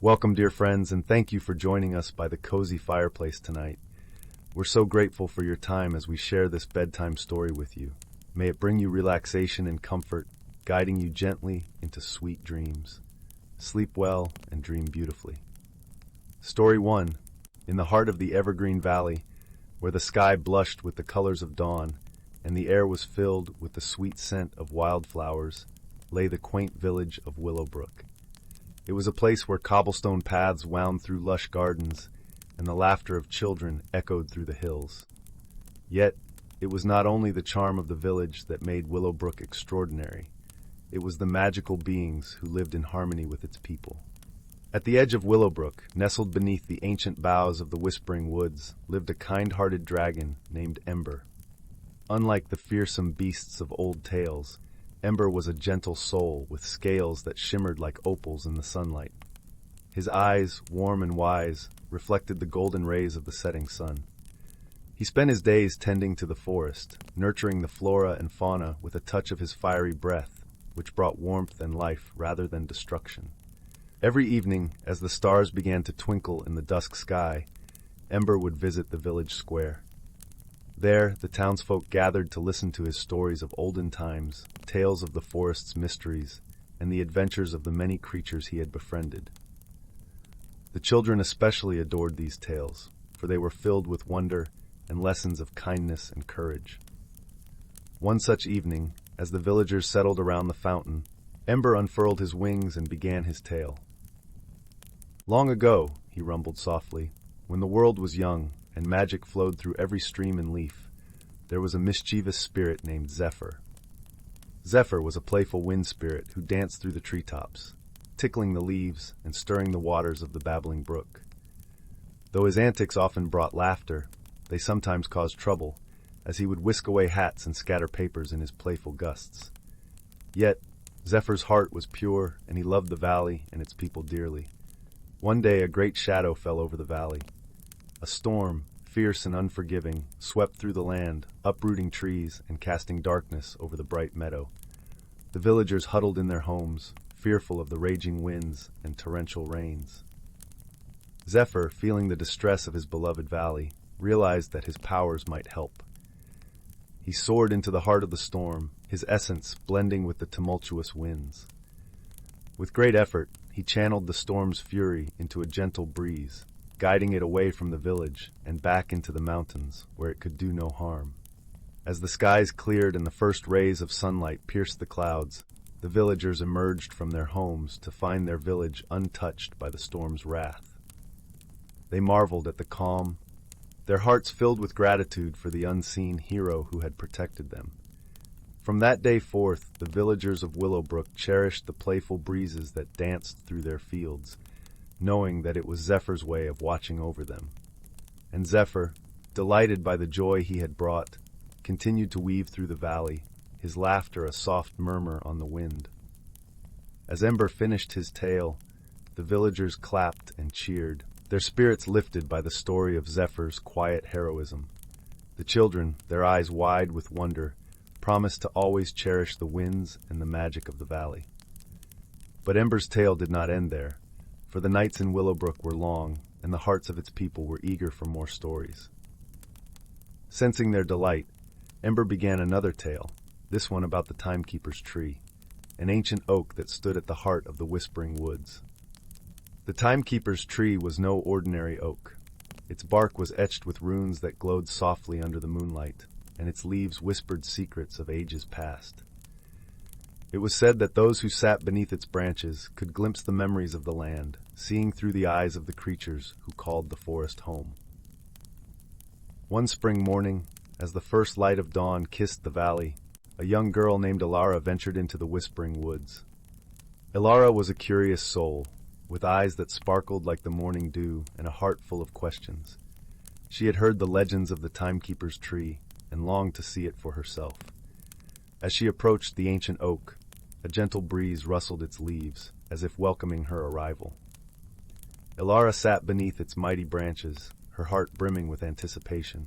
Welcome, dear friends, and thank you for joining us by the cozy fireplace tonight. We're so grateful for your time as we share this bedtime story with you. May it bring you relaxation and comfort, guiding you gently into sweet dreams. Sleep well and dream beautifully. Story 1. In the heart of the evergreen valley, where the sky blushed with the colors of dawn and the air was filled with the sweet scent of wildflowers, lay the quaint village of Willowbrook. It was a place where cobblestone paths wound through lush gardens, and the laughter of children echoed through the hills. Yet, it was not only the charm of the village that made Willowbrook extraordinary. It was the magical beings who lived in harmony with its people. At the edge of Willowbrook, nestled beneath the ancient boughs of the whispering woods, lived a kind-hearted dragon named Ember. Unlike the fearsome beasts of old tales, Ember was a gentle soul with scales that shimmered like opals in the sunlight. His eyes, warm and wise, reflected the golden rays of the setting sun. He spent his days tending to the forest, nurturing the flora and fauna with a touch of his fiery breath, which brought warmth and life rather than destruction. Every evening, as the stars began to twinkle in the dusk sky, Ember would visit the village square. There, the townsfolk gathered to listen to his stories of olden times, tales of the forest's mysteries, and the adventures of the many creatures he had befriended. The children especially adored these tales, for they were filled with wonder and lessons of kindness and courage. One such evening, as the villagers settled around the fountain, Ember unfurled his wings and began his tale. Long ago, he rumbled softly, when the world was young and magic flowed through every stream and leaf, there was a mischievous spirit named Zephyr. Zephyr was a playful wind spirit who danced through the treetops, tickling the leaves and stirring the waters of the babbling brook. Though his antics often brought laughter, they sometimes caused trouble, as he would whisk away hats and scatter papers in his playful gusts. Yet, Zephyr's heart was pure, and he loved the valley and its people dearly. One day a great shadow fell over the valley. A storm, fierce and unforgiving, swept through the land, uprooting trees and casting darkness over the bright meadow. The villagers huddled in their homes, fearful of the raging winds and torrential rains. Zephyr, feeling the distress of his beloved valley, realized that his powers might help. He soared into the heart of the storm, his essence blending with the tumultuous winds. With great effort, he channeled the storm's fury into a gentle breeze, guiding it away from the village and back into the mountains, where it could do no harm. As the skies cleared and the first rays of sunlight pierced the clouds, the villagers emerged from their homes to find their village untouched by the storm's wrath. They marveled at the calm, their hearts filled with gratitude for the unseen hero who had protected them. From that day forth, the villagers of Willowbrook cherished the playful breezes that danced through their fields, knowing that it was Zephyr's way of watching over them. And Zephyr, delighted by the joy he had brought, continued to weave through the valley, his laughter a soft murmur on the wind. As Ember finished his tale, the villagers clapped and cheered, their spirits lifted by the story of Zephyr's quiet heroism. The children, their eyes wide with wonder, promised to always cherish the winds and the magic of the valley. But Ember's tale did not end there, for the nights in Willowbrook were long, and the hearts of its people were eager for more stories. Sensing their delight, Ember began another tale, this one about the timekeeper's tree, an ancient oak that stood at the heart of the whispering woods. The timekeeper's tree was no ordinary oak. Its bark was etched with runes that glowed softly under the moonlight, and its leaves whispered secrets of ages past. It was said that those who sat beneath its branches could glimpse the memories of the land, seeing through the eyes of the creatures who called the forest home. One spring morning, as the first light of dawn kissed the valley, a young girl named Ilara ventured into the whispering woods. Ilara was a curious soul, with eyes that sparkled like the morning dew and a heart full of questions. She had heard the legends of the timekeeper's tree and longed to see it for herself. As she approached the ancient oak, a gentle breeze rustled its leaves, as if welcoming her arrival. Ilara sat beneath its mighty branches, her heart brimming with anticipation.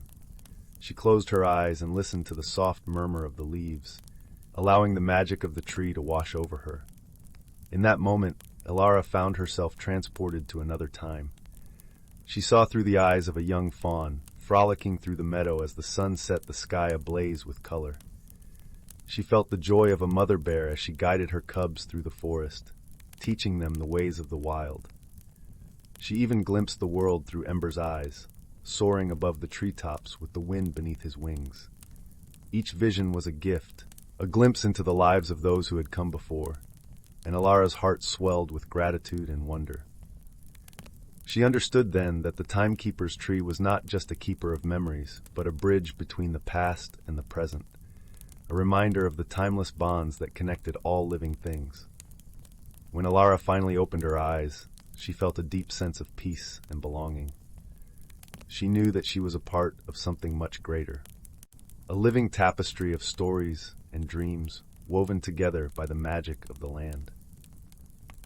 She closed her eyes and listened to the soft murmur of the leaves, allowing the magic of the tree to wash over her. In that moment, Elara found herself transported to another time. She saw through the eyes of a young fawn, frolicking through the meadow as the sun set the sky ablaze with color. She felt the joy of a mother bear as she guided her cubs through the forest, teaching them the ways of the wild. She even glimpsed the world through Ember's eyes, soaring above the treetops with the wind beneath his wings. Each vision was a gift, a glimpse into the lives of those who had come before, and Elara's heart swelled with gratitude and wonder. She understood then that the Timekeeper's tree was not just a keeper of memories, but a bridge between the past and the present, a reminder of the timeless bonds that connected all living things. When Elara finally opened her eyes, she felt a deep sense of peace and belonging. She knew that she was a part of something much greater, a living tapestry of stories and dreams woven together by the magic of the land.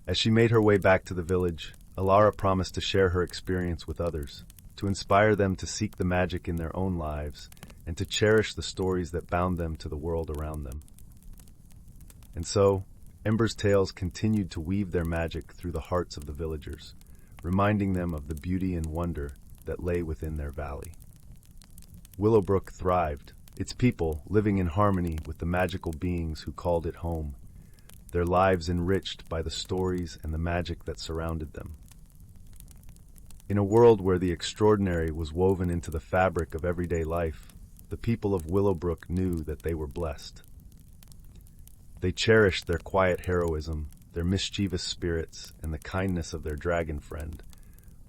As she made her way back to the village, Elara promised to share her experience with others, to inspire them to seek the magic in their own lives, and to cherish the stories that bound them to the world around them. And so, Ember's tales continued to weave their magic through the hearts of the villagers, reminding them of the beauty and wonder that lay within their valley. Willowbrook thrived, its people living in harmony with the magical beings who called it home, their lives enriched by the stories and the magic that surrounded them. In a world where the extraordinary was woven into the fabric of everyday life, the people of Willowbrook knew that they were blessed. They cherished their quiet heroism, their mischievous spirits, and the kindness of their dragon friend,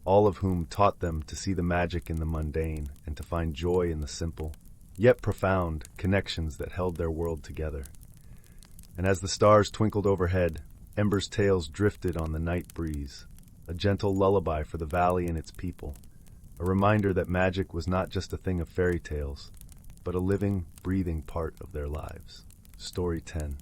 all of whom taught them to see the magic in the mundane and to find joy in the simple, yet profound, connections that held their world together. And as the stars twinkled overhead, Ember's tales drifted on the night breeze, a gentle lullaby for the valley and its people, a reminder that magic was not just a thing of fairy tales, but a living, breathing part of their lives. Story 10.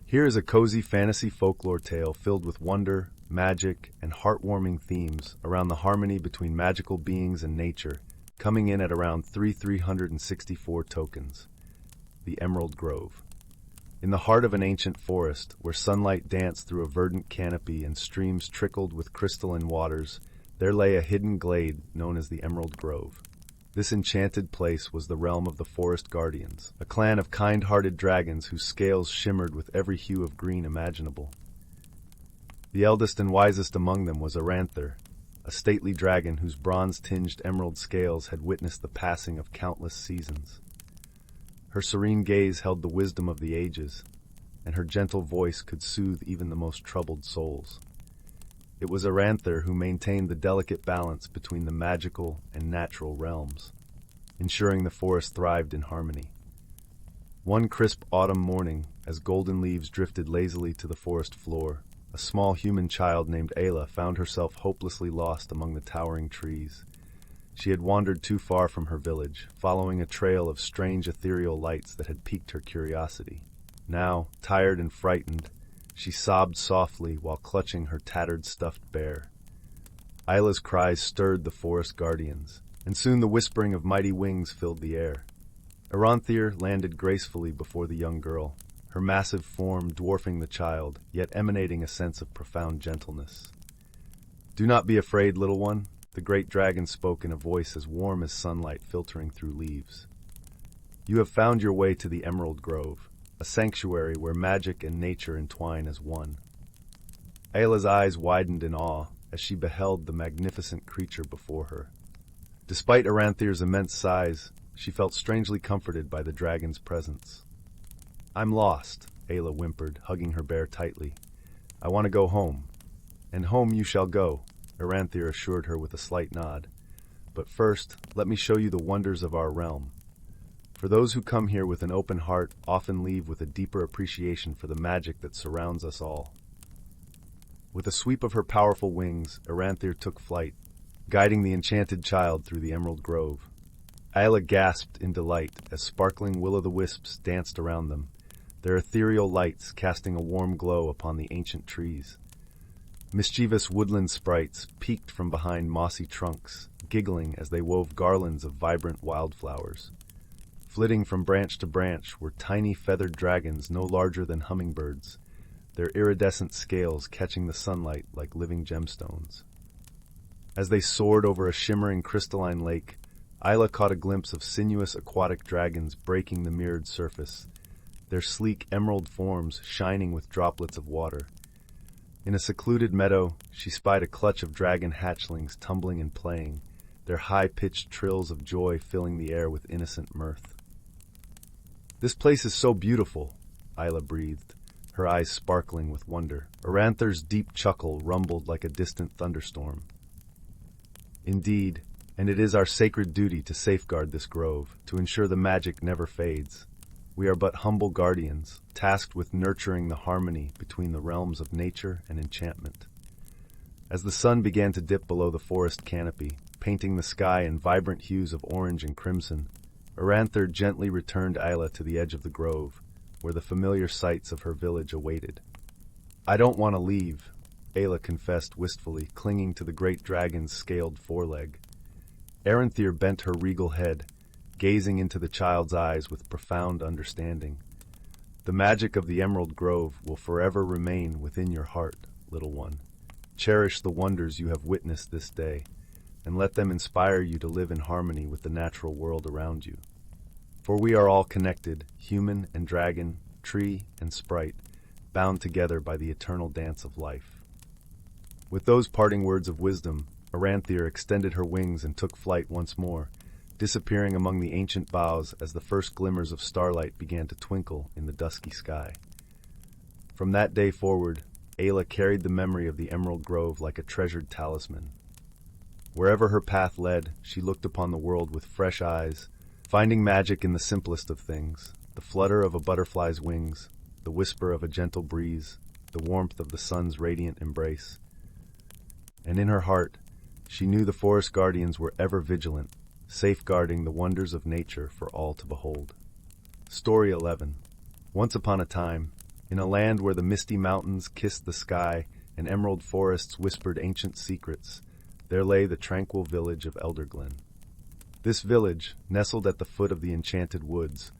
Here is a cozy fantasy folklore tale filled with wonder, magic, and heartwarming themes around the harmony between magical beings and nature, coming in at around 364 tokens. The Emerald Grove. In the heart of an ancient forest, where sunlight danced through a verdant canopy and streams trickled with crystalline waters, there lay a hidden glade known as the Emerald Grove. This enchanted place was the realm of the Forest Guardians, a clan of kind-hearted dragons whose scales shimmered with every hue of green imaginable. The eldest and wisest among them was Aranther, a stately dragon whose bronze-tinged emerald scales had witnessed the passing of countless seasons. Her serene gaze held the wisdom of the ages, and her gentle voice could soothe even the most troubled souls. It was Aranther who maintained the delicate balance between the magical and natural realms, ensuring the forest thrived in harmony. One crisp autumn morning, as golden leaves drifted lazily to the forest floor, a small human child named Ayla found herself hopelessly lost among the towering trees. She had wandered too far from her village, following a trail of strange ethereal lights that had piqued her curiosity. Now, tired and frightened, she sobbed softly while clutching her tattered stuffed bear. Ayla's cries stirred the forest guardians, and soon the whispering of mighty wings filled the air. Aranther landed gracefully before the young girl, her massive form dwarfing the child, yet emanating a sense of profound gentleness. "Do not be afraid, little one," the great dragon spoke in a voice as warm as sunlight filtering through leaves. "You have found your way to the Emerald Grove, a sanctuary where magic and nature entwine as one." Ayla's eyes widened in awe as she beheld the magnificent creature before her. Despite Aranther's immense size, she felt strangely comforted by the dragon's presence. "I'm lost," Ayla whimpered, hugging her bear tightly. "I want to go home." "And home you shall go," Aranther assured her with a slight nod. "But first, let me show you the wonders of our realm. For those who come here with an open heart often leave with a deeper appreciation for the magic that surrounds us all." With a sweep of her powerful wings, Aranther took flight, guiding the enchanted child through the Emerald Grove. Ayla gasped in delight as sparkling will-o'-the-wisps danced around them, their ethereal lights casting a warm glow upon the ancient trees. Mischievous woodland sprites peeked from behind mossy trunks, giggling as they wove garlands of vibrant wildflowers. Flitting from branch to branch were tiny feathered dragons no larger than hummingbirds, their iridescent scales catching the sunlight like living gemstones. As they soared over a shimmering crystalline lake, Isla caught a glimpse of sinuous aquatic dragons breaking the mirrored surface, their sleek emerald forms shining with droplets of water. In a secluded meadow, she spied a clutch of dragon hatchlings tumbling and playing, their high-pitched trills of joy filling the air with innocent mirth. "This place is so beautiful," Isla breathed, her eyes sparkling with wonder. Aranther's deep chuckle rumbled like a distant thunderstorm. "Indeed, and it is our sacred duty to safeguard this grove, to ensure the magic never fades. We are but humble guardians, tasked with nurturing the harmony between the realms of nature and enchantment." As the sun began to dip below the forest canopy, painting the sky in vibrant hues of orange and crimson, Aranther gently returned Isla to the edge of the grove, where the familiar sights of her village awaited. "I don't want to leave," Ayla confessed wistfully, clinging to the great dragon's scaled foreleg. Aranthyr bent her regal head, gazing into the child's eyes with profound understanding. "The magic of the Emerald Grove will forever remain within your heart, little one. Cherish the wonders you have witnessed this day, and let them inspire you to live in harmony with the natural world around you. For we are all connected, human and dragon, tree and sprite, bound together by the eternal dance of life." With those parting words of wisdom, Aranthyr extended her wings and took flight once more, disappearing among the ancient boughs as the first glimmers of starlight began to twinkle in the dusky sky. From that day forward, Ayla carried the memory of the Emerald Grove like a treasured talisman. Wherever her path led, she looked upon the world with fresh eyes, finding magic in the simplest of things, the flutter of a butterfly's wings, the whisper of a gentle breeze, the warmth of the sun's radiant embrace. And in her heart, she knew the forest guardians were ever vigilant, safeguarding the wonders of nature for all to behold. Story 11. Once upon a time, in a land where the misty mountains kissed the sky and emerald forests whispered ancient secrets, there lay the tranquil village of Elderglen. This village, nestled at the foot of the enchanted woods,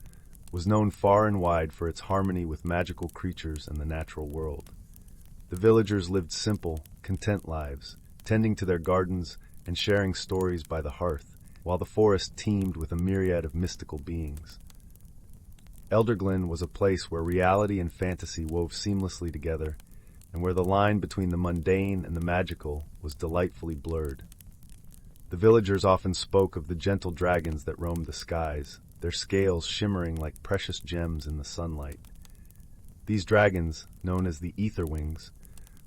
was known far and wide for its harmony with magical creatures and the natural world. The villagers lived simple, content lives, tending to their gardens and sharing stories by the hearth, while the forest teemed with a myriad of mystical beings. Elderglen was a place where reality and fantasy wove seamlessly together, and where the line between the mundane and the magical was delightfully blurred. The villagers often spoke of the gentle dragons that roamed the skies, their scales shimmering like precious gems in the sunlight. These dragons, known as the Etherwings,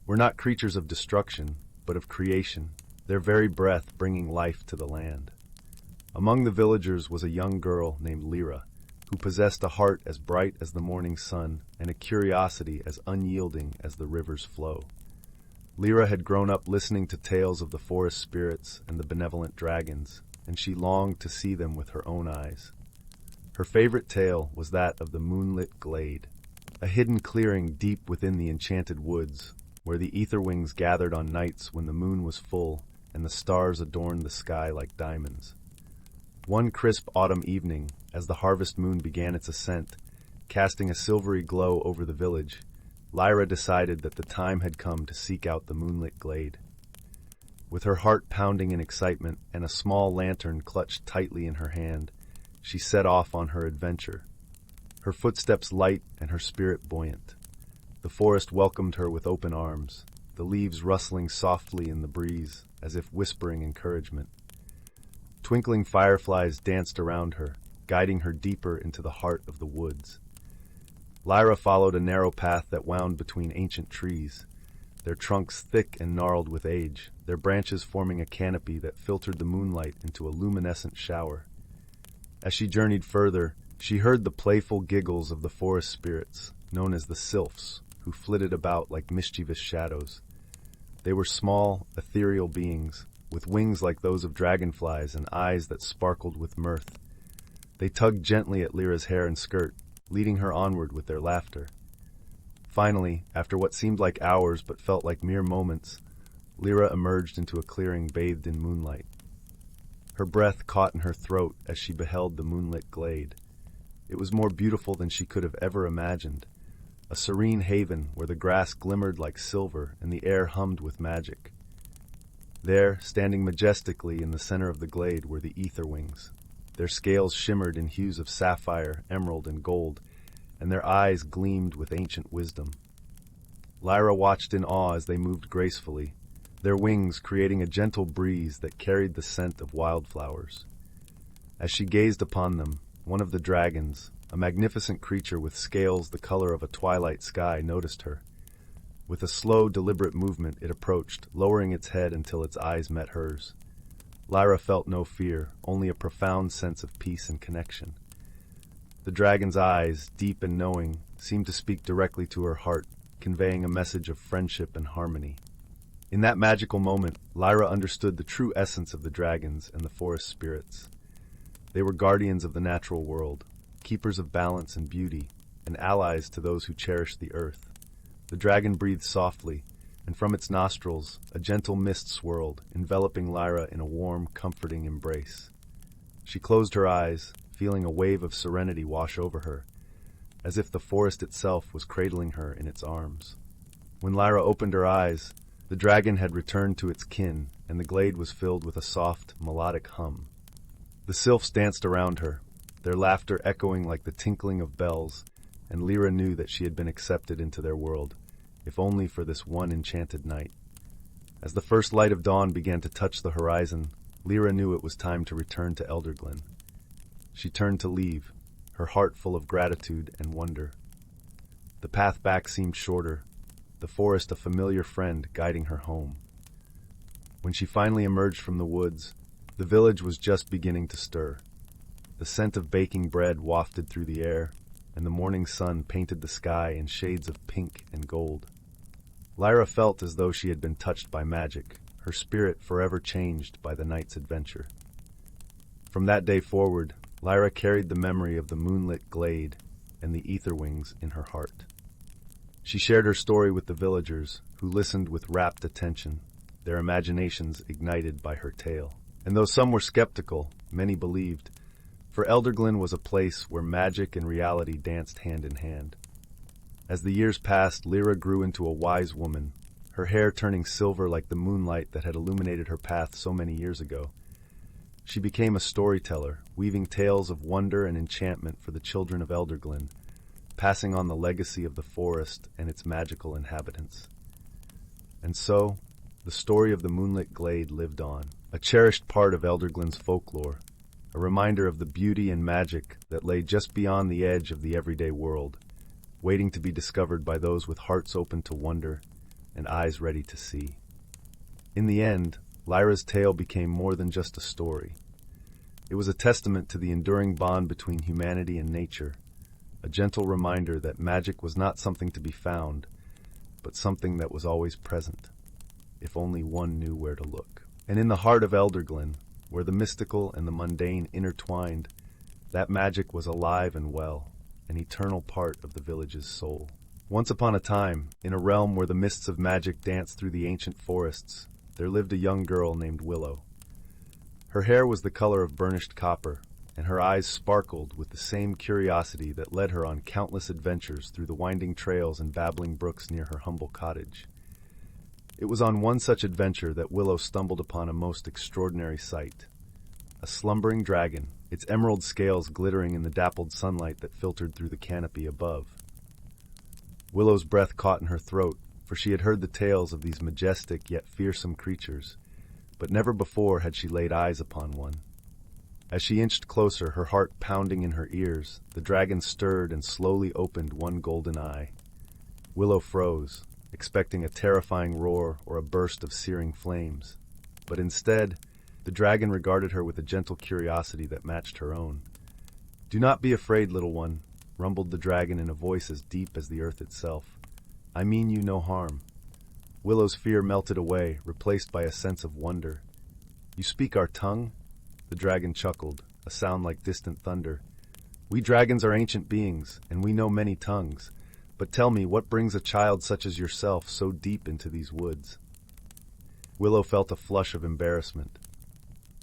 were not creatures of destruction, but of creation, their very breath bringing life to the land. Among the villagers was a young girl named Lyra, who possessed a heart as bright as the morning sun and a curiosity as unyielding as the river's flow. Lyra had grown up listening to tales of the forest spirits and the benevolent dragons, and she longed to see them with her own eyes. Her favorite tale was that of the moonlit glade, a hidden clearing deep within the enchanted woods, where the Etherwings gathered on nights when the moon was full and the stars adorned the sky like diamonds. One crisp autumn evening, as the harvest moon began its ascent, casting a silvery glow over the village, Lyra decided that the time had come to seek out the moonlit glade. With her heart pounding in excitement and a small lantern clutched tightly in her hand, she set off on her adventure, her footsteps light and her spirit buoyant. The forest welcomed her with open arms, the leaves rustling softly in the breeze as if whispering encouragement. Twinkling fireflies danced around her, guiding her deeper into the heart of the woods. Lyra followed a narrow path that wound between ancient trees, their trunks thick and gnarled with age, their branches forming a canopy that filtered the moonlight into a luminescent shower. As she journeyed further, she heard the playful giggles of the forest spirits, known as the sylphs, who flitted about like mischievous shadows. They were small, ethereal beings, with wings like those of dragonflies and eyes that sparkled with mirth. They tugged gently at Lyra's hair and skirt, leading her onward with their laughter. Finally, after what seemed like hours but felt like mere moments, Lyra emerged into a clearing bathed in moonlight. Her breath caught in her throat as she beheld the moonlit glade. It was more beautiful than she could have ever imagined, a serene haven where the grass glimmered like silver and the air hummed with magic. There, standing majestically in the center of the glade, were the ether wings. Their scales shimmered in hues of sapphire, emerald, and gold, and their eyes gleamed with ancient wisdom. Lyra watched in awe as they moved gracefully, their wings creating a gentle breeze that carried the scent of wildflowers. As she gazed upon them, one of the dragons, a magnificent creature with scales the color of a twilight sky, noticed her. With a slow, deliberate movement, it approached, lowering its head until its eyes met hers. Lyra felt no fear, only a profound sense of peace and connection. The dragon's eyes, deep and knowing, seemed to speak directly to her heart, conveying a message of friendship and harmony. In that magical moment, Lyra understood the true essence of the dragons and the forest spirits. They were guardians of the natural world, keepers of balance and beauty, and allies to those who cherished the earth. The dragon breathed softly, and from its nostrils a gentle mist swirled, enveloping Lyra in a warm, comforting embrace. She closed her eyes, feeling a wave of serenity wash over her, as if the forest itself was cradling her in its arms. When Lyra opened her eyes, the dragon had returned to its kin, and the glade was filled with a soft, melodic hum. The sylphs danced around her, their laughter echoing like the tinkling of bells, and Lyra knew that she had been accepted into their world, if only for this one enchanted night. As the first light of dawn began to touch the horizon, Lyra knew it was time to return to Elderglen. She turned to leave, her heart full of gratitude and wonder. The path back seemed shorter, the forest a familiar friend guiding her home. When she finally emerged from the woods, the village was just beginning to stir. The scent of baking bread wafted through the air, and the morning sun painted the sky in shades of pink and gold. Lyra felt as though she had been touched by magic, her spirit forever changed by the night's adventure. From that day forward, Lyra carried the memory of the moonlit glade and the ether wings in her heart. She shared her story with the villagers, who listened with rapt attention, their imaginations ignited by her tale. And though some were skeptical, many believed, for Elderglen was a place where magic and reality danced hand in hand. As the years passed, Lyra grew into a wise woman, her hair turning silver like the moonlight that had illuminated her path so many years ago. She became a storyteller, weaving tales of wonder and enchantment for the children of Elderglen, passing on the legacy of the forest and its magical inhabitants. And so, the story of the moonlit glade lived on, a cherished part of Elderglen's folklore, a reminder of the beauty and magic that lay just beyond the edge of the everyday world, waiting to be discovered by those with hearts open to wonder and eyes ready to see. In the end, Lyra's tale became more than just a story. It was a testament to the enduring bond between humanity and nature, a gentle reminder that magic was not something to be found, but something that was always present, if only one knew where to look. And in the heart of Elderglen, where the mystical and the mundane intertwined, that magic was alive and well, an eternal part of the village's soul. Once upon a time, in a realm where the mists of magic danced through the ancient forests, there lived a young girl named Willow. Her hair was the color of burnished copper, and her eyes sparkled with the same curiosity that led her on countless adventures through the winding trails and babbling brooks near her humble cottage. It was on one such adventure that Willow stumbled upon a most extraordinary sight. A slumbering dragon, its emerald scales glittering in the dappled sunlight that filtered through the canopy above. Willow's breath caught in her throat, for she had heard the tales of these majestic yet fearsome creatures, but never before had she laid eyes upon one. As she inched closer, her heart pounding in her ears, the dragon stirred and slowly opened one golden eye. Willow froze, expecting a terrifying roar or a burst of searing flames. But instead, the dragon regarded her with a gentle curiosity that matched her own. "Do not be afraid, little one," rumbled the dragon in a voice as deep as the earth itself. "I mean you no harm." Willow's fear melted away, replaced by a sense of wonder. "You speak our tongue?" The dragon chuckled, a sound like distant thunder. "We dragons are ancient beings, and we know many tongues. But tell me, what brings a child such as yourself so deep into these woods?" Willow felt a flush of embarrassment.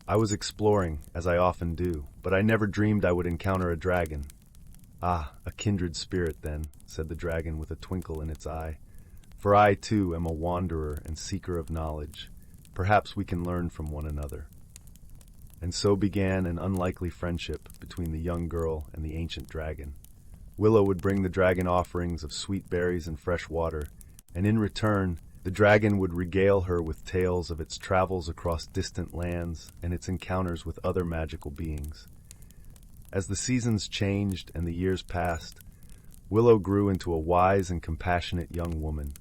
"I was exploring, as I often do, but I never dreamed I would encounter a dragon." "Ah, a kindred spirit, then," said the dragon with a twinkle in its eye. "For I, too, am a wanderer and seeker of knowledge. Perhaps we can learn from one another." And so began an unlikely friendship between the young girl and the ancient dragon. Willow would bring the dragon offerings of sweet berries and fresh water, and in return, the dragon would regale her with tales of its travels across distant lands and its encounters with other magical beings. As the seasons changed and the years passed, Willow grew into a wise and compassionate young woman,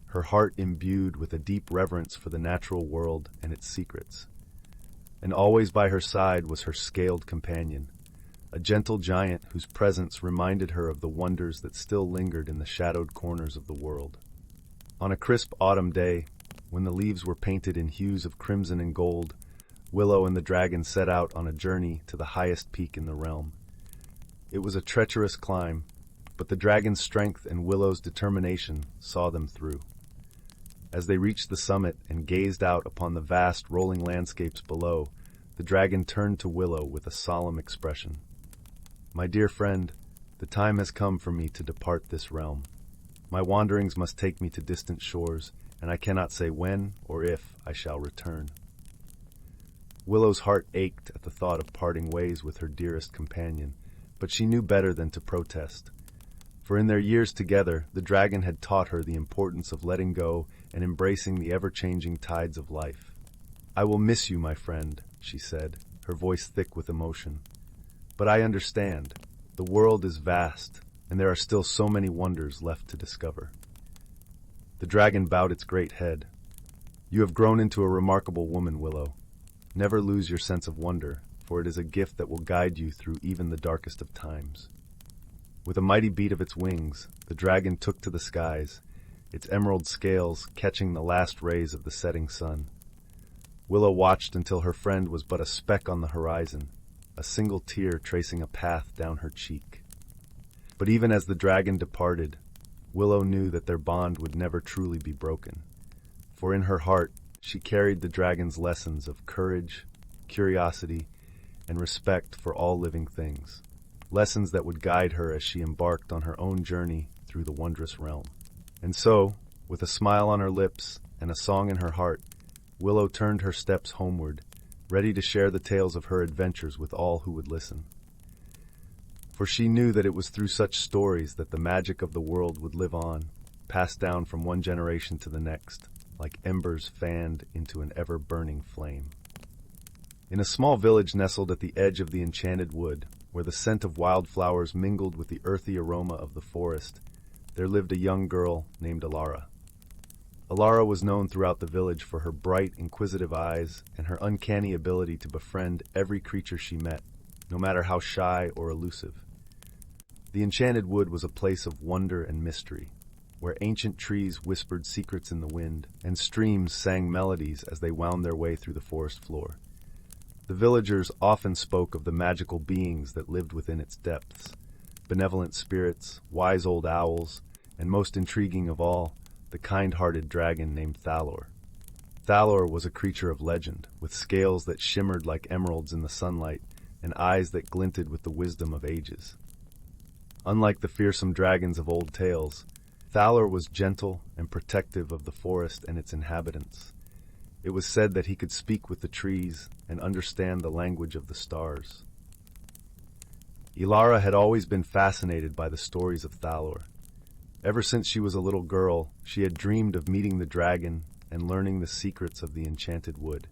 her heart imbued with a deep reverence for the natural world and its secrets. And always by her side was her scaled companion, a gentle giant whose presence reminded her of the wonders that still lingered in the shadowed corners of the world. On a crisp autumn day, when the leaves were painted in hues of crimson and gold, Willow and the dragon set out on a journey to the highest peak in the realm. It was a treacherous climb, but the dragon's strength and Willow's determination saw them through. As they reached the summit and gazed out upon the vast rolling landscapes below, the dragon turned to Willow with a solemn expression. "My dear friend, the time has come for me to depart this realm. My wanderings must take me to distant shores, and I cannot say when or if I shall return." Willow's heart ached at the thought of parting ways with her dearest companion, but she knew better than to protest. For in their years together, the dragon had taught her the importance of letting go and embracing the ever-changing tides of life. "I will miss you, my friend," she said, her voice thick with emotion. "But I understand. The world is vast, and there are still so many wonders left to discover." The dragon bowed its great head. "You have grown into a remarkable woman, Willow. Never lose your sense of wonder, for it is a gift that will guide you through even the darkest of times." With a mighty beat of its wings, the dragon took to the skies, its emerald scales catching the last rays of the setting sun. Willow watched until her friend was but a speck on the horizon, a single tear tracing a path down her cheek. But even as the dragon departed, Willow knew that their bond would never truly be broken, for in her heart she carried the dragon's lessons of courage, curiosity, and respect for all living things, lessons that would guide her as she embarked on her own journey through the wondrous realm. And so, with a smile on her lips and a song in her heart, Willow turned her steps homeward, ready to share the tales of her adventures with all who would listen. For she knew that it was through such stories that the magic of the world would live on, passed down from one generation to the next, like embers fanned into an ever-burning flame. In a small village nestled at the edge of the enchanted wood, where the scent of wildflowers mingled with the earthy aroma of the forest, there lived a young girl named Alara. Alara was known throughout the village for her bright, inquisitive eyes and her uncanny ability to befriend every creature she met, no matter how shy or elusive. The enchanted wood was a place of wonder and mystery, where ancient trees whispered secrets in the wind, and streams sang melodies as they wound their way through the forest floor. The villagers often spoke of the magical beings that lived within its depths, benevolent spirits, wise old owls, and most intriguing of all, the kind-hearted dragon named Thalor. Thalor was a creature of legend, with scales that shimmered like emeralds in the sunlight, and eyes that glinted with the wisdom of ages. Unlike the fearsome dragons of old tales, Thalor was gentle and protective of the forest and its inhabitants. It was said that he could speak with the trees and understand the language of the stars. Ilara had always been fascinated by the stories of Thalor. Ever since she was a little girl, she had dreamed of meeting the dragon and learning the secrets of the enchanted wood.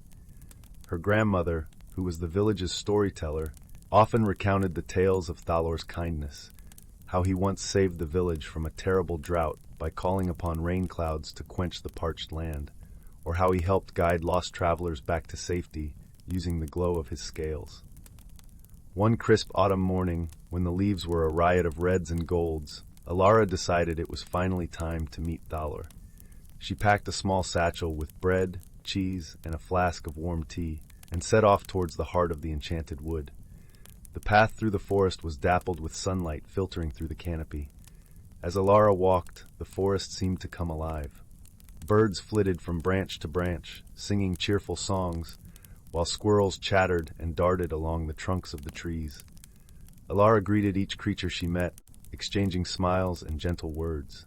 Her grandmother, who was the village's storyteller, often recounted the tales of Thalor's kindness, how he once saved the village from a terrible drought by calling upon rain clouds to quench the parched land, or how he helped guide lost travelers back to safety using the glow of his scales. One crisp autumn morning, when the leaves were a riot of reds and golds, Alara decided it was finally time to meet Thalor. She packed a small satchel with bread, cheese, and a flask of warm tea, and set off towards the heart of the enchanted wood. The path through the forest was dappled with sunlight filtering through the canopy. As Alara walked, the forest seemed to come alive. Birds flitted from branch to branch, singing cheerful songs, while squirrels chattered and darted along the trunks of the trees. Alara greeted each creature she met, exchanging smiles and gentle words.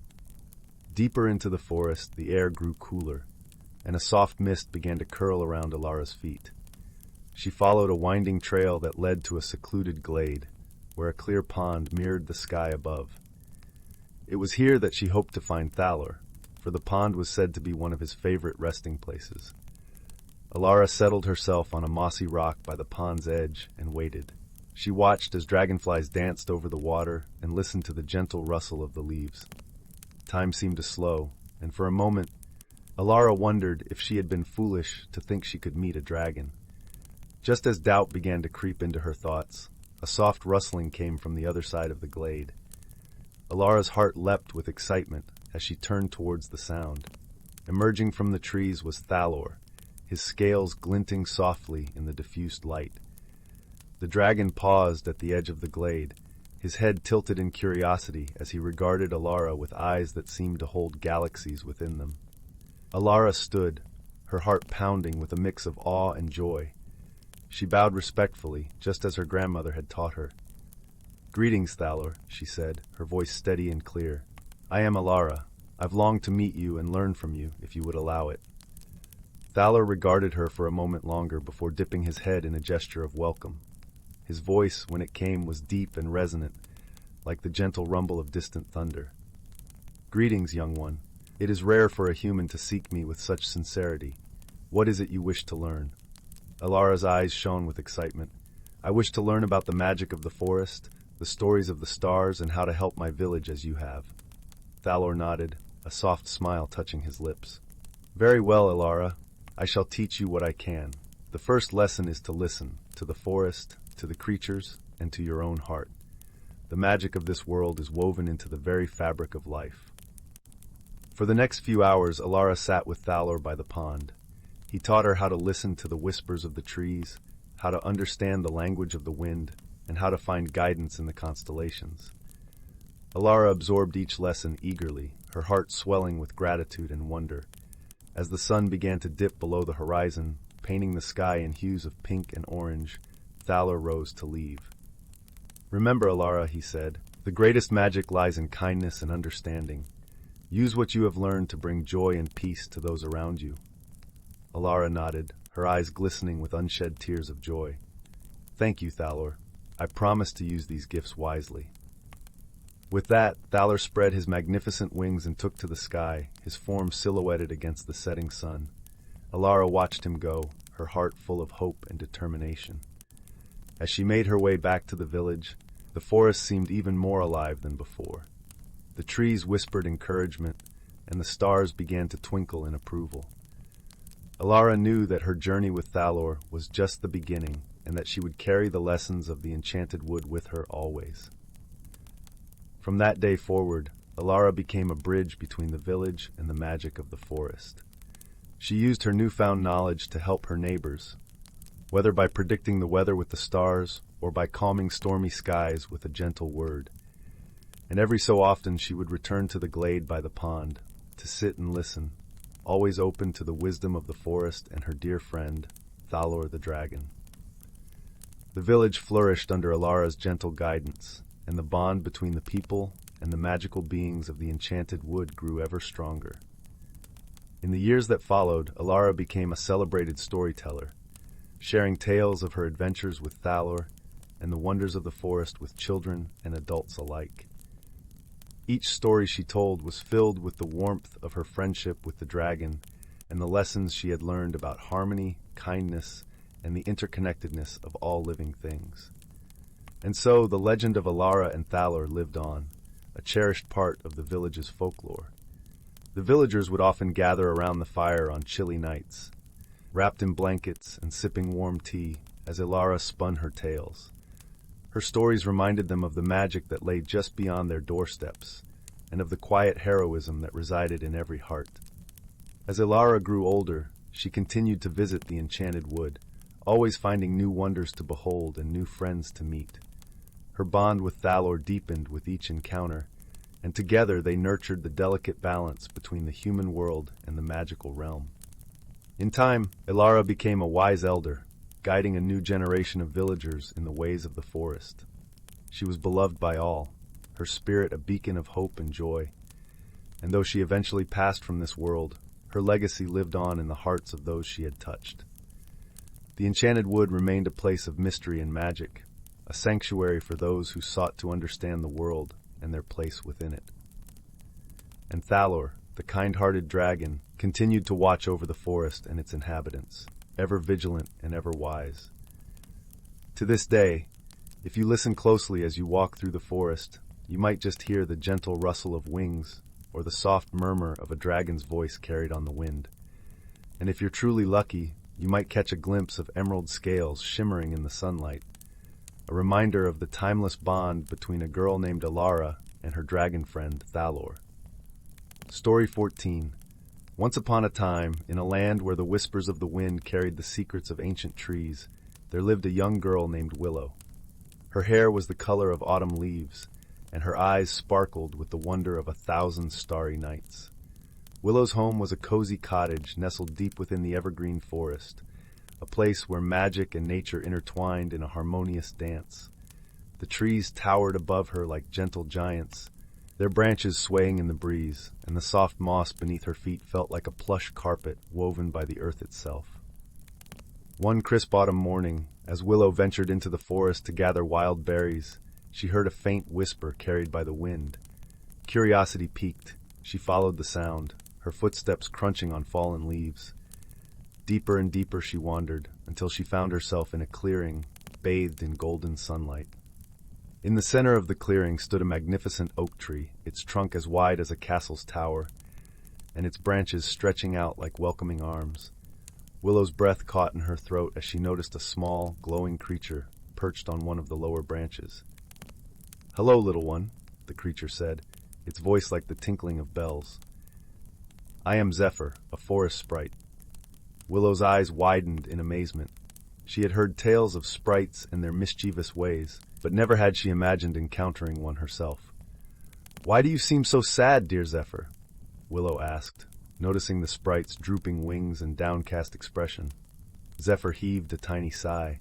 Deeper into the forest, the air grew cooler, and a soft mist began to curl around Alara's feet. She followed a winding trail that led to a secluded glade, where a clear pond mirrored the sky above. It was here that she hoped to find Thalor, for the pond was said to be one of his favorite resting places. Alara settled herself on a mossy rock by the pond's edge and waited. She watched as dragonflies danced over the water and listened to the gentle rustle of the leaves. Time seemed to slow, and for a moment, Alara wondered if she had been foolish to think she could meet a dragon. Just as doubt began to creep into her thoughts, a soft rustling came from the other side of the glade. Alara's heart leapt with excitement as she turned towards the sound. Emerging from the trees was Thalor, his scales glinting softly in the diffused light. The dragon paused at the edge of the glade, his head tilted in curiosity as he regarded Alara with eyes that seemed to hold galaxies within them. Alara stood, her heart pounding with a mix of awe and joy. She bowed respectfully, just as her grandmother had taught her. "Greetings, Thalor," she said, her voice steady and clear. "I am Alara. I've longed to meet you and learn from you, if you would allow it." Thalor regarded her for a moment longer before dipping his head in a gesture of welcome. His voice, when it came, was deep and resonant, like the gentle rumble of distant thunder. "Greetings, young one. It is rare for a human to seek me with such sincerity. What is it you wish to learn?" Alara's eyes shone with excitement. "I wish to learn about the magic of the forest, the stories of the stars, and how to help my village as you have." Thalor nodded, a soft smile touching his lips. "Very well, Alara. I shall teach you what I can. The first lesson is to listen, to the forest, to the creatures, and to your own heart. The magic of this world is woven into the very fabric of life." For the next few hours, Alara sat with Thalor by the pond. He taught her how to listen to the whispers of the trees, how to understand the language of the wind, and how to find guidance in the constellations. Alara absorbed each lesson eagerly, her heart swelling with gratitude and wonder. As the sun began to dip below the horizon, painting the sky in hues of pink and orange, Thalor rose to leave. "Remember, Alara," he said, "the greatest magic lies in kindness and understanding. Use what you have learned to bring joy and peace to those around you." Alara nodded, her eyes glistening with unshed tears of joy. "Thank you, Thalor. I promise to use these gifts wisely." With that, Thalor spread his magnificent wings and took to the sky, his form silhouetted against the setting sun. Alara watched him go, her heart full of hope and determination. As she made her way back to the village, the forest seemed even more alive than before. The trees whispered encouragement, and the stars began to twinkle in approval. Alara knew that her journey with Thalor was just the beginning, and that she would carry the lessons of the enchanted wood with her always. From that day forward, Alara became a bridge between the village and the magic of the forest. She used her newfound knowledge to help her neighbors, whether by predicting the weather with the stars or by calming stormy skies with a gentle word. And every so often she would return to the glade by the pond to sit and listen, always open to the wisdom of the forest and her dear friend, Thalor the dragon. The village flourished under Alara's gentle guidance, and the bond between the people and the magical beings of the enchanted wood grew ever stronger. In the years that followed, Alara became a celebrated storyteller, sharing tales of her adventures with Thalor and the wonders of the forest with children and adults alike. Each story she told was filled with the warmth of her friendship with the dragon and the lessons she had learned about harmony, kindness, and the interconnectedness of all living things. And so the legend of Alara and Thalor lived on, a cherished part of the village's folklore. The villagers would often gather around the fire on chilly nights, wrapped in blankets and sipping warm tea as Alara spun her tales. Her stories reminded them of the magic that lay just beyond their doorsteps, and of the quiet heroism that resided in every heart. As Alara grew older, she continued to visit the enchanted wood, always finding new wonders to behold and new friends to meet. Her bond with Thalor deepened with each encounter, and together they nurtured the delicate balance between the human world and the magical realm. In time, Alara became a wise elder, guiding a new generation of villagers in the ways of the forest. She was beloved by all, her spirit a beacon of hope and joy. And though she eventually passed from this world, her legacy lived on in the hearts of those she had touched. The enchanted wood remained a place of mystery and magic, a sanctuary for those who sought to understand the world and their place within it. And Thalor, the kind-hearted dragon, continued to watch over the forest and its inhabitants, ever vigilant and ever wise. To this day, if you listen closely as you walk through the forest, you might just hear the gentle rustle of wings or the soft murmur of a dragon's voice carried on the wind. And if you're truly lucky, you might catch a glimpse of emerald scales shimmering in the sunlight, a reminder of the timeless bond between a girl named Alara and her dragon friend Thalor. Story 14. Once upon a time, in a land where the whispers of the wind carried the secrets of ancient trees, there lived a young girl named Willow. Her hair was the color of autumn leaves, and her eyes sparkled with the wonder of 1,000 starry nights. Willow's home was a cozy cottage nestled deep within the evergreen forest, a place where magic and nature intertwined in a harmonious dance. The trees towered above her like gentle giants, their branches swaying in the breeze, and the soft moss beneath her feet felt like a plush carpet woven by the earth itself. One crisp autumn morning, as Willow ventured into the forest to gather wild berries, she heard a faint whisper carried by the wind. Curiosity piqued. She followed the sound, her footsteps crunching on fallen leaves. Deeper and deeper she wandered, until she found herself in a clearing, bathed in golden sunlight. In the center of the clearing stood a magnificent oak tree, its trunk as wide as a castle's tower, and its branches stretching out like welcoming arms. Willow's breath caught in her throat as she noticed a small, glowing creature perched on one of the lower branches. "Hello, little one," the creature said, its voice like the tinkling of bells. "I am Zephyr, a forest sprite." Willow's eyes widened in amazement. She had heard tales of sprites and their mischievous ways, but never had she imagined encountering one herself. "Why do you seem so sad, dear Zephyr?" Willow asked, noticing the sprite's drooping wings and downcast expression. Zephyr heaved a tiny sigh.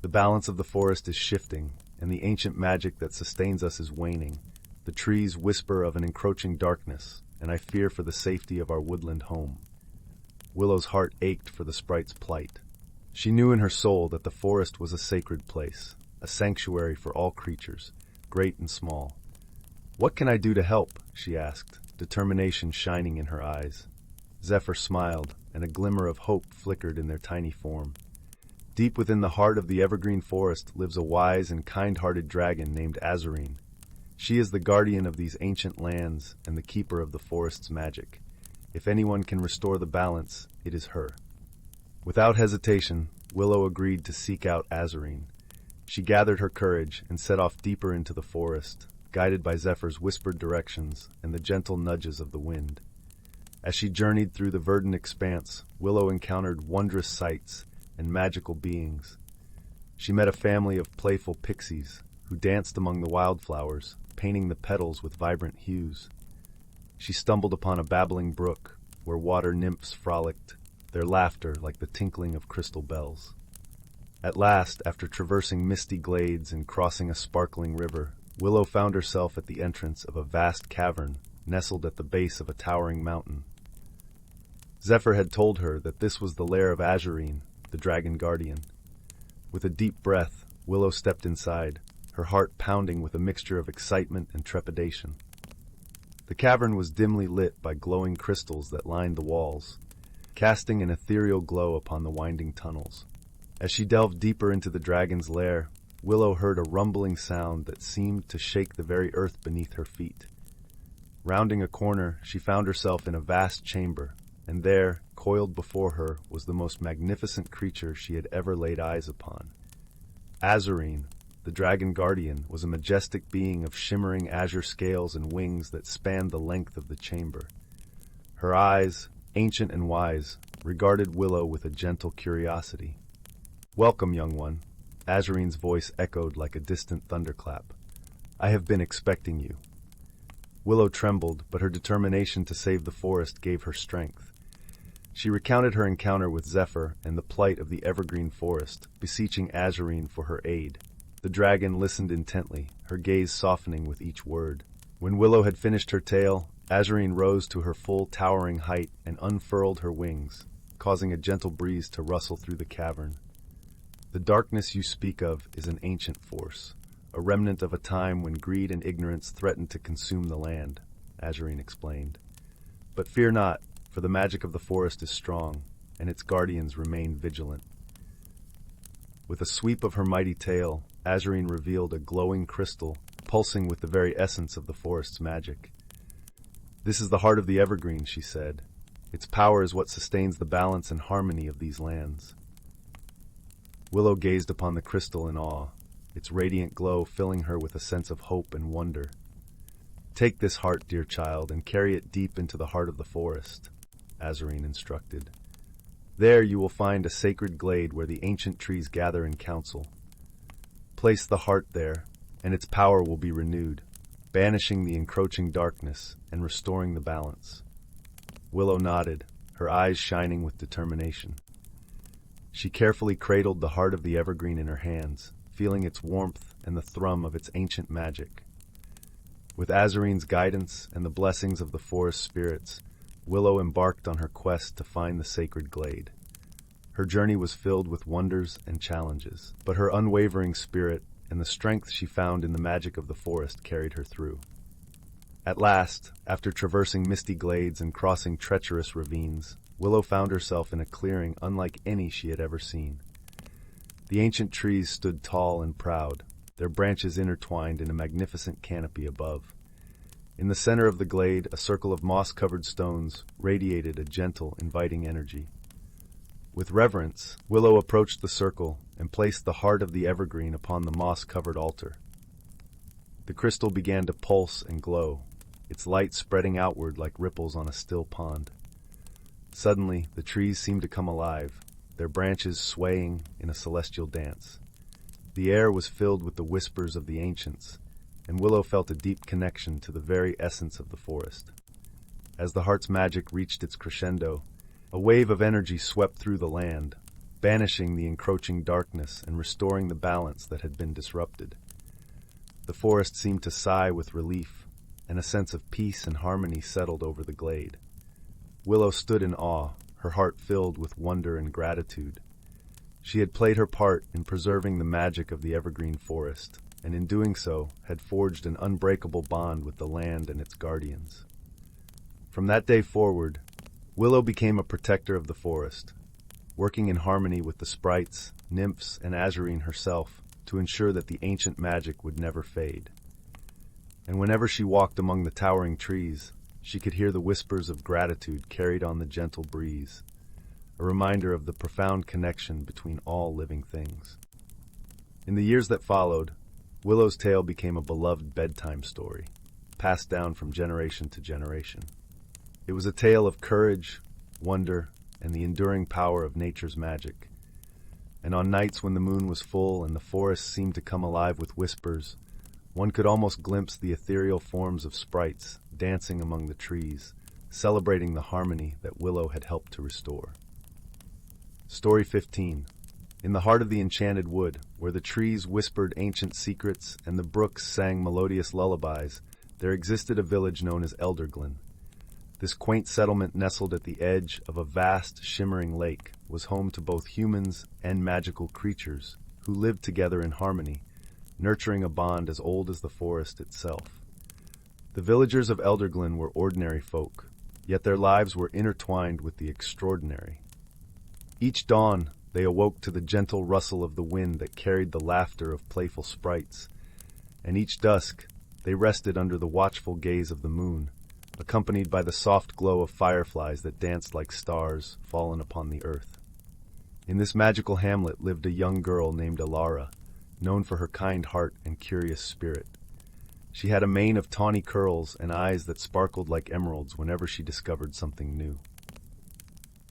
"The balance of the forest is shifting, and the ancient magic that sustains us is waning. The trees whisper of an encroaching darkness, and I fear for the safety of our woodland home." Willow's heart ached for the sprite's plight. She knew in her soul that the forest was a sacred place, a sanctuary for all creatures, great and small. "What can I do to help?" she asked, determination shining in her eyes. Zephyr smiled, and a glimmer of hope flickered in their tiny form. "Deep within the heart of the evergreen forest lives a wise and kind-hearted dragon named Azurine. She is the guardian of these ancient lands and the keeper of the forest's magic. If anyone can restore the balance, it is her." Without hesitation, Willow agreed to seek out Azurine. She gathered her courage and set off deeper into the forest, guided by Zephyr's whispered directions and the gentle nudges of the wind. As she journeyed through the verdant expanse, Willow encountered wondrous sights and magical beings. She met a family of playful pixies who danced among the wildflowers, painting the petals with vibrant hues. She stumbled upon a babbling brook where water nymphs frolicked, their laughter like the tinkling of crystal bells. At last, after traversing misty glades and crossing a sparkling river, Willow found herself at the entrance of a vast cavern nestled at the base of a towering mountain. Zephyr had told her that this was the lair of Azurine, the dragon guardian. With a deep breath, Willow stepped inside, her heart pounding with a mixture of excitement and trepidation. The cavern was dimly lit by glowing crystals that lined the walls, casting an ethereal glow upon the winding tunnels. As she delved deeper into the dragon's lair, Willow heard a rumbling sound that seemed to shake the very earth beneath her feet. Rounding a corner, she found herself in a vast chamber, and there, coiled before her, was the most magnificent creature she had ever laid eyes upon. Azurine, the dragon guardian, was a majestic being of shimmering azure scales and wings that spanned the length of the chamber. Her eyes, ancient and wise, regarded Willow with a gentle curiosity. "Welcome, young one," Azurine's voice echoed like a distant thunderclap. "I have been expecting you." Willow trembled, but her determination to save the forest gave her strength. She recounted her encounter with Zephyr and the plight of the evergreen forest, beseeching Azurine for her aid. The dragon listened intently, her gaze softening with each word. When Willow had finished her tale, Azurine rose to her full towering height and unfurled her wings, causing a gentle breeze to rustle through the cavern. The darkness you speak of is an ancient force, a remnant of a time when greed and ignorance threatened to consume the land, Azurine explained. But fear not, for the magic of the forest is strong, and its guardians remain vigilant. With a sweep of her mighty tail, Azurine revealed a glowing crystal, pulsing with the very essence of the forest's magic. This is the heart of the evergreen, she said. Its power is what sustains the balance and harmony of these lands. Willow gazed upon the crystal in awe, its radiant glow filling her with a sense of hope and wonder. Take this heart, dear child, and carry it deep into the heart of the forest, Azurine instructed. There you will find a sacred glade where the ancient trees gather in council. Place the heart there, and its power will be renewed, banishing the encroaching darkness and restoring the balance. Willow nodded, her eyes shining with determination. She carefully cradled the heart of the evergreen in her hands, feeling its warmth and the thrum of its ancient magic. With Azurine's guidance and the blessings of the forest spirits, Willow embarked on her quest to find the sacred glade. Her journey was filled with wonders and challenges, but her unwavering spirit and the strength she found in the magic of the forest carried her through. At last, after traversing misty glades and crossing treacherous ravines, Willow found herself in a clearing unlike any she had ever seen. The ancient trees stood tall and proud, their branches intertwined in a magnificent canopy above. In the center of the glade, a circle of moss-covered stones radiated a gentle, inviting energy. With reverence, Willow approached the circle and placed the heart of the evergreen upon the moss-covered altar. The crystal began to pulse and glow, its light spreading outward like ripples on a still pond. Suddenly, the trees seemed to come alive, their branches swaying in a celestial dance. The air was filled with the whispers of the ancients, and Willow felt a deep connection to the very essence of the forest. As the heart's magic reached its crescendo, a wave of energy swept through the land, banishing the encroaching darkness and restoring the balance that had been disrupted. The forest seemed to sigh with relief, and a sense of peace and harmony settled over the glade. Willow stood in awe, her heart filled with wonder and gratitude. She had played her part in preserving the magic of the evergreen forest, and in doing so had forged an unbreakable bond with the land and its guardians. From that day forward, Willow became a protector of the forest, working in harmony with the sprites, nymphs, and Azurine herself to ensure that the ancient magic would never fade. And whenever she walked among the towering trees, she could hear the whispers of gratitude carried on the gentle breeze, a reminder of the profound connection between all living things. In the years that followed, Willow's tale became a beloved bedtime story, passed down from generation to generation. It was a tale of courage, wonder, and the enduring power of nature's magic. And on nights when the moon was full and the forest seemed to come alive with whispers, one could almost glimpse the ethereal forms of sprites dancing among the trees, celebrating the harmony that Willow had helped to restore. Story 15. In the heart of the enchanted wood, where the trees whispered ancient secrets and the brooks sang melodious lullabies, there existed a village known as Elderglen. This quaint settlement, nestled at the edge of a vast, shimmering lake, was home to both humans and magical creatures who lived together in harmony, nurturing a bond as old as the forest itself. The villagers of Elderglen were ordinary folk, yet their lives were intertwined with the extraordinary. Each dawn, they awoke to the gentle rustle of the wind that carried the laughter of playful sprites, and each dusk they rested under the watchful gaze of the moon, accompanied by the soft glow of fireflies that danced like stars fallen upon the earth. In this magical hamlet lived a young girl named Alara, known for her kind heart and curious spirit. She had a mane of tawny curls and eyes that sparkled like emeralds whenever she discovered something new.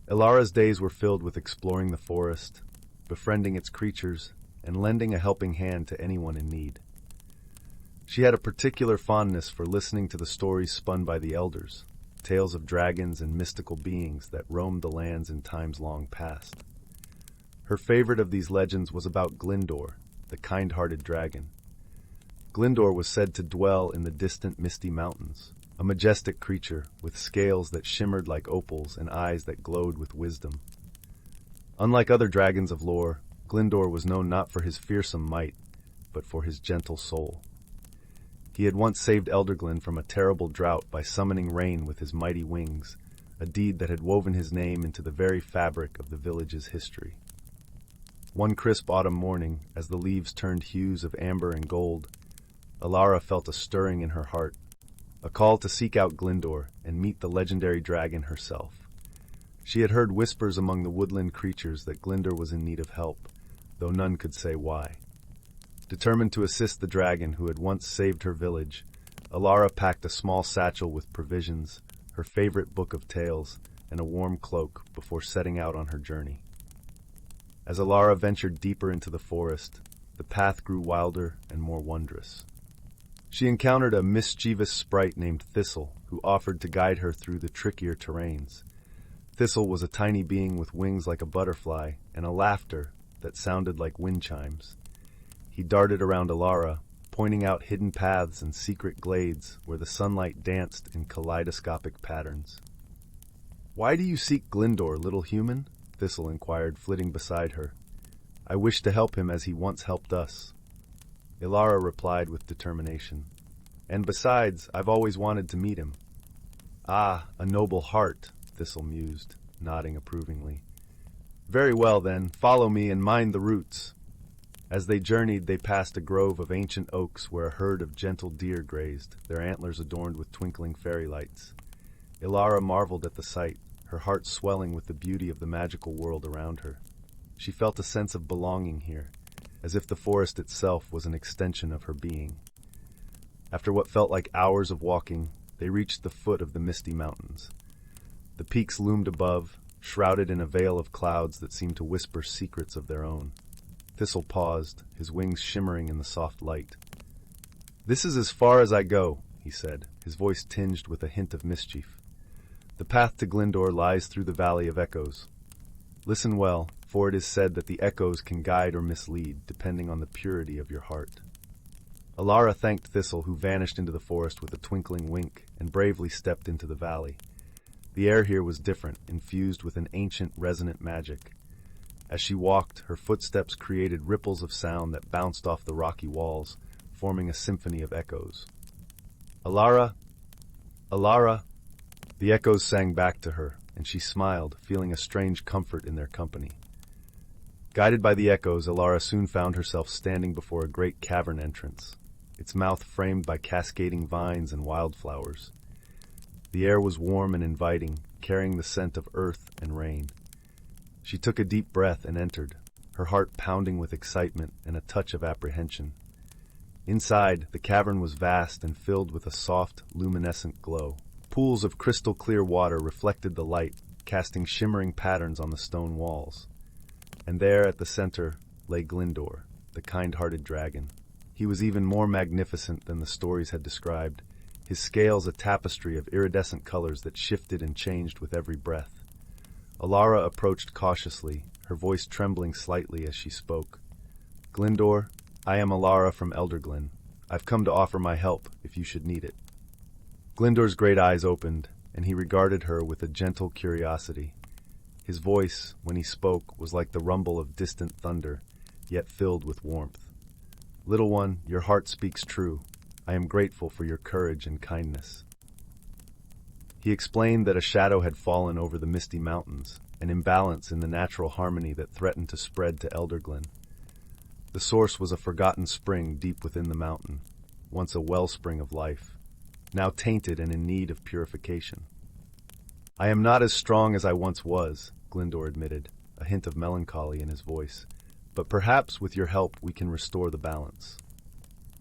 Alara's days were filled with exploring the forest, befriending its creatures, and lending a helping hand to anyone in need. She had a particular fondness for listening to the stories spun by the elders, tales of dragons and mystical beings that roamed the lands in times long past. Her favorite of these legends was about Glyndor, the kind-hearted dragon. Glyndor was said to dwell in the distant misty mountains, a majestic creature with scales that shimmered like opals and eyes that glowed with wisdom. Unlike other dragons of lore, Glyndor was known not for his fearsome might, but for his gentle soul. He had once saved Elderglen from a terrible drought by summoning rain with his mighty wings, a deed that had woven his name into the very fabric of the village's history. One crisp autumn morning, as the leaves turned hues of amber and gold, Alara felt a stirring in her heart, a call to seek out Glyndor and meet the legendary dragon herself. She had heard whispers among the woodland creatures that Glyndor was in need of help, though none could say why. Determined to assist the dragon who had once saved her village, Alara packed a small satchel with provisions, her favorite book of tales, and a warm cloak before setting out on her journey. As Alara ventured deeper into the forest, the path grew wilder and more wondrous. She encountered a mischievous sprite named Thistle, who offered to guide her through the trickier terrains. Thistle was a tiny being with wings like a butterfly and a laughter that sounded like wind chimes. He darted around Alara, pointing out hidden paths and secret glades where the sunlight danced in kaleidoscopic patterns. "Why do you seek Glyndor, little human?" Thistle inquired, flitting beside her. "I wish to help him as he once helped us." Alara replied with determination. "And besides, I've always wanted to meet him." "Ah, a noble heart," Thistle mused, nodding approvingly. "Very well, then, follow me and mind the roots." As they journeyed, they passed a grove of ancient oaks where a herd of gentle deer grazed, their antlers adorned with twinkling fairy lights. Alara marveled at the sight, her heart swelling with the beauty of the magical world around her. She felt a sense of belonging here, as if the forest itself was an extension of her being. After what felt like hours of walking, they reached the foot of the misty mountains. The peaks loomed above, shrouded in a veil of clouds that seemed to whisper secrets of their own. Thistle paused, his wings shimmering in the soft light. "This is as far as I go," he said, his voice tinged with a hint of mischief. "The path to Glyndor lies through the Valley of Echoes. Listen well, for it is said that the echoes can guide or mislead, depending on the purity of your heart." Alara thanked Thistle, who vanished into the forest with a twinkling wink, and bravely stepped into the valley. The air here was different, infused with an ancient, resonant magic. As she walked, her footsteps created ripples of sound that bounced off the rocky walls, forming a symphony of echoes. "Alara! Alara!" The echoes sang back to her, and she smiled, feeling a strange comfort in their company. Guided by the echoes, Alara soon found herself standing before a great cavern entrance, its mouth framed by cascading vines and wildflowers. The air was warm and inviting, carrying the scent of earth and rain. She took a deep breath and entered, her heart pounding with excitement and a touch of apprehension. Inside, the cavern was vast and filled with a soft, luminescent glow. Pools of crystal-clear water reflected the light, casting shimmering patterns on the stone walls. And there, at the center, lay Glyndor, the kind-hearted dragon. He was even more magnificent than the stories had described, his scales a tapestry of iridescent colors that shifted and changed with every breath. Alara approached cautiously, her voice trembling slightly as she spoke. "Glyndor, I am Alara from Elderglen. I've come to offer my help, if you should need it." Glyndor's great eyes opened, and he regarded her with a gentle curiosity. His voice, when he spoke, was like the rumble of distant thunder, yet filled with warmth. "Little one, your heart speaks true. I am grateful for your courage and kindness." He explained that a shadow had fallen over the misty mountains, an imbalance in the natural harmony that threatened to spread to Elderglen. The source was a forgotten spring deep within the mountain, once a wellspring of life, now tainted and in need of purification. "I am not as strong as I once was," Glyndor admitted, a hint of melancholy in his voice, "but perhaps with your help we can restore the balance."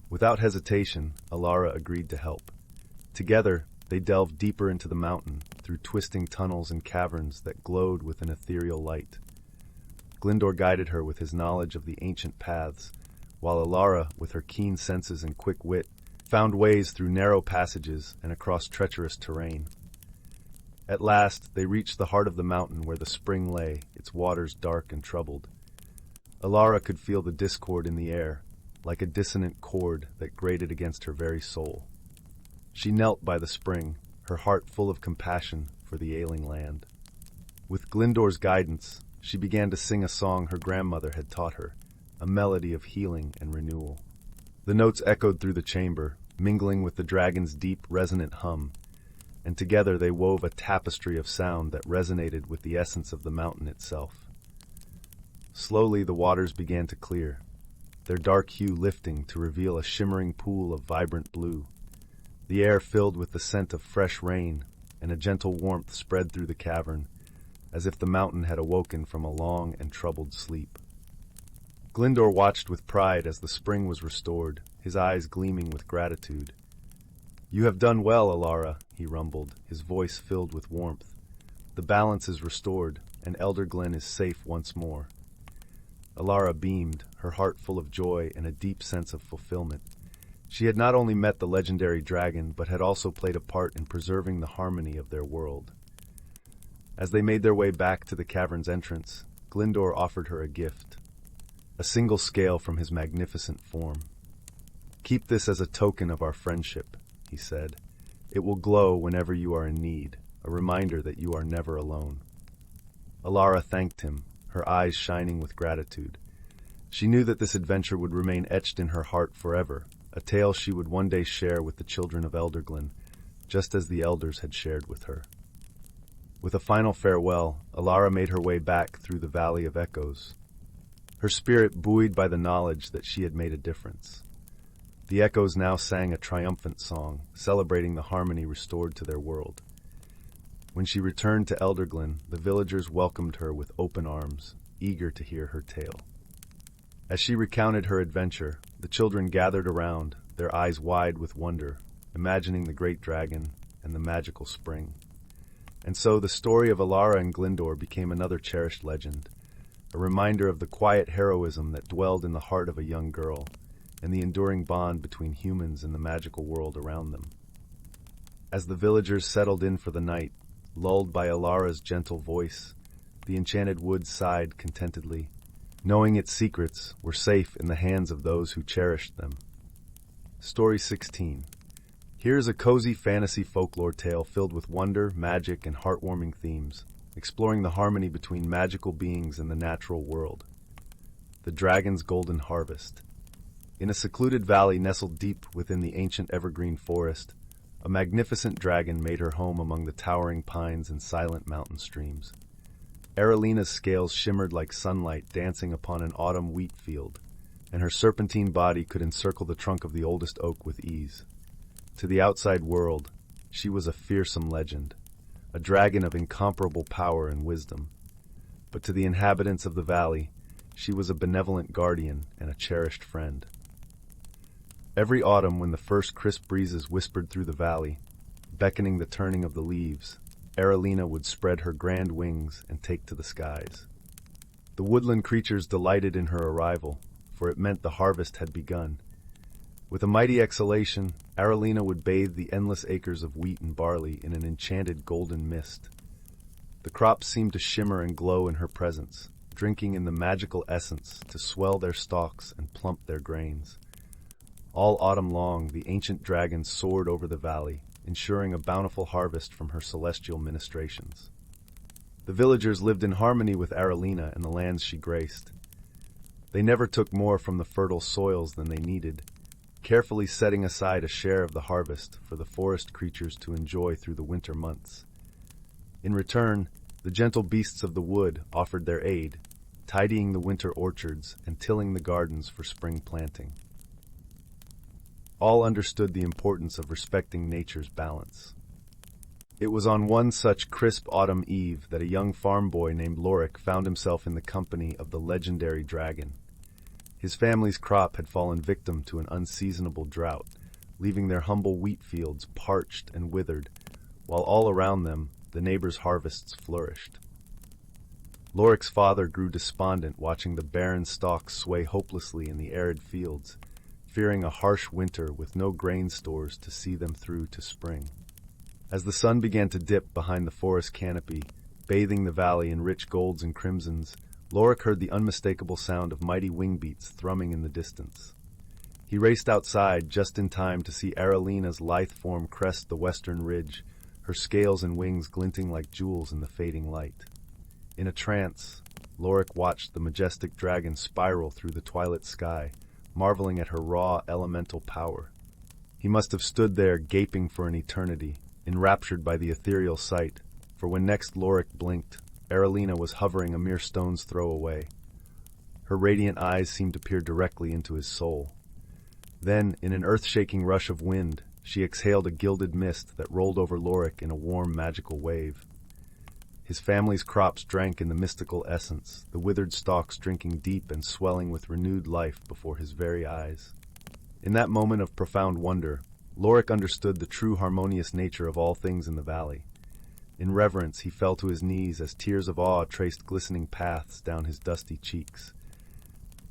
Without hesitation, Alara agreed to help. Together, they delved deeper into the mountain, through twisting tunnels and caverns that glowed with an ethereal light. Glyndor guided her with his knowledge of the ancient paths, while Alara, with her keen senses and quick wit, found ways through narrow passages and across treacherous terrain. At last, they reached the heart of the mountain where the spring lay, its waters dark and troubled. Alara could feel the discord in the air, like a dissonant chord that grated against her very soul. She knelt by the spring, her heart full of compassion for the ailing land. With Glyndor's guidance, she began to sing a song her grandmother had taught her, a melody of healing and renewal. The notes echoed through the chamber, mingling with the dragon's deep, resonant hum, and together they wove a tapestry of sound that resonated with the essence of the mountain itself. Slowly the waters began to clear, their dark hue lifting to reveal a shimmering pool of vibrant blue. The air filled with the scent of fresh rain, and a gentle warmth spread through the cavern, as if the mountain had awoken from a long and troubled sleep. Glyndor watched with pride as the spring was restored, his eyes gleaming with gratitude. "You have done well, Alara," he rumbled, his voice filled with warmth. "The balance is restored, and Elder Glen is safe once more." Alara beamed, her heart full of joy and a deep sense of fulfillment. She had not only met the legendary dragon, but had also played a part in preserving the harmony of their world. As they made their way back to the cavern's entrance, Glyndor offered her a gift, a single scale from his magnificent form. "Keep this as a token of our friendship," he said. "It will glow whenever you are in need, a reminder that you are never alone." Alara thanked him, her eyes shining with gratitude. She knew that this adventure would remain etched in her heart forever, a tale she would one day share with the children of Elderglen, just as the elders had shared with her. With a final farewell, Alara made her way back through the Valley of Echoes, her spirit buoyed by the knowledge that she had made a difference. The echoes now sang a triumphant song, celebrating the harmony restored to their world. When she returned to Elderglen, the villagers welcomed her with open arms, eager to hear her tale. As she recounted her adventure, the children gathered around, their eyes wide with wonder, imagining the great dragon and the magical spring. And so the story of Alara and Glyndor became another cherished legend, a reminder of the quiet heroism that dwelled in the heart of a young girl, and the enduring bond between humans and the magical world around them. As the villagers settled in for the night, lulled by Alara's gentle voice, the enchanted woods sighed contentedly, knowing its secrets were safe in the hands of those who cherished them. Story 16. Here's a cozy fantasy folklore tale filled with wonder, magic, and heartwarming themes, exploring the harmony between magical beings and the natural world. The Dragon's Golden Harvest. In a secluded valley nestled deep within the ancient evergreen forest, a magnificent dragon made her home among the towering pines and silent mountain streams. Aralina's scales shimmered like sunlight dancing upon an autumn wheat field, and her serpentine body could encircle the trunk of the oldest oak with ease. To the outside world, she was a fearsome legend, a dragon of incomparable power and wisdom. But to the inhabitants of the valley, she was a benevolent guardian and a cherished friend. Every autumn, when the first crisp breezes whispered through the valley, beckoning the turning of the leaves, Aralina would spread her grand wings and take to the skies. The woodland creatures delighted in her arrival, for it meant the harvest had begun. With a mighty exhalation, Aralina would bathe the endless acres of wheat and barley in an enchanted golden mist. The crops seemed to shimmer and glow in her presence, drinking in the magical essence to swell their stalks and plump their grains. All autumn long, the ancient dragon soared over the valley, ensuring a bountiful harvest from her celestial ministrations. The villagers lived in harmony with Aralina and the lands she graced. They never took more from the fertile soils than they needed, carefully setting aside a share of the harvest for the forest creatures to enjoy through the winter months. In return, the gentle beasts of the wood offered their aid, tidying the winter orchards and tilling the gardens for spring planting. All understood the importance of respecting nature's balance. It was on one such crisp autumn eve that a young farm boy named Lorik found himself in the company of the legendary dragon. His family's crop had fallen victim to an unseasonable drought, leaving their humble wheat fields parched and withered, while all around them the neighbors' harvests flourished. Lorik's father grew despondent watching the barren stalks sway hopelessly in the arid fields, fearing a harsh winter with no grain stores to see them through to spring. As the sun began to dip behind the forest canopy, bathing the valley in rich golds and crimsons, Lorik heard the unmistakable sound of mighty wing beats thrumming in the distance. He raced outside just in time to see Aralina's lithe form crest the western ridge, her scales and wings glinting like jewels in the fading light. In a trance, Lorik watched the majestic dragon spiral through the twilit sky, marveling at her raw elemental power. He must have stood there gaping for an eternity, enraptured by the ethereal sight, for when next Lorik blinked, Aralina was hovering a mere stone's throw away. Her radiant eyes seemed to peer directly into his soul. Then, in an earth-shaking rush of wind, she exhaled a gilded mist that rolled over Lorik in a warm, magical wave. His family's crops drank in the mystical essence, the withered stalks drinking deep and swelling with renewed life before his very eyes. In that moment of profound wonder, Lorik understood the true harmonious nature of all things in the valley. In reverence, he fell to his knees as tears of awe traced glistening paths down his dusty cheeks.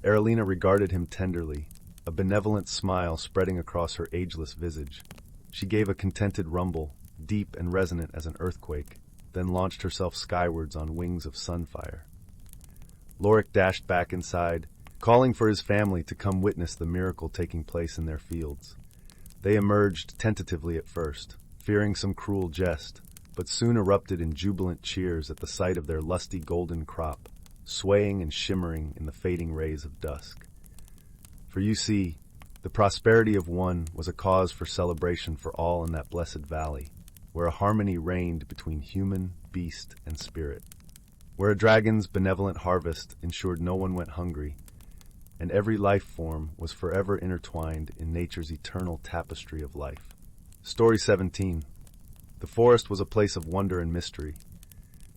Aralina regarded him tenderly, a benevolent smile spreading across her ageless visage. She gave a contented rumble, deep and resonant as an earthquake, then launched herself skywards on wings of sunfire. Lorik dashed back inside, calling for his family to come witness the miracle taking place in their fields. They emerged tentatively at first, fearing some cruel jest, but soon erupted in jubilant cheers at the sight of their lusty golden crop, swaying and shimmering in the fading rays of dusk. For you see, the prosperity of one was a cause for celebration for all in that blessed valley, where a harmony reigned between human, beast, and spirit, where a dragon's benevolent harvest ensured no one went hungry, and every life form was forever intertwined in nature's eternal tapestry of life. Story 17. The forest was a place of wonder and mystery,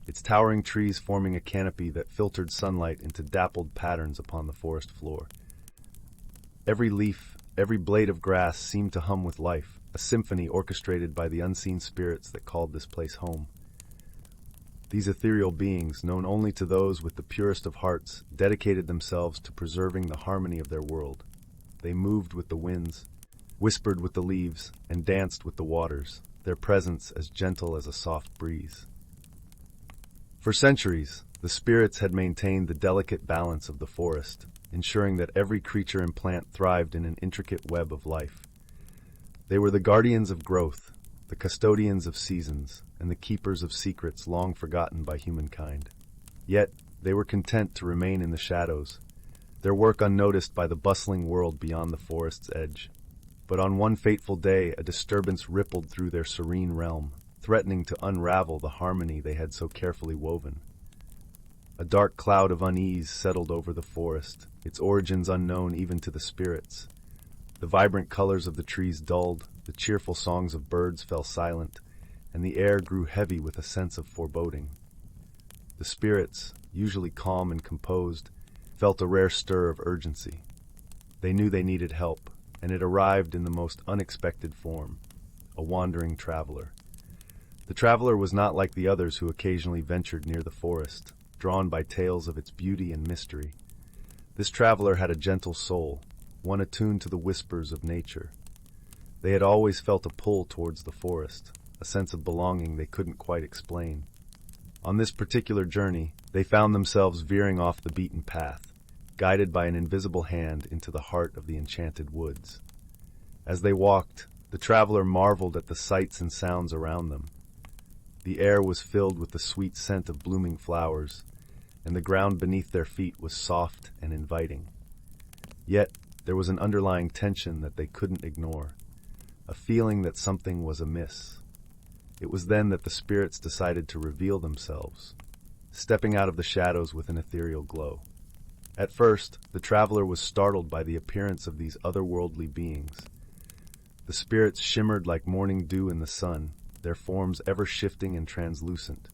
its towering trees forming a canopy that filtered sunlight into dappled patterns upon the forest floor. Every leaf, every blade of grass seemed to hum with life, a symphony orchestrated by the unseen spirits that called this place home. These ethereal beings, known only to those with the purest of hearts, dedicated themselves to preserving the harmony of their world. They moved with the winds, whispered with the leaves, and danced with the waters, their presence as gentle as a soft breeze. For centuries, the spirits had maintained the delicate balance of the forest, ensuring that every creature and plant thrived in an intricate web of life. They were the guardians of growth, the custodians of seasons, and the keepers of secrets long forgotten by humankind. Yet, they were content to remain in the shadows, their work unnoticed by the bustling world beyond the forest's edge. But on one fateful day, a disturbance rippled through their serene realm, threatening to unravel the harmony they had so carefully woven. A dark cloud of unease settled over the forest, its origins unknown even to the spirits. The vibrant colors of the trees dulled, the cheerful songs of birds fell silent, and the air grew heavy with a sense of foreboding. The spirits, usually calm and composed, felt a rare stir of urgency. They knew they needed help, and it arrived in the most unexpected form, a wandering traveler. The traveler was not like the others who occasionally ventured near the forest, drawn by tales of its beauty and mystery. This traveler had a gentle soul, one attuned to the whispers of nature. They had always felt a pull towards the forest, a sense of belonging they couldn't quite explain. On this particular journey, they found themselves veering off the beaten path, guided by an invisible hand into the heart of the enchanted woods. As they walked, the traveler marveled at the sights and sounds around them. The air was filled with the sweet scent of blooming flowers, and the ground beneath their feet was soft and inviting. Yet, there was an underlying tension that they couldn't ignore, a feeling that something was amiss. It was then that the spirits decided to reveal themselves, stepping out of the shadows with an ethereal glow. At first, the traveler was startled by the appearance of these otherworldly beings. The spirits shimmered like morning dew in the sun, their forms ever shifting and translucent.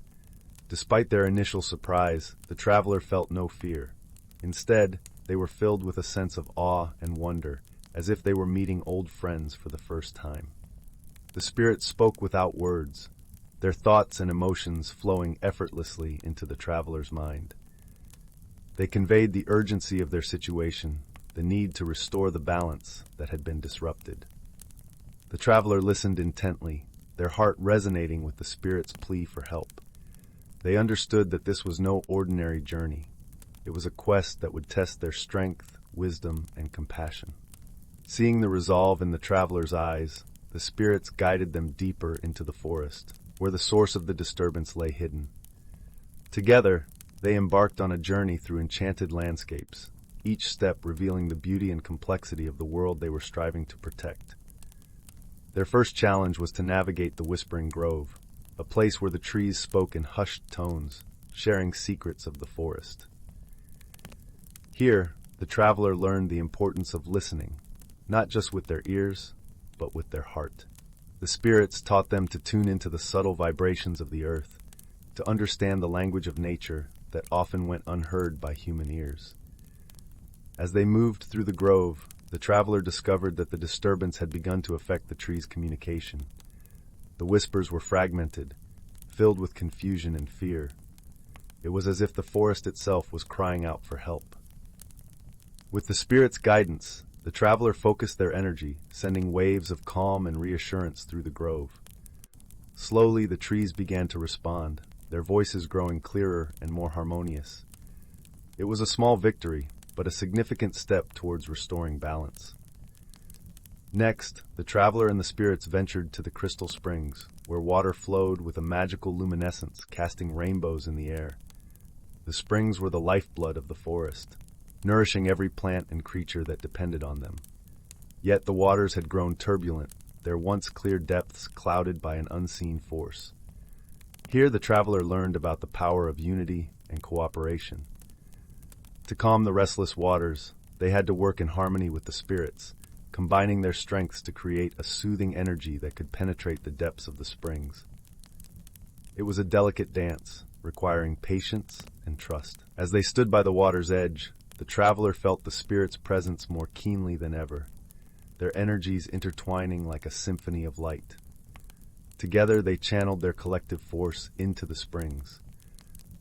Despite their initial surprise, the traveler felt no fear. Instead, they were filled with a sense of awe and wonder, as if they were meeting old friends for the first time. The spirits spoke without words, their thoughts and emotions flowing effortlessly into the traveler's mind. They conveyed the urgency of their situation, the need to restore the balance that had been disrupted. The traveler listened intently, their heart resonating with the spirit's plea for help. They understood that this was no ordinary journey. It was a quest that would test their strength, wisdom, and compassion. Seeing the resolve in the traveler's eyes, the spirits guided them deeper into the forest, where the source of the disturbance lay hidden. Together, they embarked on a journey through enchanted landscapes, each step revealing the beauty and complexity of the world they were striving to protect. Their first challenge was to navigate the Whispering Grove, a place where the trees spoke in hushed tones, sharing secrets of the forest. Here, the traveler learned the importance of listening, not just with their ears, but with their heart. The spirits taught them to tune into the subtle vibrations of the earth, to understand the language of nature that often went unheard by human ears. As they moved through the grove, the traveler discovered that the disturbance had begun to affect the trees' communication. The whispers were fragmented, filled with confusion and fear. It was as if the forest itself was crying out for help. With the spirit's guidance, the traveler focused their energy, sending waves of calm and reassurance through the grove. Slowly, the trees began to respond, their voices growing clearer and more harmonious. It was a small victory, but a significant step towards restoring balance. Next, the traveler and the spirits ventured to the crystal springs, where water flowed with a magical luminescence, casting rainbows in the air. The springs were the lifeblood of the forest, nourishing every plant and creature that depended on them. Yet the waters had grown turbulent, their once clear depths clouded by an unseen force. Here the traveler learned about the power of unity and cooperation. To calm the restless waters, they had to work in harmony with the spirits, combining their strengths to create a soothing energy that could penetrate the depths of the springs. It was a delicate dance, requiring patience and trust. As they stood by the water's edge, the traveler felt the spirits' presence more keenly than ever, their energies intertwining like a symphony of light. Together they channeled their collective force into the springs,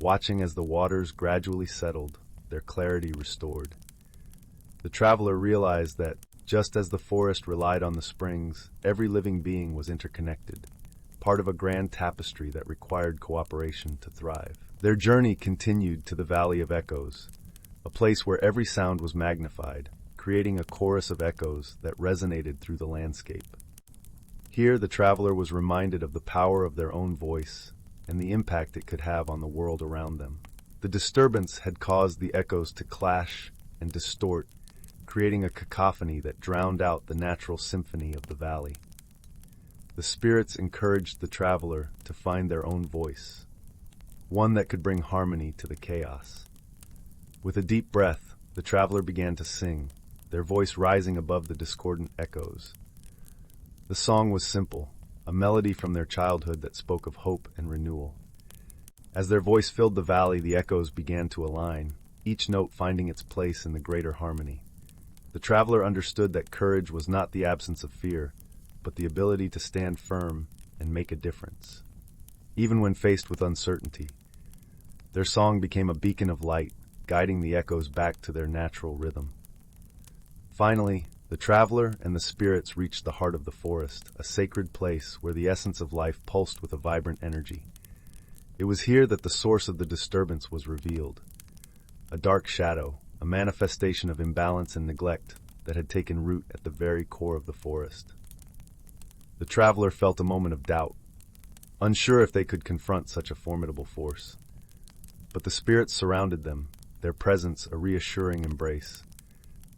watching as the waters gradually settled, their clarity restored. The traveler realized that, just as the forest relied on the springs, every living being was interconnected, part of a grand tapestry that required cooperation to thrive. Their journey continued to the Valley of Echoes, a place where every sound was magnified, creating a chorus of echoes that resonated through the landscape. Here, the traveler was reminded of the power of their own voice and the impact it could have on the world around them. The disturbance had caused the echoes to clash and distort, creating a cacophony that drowned out the natural symphony of the valley. The spirits encouraged the traveler to find their own voice, one that could bring harmony to the chaos. With a deep breath, the traveler began to sing, their voice rising above the discordant echoes. The song was simple, a melody from their childhood that spoke of hope and renewal. As their voice filled the valley, the echoes began to align, each note finding its place in the greater harmony. The traveler understood that courage was not the absence of fear, but the ability to stand firm and make a difference. Even when faced with uncertainty, their song became a beacon of light, guiding the echoes back to their natural rhythm. Finally, the traveler and the spirits reached the heart of the forest, a sacred place where the essence of life pulsed with a vibrant energy. It was here that the source of the disturbance was revealed. A dark shadow, a manifestation of imbalance and neglect that had taken root at the very core of the forest. The traveler felt a moment of doubt, unsure if they could confront such a formidable force. But the spirits surrounded them, their presence a reassuring embrace.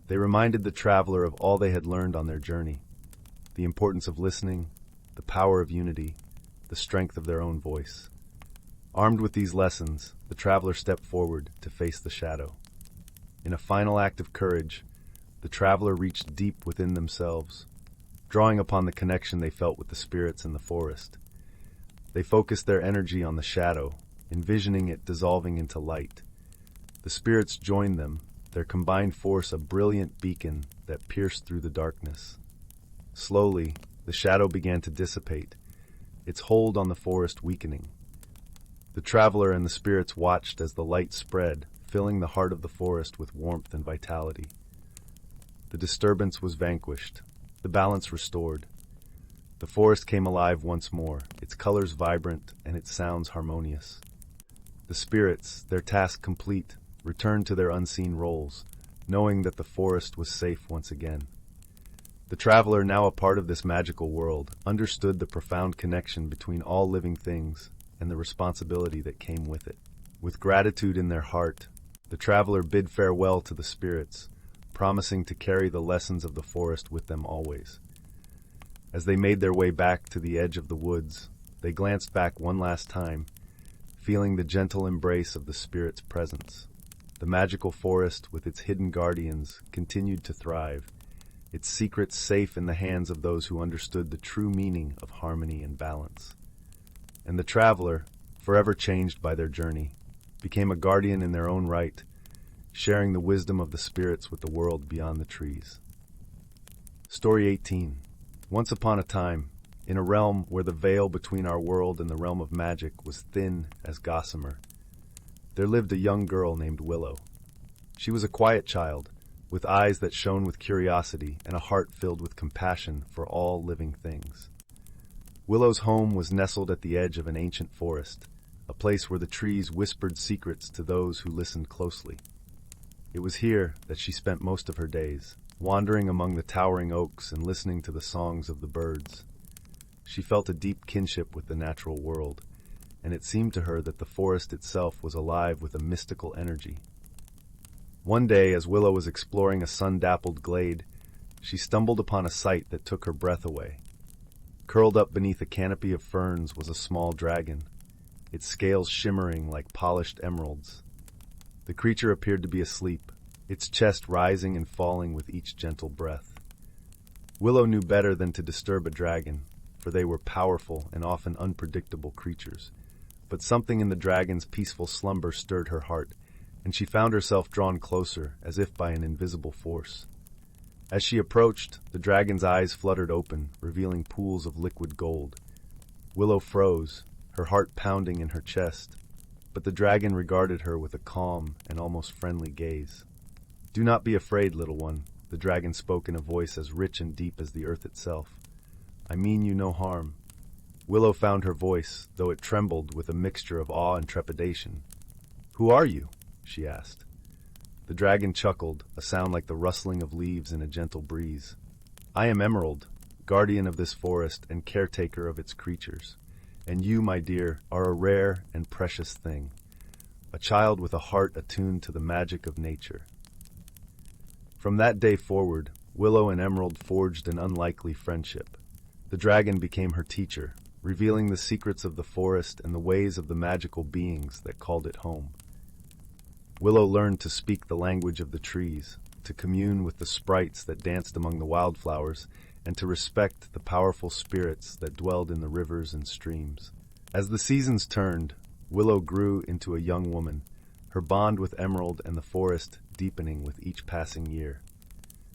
They reminded the traveler of all they had learned on their journey, the importance of listening, the power of unity, the strength of their own voice. Armed with these lessons, the traveler stepped forward to face the shadow. In a final act of courage, the traveler reached deep within themselves, drawing upon the connection they felt with the spirits in the forest. They focused their energy on the shadow, envisioning it dissolving into light. The spirits joined them, their combined force a brilliant beacon that pierced through the darkness. Slowly, the shadow began to dissipate, its hold on the forest weakening. The traveler and the spirits watched as the light spread, filling the heart of the forest with warmth and vitality. The disturbance was vanquished, the balance restored. The forest came alive once more, its colors vibrant and its sounds harmonious. The spirits, their task complete, returned to their unseen roles, knowing that the forest was safe once again. The traveler, now a part of this magical world, understood the profound connection between all living things and the responsibility that came with it. With gratitude in their heart, the traveler bid farewell to the spirits, promising to carry the lessons of the forest with them always. As they made their way back to the edge of the woods, they glanced back one last time, feeling the gentle embrace of the spirit's presence. The magical forest, with its hidden guardians, continued to thrive, its secrets safe in the hands of those who understood the true meaning of harmony and balance. And the traveler, forever changed by their journey, became a guardian in their own right, sharing the wisdom of the spirits with the world beyond the trees. Story 18. Once upon a time, in a realm where the veil between our world and the realm of magic was thin as gossamer, there lived a young girl named Willow. She was a quiet child, with eyes that shone with curiosity and a heart filled with compassion for all living things. Willow's home was nestled at the edge of an ancient forest, a place where the trees whispered secrets to those who listened closely. It was here that she spent most of her days, wandering among the towering oaks and listening to the songs of the birds. She felt a deep kinship with the natural world, and it seemed to her that the forest itself was alive with a mystical energy. One day, as Willow was exploring a sun-dappled glade, she stumbled upon a sight that took her breath away. Curled up beneath a canopy of ferns was a small dragon, its scales shimmering like polished emeralds. The creature appeared to be asleep, its chest rising and falling with each gentle breath. Willow knew better than to disturb a dragon, for they were powerful and often unpredictable creatures. But something in the dragon's peaceful slumber stirred her heart, and she found herself drawn closer, as if by an invisible force. As she approached, the dragon's eyes fluttered open, revealing pools of liquid gold. Willow froze, her heart pounding in her chest, but the dragon regarded her with a calm and almost friendly gaze. "Do not be afraid, little one," the dragon spoke in a voice as rich and deep as the earth itself. "I mean you no harm." Willow found her voice, though it trembled with a mixture of awe and trepidation. "Who are you?" she asked. The dragon chuckled, a sound like the rustling of leaves in a gentle breeze. "I am Emerald, guardian of this forest and caretaker of its creatures. And you, my dear, are a rare and precious thing, a child with a heart attuned to the magic of nature." From that day forward, Willow and Emerald forged an unlikely friendship. The dragon became her teacher, revealing the secrets of the forest and the ways of the magical beings that called it home. Willow learned to speak the language of the trees, to commune with the sprites that danced among the wildflowers, and to respect the powerful spirits that dwelled in the rivers and streams. As the seasons turned, Willow grew into a young woman, her bond with Emerald and the forest deepening with each passing year.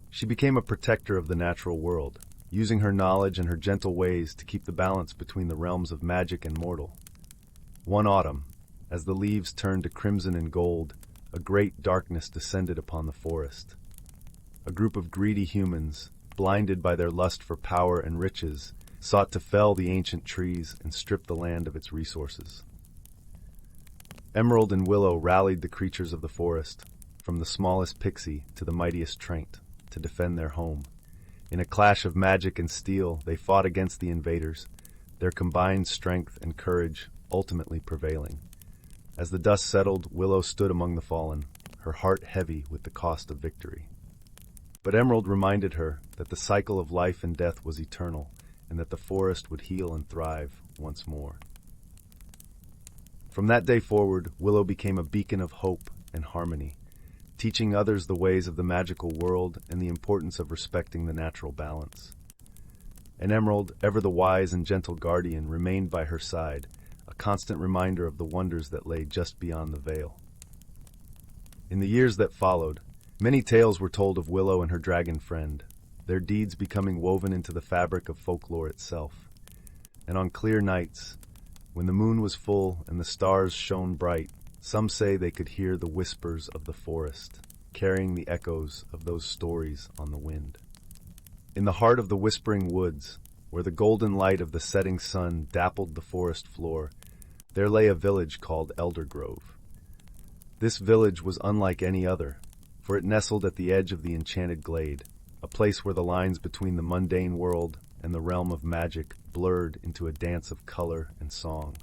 She became a protector of the natural world, using her knowledge and her gentle ways to keep the balance between the realms of magic and mortal. One autumn, as the leaves turned to crimson and gold, a great darkness descended upon the forest. A group of greedy humans, blinded by their lust for power and riches, sought to fell the ancient trees and strip the land of its resources. Emerald and Willow rallied the creatures of the forest, from the smallest pixie to the mightiest traint, to defend their home. In a clash of magic and steel, they fought against the invaders, their combined strength and courage ultimately prevailing. As the dust settled, Willow stood among the fallen, her heart heavy with the cost of victory. But Emerald reminded her that the cycle of life and death was eternal, and that the forest would heal and thrive once more. From that day forward, Willow became a beacon of hope and harmony, teaching others the ways of the magical world and the importance of respecting the natural balance. And Emerald, ever the wise and gentle guardian, remained by her side, a constant reminder of the wonders that lay just beyond the veil. In the years that followed, many tales were told of Willow and her dragon friend, their deeds becoming woven into the fabric of folklore itself. And on clear nights, when the moon was full and the stars shone bright, some say they could hear the whispers of the forest, carrying the echoes of those stories on the wind. In the heart of the whispering woods, where the golden light of the setting sun dappled the forest floor, there lay a village called Elder Grove. This village was unlike any other, for it nestled at the edge of the enchanted glade, a place where the lines between the mundane world and the realm of magic blurred into a dance of color and song.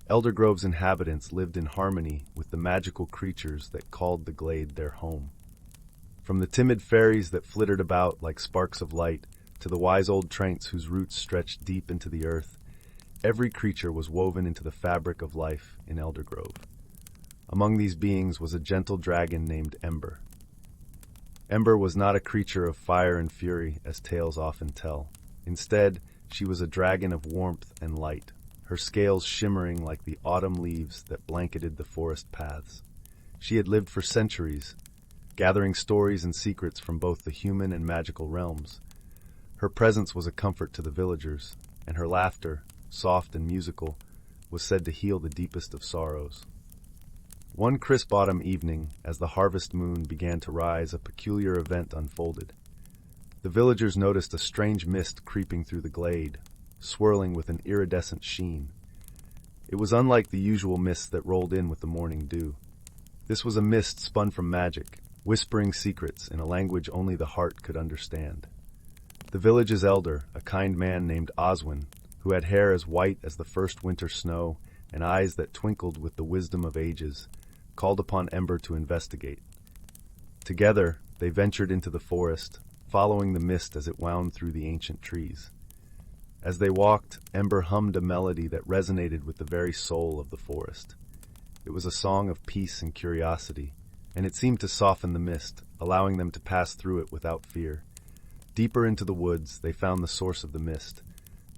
Eldergrove's inhabitants lived in harmony with the magical creatures that called the glade their home. From the timid fairies that flittered about like sparks of light to the wise old traints whose roots stretched deep into the earth, every creature was woven into the fabric of life in Eldergrove. Among these beings was a gentle dragon named Ember. Ember was not a creature of fire and fury, as tales often tell. Instead, she was a dragon of warmth and light, her scales shimmering like the autumn leaves that blanketed the forest paths. She had lived for centuries, gathering stories and secrets from both the human and magical realms. Her presence was a comfort to the villagers, and her laughter, soft and musical, was said to heal the deepest of sorrows. One crisp autumn evening, as the harvest moon began to rise, a peculiar event unfolded. The villagers noticed a strange mist creeping through the glade, swirling with an iridescent sheen. It was unlike the usual mist that rolled in with the morning dew. This was a mist spun from magic, whispering secrets in a language only the heart could understand. The village's elder, a kind man named Oswin, who had hair as white as the first winter snow and eyes that twinkled with the wisdom of ages, called upon Ember to investigate. Together, they ventured into the forest, following the mist as it wound through the ancient trees. As they walked, Ember hummed a melody that resonated with the very soul of the forest. It was a song of peace and curiosity, and it seemed to soften the mist, allowing them to pass through it without fear. Deeper into the woods, they found the source of the mist,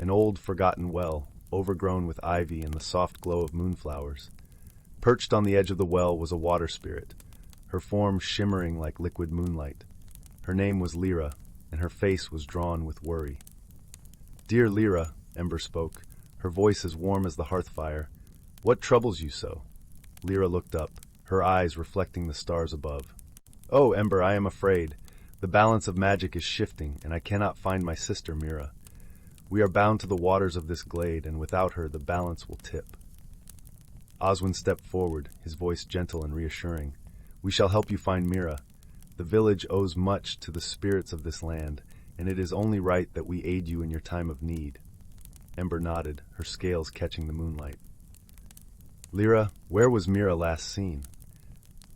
an old, forgotten well, overgrown with ivy and the soft glow of moonflowers. Perched on the edge of the well was a water spirit, her form shimmering like liquid moonlight. Her name was Lyra, and her face was drawn with worry. "Dear Lyra," Ember spoke, her voice as warm as the hearth fire, "what troubles you so?" Lyra looked up, her eyes reflecting the stars above. "Oh, Ember, I am afraid. The balance of magic is shifting, and I cannot find my sister Mira. We are bound to the waters of this glade, and without her the balance will tip." Oswin stepped forward, his voice gentle and reassuring. "We shall help you find Mira. The village owes much to the spirits of this land, and it is only right that we aid you in your time of need." Ember nodded, her scales catching the moonlight. "Lyra, where was Mira last seen?"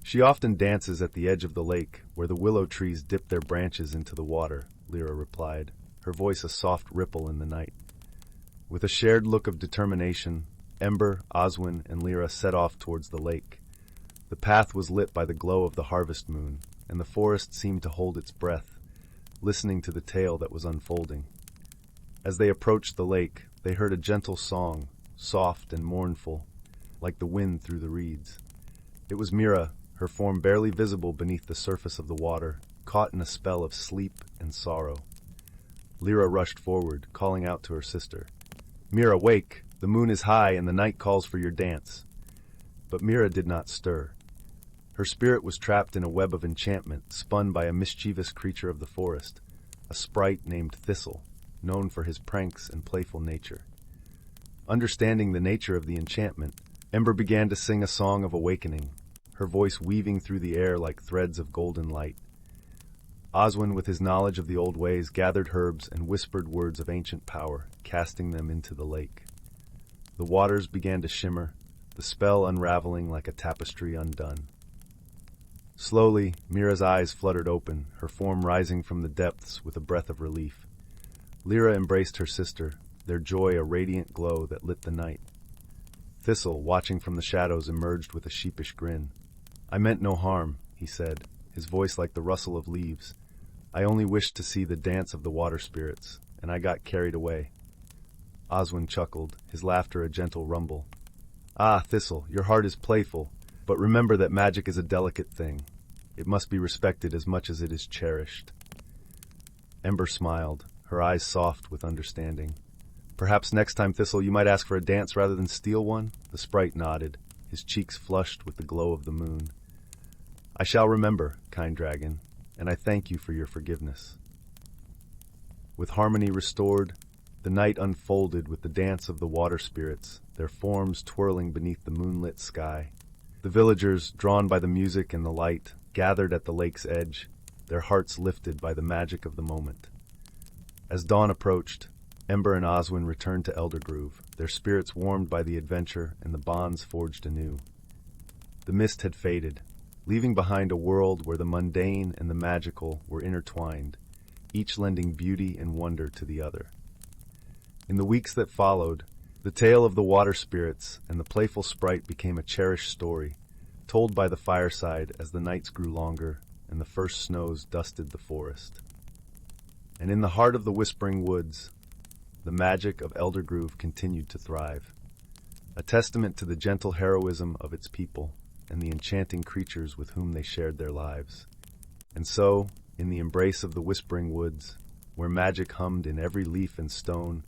"She often dances at the edge of the lake, where the willow trees dip their branches into the water," Lyra replied, her voice a soft ripple in the night. With a shared look of determination, Ember, Oswin, and Lyra set off towards the lake. The path was lit by the glow of the harvest moon, and the forest seemed to hold its breath, listening to the tale that was unfolding. As they approached the lake, they heard a gentle song, soft and mournful, like the wind through the reeds. It was Mira, her form barely visible beneath the surface of the water, caught in a spell of sleep and sorrow. Lyra rushed forward, calling out to her sister, "Mira, wake! The moon is high and the night calls for your dance." But Mira did not stir. Her spirit was trapped in a web of enchantment spun by a mischievous creature of the forest, a sprite named Thistle, known for his pranks and playful nature. Understanding the nature of the enchantment, Ember began to sing a song of awakening, her voice weaving through the air like threads of golden light. Oswin, with his knowledge of the old ways, gathered herbs and whispered words of ancient power, casting them into the lake. The waters began to shimmer, the spell unraveling like a tapestry undone. Slowly, Mira's eyes fluttered open, her form rising from the depths with a breath of relief. Lyra embraced her sister, their joy a radiant glow that lit the night. Thistle, watching from the shadows, emerged with a sheepish grin. "I meant no harm," he said, his voice like the rustle of leaves. "I only wished to see the dance of the water spirits, and I got carried away." Oswin chuckled, his laughter a gentle rumble. "Ah, Thistle, your heart is playful, but remember that magic is a delicate thing. It must be respected as much as it is cherished." Ember smiled, her eyes soft with understanding. "Perhaps next time, Thistle, you might ask for a dance rather than steal one?" The sprite nodded, his cheeks flushed with the glow of the moon. "I shall remember, kind dragon, and I thank you for your forgiveness." With harmony restored, the night unfolded with the dance of the water spirits, their forms twirling beneath the moonlit sky. The villagers, drawn by the music and the light, gathered at the lake's edge, their hearts lifted by the magic of the moment. As dawn approached, Ember and Oswin returned to Eldergrove, their spirits warmed by the adventure and the bonds forged anew. The mist had faded, leaving behind a world where the mundane and the magical were intertwined, each lending beauty and wonder to the other. In the weeks that followed, the tale of the water spirits and the playful sprite became a cherished story, told by the fireside as the nights grew longer and the first snows dusted the forest. And in the heart of the whispering woods, the magic of Eldergrove continued to thrive, a testament to the gentle heroism of its people and the enchanting creatures with whom they shared their lives. And so, in the embrace of the whispering woods, where magic hummed in every leaf and stone,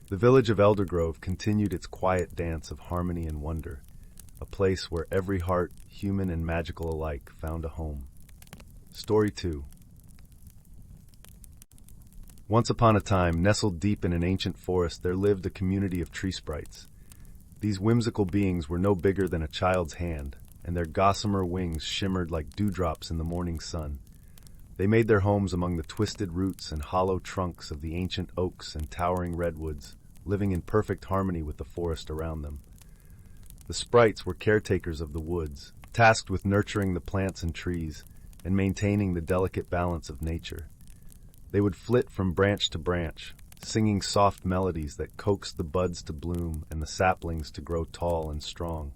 the village of Eldergrove continued its quiet dance of harmony and wonder, a place where every heart, human and magical alike, found a home. Story 2. Once upon a time, nestled deep in an ancient forest, there lived a community of tree sprites. These whimsical beings were no bigger than a child's hand, and their gossamer wings shimmered like dewdrops in the morning sun. They made their homes among the twisted roots and hollow trunks of the ancient oaks and towering redwoods, living in perfect harmony with the forest around them. The sprites were caretakers of the woods, tasked with nurturing the plants and trees and maintaining the delicate balance of nature. They would flit from branch to branch, singing soft melodies that coaxed the buds to bloom and the saplings to grow tall and strong.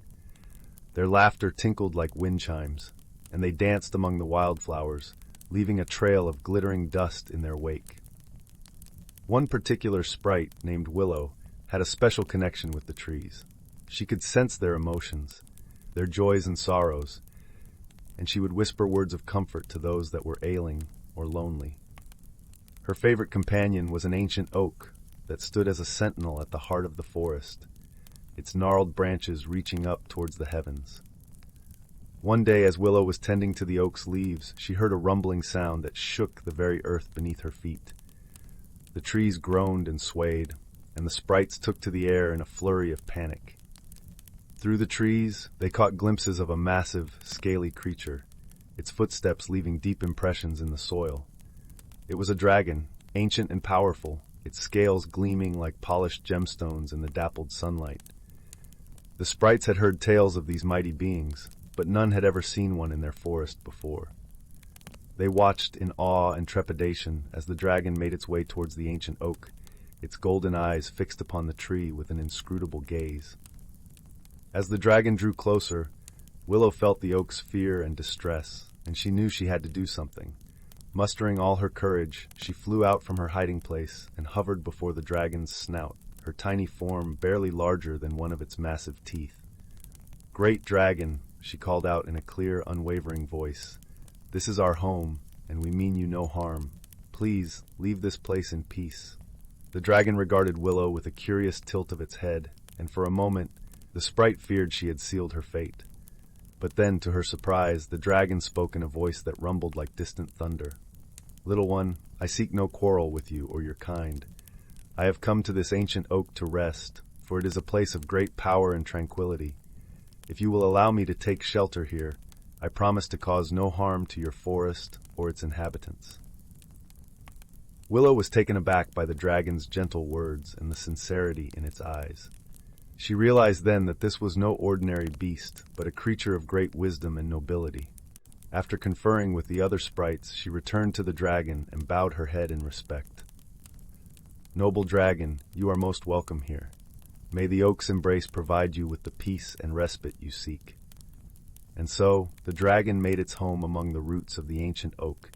Their laughter tinkled like wind chimes, and they danced among the wildflowers, leaving a trail of glittering dust in their wake. One particular sprite, named Willow, had a special connection with the trees. She could sense their emotions, their joys and sorrows, and she would whisper words of comfort to those that were ailing or lonely. Her favorite companion was an ancient oak that stood as a sentinel at the heart of the forest, its gnarled branches reaching up towards the heavens. One day, as Willow was tending to the oak's leaves, she heard a rumbling sound that shook the very earth beneath her feet. The trees groaned and swayed, and the sprites took to the air in a flurry of panic. Through the trees, they caught glimpses of a massive, scaly creature, its footsteps leaving deep impressions in the soil. It was a dragon, ancient and powerful, its scales gleaming like polished gemstones in the dappled sunlight. The sprites had heard tales of these mighty beings, but none had ever seen one in their forest before. They watched in awe and trepidation as the dragon made its way towards the ancient oak, its golden eyes fixed upon the tree with an inscrutable gaze. As the dragon drew closer, Willow felt the oak's fear and distress, and she knew she had to do something. Mustering all her courage, she flew out from her hiding place and hovered before the dragon's snout, her tiny form barely larger than one of its massive teeth. "Great dragon," she called out in a clear, unwavering voice, "this is our home, and we mean you no harm. Please, leave this place in peace." The dragon regarded Willow with a curious tilt of its head, and for a moment, the sprite feared she had sealed her fate. But then, to her surprise, the dragon spoke in a voice that rumbled like distant thunder. "Little one, I seek no quarrel with you or your kind. I have come to this ancient oak to rest, for it is a place of great power and tranquility. If you will allow me to take shelter here, I promise to cause no harm to your forest or its inhabitants." Willow was taken aback by the dragon's gentle words and the sincerity in its eyes. She realized then that this was no ordinary beast, but a creature of great wisdom and nobility. After conferring with the other sprites, she returned to the dragon and bowed her head in respect. "Noble dragon, you are most welcome here. May the oak's embrace provide you with the peace and respite you seek." And so, the dragon made its home among the roots of the ancient oak,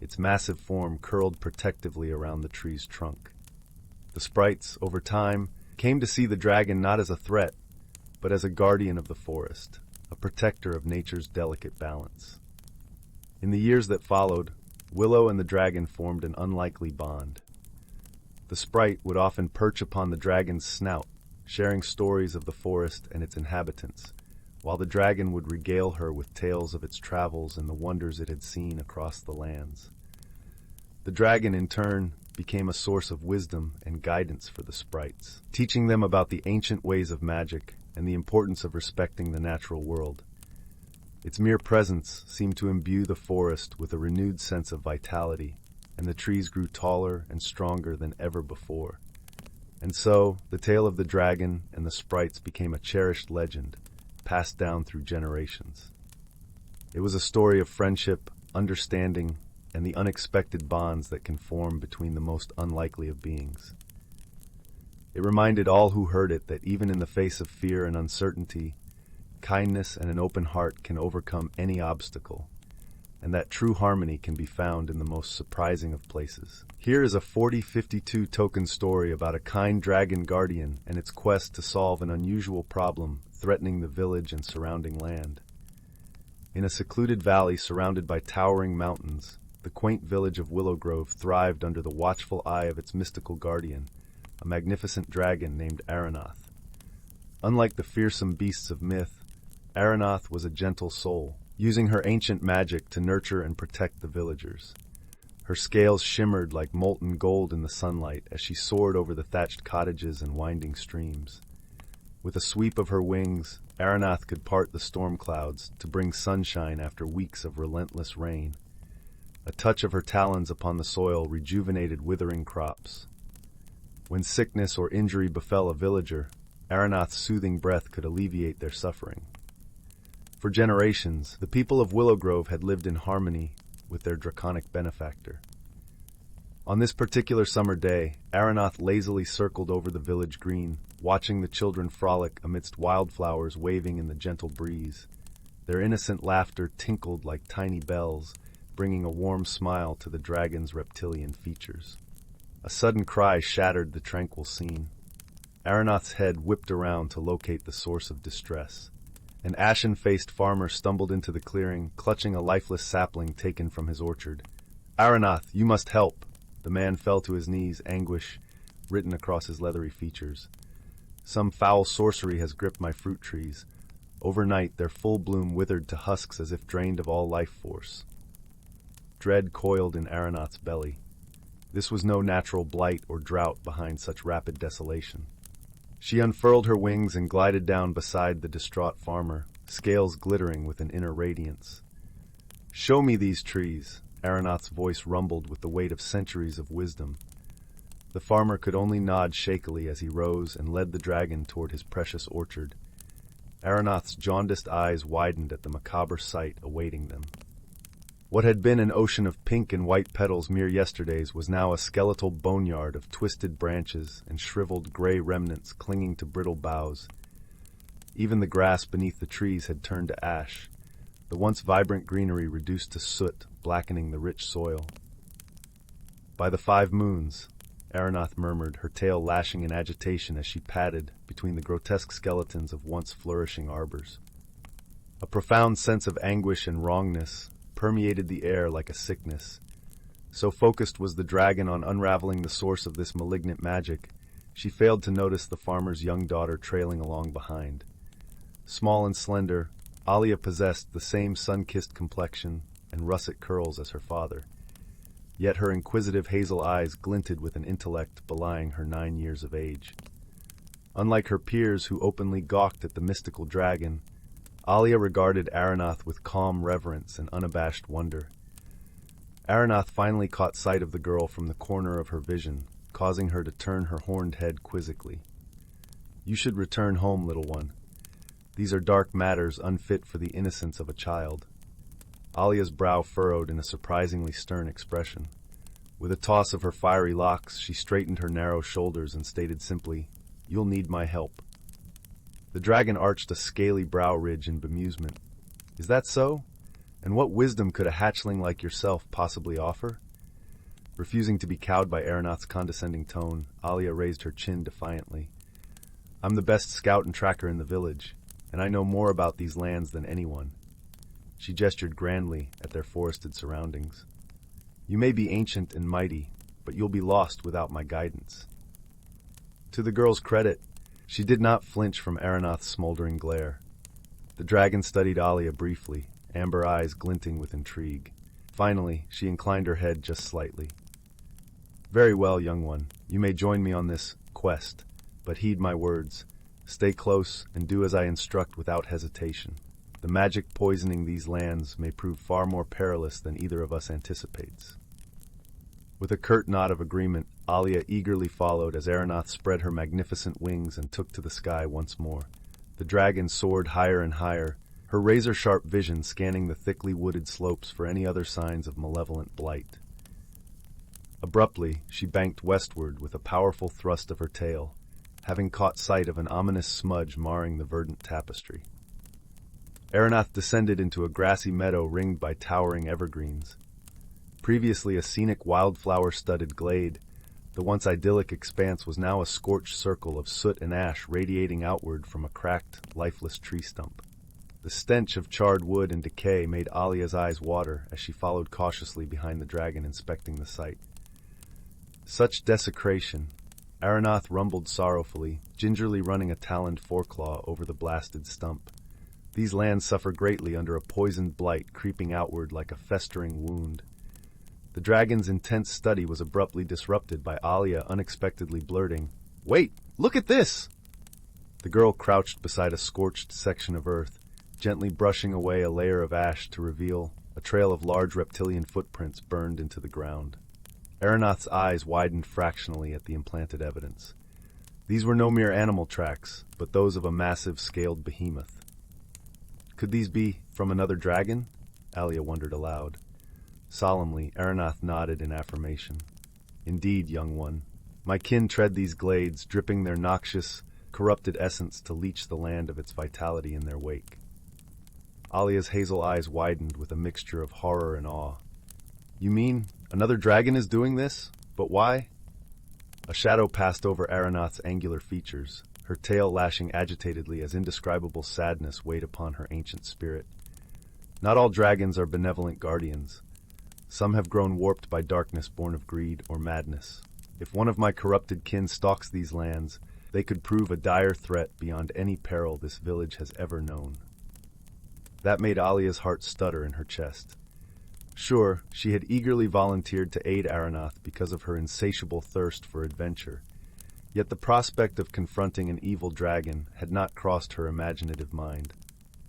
its massive form curled protectively around the tree's trunk. The sprites, over time, came to see the dragon not as a threat, but as a guardian of the forest, a protector of nature's delicate balance. In the years that followed, Willow and the dragon formed an unlikely bond. The sprite would often perch upon the dragon's snout, sharing stories of the forest and its inhabitants, while the dragon would regale her with tales of its travels and the wonders it had seen across the lands. The dragon, in turn, became a source of wisdom and guidance for the sprites, teaching them about the ancient ways of magic and the importance of respecting the natural world. Its mere presence seemed to imbue the forest with a renewed sense of vitality, and the trees grew taller and stronger than ever before. And so, the tale of the dragon and the sprites became a cherished legend, passed down through generations. It was a story of friendship, understanding, and the unexpected bonds that can form between the most unlikely of beings. It reminded all who heard it that even in the face of fear and uncertainty, kindness and an open heart can overcome any obstacle, and that true harmony can be found in the most surprising of places. Here is a 4052 token story about a kind dragon guardian and its quest to solve an unusual problem threatening the village and surrounding land. In a secluded valley surrounded by towering mountains, the quaint village of Willowgrove thrived under the watchful eye of its mystical guardian, a magnificent dragon named Aranath. Unlike the fearsome beasts of myth, Aranath was a gentle soul, using her ancient magic to nurture and protect the villagers. Her scales shimmered like molten gold in the sunlight as she soared over the thatched cottages and winding streams. With a sweep of her wings, Aranath could part the storm clouds to bring sunshine after weeks of relentless rain. A touch of her talons upon the soil rejuvenated withering crops. When sickness or injury befell a villager, Aranath's soothing breath could alleviate their suffering. For generations, the people of Willowgrove had lived in harmony with their draconic benefactor. On this particular summer day, Aranath lazily circled over the village green, watching the children frolic amidst wildflowers waving in the gentle breeze. Their innocent laughter tinkled like tiny bells, bringing a warm smile to the dragon's reptilian features. A sudden cry shattered the tranquil scene. Aranath's head whipped around to locate the source of distress. An ashen-faced farmer stumbled into the clearing, clutching a lifeless sapling taken from his orchard. "Aranath, you must help!" The man fell to his knees, anguish written across his leathery features. "Some foul sorcery has gripped my fruit trees. Overnight, their full bloom withered to husks as if drained of all life force." Dread coiled in Aranath's belly. This was no natural blight or drought behind such rapid desolation. She unfurled her wings and glided down beside the distraught farmer, scales glittering with an inner radiance. "Show me these trees," Aranath's voice rumbled with the weight of centuries of wisdom. The farmer could only nod shakily as he rose and led the dragon toward his precious orchard. Aranath's jaundiced eyes widened at the macabre sight awaiting them. What had been an ocean of pink and white petals mere yesterdays was now a skeletal boneyard of twisted branches and shriveled gray remnants clinging to brittle boughs. Even the grass beneath the trees had turned to ash, the once vibrant greenery reduced to soot, blackening the rich soil. "By the 5 moons," Aranath murmured, her tail lashing in agitation as she padded between the grotesque skeletons of once flourishing arbors. A profound sense of anguish and wrongness permeated the air like a sickness. So focused was the dragon on unraveling the source of this malignant magic, she failed to notice the farmer's young daughter trailing along behind. Small and slender, Alia possessed the same sun-kissed complexion and russet curls as her father. Yet her inquisitive hazel eyes glinted with an intellect belying her 9 years of age. Unlike her peers who openly gawked at the mystical dragon, Alia regarded Aranath with calm reverence and unabashed wonder. Aranath finally caught sight of the girl from the corner of her vision, causing her to turn her horned head quizzically. "You should return home, little one. These are dark matters unfit for the innocence of a child." Alia's brow furrowed in a surprisingly stern expression. With a toss of her fiery locks, she straightened her narrow shoulders and stated simply, "You'll need my help." The dragon arched a scaly brow ridge in bemusement. "Is that so? And what wisdom could a hatchling like yourself possibly offer?" Refusing to be cowed by Aranath's condescending tone, Alia raised her chin defiantly. "I'm the best scout and tracker in the village, and I know more about these lands than anyone." She gestured grandly at their forested surroundings. "You may be ancient and mighty, but you'll be lost without my guidance." To the girl's credit, she did not flinch from Aranath's smoldering glare. The dragon studied Alia briefly, amber eyes glinting with intrigue. Finally, she inclined her head just slightly. "Very well, young one. You may join me on this quest, but heed my words. Stay close and do as I instruct without hesitation." The magic poisoning these lands may prove far more perilous than either of us anticipates." With a curt nod of agreement, Alia eagerly followed as Aeronath spread her magnificent wings and took to the sky once more. The dragon soared higher and higher, her razor-sharp vision scanning the thickly wooded slopes for any other signs of malevolent blight. Abruptly, she banked westward with a powerful thrust of her tail, having caught sight of an ominous smudge marring the verdant tapestry. Aeronath descended into a grassy meadow ringed by towering evergreens. Previously a scenic wildflower-studded glade, the once idyllic expanse was now a scorched circle of soot and ash radiating outward from a cracked, lifeless tree stump. The stench of charred wood and decay made Alia's eyes water as she followed cautiously behind the dragon, inspecting the site. Such desecration! Aeronath rumbled sorrowfully, gingerly running a taloned foreclaw over the blasted stump. These lands suffer greatly under a poisoned blight creeping outward like a festering wound. The dragon's intense study was abruptly disrupted by Alia unexpectedly blurting, "Wait, look at this!" The girl crouched beside a scorched section of earth, gently brushing away a layer of ash to reveal a trail of large reptilian footprints burned into the ground. Aeronath's eyes widened fractionally at the implanted evidence. These were no mere animal tracks, but those of a massive scaled behemoth. Could these be from another dragon? Alia wondered aloud. Solemnly, Aeronath nodded in affirmation. "Indeed, young one. My kin tread these glades, dripping their noxious, corrupted essence to leach the land of its vitality in their wake." Alia's hazel eyes widened with a mixture of horror and awe. "You mean another dragon is doing this? But why?" A shadow passed over Aeronath's angular features, her tail lashing agitatedly as indescribable sadness weighed upon her ancient spirit. "Not all dragons are benevolent guardians. Some have grown warped by darkness born of greed or madness. If one of my corrupted kin stalks these lands, they could prove a dire threat beyond any peril this village has ever known." That made Alia's heart stutter in her chest. Sure, she had eagerly volunteered to aid Aeronath because of her insatiable thirst for adventure, yet the prospect of confronting an evil dragon had not crossed her imaginative mind.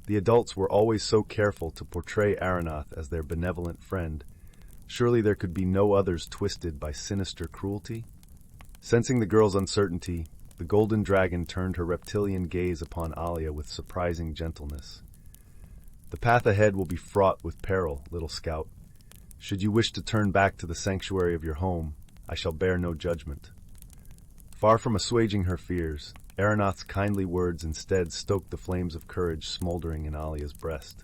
The adults were always so careful to portray Aeronath as their benevolent friend. Surely there could be no others twisted by sinister cruelty? Sensing the girl's uncertainty, the golden dragon turned her reptilian gaze upon Alia with surprising gentleness. "The path ahead will be fraught with peril, little scout. Should you wish to turn back to the sanctuary of your home, I shall bear no judgment." Far from assuaging her fears, Aeronath's kindly words instead stoked the flames of courage smoldering in Alia's breast.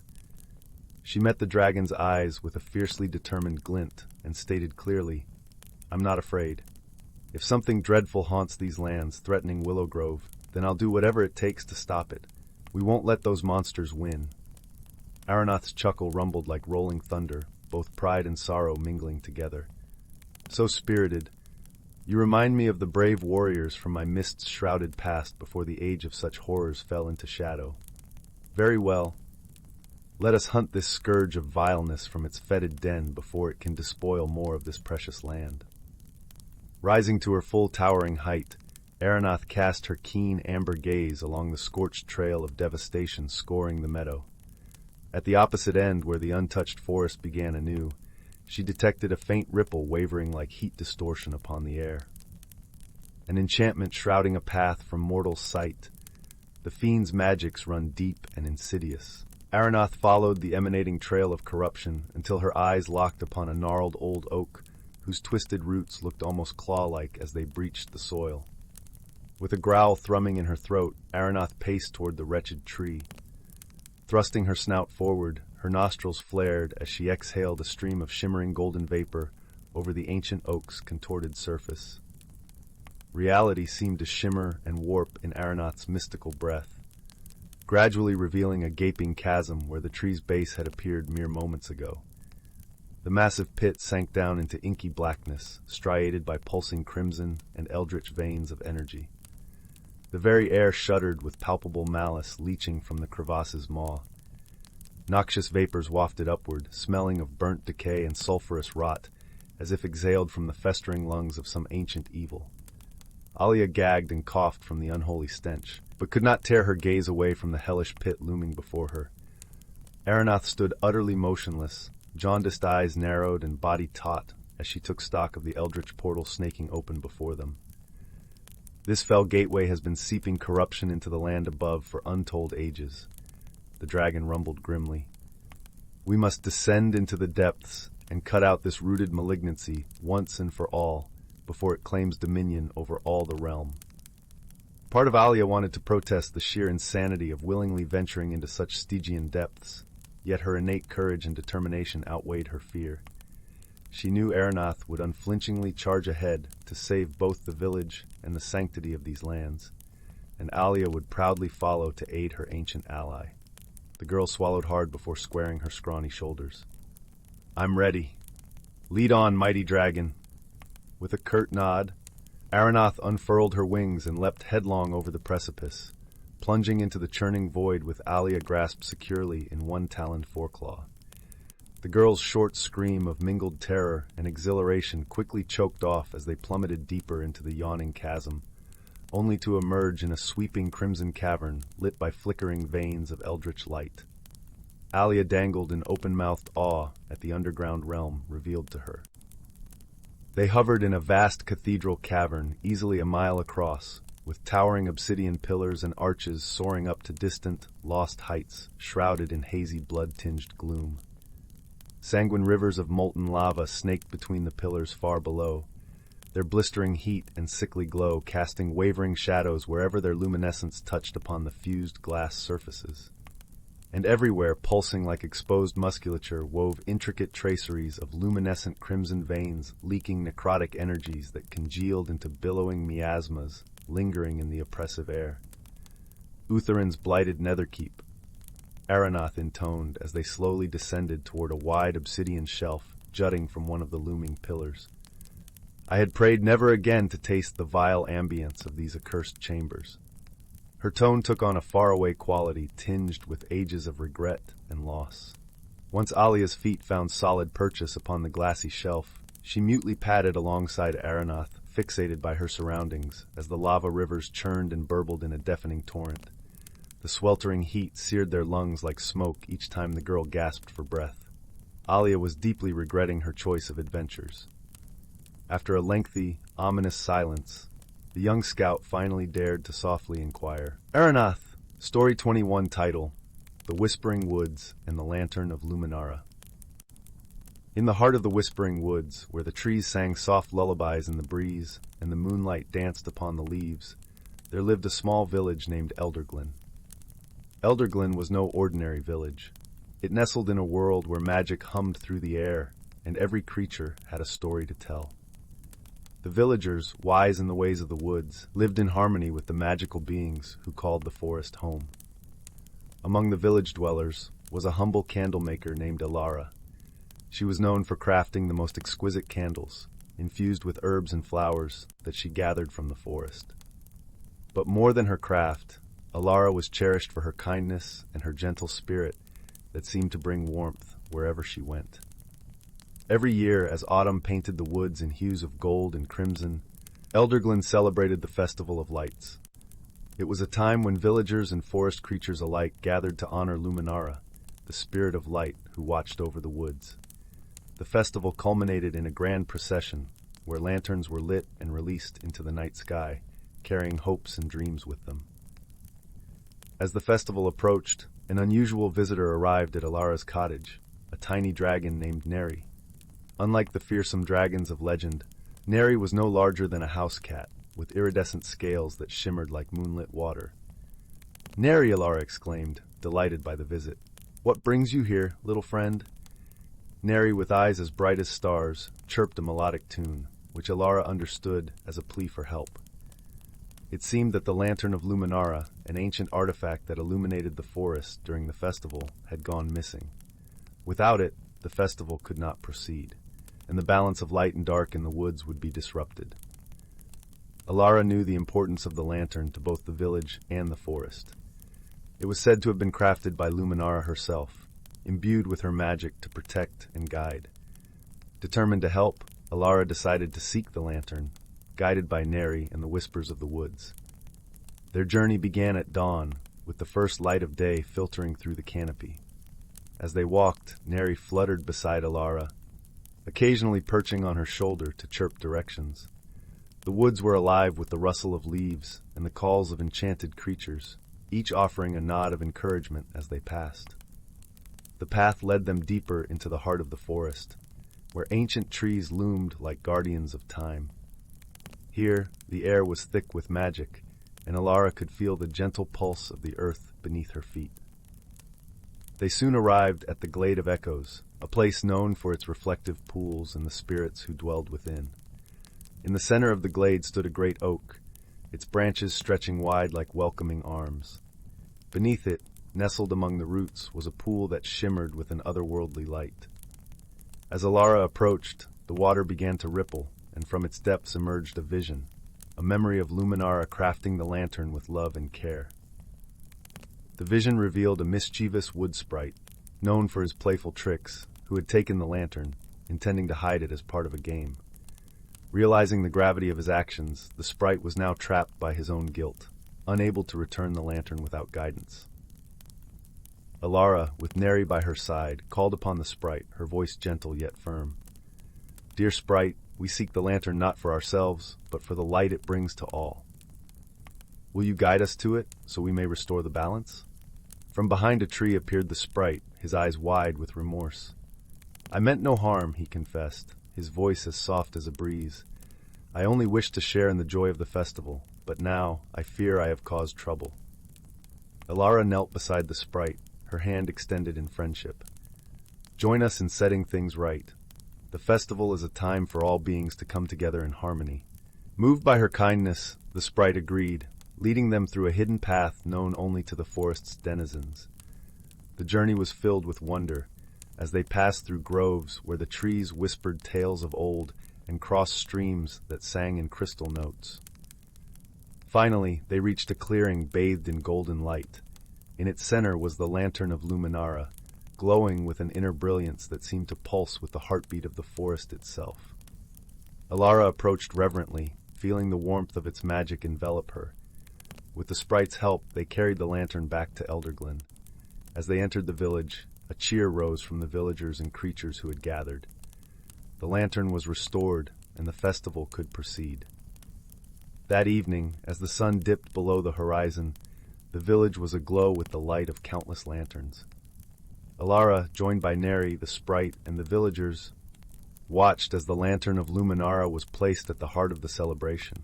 She met the dragon's eyes with a fiercely determined glint and stated clearly, "I'm not afraid. If something dreadful haunts these lands, threatening Willowgrove, then I'll do whatever it takes to stop it. We won't let those monsters win." Aeronath's chuckle rumbled like rolling thunder, both pride and sorrow mingling together. "So spirited. You remind me of the brave warriors from my mist-shrouded past before the age of such horrors fell into shadow. Very well. Let us hunt this scourge of vileness from its fetid den before it can despoil more of this precious land." Rising to her full towering height, Aeronath cast her keen amber gaze along the scorched trail of devastation scoring the meadow. At the opposite end, where the untouched forest began anew, she detected a faint ripple wavering like heat distortion upon the air. An enchantment shrouding a path from mortal sight. The fiend's magics run deep and insidious. Aeronath followed the emanating trail of corruption until her eyes locked upon a gnarled old oak whose twisted roots looked almost claw-like as they breached the soil. With a growl thrumming in her throat, Aeronath paced toward the wretched tree. Thrusting her snout forward, her nostrils flared as she exhaled a stream of shimmering golden vapor over the ancient oak's contorted surface. Reality seemed to shimmer and warp in Aeronath's mystical breath, gradually revealing a gaping chasm where the tree's base had appeared mere moments ago. The massive pit sank down into inky blackness, striated by pulsing crimson and eldritch veins of energy. The very air shuddered with palpable malice leaching from the crevasse's maw. Noxious vapors wafted upward, smelling of burnt decay and sulphurous rot, as if exhaled from the festering lungs of some ancient evil. Alia gagged and coughed from the unholy stench, but could not tear her gaze away from the hellish pit looming before her. Aronoth stood utterly motionless, jaundiced eyes narrowed and body taut as she took stock of the eldritch portal snaking open before them. This fell gateway has been seeping corruption into the land above for untold ages. The dragon rumbled grimly. We must descend into the depths and cut out this rooted malignancy once and for all before it claims dominion over all the realm. Part of Alia wanted to protest the sheer insanity of willingly venturing into such Stygian depths, yet her innate courage and determination outweighed her fear. She knew Aronoth would unflinchingly charge ahead to save both the village and the sanctity of these lands, and Alia would proudly follow to aid her ancient ally. The girl swallowed hard before squaring her scrawny shoulders. I'm ready. Lead on, mighty dragon. With a curt nod, Aronoth unfurled her wings and leapt headlong over the precipice, plunging into the churning void with Alia grasped securely in one taloned foreclaw. The girl's short scream of mingled terror and exhilaration quickly choked off as they plummeted deeper into the yawning chasm, only to emerge in a sweeping crimson cavern lit by flickering veins of eldritch light. Alia dangled in open-mouthed awe at the underground realm revealed to her. They hovered in a vast cathedral cavern easily a mile across, with towering obsidian pillars and arches soaring up to distant, lost heights, shrouded in hazy blood-tinged gloom. Sanguine rivers of molten lava snaked between the pillars far below, their blistering heat and sickly glow casting wavering shadows wherever their luminescence touched upon the fused glass surfaces. And everywhere, pulsing like exposed musculature, wove intricate traceries of luminescent crimson veins leaking necrotic energies that congealed into billowing miasmas, lingering in the oppressive air. Utherin's blighted netherkeep, Aronoth intoned as they slowly descended toward a wide obsidian shelf jutting from one of the looming pillars. I had prayed never again to taste the vile ambience of these accursed chambers. Her tone took on a faraway quality tinged with ages of regret and loss. Once Alia's feet found solid purchase upon the glassy shelf, she mutely padded alongside Aronoth, fixated by her surroundings, as the lava rivers churned and burbled in a deafening torrent. The sweltering heat seared their lungs like smoke each time the girl gasped for breath. Alia was deeply regretting her choice of adventures. After a lengthy, ominous silence, the young scout finally dared to softly inquire. Aronoth, Story 21 title, The Whispering Woods and the Lantern of Luminara. In the heart of the Whispering Woods, where the trees sang soft lullabies in the breeze and the moonlight danced upon the leaves, there lived a small village named Elderglen. Elderglen was no ordinary village. It nestled in a world where magic hummed through the air, and every creature had a story to tell. The villagers, wise in the ways of the woods, lived in harmony with the magical beings who called the forest home. Among the village dwellers was a humble candlemaker named Alara. She was known for crafting the most exquisite candles, infused with herbs and flowers that she gathered from the forest. But more than her craft, Alara was cherished for her kindness and her gentle spirit that seemed to bring warmth wherever she went. Every year, as autumn painted the woods in hues of gold and crimson, Elderglen celebrated the Festival of Lights. It was a time when villagers and forest creatures alike gathered to honor Luminara, the spirit of light who watched over the woods. The festival culminated in a grand procession, where lanterns were lit and released into the night sky, carrying hopes and dreams with them. As the festival approached, an unusual visitor arrived at Alara's cottage, a tiny dragon named Neri. Unlike the fearsome dragons of legend, Neri was no larger than a house cat, with iridescent scales that shimmered like moonlit water. Neri, Alara exclaimed, delighted by the visit. What brings you here, little friend? Neri, with eyes as bright as stars, chirped a melodic tune, which Alara understood as a plea for help. It seemed that the Lantern of Luminara, an ancient artifact that illuminated the forest during the festival, had gone missing. Without it, the festival could not proceed, and the balance of light and dark in the woods would be disrupted. Alara knew the importance of the lantern to both the village and the forest. It was said to have been crafted by Luminara herself, imbued with her magic to protect and guide. Determined to help, Alara decided to seek the lantern, guided by Neri and the whispers of the woods. Their journey began at dawn, with the first light of day filtering through the canopy. As they walked, Neri fluttered beside Alara, occasionally perching on her shoulder to chirp directions. The woods were alive with the rustle of leaves and the calls of enchanted creatures, each offering a nod of encouragement as they passed. The path led them deeper into the heart of the forest, where ancient trees loomed like guardians of time. Here, the air was thick with magic, and Alara could feel the gentle pulse of the earth beneath her feet. They soon arrived at the Glade of Echoes, a place known for its reflective pools and the spirits who dwelled within. In the center of the glade stood a great oak, its branches stretching wide like welcoming arms. Beneath it, nestled among the roots, was a pool that shimmered with an otherworldly light. As Alara approached, the water began to ripple, and from its depths emerged a vision, a memory of Luminara crafting the lantern with love and care. The vision revealed a mischievous wood sprite, known for his playful tricks, who had taken the lantern, intending to hide it as part of a game. Realizing the gravity of his actions, the sprite was now trapped by his own guilt, unable to return the lantern without guidance. Alara, with Neri by her side, called upon the sprite, her voice gentle yet firm. "Dear sprite, we seek the lantern not for ourselves, but for the light it brings to all. Will you guide us to it, so we may restore the balance?" From behind a tree appeared the sprite, his eyes wide with remorse. "I meant no harm," he confessed, his voice as soft as a breeze. "I only wished to share in the joy of the festival, but now I fear I have caused trouble." Alara knelt beside the sprite, her hand extended in friendship. "Join us in setting things right. The festival is a time for all beings to come together in harmony." Moved by her kindness, the sprite agreed, leading them through a hidden path known only to the forest's denizens. The journey was filled with wonder, as they passed through groves where the trees whispered tales of old and crossed streams that sang in crystal notes. Finally, they reached a clearing bathed in golden light. In its center was the lantern of Luminara, glowing with an inner brilliance that seemed to pulse with the heartbeat of the forest itself. Alara approached reverently, feeling the warmth of its magic envelop her. With the sprite's help, they carried the lantern back to Elderglen. As they entered the village, a cheer rose from the villagers and creatures who had gathered. The lantern was restored, and the festival could proceed. That evening, as the sun dipped below the horizon, the village was aglow with the light of countless lanterns. Alara, joined by Neri, the sprite, and the villagers, watched as the lantern of Luminara was placed at the heart of the celebration.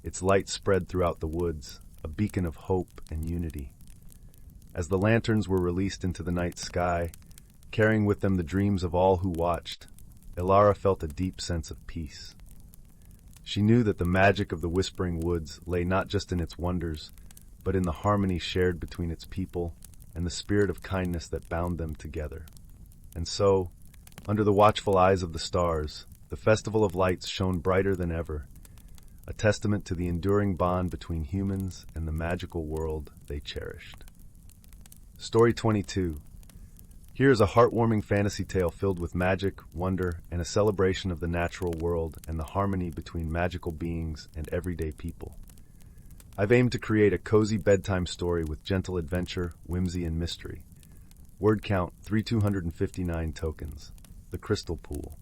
Its light spread throughout the woods, a beacon of hope and unity. As the lanterns were released into the night sky, carrying with them the dreams of all who watched, Alara felt a deep sense of peace. She knew that the magic of the Whispering Woods lay not just in its wonders, but in the harmony shared between its people and the spirit of kindness that bound them together. And so, under the watchful eyes of the stars, the Festival of Lights shone brighter than ever, a testament to the enduring bond between humans and the magical world they cherished. Story 22. Here is a heartwarming fantasy tale filled with magic, wonder, and a celebration of the natural world and the harmony between magical beings and everyday people. I've aimed to create a cozy bedtime story with gentle adventure, whimsy, and mystery. Word count 3259 tokens. The Crystal Pool.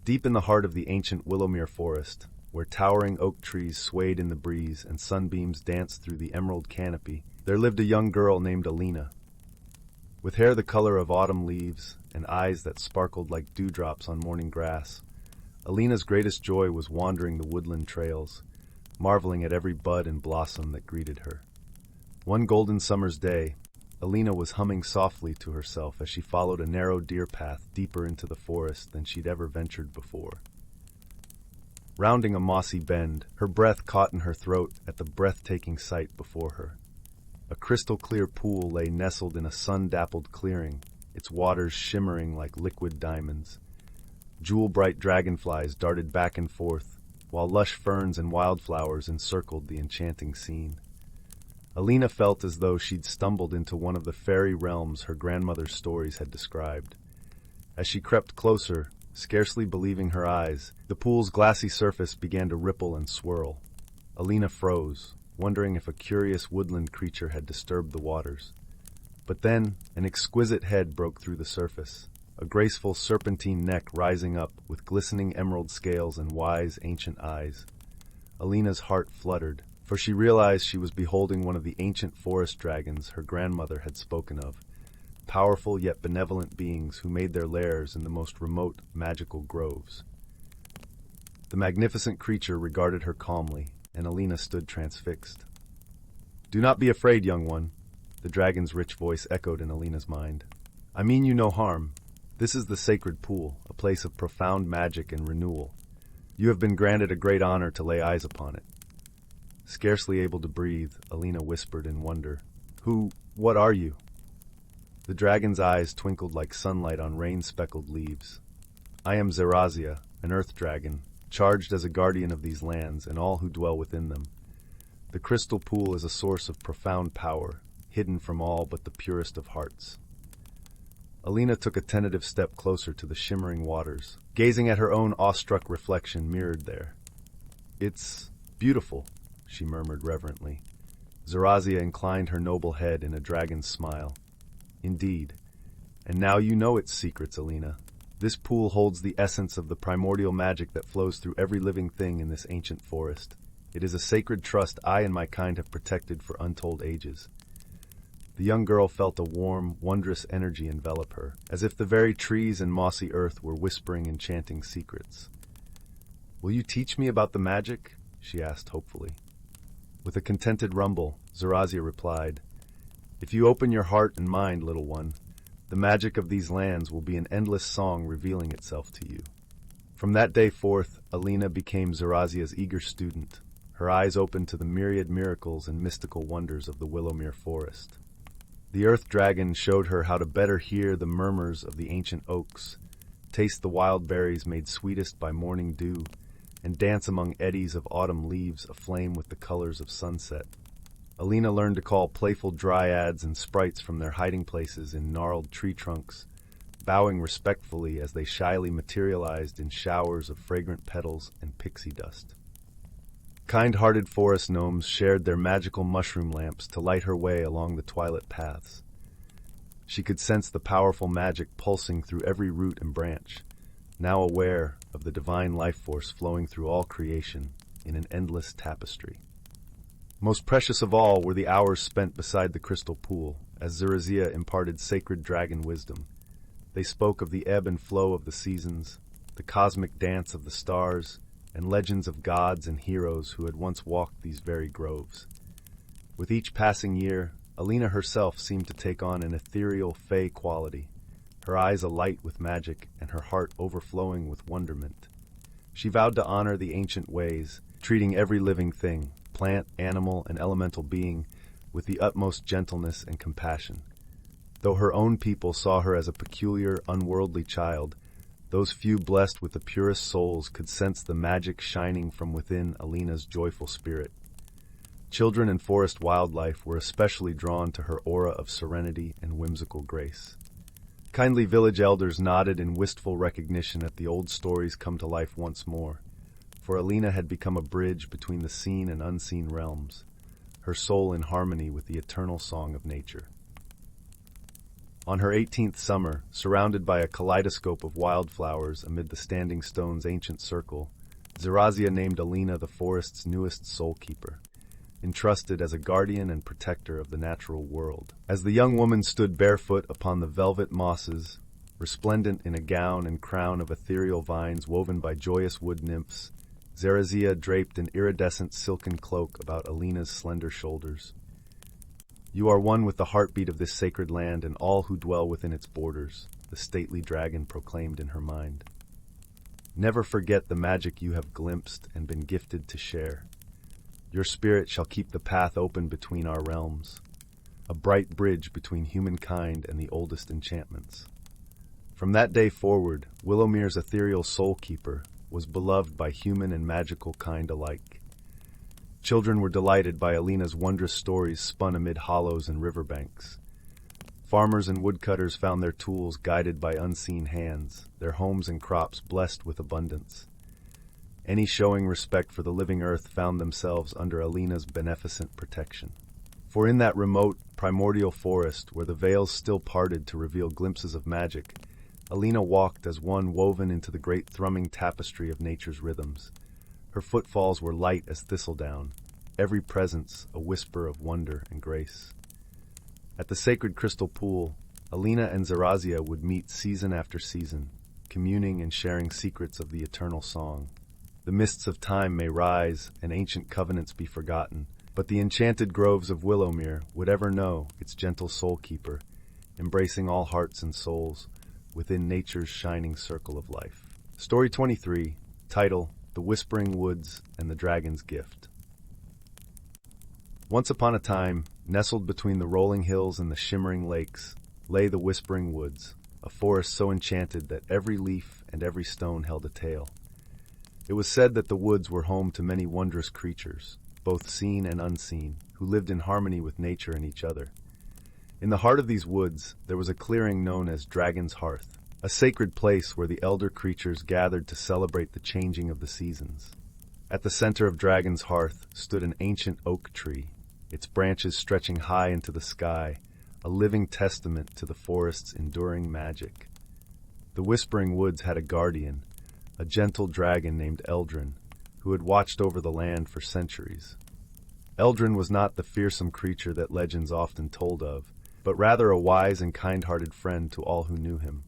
Deep in the heart of the ancient Willowmere forest, where towering oak trees swayed in the breeze and sunbeams danced through the emerald canopy, there lived a young girl named Alina. With hair the color of autumn leaves and eyes that sparkled like dewdrops on morning grass, Alina's greatest joy was wandering the woodland trails, marveling at every bud and blossom that greeted her. One golden summer's day, Alina was humming softly to herself as she followed a narrow deer path deeper into the forest than she'd ever ventured before. Rounding a mossy bend, her breath caught in her throat at the breathtaking sight before her. A crystal-clear pool lay nestled in a sun-dappled clearing, its waters shimmering like liquid diamonds. Jewel-bright dragonflies darted back and forth, while lush ferns and wildflowers encircled the enchanting scene. Alina felt as though she'd stumbled into one of the fairy realms her grandmother's stories had described. As she crept closer, scarcely believing her eyes, the pool's glassy surface began to ripple and swirl. Alina froze, wondering if a curious woodland creature had disturbed the waters. But then, an exquisite head broke through the surface, a graceful serpentine neck rising up with glistening emerald scales and wise, ancient eyes. Alina's heart fluttered, for she realized she was beholding one of the ancient forest dragons her grandmother had spoken of, powerful yet benevolent beings who made their lairs in the most remote, magical groves. The magnificent creature regarded her calmly, and Alina stood transfixed. "Do not be afraid, young one," the dragon's rich voice echoed in Alina's mind. "I mean you no harm. This is the sacred pool, a place of profound magic and renewal. You have been granted a great honor to lay eyes upon it." Scarcely able to breathe, Alina whispered in wonder, What are you?" The dragon's eyes twinkled like sunlight on rain-speckled leaves. "I am Zerazia, an earth dragon, charged as a guardian of these lands and all who dwell within them. The crystal pool is a source of profound power, hidden from all but the purest of hearts." Alina took a tentative step closer to the shimmering waters, gazing at her own awestruck reflection mirrored there. "It's beautiful," she murmured reverently. Zerazia inclined her noble head in a dragon's smile. "Indeed. And now you know its secrets, Alina. This pool holds the essence of the primordial magic that flows through every living thing in this ancient forest. It is a sacred trust I and my kind have protected for untold ages." The young girl felt a warm, wondrous energy envelop her, as if the very trees and mossy earth were whispering enchanting secrets. "Will you teach me about the magic?" she asked hopefully. With a contented rumble, Zerazia replied, "If you open your heart and mind, little one, the magic of these lands will be an endless song revealing itself to you." From that day forth, Alina became Zerazia's eager student, her eyes open to the myriad miracles and mystical wonders of the Willowmere forest. The earth dragon showed her how to better hear the murmurs of the ancient oaks, taste the wild berries made sweetest by morning dew, and dance among eddies of autumn leaves aflame with the colors of sunset. Alina learned to call playful dryads and sprites from their hiding places in gnarled tree trunks, bowing respectfully as they shyly materialized in showers of fragrant petals and pixie dust. Kind-hearted forest gnomes shared their magical mushroom lamps to light her way along the twilit paths. She could sense the powerful magic pulsing through every root and branch, now aware of the divine life force flowing through all creation in an endless tapestry. Most precious of all were the hours spent beside the crystal pool, as Zerazia imparted sacred dragon wisdom. They spoke of the ebb and flow of the seasons, the cosmic dance of the stars, and legends of gods and heroes who had once walked these very groves. With each passing year, Alina herself seemed to take on an ethereal fey quality, her eyes alight with magic and her heart overflowing with wonderment. She vowed to honor the ancient ways, treating every living thing, plant, animal, and elemental being, with the utmost gentleness and compassion. Though her own people saw her as a peculiar, unworldly child, those few blessed with the purest souls could sense the magic shining from within Alina's joyful spirit. Children and forest wildlife were especially drawn to her aura of serenity and whimsical grace. Kindly village elders nodded in wistful recognition at the old stories come to life once more, for Alina had become a bridge between the seen and unseen realms, her soul in harmony with the eternal song of nature. On her 18th summer, surrounded by a kaleidoscope of wildflowers amid the standing stone's ancient circle, Zerazia named Alina the forest's newest soul-keeper, entrusted as a guardian and protector of the natural world. As the young woman stood barefoot upon the velvet mosses, resplendent in a gown and crown of ethereal vines woven by joyous wood nymphs, Zerazia draped an iridescent silken cloak about Alina's slender shoulders. "You are one with the heartbeat of this sacred land and all who dwell within its borders," the stately dragon proclaimed in her mind. "Never forget the magic you have glimpsed and been gifted to share. Your spirit shall keep the path open between our realms, a bright bridge between humankind and the oldest enchantments." From that day forward, Willowmere's ethereal soul-keeper was beloved by human and magical kind alike. Children were delighted by Alina's wondrous stories spun amid hollows and riverbanks. Farmers and woodcutters found their tools guided by unseen hands, their homes and crops blessed with abundance. Any showing respect for the living earth found themselves under Alina's beneficent protection. For in that remote, primordial forest, where the veils still parted to reveal glimpses of magic, Alina walked as one woven into the great thrumming tapestry of nature's rhythms. Her footfalls were light as thistledown, every presence a whisper of wonder and grace. At the sacred crystal pool, Alina and Zarazia would meet season after season, communing and sharing secrets of the eternal song. The mists of time may rise and ancient covenants be forgotten, but the enchanted groves of Willowmere would ever know its gentle soul keeper, embracing all hearts and souls within nature's shining circle of life. Story 23, title, The Whispering Woods and the Dragon's Gift. Once upon a time, nestled between the rolling hills and the shimmering lakes, lay the Whispering Woods, a forest so enchanted that every leaf and every stone held a tale. It was said that the woods were home to many wondrous creatures, both seen and unseen, who lived in harmony with nature and each other. In the heart of these woods, there was a clearing known as Dragon's Hearth, a sacred place where the elder creatures gathered to celebrate the changing of the seasons. At the center of Dragon's Hearth stood an ancient oak tree, its branches stretching high into the sky, a living testament to the forest's enduring magic. The Whispering Woods had a guardian, a gentle dragon named Eldrin, who had watched over the land for centuries. Eldrin was not the fearsome creature that legends often told of, but rather a wise and kind-hearted friend to all who knew him.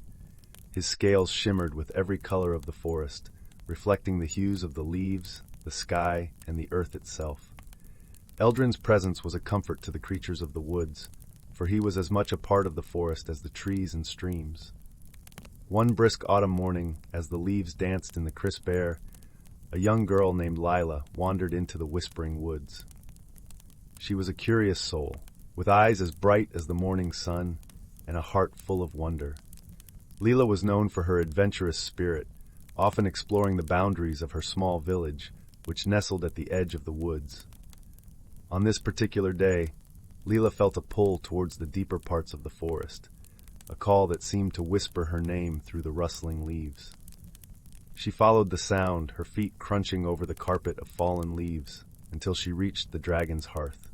His scales shimmered with every color of the forest, reflecting the hues of the leaves, the sky, and the earth itself. Eldrin's presence was a comfort to the creatures of the woods, for he was as much a part of the forest as the trees and streams. One brisk autumn morning, as the leaves danced in the crisp air, a young girl named Lila wandered into the Whispering Woods. She was a curious soul, with eyes as bright as the morning sun and a heart full of wonder. Lila was known for her adventurous spirit, often exploring the boundaries of her small village, which nestled at the edge of the woods. On this particular day, Lila felt a pull towards the deeper parts of the forest, a call that seemed to whisper her name through the rustling leaves. She followed the sound, her feet crunching over the carpet of fallen leaves, until she reached the Dragon's Hearth.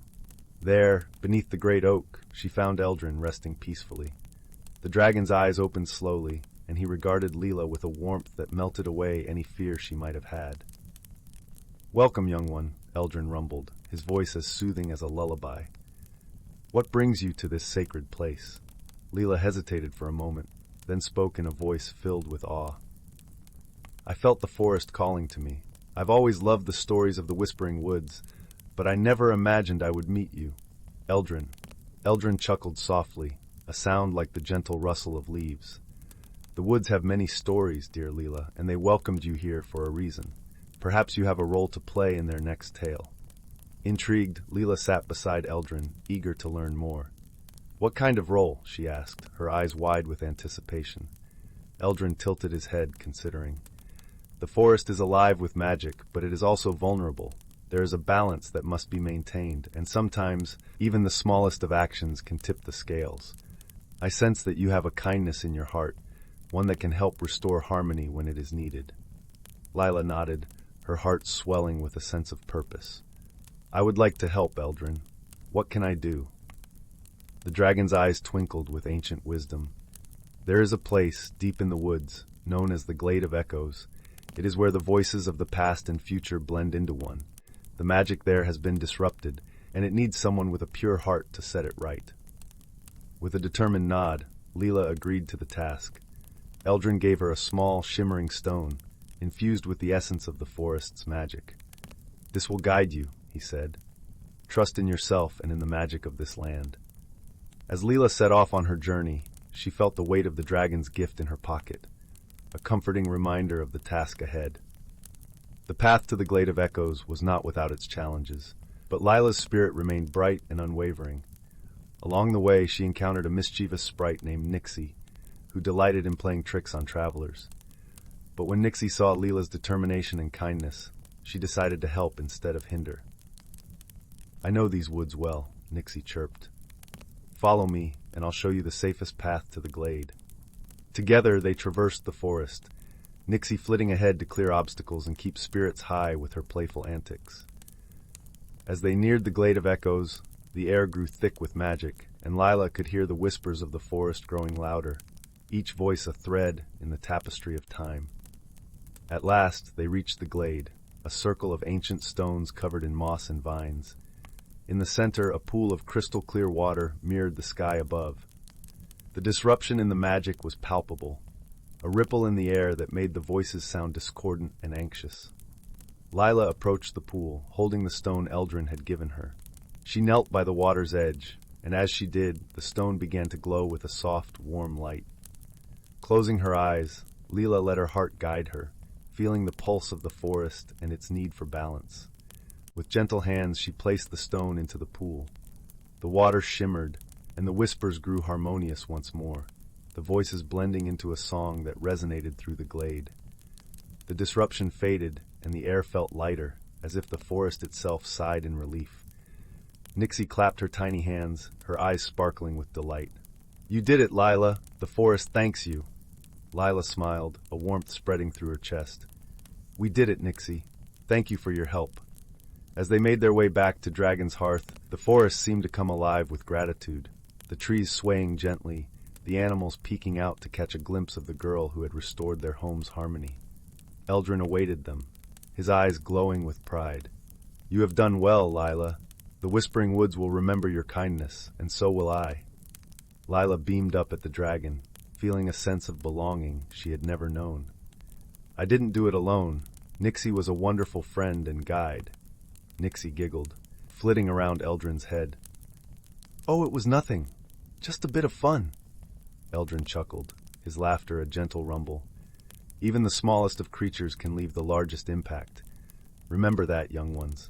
There, beneath the great oak, she found Eldrin resting peacefully. The dragon's eyes opened slowly, and he regarded Lila with a warmth that melted away any fear she might have had. "Welcome, young one," Eldrin rumbled, his voice as soothing as a lullaby. "What brings you to this sacred place?" Lila hesitated for a moment, then spoke in a voice filled with awe. "I felt the forest calling to me. I've always loved the stories of the Whispering Woods, but I never imagined I would meet you." Eldrin. Eldrin chuckled softly, a sound like the gentle rustle of leaves. "The woods have many stories, dear Lila, and they welcomed you here for a reason. Perhaps you have a role to play in their next tale." Intrigued, Lila sat beside Eldrin, eager to learn more. "What kind of role?" she asked, her eyes wide with anticipation. Eldrin tilted his head, considering. "The forest is alive with magic, but it is also vulnerable. There is a balance that must be maintained, and sometimes even the smallest of actions can tip the scales. I sense that you have a kindness in your heart, one that can help restore harmony when it is needed." Lila nodded, her heart swelling with a sense of purpose. "I would like to help, Eldrin. What can I do?" The dragon's eyes twinkled with ancient wisdom. "There is a place, deep in the woods, known as the Glade of Echoes. It is where the voices of the past and future blend into one. The magic there has been disrupted, and it needs someone with a pure heart to set it right." With a determined nod, Lila agreed to the task. Eldrin gave her a small, shimmering stone, infused with the essence of the forest's magic. "This will guide you," he said. "Trust in yourself and in the magic of this land." As Lila set off on her journey, she felt the weight of the dragon's gift in her pocket, a comforting reminder of the task ahead. The path to the Glade of Echoes was not without its challenges, but Lila's spirit remained bright and unwavering. Along the way, she encountered a mischievous sprite named Nixie, who delighted in playing tricks on travelers. But when Nixie saw Lila's determination and kindness, she decided to help instead of hinder. "I know these woods well," Nixie chirped. "Follow me, and I'll show you the safest path to the glade." Together, they traversed the forest, Nixie flitting ahead to clear obstacles and keep spirits high with her playful antics. As they neared the Glade of Echoes, The air grew thick with magic, and Lila could hear the whispers of the forest growing louder, each voice a thread in the tapestry of time. At last, they reached the glade, a circle of ancient stones covered in moss and vines. In the center, a pool of crystal-clear water mirrored the sky above. The disruption in the magic was palpable, a ripple in the air that made the voices sound discordant and anxious. Lila approached the pool, holding the stone Eldrin had given her. She knelt by the water's edge, and as she did, the stone began to glow with a soft, warm light. Closing her eyes, Lila let her heart guide her, feeling the pulse of the forest and its need for balance. With gentle hands, she placed the stone into the pool. The water shimmered, and the whispers grew harmonious once more, the voices blending into a song that resonated through the glade. The disruption faded, and the air felt lighter, as if the forest itself sighed in relief. Nixie clapped her tiny hands, her eyes sparkling with delight. "You did it, Lila. The forest thanks you." Lila smiled, a warmth spreading through her chest. "We did it, Nixie. Thank you for your help." As they made their way back to Dragon's Hearth, the forest seemed to come alive with gratitude, the trees swaying gently, the animals peeking out to catch a glimpse of the girl who had restored their home's harmony. Eldrin awaited them, his eyes glowing with pride. "You have done well, Lila. The Whispering Woods will remember your kindness, and so will I." Lila beamed up at the dragon, feeling a sense of belonging she had never known. "I didn't do it alone. Nixie was a wonderful friend and guide." Nixie giggled, flitting around Eldrin's head. "Oh, it was nothing. Just a bit of fun." Eldrin chuckled, his laughter a gentle rumble. "Even the smallest of creatures can leave the largest impact. Remember that, young ones."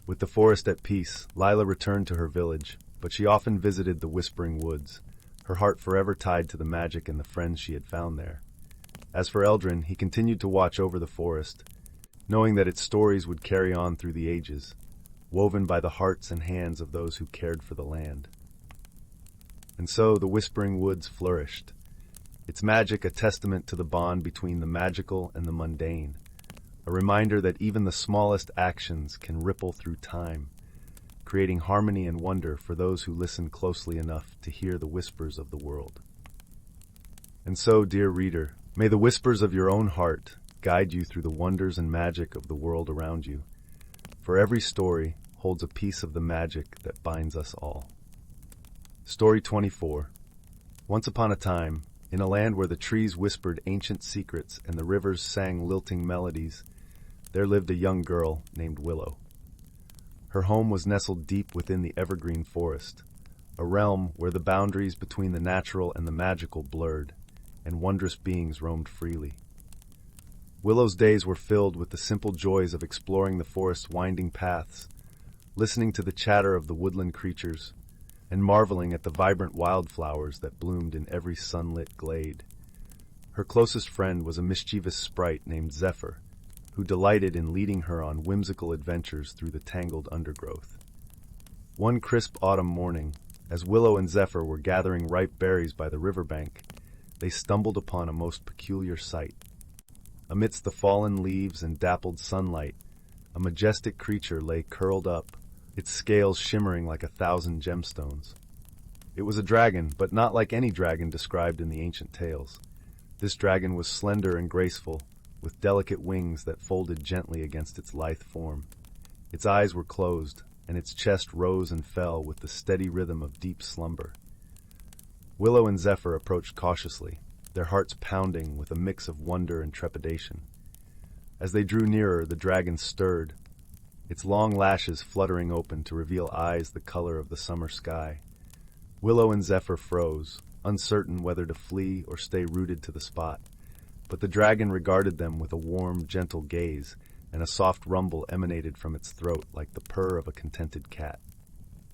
With the forest at peace, Lila returned to her village, but she often visited the Whispering Woods, her heart forever tied to the magic and the friends she had found there. As for Eldrin, he continued to watch over the forest, knowing that its stories would carry on through the ages, woven by the hearts and hands of those who cared for the land. And so the Whispering Woods flourished, its magic a testament to the bond between the magical and the mundane, a reminder that even the smallest actions can ripple through time, creating harmony and wonder for those who listen closely enough to hear the whispers of the world. And so, dear reader, may the whispers of your own heart guide you through the wonders and magic of the world around you, for every story holds a piece of the magic that binds us all. Story 24. Once upon a time, in a land where the trees whispered ancient secrets and the rivers sang lilting melodies, there lived a young girl named Willow. Her home was nestled deep within the evergreen forest, a realm where the boundaries between the natural and the magical blurred, and wondrous beings roamed freely. Willow's days were filled with the simple joys of exploring the forest's winding paths, listening to the chatter of the woodland creatures, and marveling at the vibrant wildflowers that bloomed in every sunlit glade. Her closest friend was a mischievous sprite named Zephyr, who delighted in leading her on whimsical adventures through the tangled undergrowth. One crisp autumn morning, as Willow and Zephyr were gathering ripe berries by the riverbank, they stumbled upon a most peculiar sight. Amidst the fallen leaves and dappled sunlight, a majestic creature lay curled up, its scales shimmering like 1,000 gemstones. It was a dragon, but not like any dragon described in the ancient tales. This dragon was slender and graceful, with delicate wings that folded gently against its lithe form. Its eyes were closed, and its chest rose and fell with the steady rhythm of deep slumber. Willow and Zephyr approached cautiously, their hearts pounding with a mix of wonder and trepidation. As they drew nearer, the dragon stirred, its long lashes fluttering open to reveal eyes the color of the summer sky. Willow and Zephyr froze, uncertain whether to flee or stay rooted to the spot. But the dragon regarded them with a warm, gentle gaze, and a soft rumble emanated from its throat like the purr of a contented cat.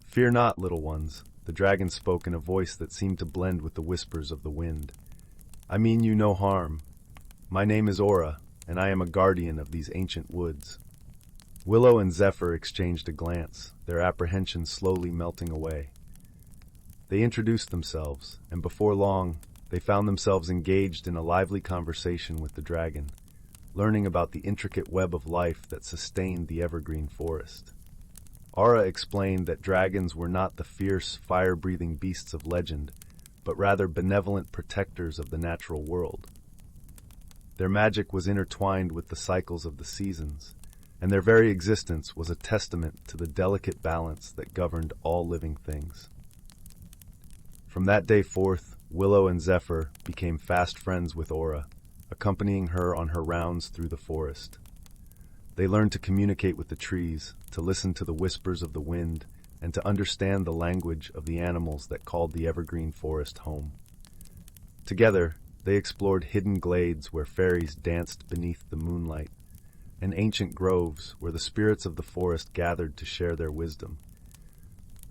"Fear not, little ones," the dragon spoke in a voice that seemed to blend with the whispers of the wind. "I mean you no harm. My name is Aura, and I am a guardian of these ancient woods." Willow and Zephyr exchanged a glance, their apprehension slowly melting away. They introduced themselves, and before long, they found themselves engaged in a lively conversation with the dragon, learning about the intricate web of life that sustained the evergreen forest. Aura explained that dragons were not the fierce, fire-breathing beasts of legend, but rather benevolent protectors of the natural world. Their magic was intertwined with the cycles of the seasons, and their very existence was a testament to the delicate balance that governed all living things. From that day forth, Willow and Zephyr became fast friends with Aura, accompanying her on her rounds through the forest. They learned to communicate with the trees, to listen to the whispers of the wind, and to understand the language of the animals that called the evergreen forest home. Together, they explored hidden glades where fairies danced beneath the moonlight, and ancient groves where the spirits of the forest gathered to share their wisdom.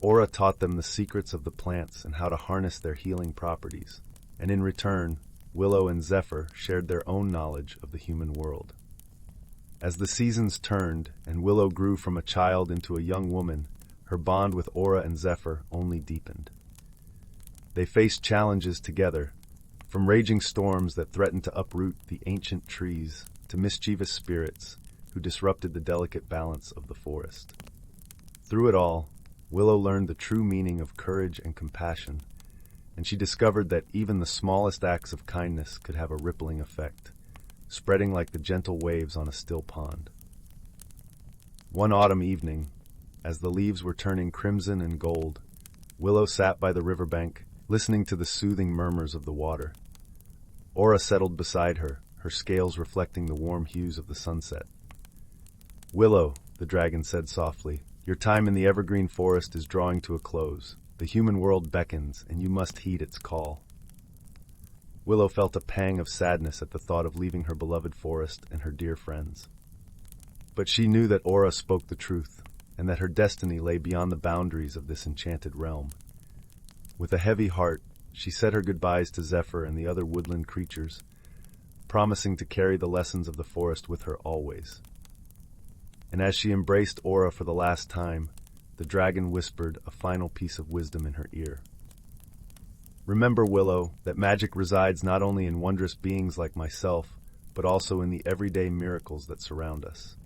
Aura taught them the secrets of the plants and how to harness their healing properties, and in return, Willow and Zephyr shared their own knowledge of the human world. As the seasons turned and Willow grew from a child into a young woman, her bond with Aura and Zephyr only deepened. They faced challenges together, from raging storms that threatened to uproot the ancient trees to mischievous spirits who disrupted the delicate balance of the forest. Through it all, Willow learned the true meaning of courage and compassion, and she discovered that even the smallest acts of kindness could have a rippling effect, spreading like the gentle waves on a still pond. One autumn evening, as the leaves were turning crimson and gold, Willow sat by the riverbank, listening to the soothing murmurs of the water. Aura settled beside her, her scales reflecting the warm hues of the sunset. "Willow," the dragon said softly, "your time in the evergreen forest is drawing to a close. The human world beckons, and you must heed its call." Willow felt a pang of sadness at the thought of leaving her beloved forest and her dear friends. But she knew that Aura spoke the truth, and that her destiny lay beyond the boundaries of this enchanted realm. With a heavy heart, she said her goodbyes to Zephyr and the other woodland creatures, promising to carry the lessons of the forest with her always. And as she embraced Aura for the last time, the dragon whispered a final piece of wisdom in her ear. "Remember, Willow, that magic resides not only in wondrous beings like myself, but also in the everyday miracles that surround us.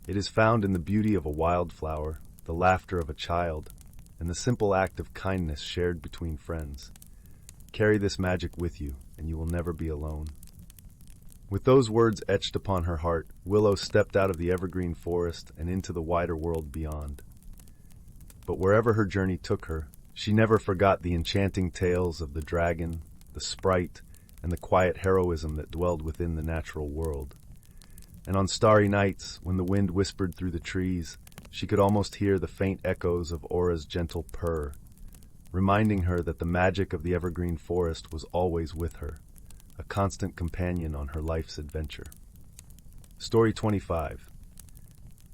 It is found in the beauty of a wildflower, the laughter of a child, and the simple act of kindness shared between friends. Carry this magic with you, and you will never be alone." With those words etched upon her heart, Willow stepped out of the evergreen forest and into the wider world beyond. But wherever her journey took her, she never forgot the enchanting tales of the dragon, the sprite, and the quiet heroism that dwelled within the natural world. And on starry nights, when the wind whispered through the trees, she could almost hear the faint echoes of Aura's gentle purr, reminding her that the magic of the evergreen forest was always with her, a constant companion on her life's adventure. Story 25.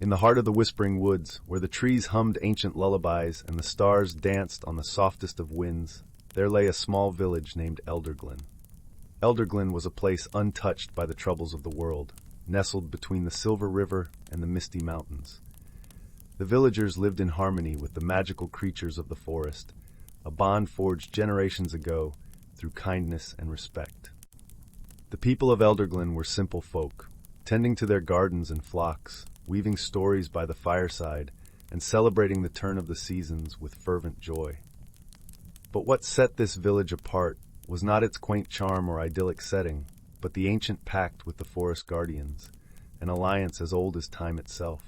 In the heart of the whispering woods, where the trees hummed ancient lullabies and the stars danced on the softest of winds, there lay a small village named Elderglen. Elderglen was a place untouched by the troubles of the world, nestled between the Silver River and the misty mountains. The villagers lived in harmony with the magical creatures of the forest, a bond forged generations ago through kindness and respect. The people of Elderglen were simple folk, tending to their gardens and flocks, weaving stories by the fireside, and celebrating the turn of the seasons with fervent joy. But what set this village apart was not its quaint charm or idyllic setting, but the ancient pact with the forest guardians, an alliance as old as time itself.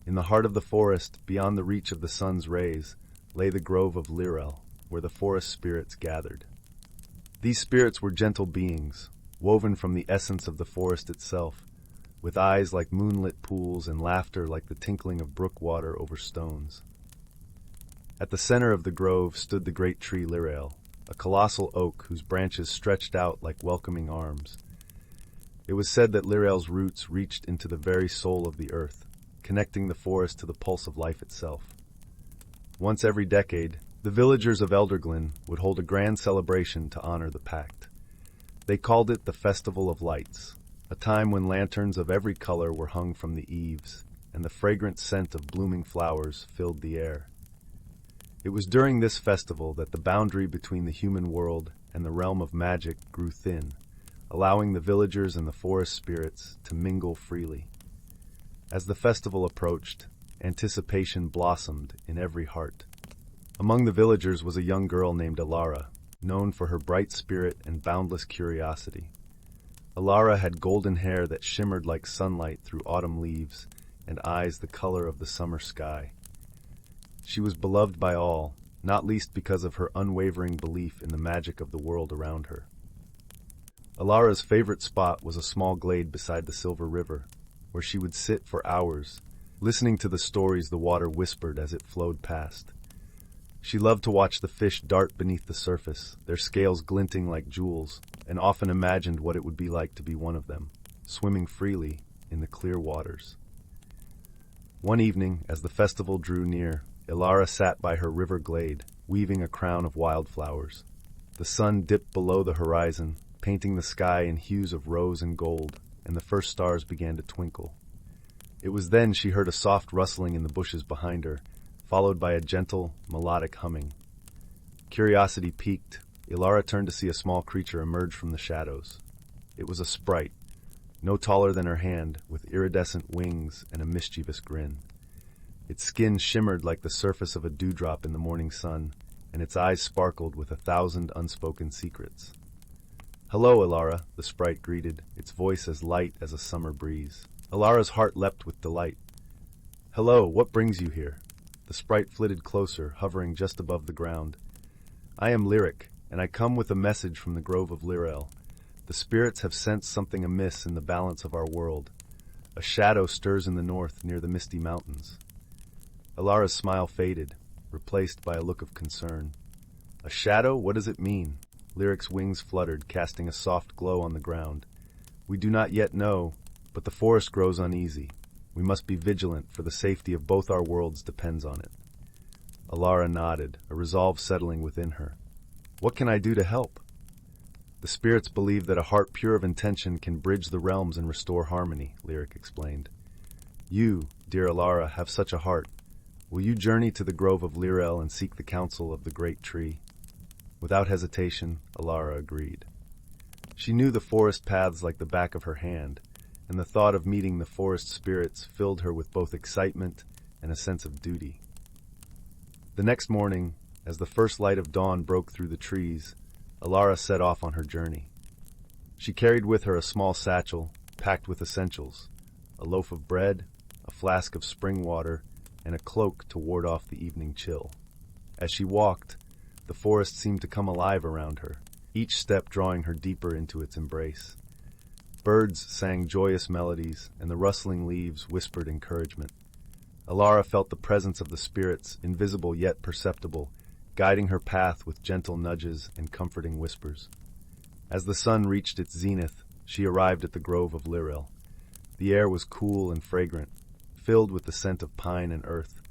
In the heart of the forest, beyond the reach of the sun's rays, lay the grove of Lirel, where the forest spirits gathered. These spirits were gentle beings, woven from the essence of the forest itself, with eyes like moonlit pools and laughter like the tinkling of brook water over stones. At the center of the grove stood the great tree Lirel, a colossal oak whose branches stretched out like welcoming arms. It was said that Lirel's roots reached into the very soul of the earth, connecting the forest to the pulse of life itself. Once every decade, the villagers of Elderglen would hold a grand celebration to honor the pact. They called it the Festival of Lights, a time when lanterns of every color were hung from the eaves, and the fragrant scent of blooming flowers filled the air. It was during this festival that the boundary between the human world and the realm of magic grew thin, allowing the villagers and the forest spirits to mingle freely. As the festival approached, anticipation blossomed in every heart. Among the villagers was a young girl named Alara, known for her bright spirit and boundless curiosity. Alara had golden hair that shimmered like sunlight through autumn leaves and eyes the color of the summer sky. She was beloved by all, not least because of her unwavering belief in the magic of the world around her. Alara's favorite spot was a small glade beside the Silver River, where she would sit for hours, listening to the stories the water whispered as it flowed past. She loved to watch the fish dart beneath the surface, their scales glinting like jewels, and often imagined what it would be like to be one of them, swimming freely in the clear waters. One evening, as the festival drew near, Alara sat by her river glade, weaving a crown of wildflowers. The sun dipped below the horizon, painting the sky in hues of rose and gold, and the first stars began to twinkle. It was then she heard a soft rustling in the bushes behind her, followed by a gentle, melodic humming. Curiosity piqued, Alara turned to see a small creature emerge from the shadows. It was a sprite, no taller than her hand, with iridescent wings and a mischievous grin. Its skin shimmered like the surface of a dewdrop in the morning sun, and its eyes sparkled with 1,000 unspoken secrets. "Hello, Alara," the sprite greeted, its voice as light as a summer breeze. Alara's heart leapt with delight. "Hello, what brings you here?" The sprite flitted closer, hovering just above the ground. "I am Lyric, and I come with a message from the Grove of Lyrel. The spirits have sensed something amiss in the balance of our world. A shadow stirs in the north near the misty mountains." Alara's smile faded, replaced by a look of concern. "A shadow? What does it mean?" Lyric's wings fluttered, casting a soft glow on the ground. "We do not yet know, but the forest grows uneasy. We must be vigilant, for the safety of both our worlds depends on it." Alara nodded, a resolve settling within her. "What can I do to help?" "The spirits believe that a heart pure of intention can bridge the realms and restore harmony," Lyric explained. "You, dear Alara, have such a heart. Will you journey to the Grove of Lyrel and seek the counsel of the great tree?" Without hesitation, Alara agreed. She knew the forest paths like the back of her hand, and the thought of meeting the forest spirits filled her with both excitement and a sense of duty. The next morning, as the first light of dawn broke through the trees, Alara set off on her journey. She carried with her a small satchel, packed with essentials, a loaf of bread, a flask of spring water, and a cloak to ward off the evening chill. As she walked, the forest seemed to come alive around her, each step drawing her deeper into its embrace. Birds sang joyous melodies, and the rustling leaves whispered encouragement. Alara felt the presence of the spirits, invisible yet perceptible, guiding her path with gentle nudges and comforting whispers. As the sun reached its zenith, she arrived at the Grove of Lyrel. The air was cool and fragrant, filled with the scent of pine and earth.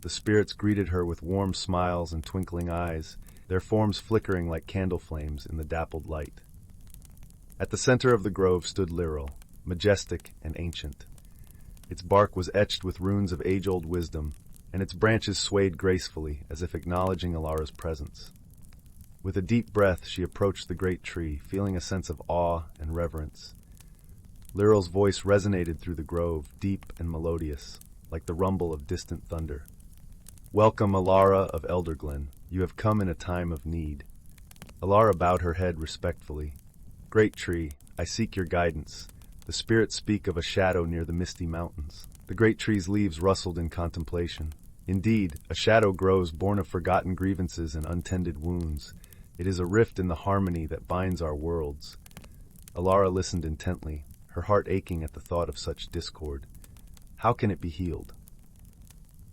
The spirits greeted her with warm smiles and twinkling eyes, their forms flickering like candle flames in the dappled light. At the center of the grove stood Lyrel, majestic and ancient. Its bark was etched with runes of age-old wisdom, and its branches swayed gracefully as if acknowledging Alara's presence. With a deep breath, she approached the great tree, feeling a sense of awe and reverence. Lyrel's voice resonated through the grove, deep and melodious, like the rumble of distant thunder. "Welcome, Alara of Elderglen. You have come in a time of need." Alara bowed her head respectfully. "Great tree, I seek your guidance. The spirits speak of a shadow near the misty mountains." The great tree's leaves rustled in contemplation. "Indeed, a shadow grows born of forgotten grievances and untended wounds. It is a rift in the harmony that binds our worlds." Alara listened intently, her heart aching at the thought of such discord. How can it be healed?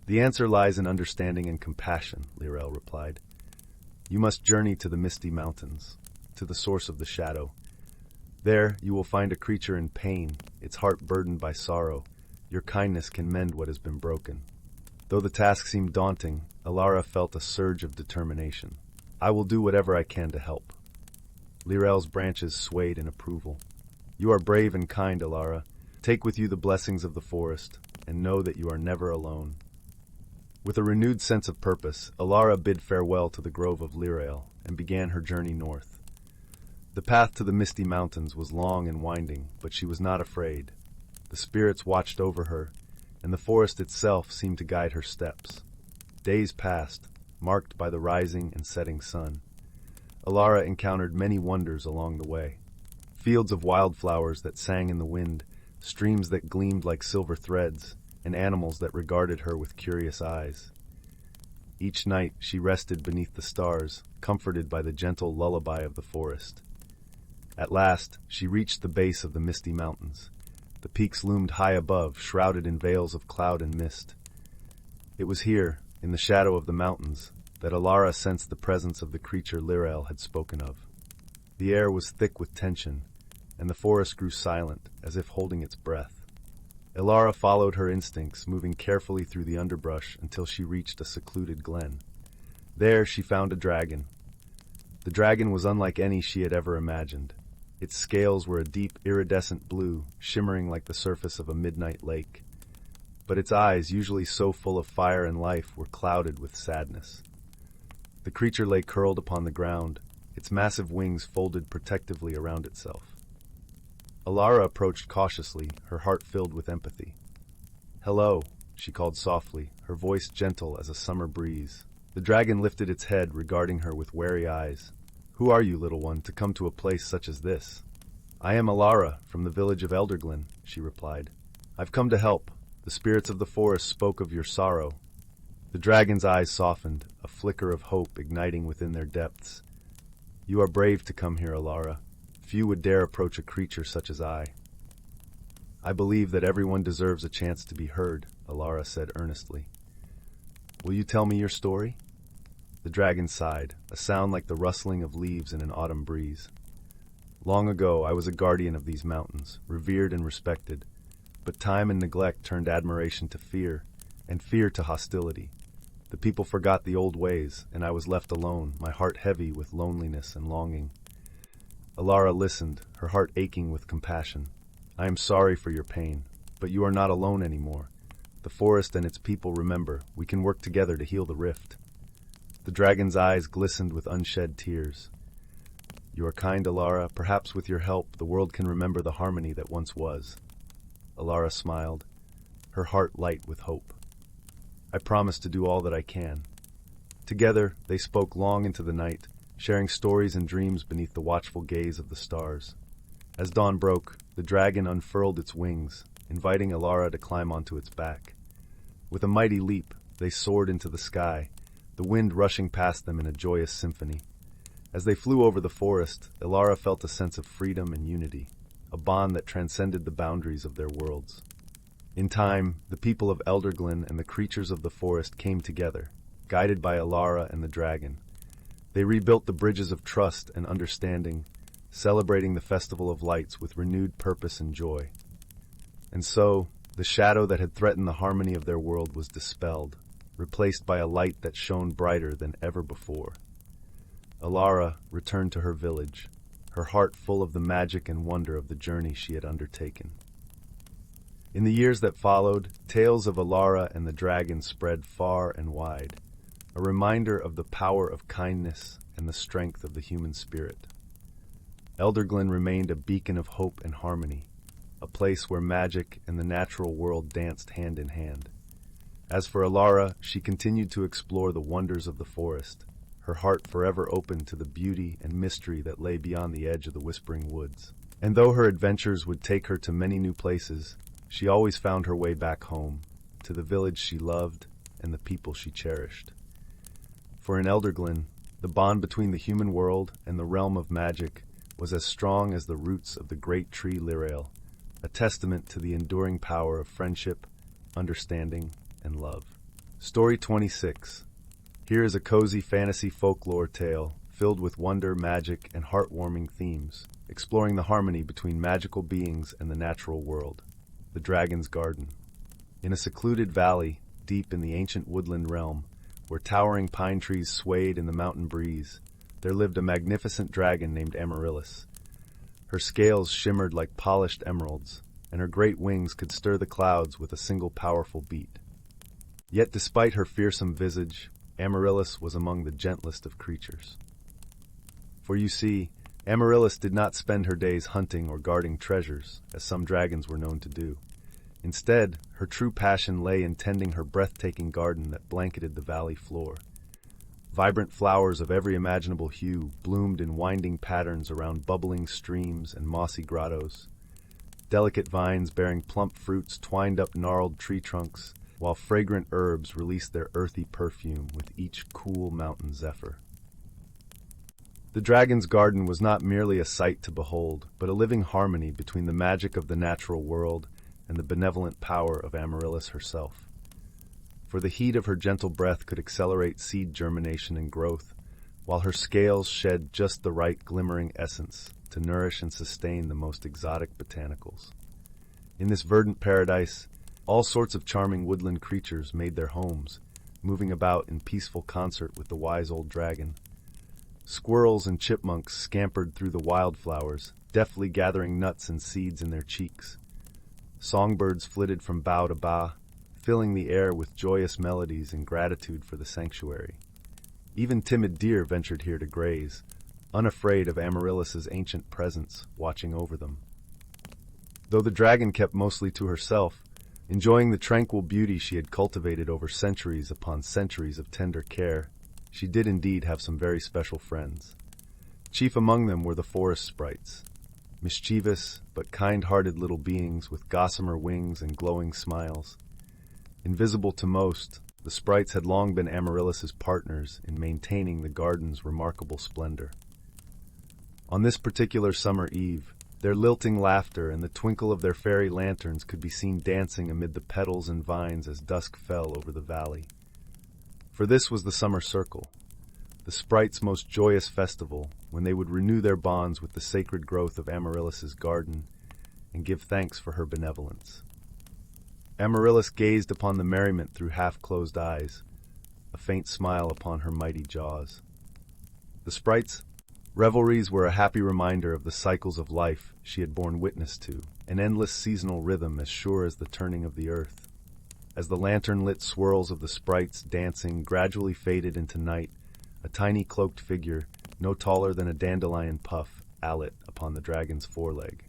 "The answer lies in understanding and compassion," Lyrel replied. "You must journey to the misty mountains, to the source of the shadow. There you will find a creature in pain, its heart burdened by sorrow. Your kindness can mend what has been broken." Though the task seemed daunting, Alara felt a surge of determination. "I will do whatever I can to help." Lyrel's branches swayed in approval. "You are brave and kind, Alara. Take with you the blessings of the forest, and know that you are never alone." With a renewed sense of purpose, Alara bid farewell to the Grove of Lyrel and began her journey north. The path to the misty mountains was long and winding, but she was not afraid. The spirits watched over her, and the forest itself seemed to guide her steps. Days passed, marked by the rising and setting sun. Alara encountered many wonders along the way. Fields of wildflowers that sang in the wind, streams that gleamed like silver threads, and animals that regarded her with curious eyes. Each night she rested beneath the stars, comforted by the gentle lullaby of the forest. At last, she reached the base of the misty mountains. The peaks loomed high above, shrouded in veils of cloud and mist. It was here, in the shadow of the mountains, that Alara sensed the presence of the creature Lirael had spoken of. The air was thick with tension, and the forest grew silent, as if holding its breath. Alara followed her instincts, moving carefully through the underbrush until she reached a secluded glen. There she found a dragon. The dragon was unlike any she had ever imagined. Its scales were a deep, iridescent blue, shimmering like the surface of a midnight lake. But its eyes, usually so full of fire and life, were clouded with sadness. The creature lay curled upon the ground, its massive wings folded protectively around itself. Alara approached cautiously, her heart filled with empathy. "Hello," she called softly, her voice gentle as a summer breeze. The dragon lifted its head, regarding her with wary eyes. "Who are you, little one, to come to a place such as this?" "I am Alara, from the village of Elderglen," she replied. "I've come to help. The spirits of the forest spoke of your sorrow." The dragon's eyes softened, a flicker of hope igniting within their depths. "You are brave to come here, Alara. Few would dare approach a creature such as I." "I believe that everyone deserves a chance to be heard," Alara said earnestly. "Will you tell me your story?" The dragon sighed, a sound like the rustling of leaves in an autumn breeze. "Long ago, I was a guardian of these mountains, revered and respected. But time and neglect turned admiration to fear, and fear to hostility. The people forgot the old ways, and I was left alone, my heart heavy with loneliness and longing." Alara listened, her heart aching with compassion. "I am sorry for your pain, but you are not alone anymore. The forest and its people remember. We can work together to heal the rift." The dragon's eyes glistened with unshed tears. "You are kind, Alara. Perhaps with your help, the world can remember the harmony that once was." Alara smiled, her heart light with hope. "I promise to do all that I can." Together, they spoke long into the night, sharing stories and dreams beneath the watchful gaze of the stars. As dawn broke, the dragon unfurled its wings, inviting Alara to climb onto its back. With a mighty leap, they soared into the sky, the wind rushing past them in a joyous symphony. As they flew over the forest, Alara felt a sense of freedom and unity, a bond that transcended the boundaries of their worlds. In time, the people of Elderglen and the creatures of the forest came together, guided by Alara and the dragon. They rebuilt the bridges of trust and understanding, celebrating the Festival of Lights with renewed purpose and joy. And so, the shadow that had threatened the harmony of their world was dispelled, replaced by a light that shone brighter than ever before. Alara returned to her village, her heart full of the magic and wonder of the journey she had undertaken. In the years that followed, tales of Alara and the dragon spread far and wide, a reminder of the power of kindness and the strength of the human spirit. Elderglen remained a beacon of hope and harmony, a place where magic and the natural world danced hand in hand. As for Alara, she continued to explore the wonders of the forest, her heart forever open to the beauty and mystery that lay beyond the edge of the Whispering Woods. And though her adventures would take her to many new places, she always found her way back home, to the village she loved and the people she cherished. For in Elderglen, the bond between the human world and the realm of magic was as strong as the roots of the great tree Lirael, a testament to the enduring power of friendship, understanding, and love. Story 26. Here is a cozy fantasy folklore tale filled with wonder, magic, and heartwarming themes, exploring the harmony between magical beings and the natural world. The Dragon's Garden. In a secluded valley, deep in the ancient woodland realm, where towering pine trees swayed in the mountain breeze, there lived a magnificent dragon named Amaryllis. Her scales shimmered like polished emeralds, and her great wings could stir the clouds with a single powerful beat. Yet despite her fearsome visage, Amaryllis was among the gentlest of creatures. For you see, Amaryllis did not spend her days hunting or guarding treasures, as some dragons were known to do. Instead, her true passion lay in tending her breathtaking garden that blanketed the valley floor. Vibrant flowers of every imaginable hue bloomed in winding patterns around bubbling streams and mossy grottos. Delicate vines bearing plump fruits twined up gnarled tree trunks, while fragrant herbs released their earthy perfume with each cool mountain zephyr. The dragon's garden was not merely a sight to behold, but a living harmony between the magic of the natural world and the benevolent power of Amaryllis herself. For the heat of her gentle breath could accelerate seed germination and growth, while her scales shed just the right glimmering essence to nourish and sustain the most exotic botanicals. In this verdant paradise, all sorts of charming woodland creatures made their homes, moving about in peaceful concert with the wise old dragon. Squirrels and chipmunks scampered through the wildflowers, deftly gathering nuts and seeds in their cheeks. Songbirds flitted from bough to bough, filling the air with joyous melodies and gratitude for the sanctuary. Even timid deer ventured here to graze, unafraid of Amaryllis's ancient presence watching over them. Though the dragon kept mostly to herself, enjoying the tranquil beauty she had cultivated over centuries upon centuries of tender care, she did indeed have some very special friends. Chief among them were the forest sprites, mischievous but kind-hearted little beings with gossamer wings and glowing smiles. Invisible to most, the sprites had long been Amaryllis's partners in maintaining the garden's remarkable splendor. On this particular summer eve, their lilting laughter and the twinkle of their fairy lanterns could be seen dancing amid the petals and vines as dusk fell over the valley. For this was the summer circle, the sprites' most joyous festival, when they would renew their bonds with the sacred growth of Amaryllis's garden and give thanks for her benevolence. Amaryllis gazed upon the merriment through half-closed eyes, a faint smile upon her mighty jaws. The sprites' revelries were a happy reminder of the cycles of life she had borne witness to, an endless seasonal rhythm as sure as the turning of the earth. As the lantern-lit swirls of the sprites dancing gradually faded into night, a tiny cloaked figure, no taller than a dandelion puff, alit upon the dragon's foreleg.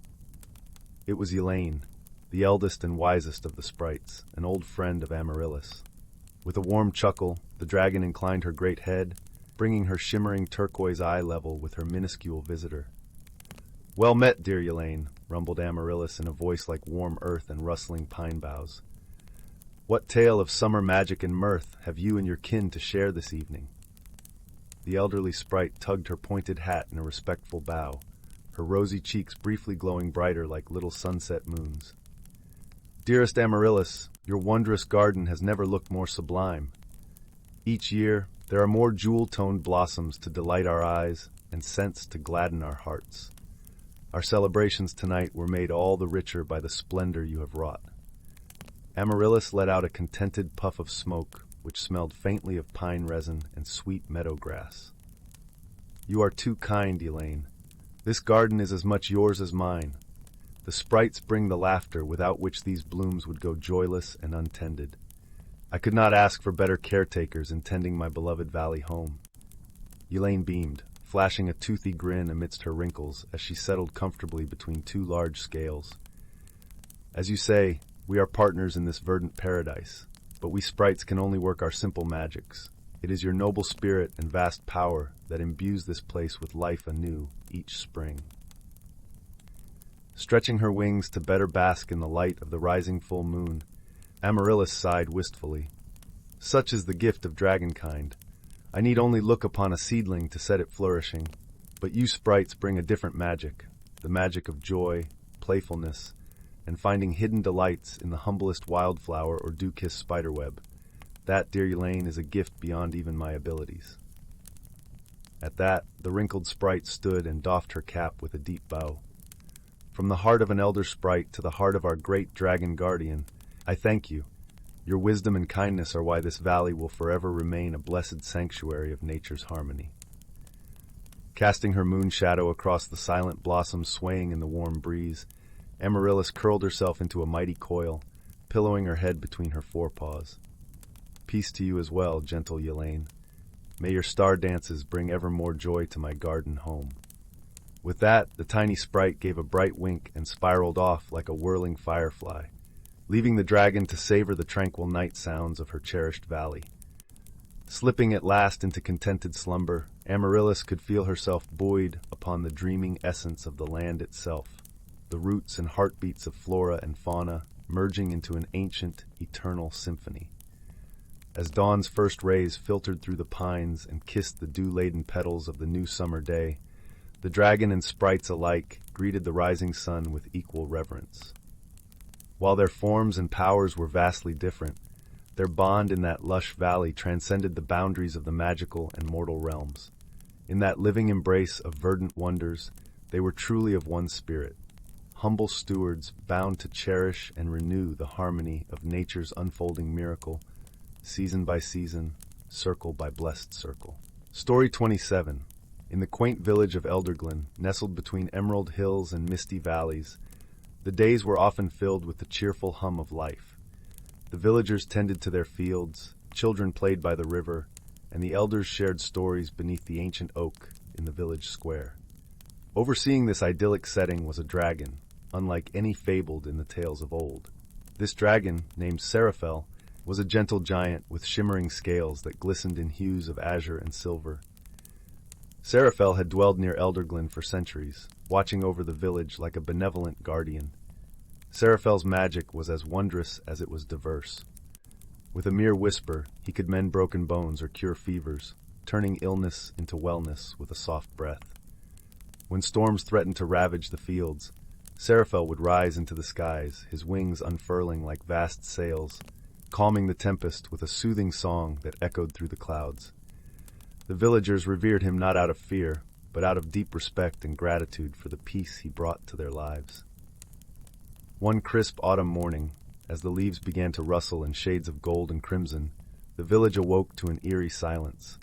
It was Elaine, the eldest and wisest of the sprites, an old friend of Amaryllis. With a warm chuckle, the dragon inclined her great head, bringing her shimmering turquoise eye level with her minuscule visitor. "Well met, dear Elaine," rumbled Amaryllis in a voice like warm earth and rustling pine boughs. "What tale of summer magic and mirth have you and your kin to share this evening?" The elderly sprite tugged her pointed hat in a respectful bow, her rosy cheeks briefly glowing brighter like little sunset moons. "Dearest Amaryllis, your wondrous garden has never looked more sublime. Each year, there are more jewel-toned blossoms to delight our eyes and scents to gladden our hearts. Our celebrations tonight were made all the richer by the splendor you have wrought." Amaryllis let out a contented puff of smoke, which smelled faintly of pine resin and sweet meadow grass. "You are too kind, Elaine. This garden is as much yours as mine. The sprites bring the laughter without which these blooms would go joyless and untended. I could not ask for better caretakers in tending my beloved valley home." Elaine beamed, flashing a toothy grin amidst her wrinkles as she settled comfortably between two large scales. "As you say, we are partners in this verdant paradise, but we sprites can only work our simple magics. It is your noble spirit and vast power that imbues this place with life anew each spring." Stretching her wings to better bask in the light of the rising full moon, Amaryllis sighed wistfully. "Such is the gift of dragonkind. I need only look upon a seedling to set it flourishing, but you sprites bring a different magic, the magic of joy, playfulness, and finding hidden delights in the humblest wildflower or dew-kissed spiderweb. That, dear Elaine, is a gift beyond even my abilities." At that, the wrinkled sprite stood and doffed her cap with a deep bow. "From the heart of an elder sprite to the heart of our great dragon guardian, I thank you. Your wisdom and kindness are why this valley will forever remain a blessed sanctuary of nature's harmony." Casting her moon shadow across the silent blossoms swaying in the warm breeze, Amaryllis curled herself into a mighty coil, pillowing her head between her forepaws. "Peace to you as well, gentle Elaine. May your star dances bring ever more joy to my garden home." With that, the tiny sprite gave a bright wink and spiraled off like a whirling firefly, leaving the dragon to savor the tranquil night sounds of her cherished valley. Slipping at last into contented slumber, Amaryllis could feel herself buoyed upon the dreaming essence of the land itself, the roots and heartbeats of flora and fauna merging into an ancient, eternal symphony. As dawn's first rays filtered through the pines and kissed the dew-laden petals of the new summer day, the dragon and sprites alike greeted the rising sun with equal reverence. While their forms and powers were vastly different, their bond in that lush valley transcended the boundaries of the magical and mortal realms. In that living embrace of verdant wonders, they were truly of one spirit, humble stewards bound to cherish and renew the harmony of nature's unfolding miracle, season by season, circle by blessed circle. Story 27. In the quaint village of Elderglen, nestled between emerald hills and misty valleys, the days were often filled with the cheerful hum of life. The villagers tended to their fields, children played by the river, and the elders shared stories beneath the ancient oak in the village square. Overseeing this idyllic setting was a dragon, unlike any fabled in the tales of old. This dragon, named Seraphel, was a gentle giant with shimmering scales that glistened in hues of azure and silver. Seraphel had dwelled near Elderglen for centuries, watching over the village like a benevolent guardian. Seraphel's magic was as wondrous as it was diverse. With a mere whisper, he could mend broken bones or cure fevers, turning illness into wellness with a soft breath. When storms threatened to ravage the fields, Seraphel would rise into the skies, his wings unfurling like vast sails, calming the tempest with a soothing song that echoed through the clouds. The villagers revered him not out of fear, but out of deep respect and gratitude for the peace he brought to their lives. One crisp autumn morning, as the leaves began to rustle in shades of gold and crimson, the village awoke to an eerie silence.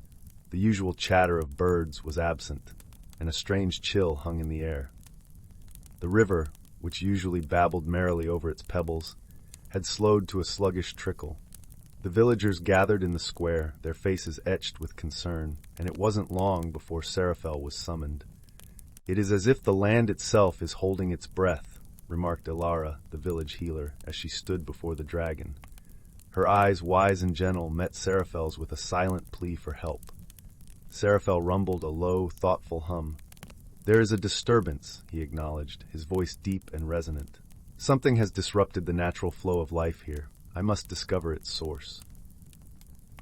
The usual chatter of birds was absent, and a strange chill hung in the air. The river, which usually babbled merrily over its pebbles, had slowed to a sluggish trickle. The villagers gathered in the square, their faces etched with concern, and it wasn't long before Seraphel was summoned. "It is as if the land itself is holding its breath," remarked Elara, the village healer, as she stood before the dragon. Her eyes, wise and gentle, met Seraphel's with a silent plea for help. Seraphel rumbled a low, thoughtful hum. "There is a disturbance," he acknowledged, his voice deep and resonant. "Something has disrupted the natural flow of life here. I must discover its source."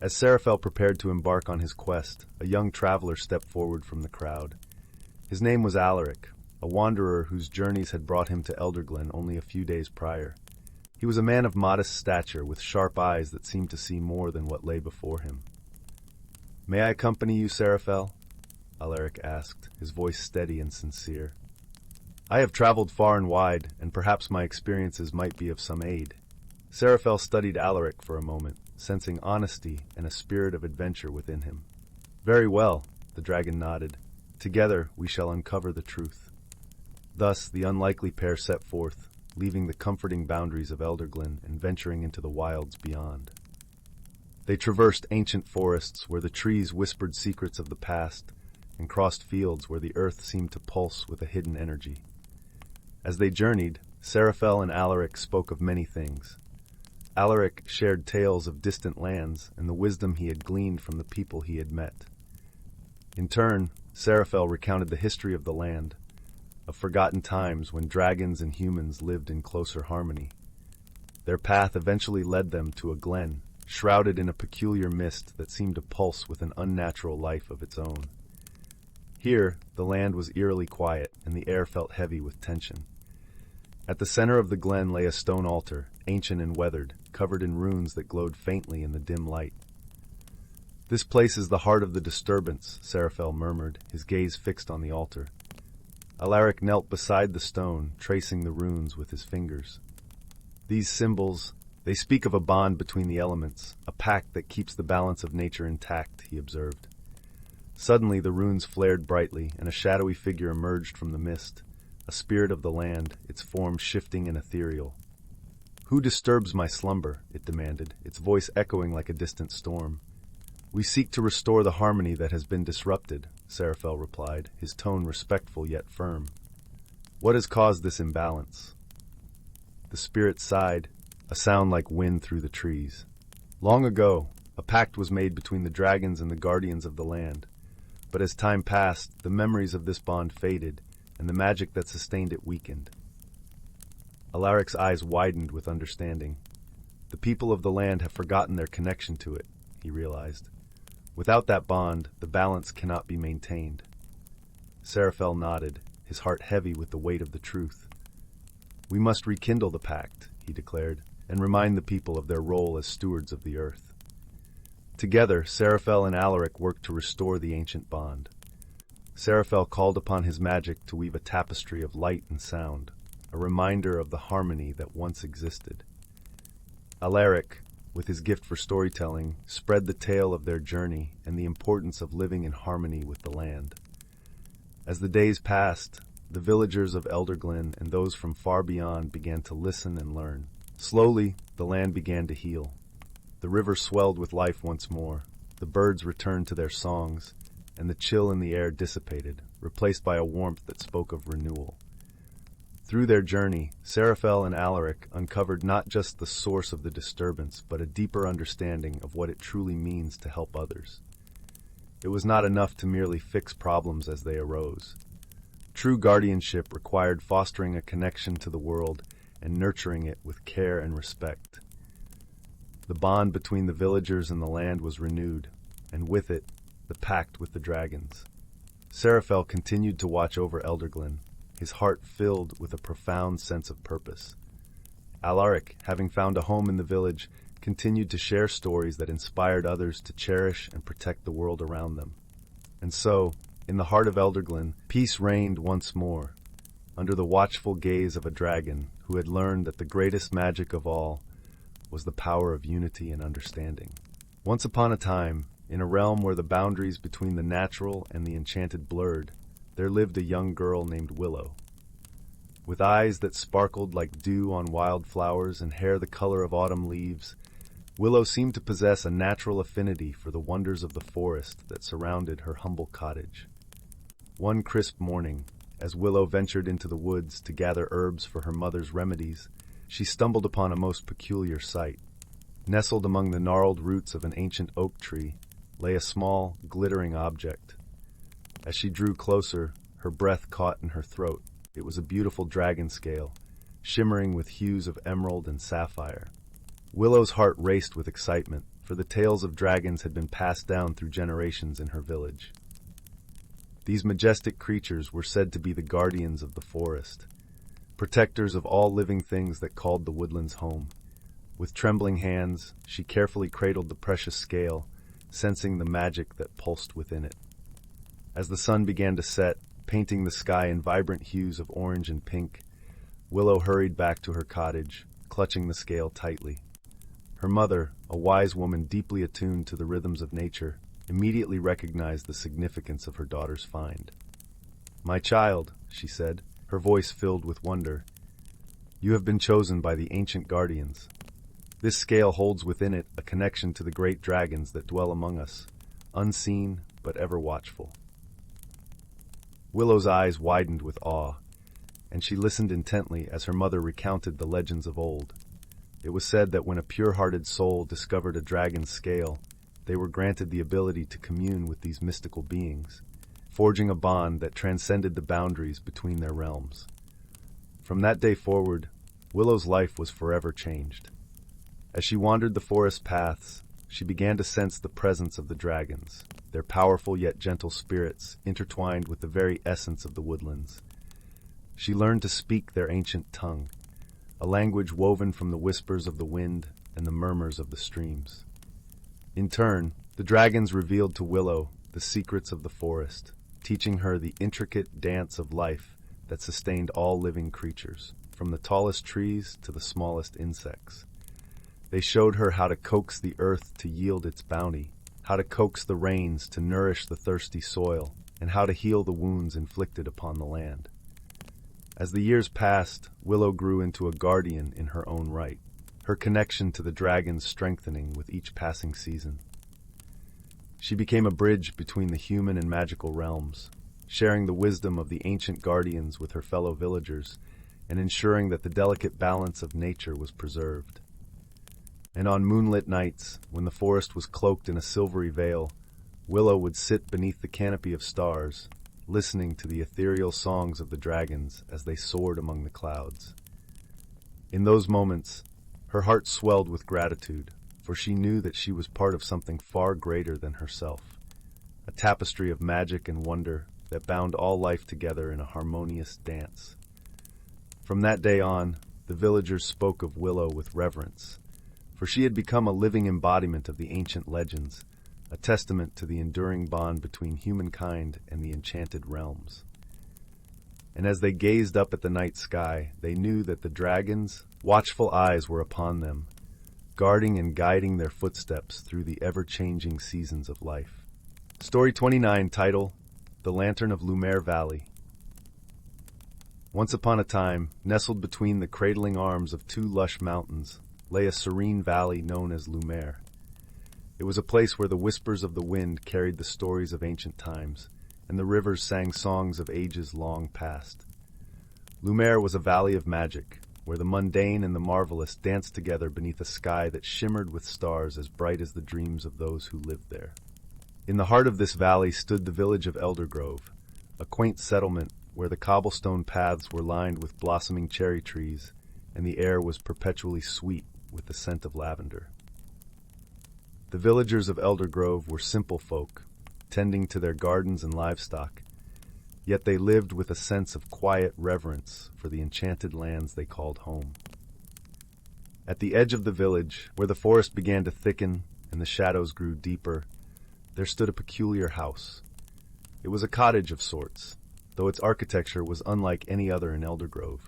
As Seraphel prepared to embark on his quest, a young traveler stepped forward from the crowd. His name was Alaric, a wanderer whose journeys had brought him to Elderglen only a few days prior. He was a man of modest stature, with sharp eyes that seemed to see more than what lay before him. "May I accompany you, Seraphel?" Alaric asked, his voice steady and sincere. "I have traveled far and wide, and perhaps my experiences might be of some aid." Seraphel studied Alaric for a moment, sensing honesty and a spirit of adventure within him. "Very well," the dragon nodded. "Together we shall uncover the truth." Thus the unlikely pair set forth, leaving the comforting boundaries of Elderglen and venturing into the wilds beyond. They traversed ancient forests where the trees whispered secrets of the past, and crossed fields where the earth seemed to pulse with a hidden energy. As they journeyed, Seraphel and Alaric spoke of many things. Alaric shared tales of distant lands and the wisdom he had gleaned from the people he had met. In turn, Seraphel recounted the history of the land, of forgotten times when dragons and humans lived in closer harmony. Their path eventually led them to a glen, shrouded in a peculiar mist that seemed to pulse with an unnatural life of its own. Here, the land was eerily quiet, and the air felt heavy with tension. At the center of the glen lay a stone altar, ancient and weathered, covered in runes that glowed faintly in the dim light. "This place is the heart of the disturbance," Seraphel murmured, his gaze fixed on the altar. Alaric knelt beside the stone, tracing the runes with his fingers. "These symbols, they speak of a bond between the elements, a pact that keeps the balance of nature intact," he observed. Suddenly the runes flared brightly, and a shadowy figure emerged from the mist, a spirit of the land, its form shifting and ethereal. "Who disturbs my slumber?" it demanded, its voice echoing like a distant storm. "We seek to restore the harmony that has been disrupted," Seraphel replied, his tone respectful yet firm. "What has caused this imbalance?" The spirit sighed. a sound like wind through the trees. Long ago, a pact was made between the dragons and the guardians of the land. But as time passed, the memories of this bond faded, and the magic that sustained it weakened. Alaric's eyes widened with understanding. The people of the land have forgotten their connection to it, he realized. Without that bond, the balance cannot be maintained. Seraphel nodded, his heart heavy with the weight of the truth. We must rekindle the pact, he declared, and remind the people of their role as stewards of the earth. Together, Seraphel and Alaric worked to restore the ancient bond. Seraphel called upon his magic to weave a tapestry of light and sound, a reminder of the harmony that once existed. Alaric, with his gift for storytelling, spread the tale of their journey and the importance of living in harmony with the land. As the days passed, the villagers of Elderglen and those from far beyond began to listen and learn. Slowly, the land began to heal. The river swelled with life once more, the birds returned to their songs, and the chill in the air dissipated, replaced by a warmth that spoke of renewal. Through their journey, Seraphel and Alaric uncovered not just the source of the disturbance, but a deeper understanding of what it truly means to help others. It was not enough to merely fix problems as they arose. True guardianship required fostering a connection to the world and nurturing it with care and respect. The bond between the villagers and the land was renewed, and with it, the pact with the dragons. Seraphel continued to watch over Elderglen, his heart filled with a profound sense of purpose. Alaric, having found a home in the village, continued to share stories that inspired others to cherish and protect the world around them. And so, in the heart of Elderglen, peace reigned once more, under the watchful gaze of a dragon who had learned that the greatest magic of all was the power of unity and understanding. Once upon a time, in a realm where the boundaries between the natural and the enchanted blurred, there lived a young girl named Willow. With eyes that sparkled like dew on wild flowers and hair the color of autumn leaves, Willow seemed to possess a natural affinity for the wonders of the forest that surrounded her humble cottage. One crisp morning, as Willow ventured into the woods to gather herbs for her mother's remedies, she stumbled upon a most peculiar sight. Nestled among the gnarled roots of an ancient oak tree lay a small, glittering object. As she drew closer, her breath caught in her throat. It was a beautiful dragon scale, shimmering with hues of emerald and sapphire. Willow's heart raced with excitement, for the tales of dragons had been passed down through generations in her village. These majestic creatures were said to be the guardians of the forest, protectors of all living things that called the woodlands home. With trembling hands, she carefully cradled the precious scale, sensing the magic that pulsed within it. As the sun began to set, painting the sky in vibrant hues of orange and pink, Willow hurried back to her cottage, clutching the scale tightly. Her mother, a wise woman deeply attuned to the rhythms of nature, immediately recognized the significance of her daughter's find. "My child," she said, her voice filled with wonder, "you have been chosen by the ancient guardians. This scale holds within it a connection to the great dragons that dwell among us, unseen but ever watchful." Willow's eyes widened with awe, and she listened intently as her mother recounted the legends of old. It was said that when a pure-hearted soul discovered a dragon's scale, they were granted the ability to commune with these mystical beings, forging a bond that transcended the boundaries between their realms. From that day forward, Willow's life was forever changed. As she wandered the forest paths, she began to sense the presence of the dragons, their powerful yet gentle spirits intertwined with the very essence of the woodlands. She learned to speak their ancient tongue, a language woven from the whispers of the wind and the murmurs of the streams. In turn, the dragons revealed to Willow the secrets of the forest, teaching her the intricate dance of life that sustained all living creatures, from the tallest trees to the smallest insects. They showed her how to coax the earth to yield its bounty, how to coax the rains to nourish the thirsty soil, and how to heal the wounds inflicted upon the land. As the years passed, Willow grew into a guardian in her own right, her connection to the dragons strengthening with each passing season. She became a bridge between the human and magical realms, sharing the wisdom of the ancient guardians with her fellow villagers and ensuring that the delicate balance of nature was preserved. And on moonlit nights, when the forest was cloaked in a silvery veil, Willow would sit beneath the canopy of stars, listening to the ethereal songs of the dragons as they soared among the clouds. In those moments, her heart swelled with gratitude, for she knew that she was part of something far greater than herself, a tapestry of magic and wonder that bound all life together in a harmonious dance. From that day on, the villagers spoke of Willow with reverence, for she had become a living embodiment of the ancient legends, a testament to the enduring bond between humankind and the enchanted realms. And as they gazed up at the night sky, they knew that the dragons' watchful eyes were upon them, guarding and guiding their footsteps through the ever-changing seasons of life. Story 29, title, The Lantern of Lumiere Valley. Once upon a time, nestled between the cradling arms of two lush mountains, lay a serene valley known as Lumiere. It was a place where the whispers of the wind carried the stories of ancient times, and the rivers sang songs of ages long past. Lumiere was a valley of magic, where the mundane and the marvelous danced together beneath a sky that shimmered with stars as bright as the dreams of those who lived there. In the heart of this valley stood the village of Eldergrove, a quaint settlement where the cobblestone paths were lined with blossoming cherry trees, and the air was perpetually sweet with the scent of lavender. The villagers of Eldergrove were simple folk, tending to their gardens and livestock, yet they lived with a sense of quiet reverence for the enchanted lands they called home. At the edge of the village, where the forest began to thicken and the shadows grew deeper, there stood a peculiar house. It was a cottage of sorts, though its architecture was unlike any other in Eldergrove.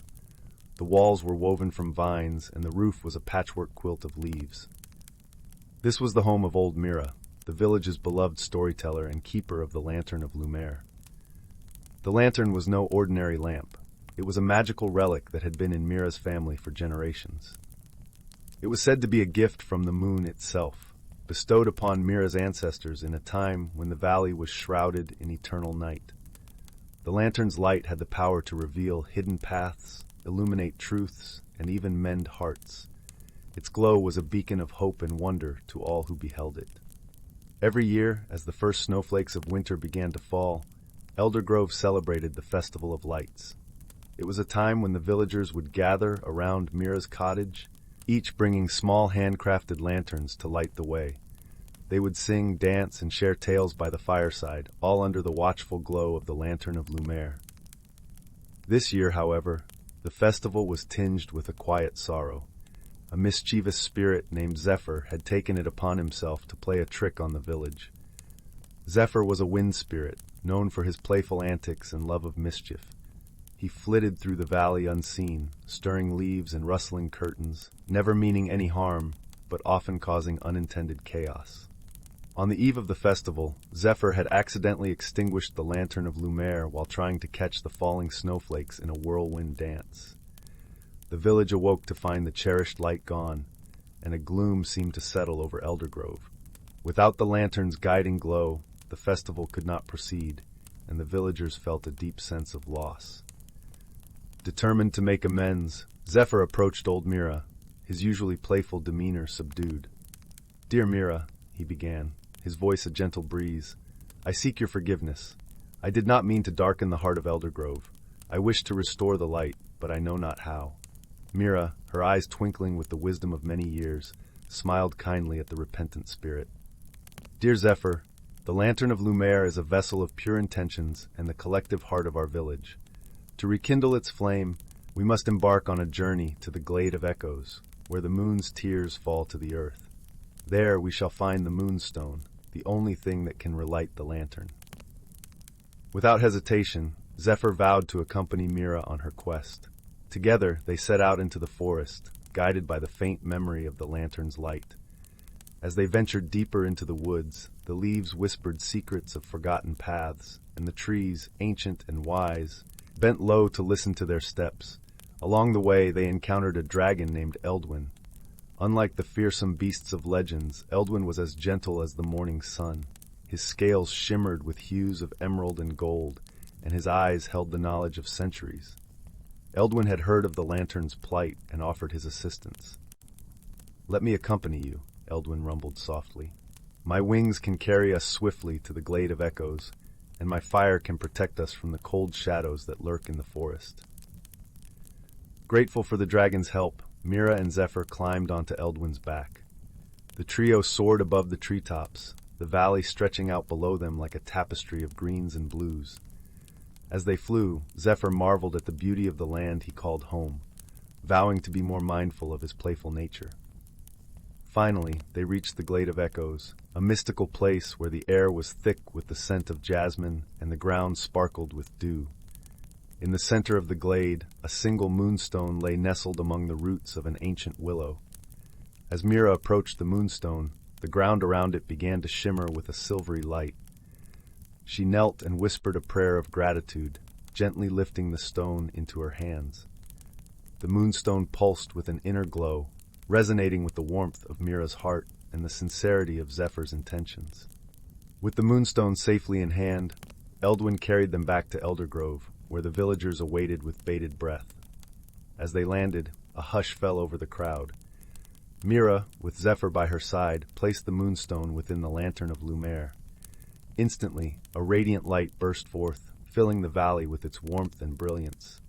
The walls were woven from vines, and the roof was a patchwork quilt of leaves. This was the home of old Mira, the village's beloved storyteller and keeper of the Lantern of Lumiere. The lantern was no ordinary lamp. It was a magical relic that had been in Mira's family for generations. It was said to be a gift from the moon itself, bestowed upon Mira's ancestors in a time when the valley was shrouded in eternal night. The lantern's light had the power to reveal hidden paths, illuminate truths, and even mend hearts. Its glow was a beacon of hope and wonder to all who beheld it. Every year, as the first snowflakes of winter began to fall, Eldergrove celebrated the Festival of Lights. It was a time when the villagers would gather around Mira's cottage, each bringing small handcrafted lanterns to light the way. They would sing, dance, and share tales by the fireside, all under the watchful glow of the Lantern of Lumiere. This year, however, the festival was tinged with a quiet sorrow. A mischievous spirit named Zephyr had taken it upon himself to play a trick on the village. Zephyr was a wind spirit, known for his playful antics and love of mischief. He flitted through the valley unseen, stirring leaves and rustling curtains, never meaning any harm, but often causing unintended chaos. On the eve of the festival, Zephyr had accidentally extinguished the Lantern of Lumiere while trying to catch the falling snowflakes in a whirlwind dance. The village awoke to find the cherished light gone, and a gloom seemed to settle over Eldergrove. Without the lantern's guiding glow, the festival could not proceed, and the villagers felt a deep sense of loss. Determined to make amends, Zephyr approached old Mira, his usually playful demeanor subdued. "Dear Mira," he began, his voice a gentle breeze, "I seek your forgiveness. I did not mean to darken the heart of Eldergrove. I wish to restore the light, but I know not how." Mira, her eyes twinkling with the wisdom of many years, smiled kindly at the repentant spirit. "Dear Zephyr, the Lantern of Lumiere is a vessel of pure intentions and the collective heart of our village. To rekindle its flame, we must embark on a journey to the Glade of Echoes, where the moon's tears fall to the earth. There we shall find the moonstone, the only thing that can relight the lantern." Without hesitation, Zephyr vowed to accompany Mira on her quest. Together, they set out into the forest, guided by the faint memory of the lantern's light. As they ventured deeper into the woods, the leaves whispered secrets of forgotten paths, and the trees, ancient and wise, bent low to listen to their steps. Along the way, they encountered a dragon named Eldwin. Unlike the fearsome beasts of legends, Eldwin was as gentle as the morning sun. His scales shimmered with hues of emerald and gold, and his eyes held the knowledge of centuries. Eldwin had heard of the lantern's plight and offered his assistance. "Let me accompany you," Eldwin rumbled softly. "My wings can carry us swiftly to the glade of echoes, and my fire can protect us from the cold shadows that lurk in the forest." Grateful for the dragon's help, Mira and Zephyr climbed onto Eldwin's back. The trio soared above the treetops, the valley stretching out below them like a tapestry of greens and blues. As they flew, Zephyr marveled at the beauty of the land he called home, vowing to be more mindful of his playful nature. Finally, they reached the Glade of Echoes, a mystical place where the air was thick with the scent of jasmine and the ground sparkled with dew. In the center of the glade, a single moonstone lay nestled among the roots of an ancient willow. As Mira approached the moonstone, the ground around it began to shimmer with a silvery light. She knelt and whispered a prayer of gratitude, gently lifting the stone into her hands. The moonstone pulsed with an inner glow, resonating with the warmth of Mira's heart and the sincerity of Zephyr's intentions. With the moonstone safely in hand, Eldwin carried them back to Eldergrove, where the villagers awaited with bated breath. As they landed, a hush fell over the crowd. Mira, with Zephyr by her side, placed the moonstone within the lantern of Lumiere. Instantly, a radiant light burst forth, filling the valley with its warmth and brilliance.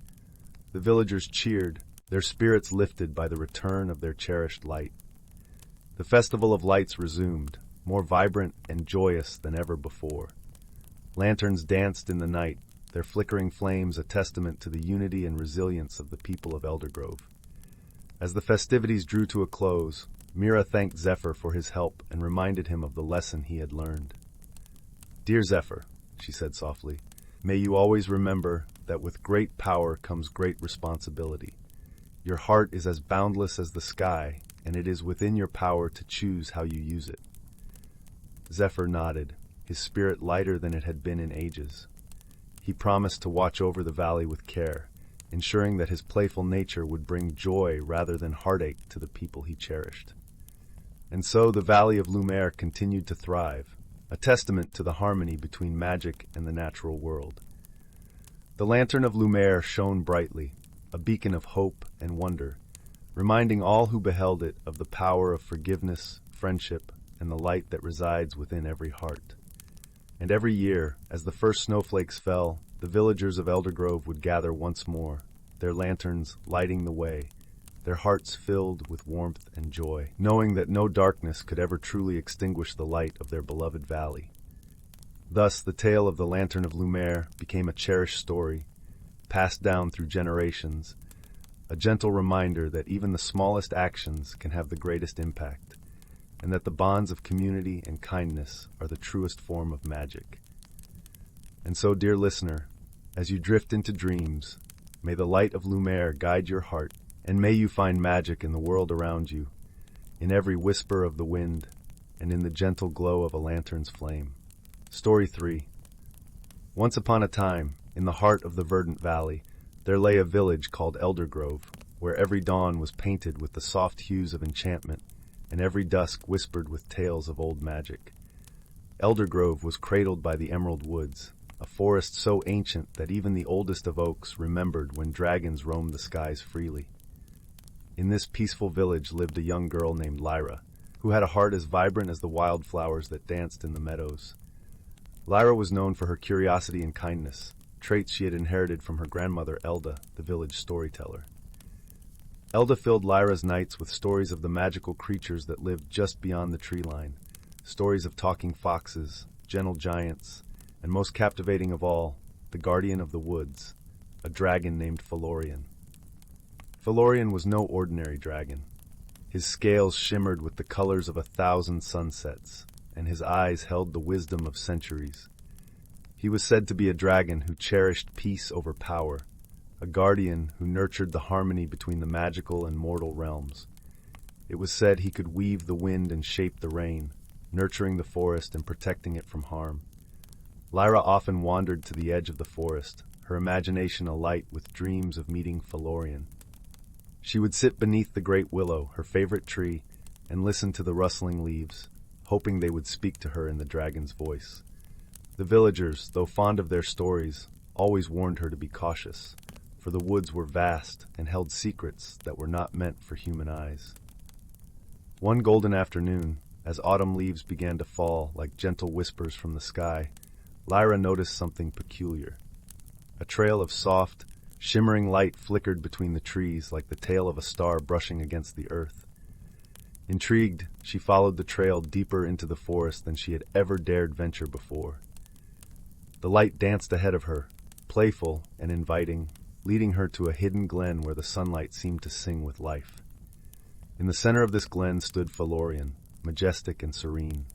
The villagers cheered, their spirits lifted by the return of their cherished light. The Festival of Lights resumed, more vibrant and joyous than ever before. Lanterns danced in the night, their flickering flames a testament to the unity and resilience of the people of Eldergrove. As the festivities drew to a close, Mira thanked Zephyr for his help and reminded him of the lesson he had learned. "Dear Zephyr," she said softly, "may you always remember that with great power comes great responsibility. Your heart is as boundless as the sky, and it is within your power to choose how you use it." Zephyr nodded, his spirit lighter than it had been in ages. He promised to watch over the valley with care, ensuring that his playful nature would bring joy rather than heartache to the people he cherished. And so the Valley of Lumiere continued to thrive, a testament to the harmony between magic and the natural world. The lantern of Lumiere shone brightly, a beacon of hope and wonder, reminding all who beheld it of the power of forgiveness, friendship, and the light that resides within every heart. And every year, as the first snowflakes fell, the villagers of Eldergrove would gather once more, their lanterns lighting the way, their hearts filled with warmth and joy, knowing that no darkness could ever truly extinguish the light of their beloved valley. Thus, the tale of the Lantern of Lumiere became a cherished story, passed down through generations, a gentle reminder that even the smallest actions can have the greatest impact, and that the bonds of community and kindness are the truest form of magic. And so, dear listener, as you drift into dreams, may the light of Lumiere guide your heart, and may you find magic in the world around you, in every whisper of the wind, and in the gentle glow of a lantern's flame. Story 3. Once upon a time, in the heart of the verdant valley, there lay a village called Eldergrove, where every dawn was painted with the soft hues of enchantment, and every dusk whispered with tales of old magic. Eldergrove was cradled by the emerald woods, a forest so ancient that even the oldest of oaks remembered when dragons roamed the skies freely. In this peaceful village lived a young girl named Lyra, who had a heart as vibrant as the wildflowers that danced in the meadows. Lyra was known for her curiosity and kindness, traits she had inherited from her grandmother Elda, the village storyteller. Elda filled Lyra's nights with stories of the magical creatures that lived just beyond the tree line, stories of talking foxes, gentle giants, and most captivating of all, the guardian of the woods, a dragon named Felorian. Felorian was no ordinary dragon. His scales shimmered with the colors of 1,000 sunsets, and his eyes held the wisdom of centuries. He was said to be a dragon who cherished peace over power, a guardian who nurtured the harmony between the magical and mortal realms. It was said he could weave the wind and shape the rain, nurturing the forest and protecting it from harm. Lyra often wandered to the edge of the forest, her imagination alight with dreams of meeting Felorian. She would sit beneath the great willow, her favorite tree, and listen to the rustling leaves, hoping they would speak to her in the dragon's voice. The villagers, though fond of their stories, always warned her to be cautious, for the woods were vast and held secrets that were not meant for human eyes. One golden afternoon, as autumn leaves began to fall like gentle whispers from the sky, Lyra noticed something peculiar. A trail of soft, shimmering light flickered between the trees like the tail of a star brushing against the earth. Intrigued, she followed the trail deeper into the forest than she had ever dared venture before. The light danced ahead of her, playful and inviting, leading her to a hidden glen where the sunlight seemed to sing with life. In the center of this glen stood Felorian, majestic and serene.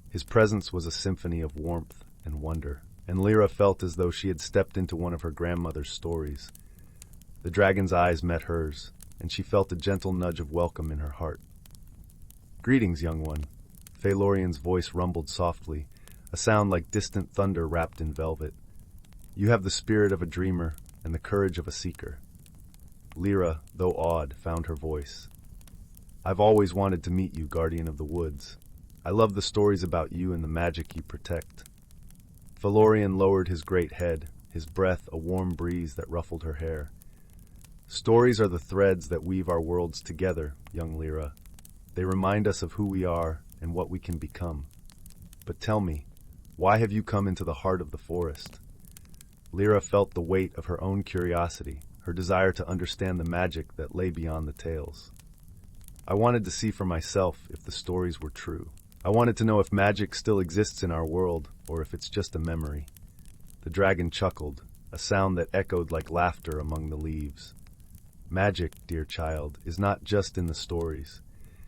His presence was a symphony of warmth and wonder, and Lyra felt as though she had stepped into one of her grandmother's stories. The dragon's eyes met hers, and she felt a gentle nudge of welcome in her heart. "Greetings, young one." Felorian's voice rumbled softly, a sound like distant thunder wrapped in velvet. "You have the spirit of a dreamer and the courage of a seeker." Lyra, though awed, found her voice. "I've always wanted to meet you, guardian of the woods. I love the stories about you and the magic you protect." Felorian lowered his great head, his breath a warm breeze that ruffled her hair. "Stories are the threads that weave our worlds together, young Lyra. They remind us of who we are and what we can become. But tell me, why have you come into the heart of the forest?" Lyra felt the weight of her own curiosity, her desire to understand the magic that lay beyond the tales. "I wanted to see for myself if the stories were true. I wanted to know if magic still exists in our world, or if it's just a memory." The dragon chuckled, a sound that echoed like laughter among the leaves. "Magic, dear child, is not just in the stories.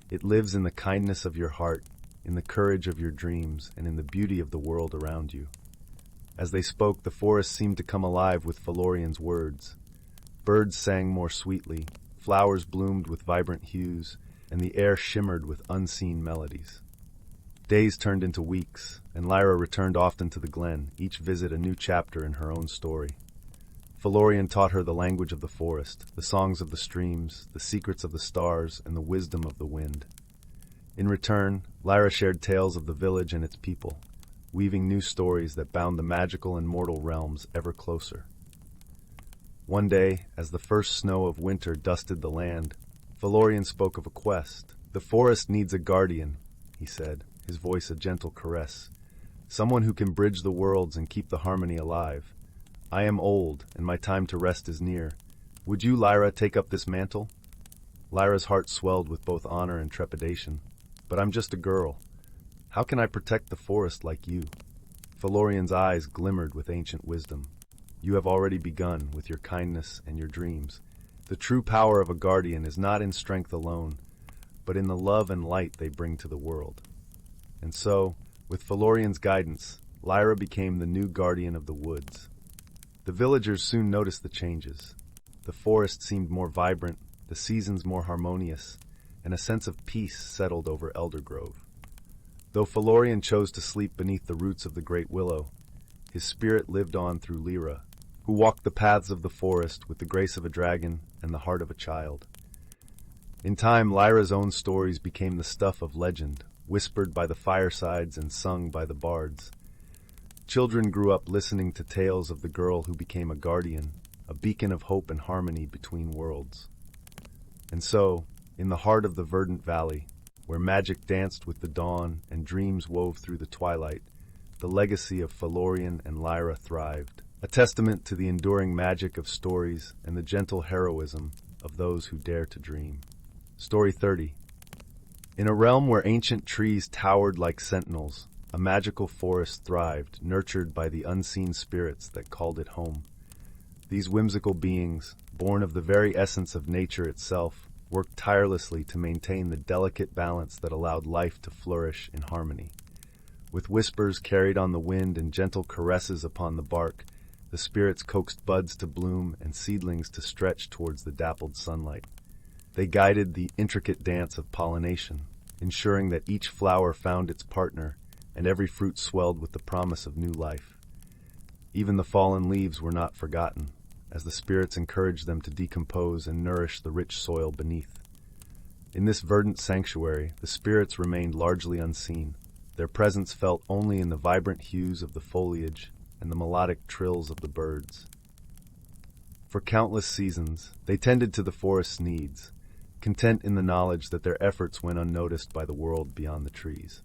It lives in the kindness of your heart, in the courage of your dreams, and in the beauty of the world around you." As they spoke, the forest seemed to come alive with Felorian's words. Birds sang more sweetly, flowers bloomed with vibrant hues, and the air shimmered with unseen melodies. Days turned into weeks, and Lyra returned often to the glen, each visit a new chapter in her own story. Felorian taught her the language of the forest, the songs of the streams, the secrets of the stars, and the wisdom of the wind. In return, Lyra shared tales of the village and its people, weaving new stories that bound the magical and mortal realms ever closer. One day, as the first snow of winter dusted the land, Felorian spoke of a quest. "The forest needs a guardian," he said, his voice a gentle caress. "Someone who can bridge the worlds and keep the harmony alive. I am old, and my time to rest is near. Would you, Lyra, take up this mantle?" Lyra's heart swelled with both honor and trepidation. "But I'm just a girl. How can I protect the forest like you?" Felorian's eyes glimmered with ancient wisdom. "You have already begun with your kindness and your dreams. The true power of a guardian is not in strength alone, but in the love and light they bring to the world." And so, with Felorian's guidance, Lyra became the new guardian of the woods. The villagers soon noticed the changes. The forest seemed more vibrant, the seasons more harmonious, and a sense of peace settled over Eldergrove. Though Felorian chose to sleep beneath the roots of the great willow, his spirit lived on through Lyra, who walked the paths of the forest with the grace of a dragon and the heart of a child. In time, Lyra's own stories became the stuff of legend, whispered by the firesides and sung by the bards. Children grew up listening to tales of the girl who became a guardian, a beacon of hope and harmony between worlds. And so, in the heart of the verdant valley, where magic danced with the dawn and dreams wove through the twilight, the legacy of Felorian and Lyra thrived, a testament to the enduring magic of stories and the gentle heroism of those who dare to dream. Story 30. In a realm where ancient trees towered like sentinels, a magical forest thrived, nurtured by the unseen spirits that called it home. These whimsical beings, born of the very essence of nature itself, worked tirelessly to maintain the delicate balance that allowed life to flourish in harmony. With whispers carried on the wind and gentle caresses upon the bark, the spirits coaxed buds to bloom and seedlings to stretch towards the dappled sunlight. They guided the intricate dance of pollination, ensuring that each flower found its partner and every fruit swelled with the promise of new life. Even the fallen leaves were not forgotten, as the spirits encouraged them to decompose and nourish the rich soil beneath. In this verdant sanctuary, the spirits remained largely unseen, their presence felt only in the vibrant hues of the foliage and the melodic trills of the birds. For countless seasons, they tended to the forest's needs, content in the knowledge that their efforts went unnoticed by the world beyond the trees.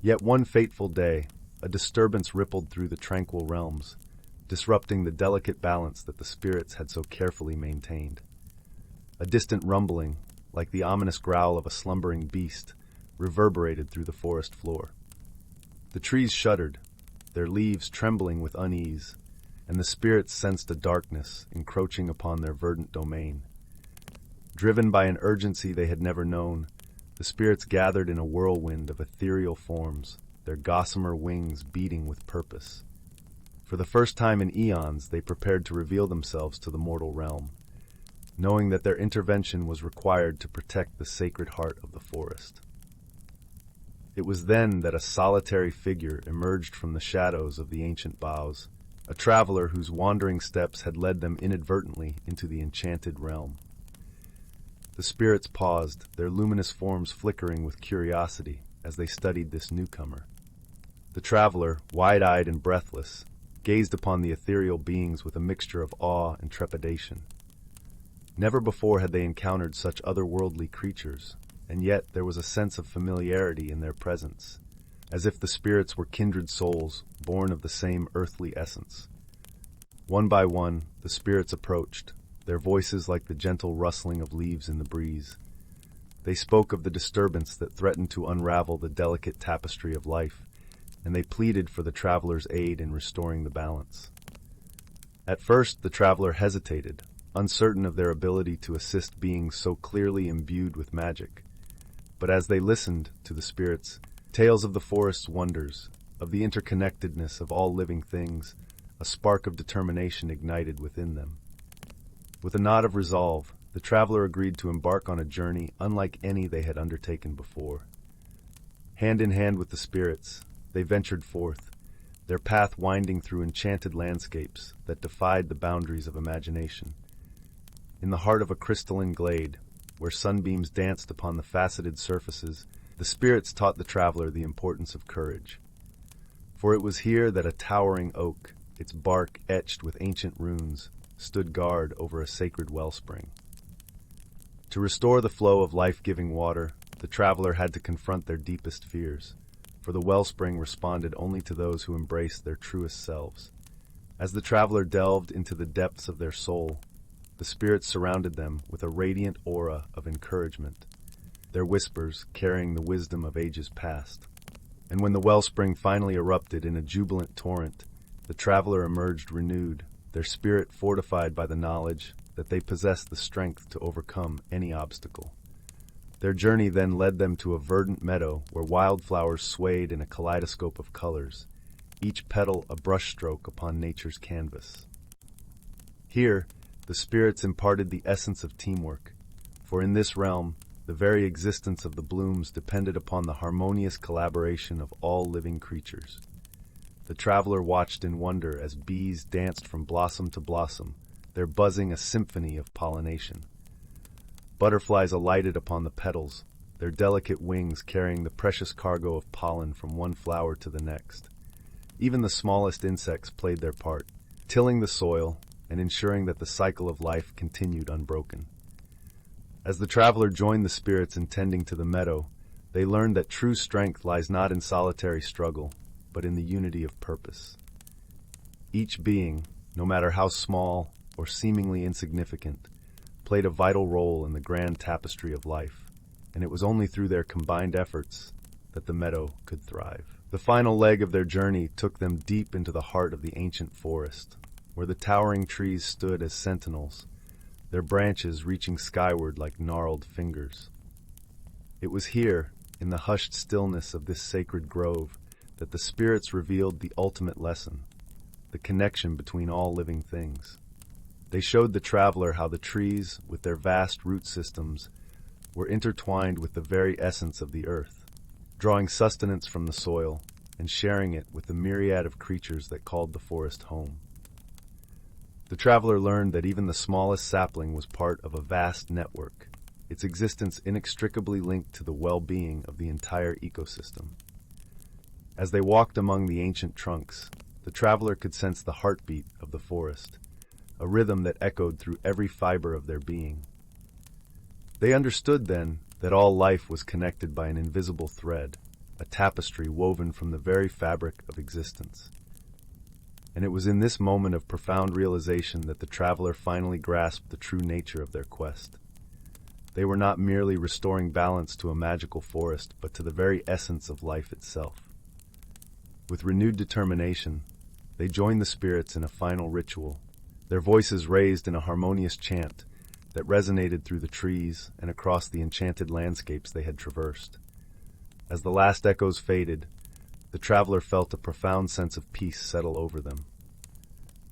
Yet one fateful day, a disturbance rippled through the tranquil realms, disrupting the delicate balance that the spirits had so carefully maintained. A distant rumbling, like the ominous growl of a slumbering beast, reverberated through the forest floor. The trees shuddered, their leaves trembling with unease, and the spirits sensed a darkness encroaching upon their verdant domain. Driven by an urgency they had never known, the spirits gathered in a whirlwind of ethereal forms, their gossamer wings beating with purpose. For the first time in eons, they prepared to reveal themselves to the mortal realm, knowing that their intervention was required to protect the sacred heart of the forest. It was then that a solitary figure emerged from the shadows of the ancient boughs, a traveler whose wandering steps had led them inadvertently into the enchanted realm. The spirits paused, their luminous forms flickering with curiosity as they studied this newcomer. The traveler, wide-eyed and breathless, gazed upon the ethereal beings with a mixture of awe and trepidation. Never before had they encountered such otherworldly creatures, and yet there was a sense of familiarity in their presence, as if the spirits were kindred souls, born of the same earthly essence. One by one, the spirits approached, their voices like the gentle rustling of leaves in the breeze. They spoke of the disturbance that threatened to unravel the delicate tapestry of life, and they pleaded for the traveler's aid in restoring the balance. At first, the traveler hesitated, uncertain of their ability to assist beings so clearly imbued with magic. But as they listened to the spirits, tales of the forest's wonders, of the interconnectedness of all living things, a spark of determination ignited within them. With a nod of resolve, the traveler agreed to embark on a journey unlike any they had undertaken before. Hand in hand with the spirits, they ventured forth, their path winding through enchanted landscapes that defied the boundaries of imagination. In the heart of a crystalline glade, where sunbeams danced upon the faceted surfaces, the spirits taught the traveler the importance of courage. For it was here that a towering oak, its bark etched with ancient runes, stood guard over a sacred wellspring. To restore the flow of life-giving water, the traveler had to confront their deepest fears, for the wellspring responded only to those who embraced their truest selves. As the traveler delved into the depths of their soul, the spirits surrounded them with a radiant aura of encouragement, their whispers carrying the wisdom of ages past. And when the wellspring finally erupted in a jubilant torrent, the traveler emerged renewed, their spirit fortified by the knowledge that they possessed the strength to overcome any obstacle. Their journey then led them to a verdant meadow where wildflowers swayed in a kaleidoscope of colors, each petal a brushstroke upon nature's canvas. Here, the spirits imparted the essence of teamwork, for in this realm, the very existence of the blooms depended upon the harmonious collaboration of all living creatures. The traveler watched in wonder as bees danced from blossom to blossom, their buzzing a symphony of pollination. Butterflies alighted upon the petals, their delicate wings carrying the precious cargo of pollen from one flower to the next. Even the smallest insects played their part, tilling the soil and ensuring that the cycle of life continued unbroken. As the traveler joined the spirits in tending to the meadow, they learned that true strength lies not in solitary struggle, but in the unity of purpose. Each being, no matter how small or seemingly insignificant, played a vital role in the grand tapestry of life, and it was only through their combined efforts that the meadow could thrive. The final leg of their journey took them deep into the heart of the ancient forest, where the towering trees stood as sentinels, their branches reaching skyward like gnarled fingers. It was here, in the hushed stillness of this sacred grove, that the spirits revealed the ultimate lesson, the connection between all living things. They showed the traveler how the trees, with their vast root systems, were intertwined with the very essence of the earth, drawing sustenance from the soil and sharing it with the myriad of creatures that called the forest home. The traveler learned that even the smallest sapling was part of a vast network, its existence inextricably linked to the well-being of the entire ecosystem. As they walked among the ancient trunks, the traveler could sense the heartbeat of the forest, a rhythm that echoed through every fiber of their being. They understood then that all life was connected by an invisible thread, a tapestry woven from the very fabric of existence. And it was in this moment of profound realization that the traveler finally grasped the true nature of their quest. They were not merely restoring balance to a magical forest, but to the very essence of life itself. With renewed determination, they joined the spirits in a final ritual, their voices raised in a harmonious chant that resonated through the trees and across the enchanted landscapes they had traversed. As the last echoes faded, the traveler felt a profound sense of peace settle over them.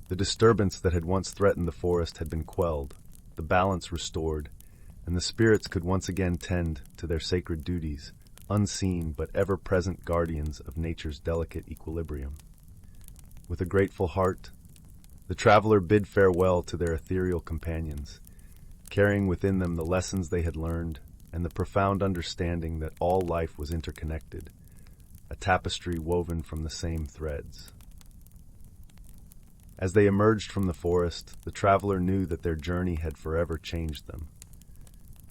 The disturbance that had once threatened the forest had been quelled, the balance restored, and the spirits could once again tend to their sacred duties, unseen but ever-present guardians of nature's delicate equilibrium. With a grateful heart, the traveler bid farewell to their ethereal companions, carrying within them the lessons they had learned and the profound understanding that all life was interconnected, a tapestry woven from the same threads. As they emerged from the forest, the traveler knew that their journey had forever changed them.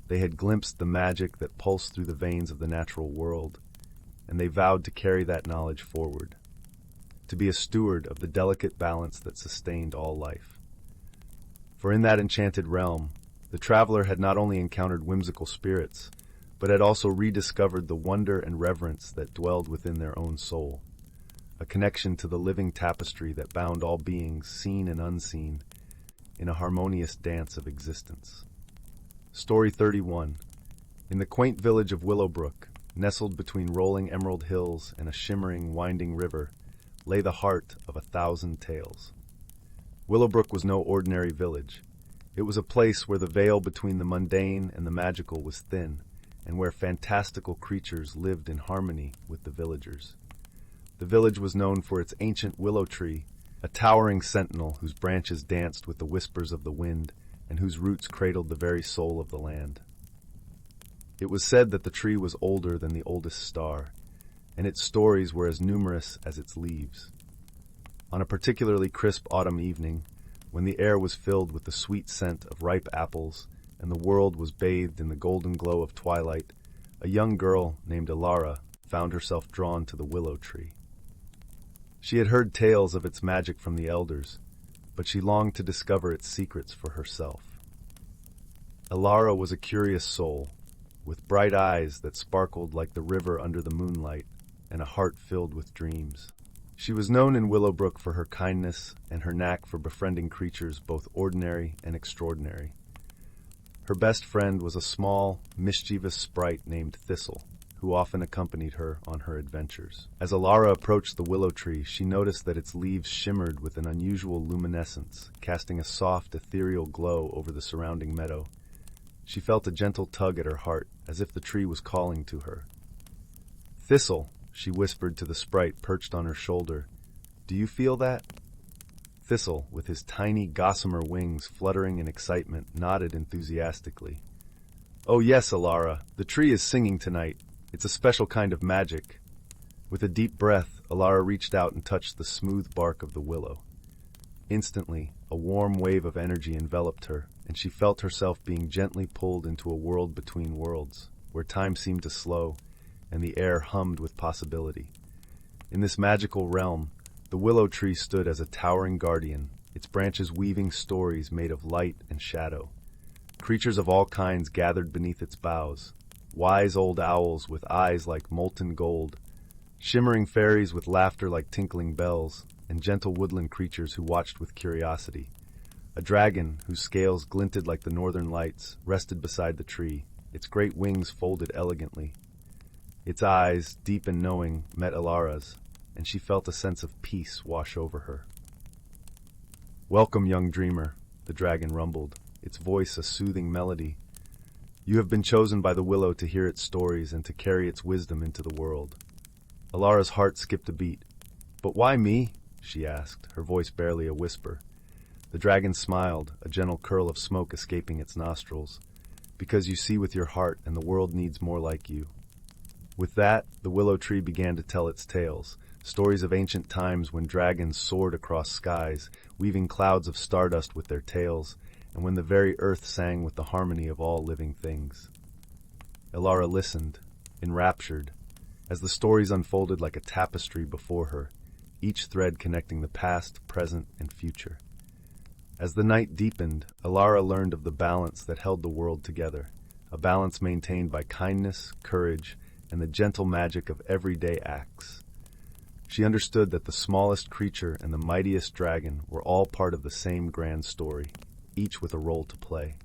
They had glimpsed the magic that pulsed through the veins of the natural world, and they vowed to carry that knowledge forward, to be a steward of the delicate balance that sustained all life. For in that enchanted realm, the traveler had not only encountered whimsical spirits, but had also rediscovered the wonder and reverence that dwelled within their own soul, a connection to the living tapestry that bound all beings, seen and unseen, in a harmonious dance of existence. Story 31. In the quaint village of Willowbrook, nestled between rolling emerald hills and a shimmering, winding river, lay the heart of 1,000 tales. Willowbrook was no ordinary village. It was a place where the veil between the mundane and the magical was thin, and where fantastical creatures lived in harmony with the villagers. The village was known for its ancient willow tree, a towering sentinel whose branches danced with the whispers of the wind and whose roots cradled the very soul of the land. It was said that the tree was older than the oldest star, and its stories were as numerous as its leaves. On a particularly crisp autumn evening, when the air was filled with the sweet scent of ripe apples and the world was bathed in the golden glow of twilight, a young girl named Alara found herself drawn to the willow tree. She had heard tales of its magic from the elders, but she longed to discover its secrets for herself. Alara was a curious soul, with bright eyes that sparkled like the river under the moonlight, and a heart filled with dreams. She was known in Willowbrook for her kindness and her knack for befriending creatures both ordinary and extraordinary. Her best friend was a small, mischievous sprite named Thistle, who often accompanied her on her adventures. As Alara approached the willow tree, she noticed that its leaves shimmered with an unusual luminescence, casting a soft, ethereal glow over the surrounding meadow. She felt a gentle tug at her heart, as if the tree was calling to her. "Thistle," she whispered to the sprite perched on her shoulder, "do you feel that?" Thistle, with his tiny gossamer wings fluttering in excitement, nodded enthusiastically. "Oh yes, Alara, the tree is singing tonight. It's a special kind of magic." With a deep breath, Alara reached out and touched the smooth bark of the willow. Instantly, a warm wave of energy enveloped her, and she felt herself being gently pulled into a world between worlds, where time seemed to slow, and the air hummed with possibility. In this magical realm, the willow tree stood as a towering guardian, its branches weaving stories made of light and shadow. Creatures of all kinds gathered beneath its boughs, wise old owls with eyes like molten gold, shimmering fairies with laughter like tinkling bells, and gentle woodland creatures who watched with curiosity. A dragon, whose scales glinted like the northern lights, rested beside the tree, its great wings folded elegantly. Its eyes, deep and knowing, met Alara's, and she felt a sense of peace wash over her. "Welcome, young dreamer," the dragon rumbled, its voice a soothing melody. "You have been chosen by the willow to hear its stories and to carry its wisdom into the world." Alara's heart skipped a beat. "But why me?" she asked, her voice barely a whisper. The dragon smiled, a gentle curl of smoke escaping its nostrils. "Because you see with your heart, and the world needs more like you." With that, the willow tree began to tell its tales, stories of ancient times when dragons soared across skies, weaving clouds of stardust with their tails, and when the very earth sang with the harmony of all living things. Elara listened, enraptured, as the stories unfolded like a tapestry before her, each thread connecting the past, present, and future. As the night deepened, Elara learned of the balance that held the world together, a balance maintained by kindness, courage, and the gentle magic of everyday acts. She understood that the smallest creature and the mightiest dragon were all part of the same grand story, each with a role to play.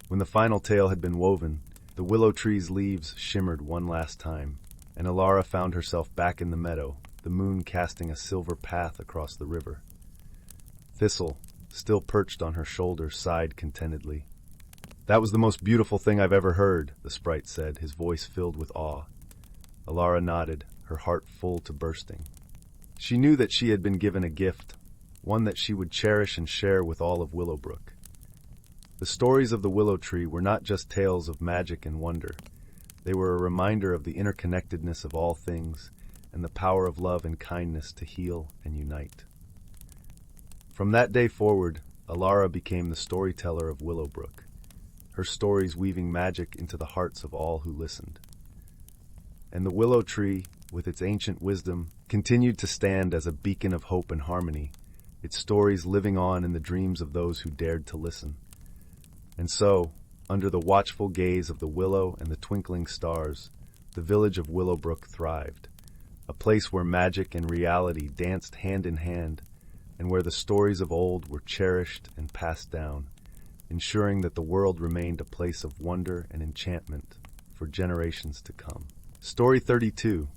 When the final tale had been woven, the willow tree's leaves shimmered one last time, and Elara found herself back in the meadow, the moon casting a silver path across the river. Thistle, still perched on her shoulder, sighed contentedly. "That was the most beautiful thing I've ever heard," the sprite said, his voice filled with awe. Elara nodded, her heart full to bursting. She knew that she had been given a gift, one that she would cherish and share with all of Willowbrook. The stories of the willow tree were not just tales of magic and wonder. They were a reminder of the interconnectedness of all things and the power of love and kindness to heal and unite. From that day forward, Elara became the storyteller of Willowbrook, her stories weaving magic into the hearts of all who listened. And the willow tree, with its ancient wisdom, continued to stand as a beacon of hope and harmony, its stories living on in the dreams of those who dared to listen. And so, under the watchful gaze of the willow and the twinkling stars, the village of Willowbrook thrived, a place where magic and reality danced hand in hand, and where the stories of old were cherished and passed down, ensuring that the world remained a place of wonder and enchantment for generations to come. Story 32.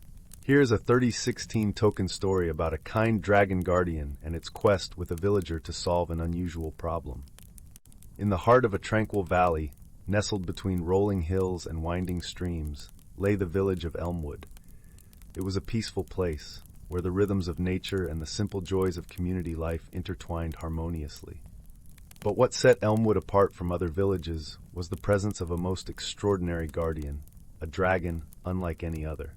Here is a 3016 token story about a kind dragon guardian and its quest with a villager to solve an unusual problem. In the heart of a tranquil valley, nestled between rolling hills and winding streams, lay the village of Elmwood. It was a peaceful place, where the rhythms of nature and the simple joys of community life intertwined harmoniously. But what set Elmwood apart from other villages was the presence of a most extraordinary guardian, a dragon unlike any other.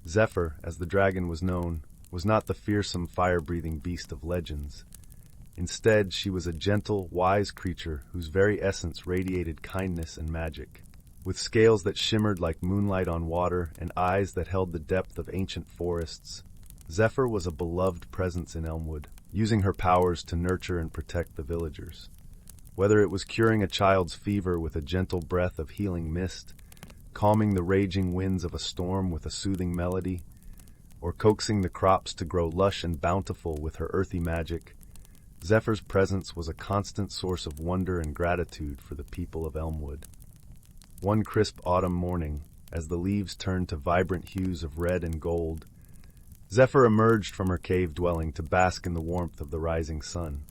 Zephyr, as the dragon was known, was not the fearsome fire-breathing beast of legends. Instead, she was a gentle, wise creature whose very essence radiated kindness and magic. With scales that shimmered like moonlight on water and eyes that held the depth of ancient forests, Zephyr was a beloved presence in Elmwood, using her powers to nurture and protect the villagers. Whether it was curing a child's fever with a gentle breath of healing mist, calming the raging winds of a storm with a soothing melody, or coaxing the crops to grow lush and bountiful with her earthy magic, Zephyr's presence was a constant source of wonder and gratitude for the people of Elmwood. One crisp autumn morning, as the leaves turned to vibrant hues of red and gold, Zephyr emerged from her cave dwelling to bask in the warmth of the rising sun.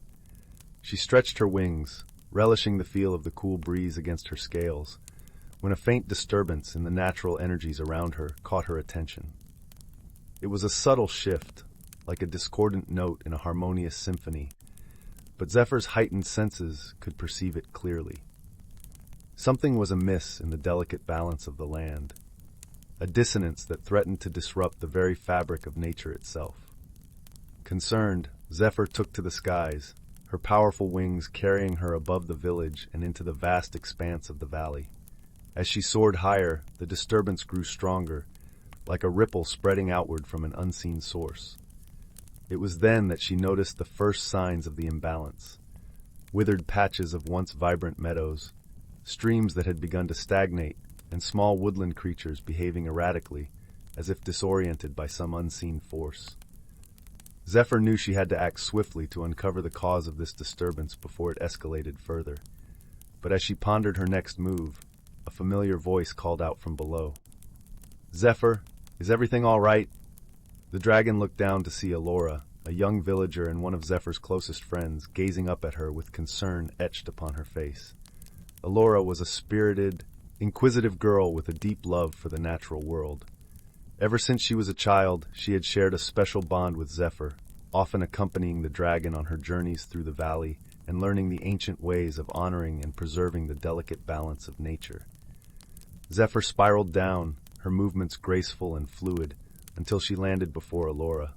She stretched her wings, relishing the feel of the cool breeze against her scales, when a faint disturbance in the natural energies around her caught her attention. It was a subtle shift, like a discordant note in a harmonious symphony, but Zephyr's heightened senses could perceive it clearly. Something was amiss in the delicate balance of the land, a dissonance that threatened to disrupt the very fabric of nature itself. Concerned, Zephyr took to the skies, her powerful wings carrying her above the village and into the vast expanse of the valley. As she soared higher, the disturbance grew stronger, like a ripple spreading outward from an unseen source. It was then that she noticed the first signs of the imbalance: withered patches of once vibrant meadows, streams that had begun to stagnate, and small woodland creatures behaving erratically, as if disoriented by some unseen force. Zephyr knew she had to act swiftly to uncover the cause of this disturbance before it escalated further. But as she pondered her next move, a familiar voice called out from below. "Zephyr, is everything all right?" The dragon looked down to see Elara, a young villager and one of Zephyr's closest friends, gazing up at her with concern etched upon her face. Elara was a spirited, inquisitive girl with a deep love for the natural world. Ever since she was a child, she had shared a special bond with Zephyr, often accompanying the dragon on her journeys through the valley and learning the ancient ways of honoring and preserving the delicate balance of nature. Zephyr spiraled down, her movements graceful and fluid, until she landed before Elara.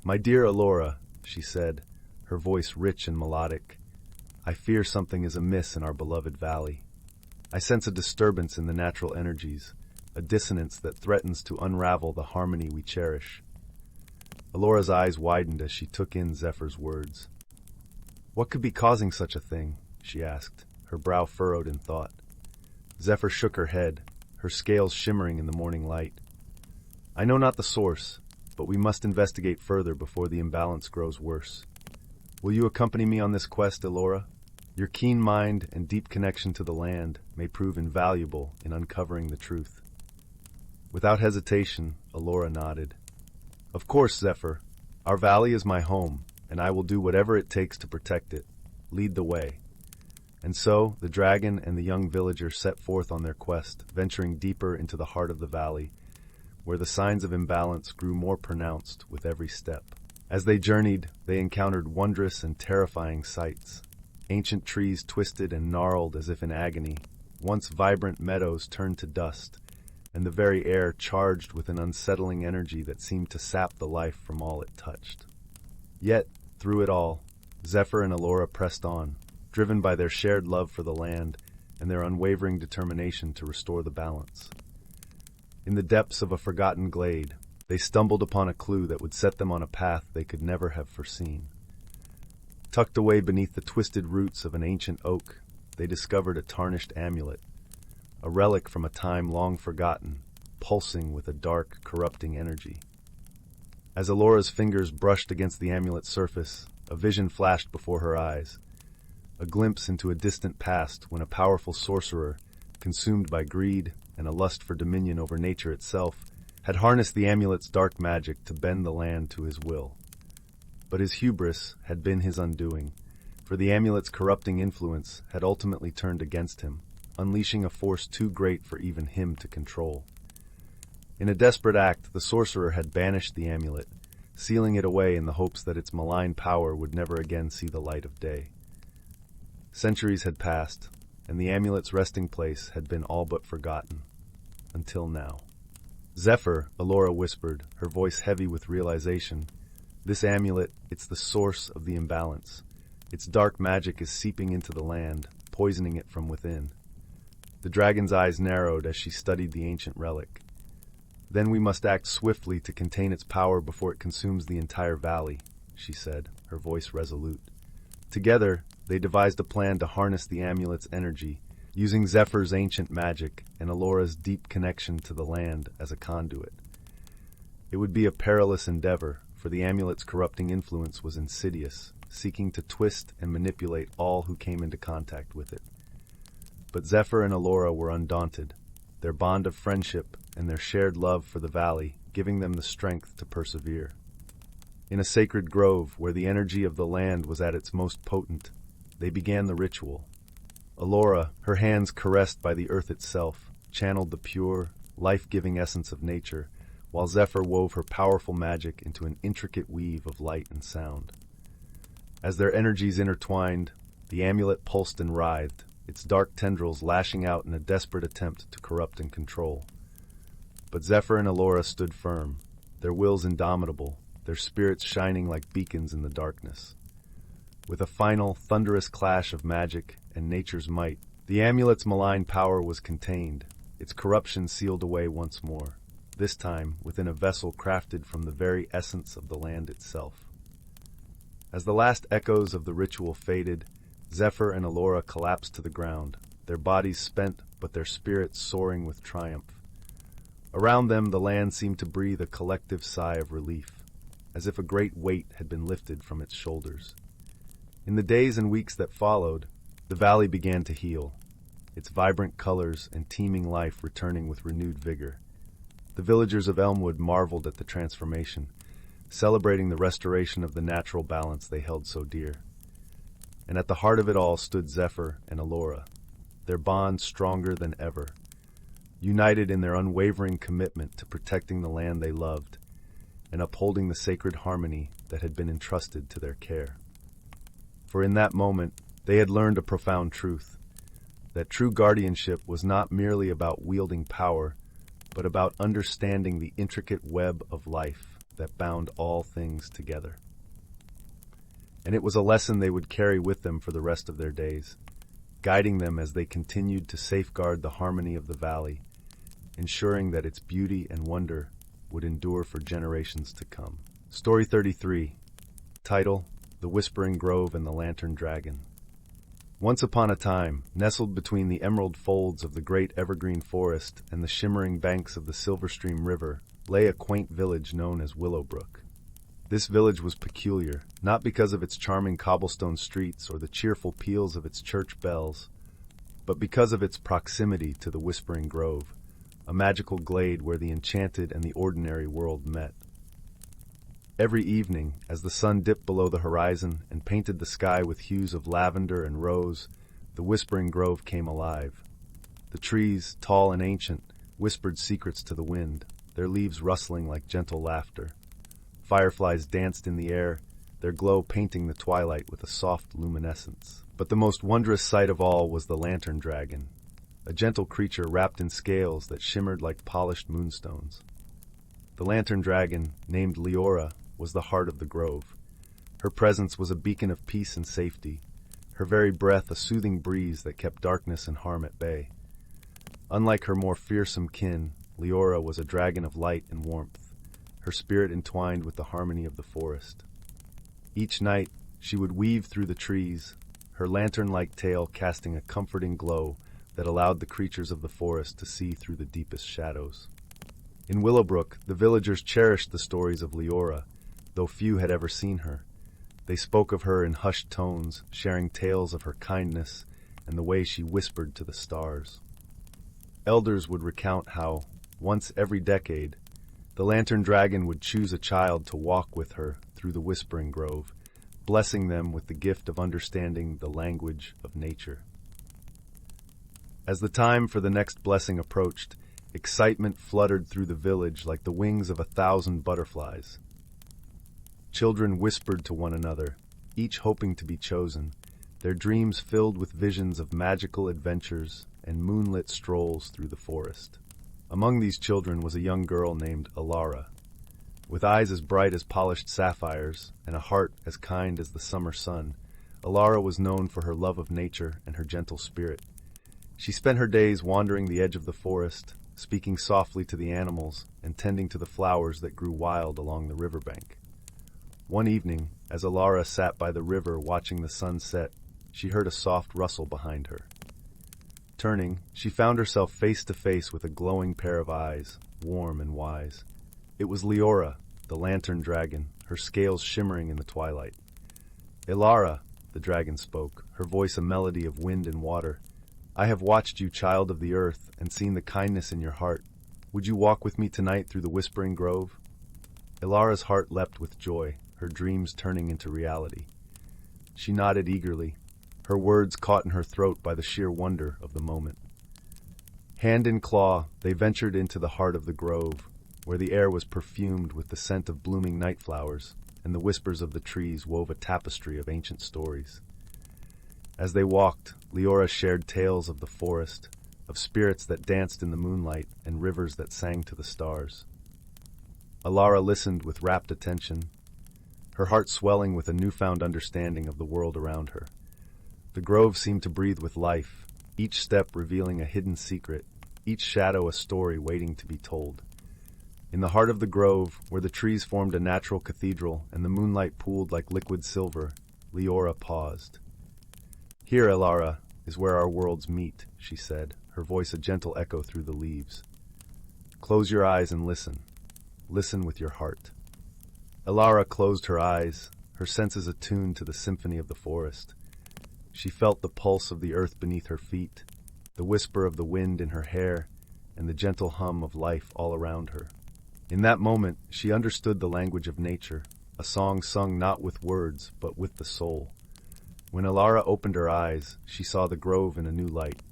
"My dear Elara," she said, her voice rich and melodic, I fear something is amiss in our beloved valley. I sense a disturbance in the natural energies, a dissonance that threatens to unravel the harmony we cherish. Alora's eyes widened as she took in Zephyr's words. What could be causing such a thing? She asked, her brow furrowed in thought. Zephyr shook her head, her scales shimmering in the morning light. I know not the source, but we must investigate further before the imbalance grows worse. Will you accompany me on this quest, Alora? Your keen mind and deep connection to the land may prove invaluable in uncovering the truth. Without hesitation, Alora nodded. Of course, Zephyr. Our valley is my home, and I will do whatever it takes to protect it. Lead the way. And so, the dragon and the young villager set forth on their quest, venturing deeper into the heart of the valley, where the signs of imbalance grew more pronounced with every step. As they journeyed, they encountered wondrous and terrifying sights. Ancient trees twisted and gnarled as if in agony, once vibrant meadows turned to dust, and the very air charged with an unsettling energy that seemed to sap the life from all it touched. Yet, through it all, Zephyr and Alora pressed on, driven by their shared love for the land and their unwavering determination to restore the balance. In the depths of a forgotten glade, they stumbled upon a clue that would set them on a path they could never have foreseen. Tucked away beneath the twisted roots of an ancient oak, they discovered a tarnished amulet, a relic from a time long forgotten, pulsing with a dark, corrupting energy. As Alora's fingers brushed against the amulet's surface, a vision flashed before her eyes, a glimpse into a distant past when a powerful sorcerer, consumed by greed and a lust for dominion over nature itself, had harnessed the amulet's dark magic to bend the land to his will. But his hubris had been his undoing, for the amulet's corrupting influence had ultimately turned against him, unleashing a force too great for even him to control. In a desperate act, the sorcerer had banished the amulet, sealing it away in the hopes that its malign power would never again see the light of day. Centuries had passed, and the amulet's resting place had been all but forgotten, until now. Zephyr, Alora whispered, her voice heavy with realization. This amulet, it's the source of the imbalance. Its dark magic is seeping into the land, poisoning it from within. The dragon's eyes narrowed as she studied the ancient relic. Then we must act swiftly to contain its power before it consumes the entire valley, she said, her voice resolute. Together, they devised a plan to harness the amulet's energy, using Zephyr's ancient magic and Alora's deep connection to the land as a conduit. It would be a perilous endeavor, for the amulet's corrupting influence was insidious, seeking to twist and manipulate all who came into contact with it. But Zephyr and Alora were undaunted, their bond of friendship and their shared love for the valley giving them the strength to persevere. In a sacred grove where the energy of the land was at its most potent, they began the ritual. Alora, her hands caressed by the earth itself, channeled the pure, life-giving essence of nature, while Zephyr wove her powerful magic into an intricate weave of light and sound. As their energies intertwined, the amulet pulsed and writhed, its dark tendrils lashing out in a desperate attempt to corrupt and control. But Zephyr and Alora stood firm, their wills indomitable, their spirits shining like beacons in the darkness. With a final, thunderous clash of magic and nature's might, the amulet's malign power was contained, its corruption sealed away once more, this time within a vessel crafted from the very essence of the land itself. As the last echoes of the ritual faded, Zephyr and Alora collapsed to the ground, their bodies spent but their spirits soaring with triumph. Around them, the land seemed to breathe a collective sigh of relief, as if a great weight had been lifted from its shoulders. In the days and weeks that followed, the valley began to heal, its vibrant colors and teeming life returning with renewed vigor. The villagers of Elmwood marveled at the transformation, celebrating the restoration of the natural balance they held so dear. And at the heart of it all stood Zephyr and Alora, their bond stronger than ever, united in their unwavering commitment to protecting the land they loved and upholding the sacred harmony that had been entrusted to their care. For in that moment, they had learned a profound truth, that true guardianship was not merely about wielding power, but about understanding the intricate web of life that bound all things together. and it was a lesson they would carry with them for the rest of their days, guiding them as they continued to safeguard the harmony of the valley, ensuring that its beauty and wonder would endure for generations to come. Story 33. Title: The Whispering Grove and the Lantern Dragon. Once upon a time, nestled between the emerald folds of the great evergreen forest and the shimmering banks of the Silverstream River, lay a quaint village known as Willowbrook. This village was peculiar, not because of its charming cobblestone streets or the cheerful peals of its church bells, but because of its proximity to the Whispering Grove, a magical glade where the enchanted and the ordinary world met. Every evening, as the sun dipped below the horizon and painted the sky with hues of lavender and rose, the Whispering Grove came alive. The trees, tall and ancient, whispered secrets to the wind, their leaves rustling like gentle laughter. Fireflies danced in the air, their glow painting the twilight with a soft luminescence. But the most wondrous sight of all was the lantern dragon, a gentle creature wrapped in scales that shimmered like polished moonstones. The lantern dragon, named Leora, was the heart of the grove. Her presence was a beacon of peace and safety, her very breath a soothing breeze that kept darkness and harm at bay. Unlike her more fearsome kin, Leora was a dragon of light and warmth, her spirit entwined with the harmony of the forest. Each night, she would weave through the trees, her lantern-like tail casting a comforting glow that allowed the creatures of the forest to see through the deepest shadows. In Willowbrook, the villagers cherished the stories of Leora, though few had ever seen her. They spoke of her in hushed tones, sharing tales of her kindness and the way she whispered to the stars. Elders would recount how, once every decade, the lantern dragon would choose a child to walk with her through the Whispering Grove, blessing them with the gift of understanding the language of nature. As the time for the next blessing approached, excitement fluttered through the village like the wings of 1,000 butterflies. Children whispered to one another, each hoping to be chosen, their dreams filled with visions of magical adventures and moonlit strolls through the forest. Among these children was a young girl named Alara. With eyes as bright as polished sapphires and a heart as kind as the summer sun, Alara was known for her love of nature and her gentle spirit. She spent her days wandering the edge of the forest, speaking softly to the animals and tending to the flowers that grew wild along the riverbank. One evening, as Alara sat by the river watching the sun set, she heard a soft rustle behind her. Turning, she found herself face to face with a glowing pair of eyes, warm and wise. It was Leora, the lantern dragon, her scales shimmering in the twilight. "Alara," the dragon spoke, her voice a melody of wind and water. "I have watched you, child of the earth, and seen the kindness in your heart. Would you walk with me tonight through the Whispering Grove?" Alara's heart leapt with joy, her dreams turning into reality. She nodded eagerly, her words caught in her throat by the sheer wonder of the moment. Hand in claw, they ventured into the heart of the grove, where the air was perfumed with the scent of blooming night flowers, and the whispers of the trees wove a tapestry of ancient stories. As they walked, Leora shared tales of the forest, of spirits that danced in the moonlight and rivers that sang to the stars. Alara listened with rapt attention, her heart swelling with a newfound understanding of the world around her. The grove seemed to breathe with life, each step revealing a hidden secret, each shadow a story waiting to be told. In the heart of the grove, where the trees formed a natural cathedral and the moonlight pooled like liquid silver, Leora paused. "Here, Alara, is where our worlds meet," she said, her voice a gentle echo through the leaves. "Close your eyes and listen. Listen with your heart." Alara closed her eyes, her senses attuned to the symphony of the forest. She felt the pulse of the earth beneath her feet, the whisper of the wind in her hair, and the gentle hum of life all around her. In that moment, she understood the language of nature, a song sung not with words, but with the soul. When Alara opened her eyes, she saw the grove in a new light.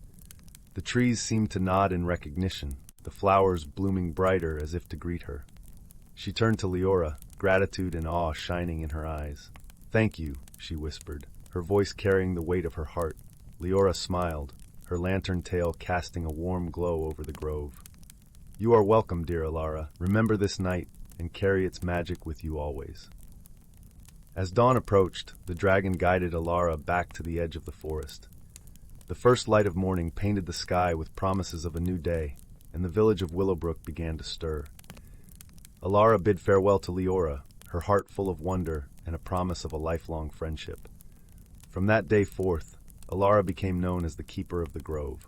The trees seemed to nod in recognition, the flowers blooming brighter as if to greet her. She turned to Leora, gratitude and awe shining in her eyes. "Thank you," she whispered, her voice carrying the weight of her heart. Leora smiled, her lantern tail casting a warm glow over the grove. "You are welcome, dear Alara. Remember this night and carry its magic with you always." As dawn approached, the dragon guided Alara back to the edge of the forest. The first light of morning painted the sky with promises of a new day, and the village of Willowbrook began to stir. Alara bid farewell to Leora, her heart full of wonder and a promise of a lifelong friendship. From that day forth, Alara became known as the Keeper of the Grove.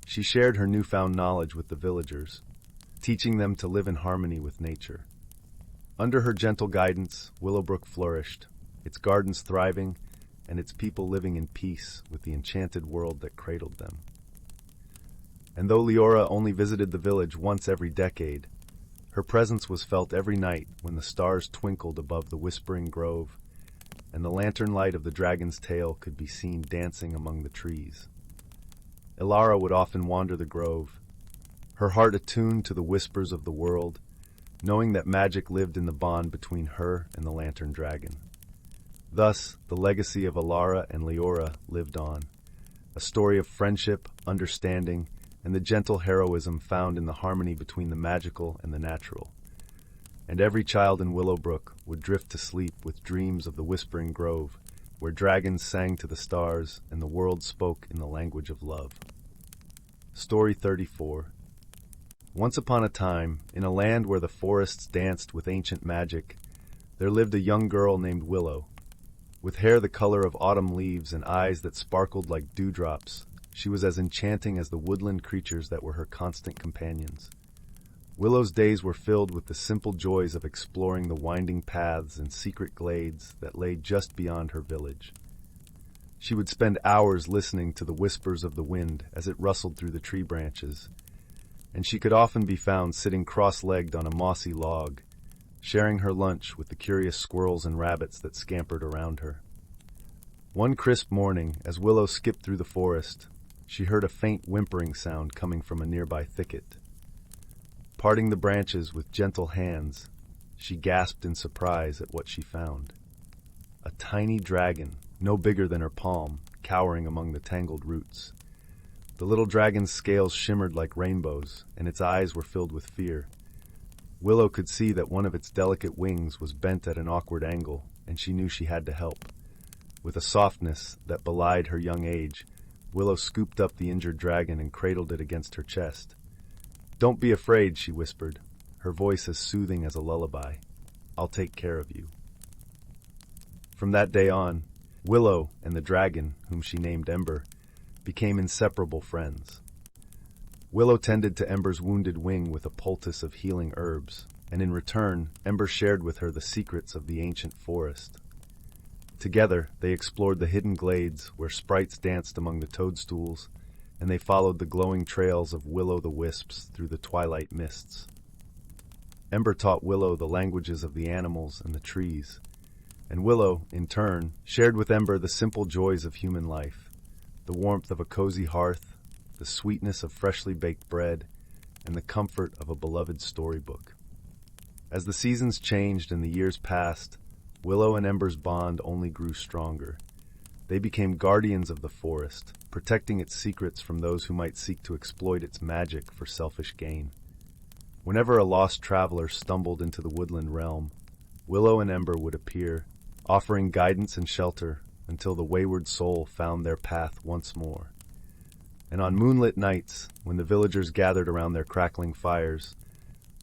She shared her newfound knowledge with the villagers, teaching them to live in harmony with nature. Under her gentle guidance, Willowbrook flourished, its gardens thriving, and its people living in peace with the enchanted world that cradled them. And though Leora only visited the village once every decade, her presence was felt every night when the stars twinkled above the whispering grove, and the lantern light of the dragon's tail could be seen dancing among the trees. Alara would often wander the grove, her heart attuned to the whispers of the world, knowing that magic lived in the bond between her and the lantern dragon. Thus, the legacy of Alara and Leora lived on, a story of friendship, understanding, and the gentle heroism found in the harmony between the magical and the natural. And every child in Willowbrook would drift to sleep with dreams of the Whispering Grove, where dragons sang to the stars and the world spoke in the language of love. Story 34. Once upon a time, in a land where the forests danced with ancient magic, there lived a young girl named Willow. With hair the color of autumn leaves and eyes that sparkled like dewdrops, she was as enchanting as the woodland creatures that were her constant companions. Willow's days were filled with the simple joys of exploring the winding paths and secret glades that lay just beyond her village. She would spend hours listening to the whispers of the wind as it rustled through the tree branches, and she could often be found sitting cross-legged on a mossy log, sharing her lunch with the curious squirrels and rabbits that scampered around her. One crisp morning, as Willow skipped through the forest, she heard a faint whimpering sound coming from a nearby thicket. Parting the branches with gentle hands, she gasped in surprise at what she found. A tiny dragon, no bigger than her palm, cowering among the tangled roots. The little dragon's scales shimmered like rainbows, and its eyes were filled with fear. Willow could see that one of its delicate wings was bent at an awkward angle, and she knew she had to help. With a softness that belied her young age, Willow scooped up the injured dragon and cradled it against her chest. "Don't be afraid," she whispered, her voice as soothing as a lullaby. "I'll take care of you." From that day on, Willow and the dragon, whom she named Ember, became inseparable friends. Willow tended to Ember's wounded wing with a poultice of healing herbs, and in return, Ember shared with her the secrets of the ancient forest. Together, they explored the hidden glades where sprites danced among the toadstools, and they followed the glowing trails of Will-o'-the-wisps through the twilight mists. Ember taught Willow the languages of the animals and the trees, and Willow, in turn, shared with Ember the simple joys of human life. The warmth of a cozy hearth, the sweetness of freshly baked bread, and the comfort of a beloved storybook. As the seasons changed and the years passed, Willow and Ember's bond only grew stronger. They became guardians of the forest, protecting its secrets from those who might seek to exploit its magic for selfish gain. Whenever a lost traveler stumbled into the woodland realm, Willow and Ember would appear, offering guidance and shelter until the wayward soul found their path once more. And on moonlit nights, when the villagers gathered around their crackling fires,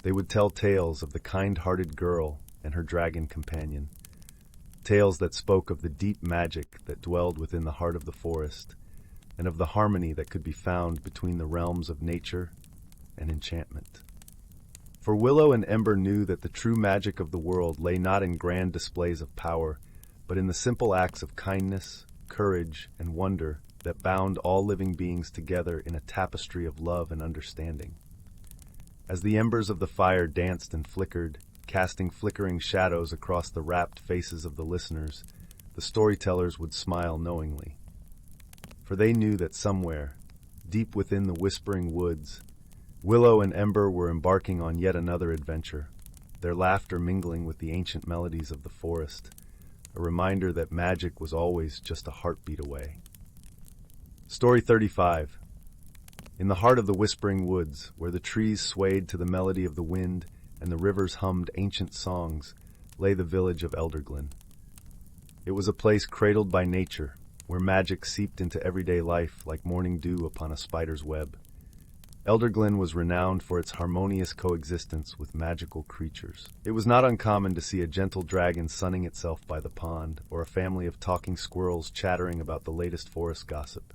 they would tell tales of the kind-hearted girl and her dragon companion, tales that spoke of the deep magic that dwelled within the heart of the forest, and of the harmony that could be found between the realms of nature and enchantment. For Willow and Ember knew that the true magic of the world lay not in grand displays of power, but in the simple acts of kindness, courage, and wonder that bound all living beings together in a tapestry of love and understanding. As the embers of the fire danced and flickered, casting flickering shadows across the rapt faces of the listeners, the storytellers would smile knowingly. For they knew that somewhere, deep within the whispering woods, Willow and Ember were embarking on yet another adventure, their laughter mingling with the ancient melodies of the forest, a reminder that magic was always just a heartbeat away. Story 35. In the heart of the whispering woods, where the trees swayed to the melody of the wind and the rivers hummed ancient songs, lay the village of Elderglen. It was a place cradled by nature, where magic seeped into everyday life like morning dew upon a spider's web. Elderglen was renowned for its harmonious coexistence with magical creatures. It was not uncommon to see a gentle dragon sunning itself by the pond, or a family of talking squirrels chattering about the latest forest gossip.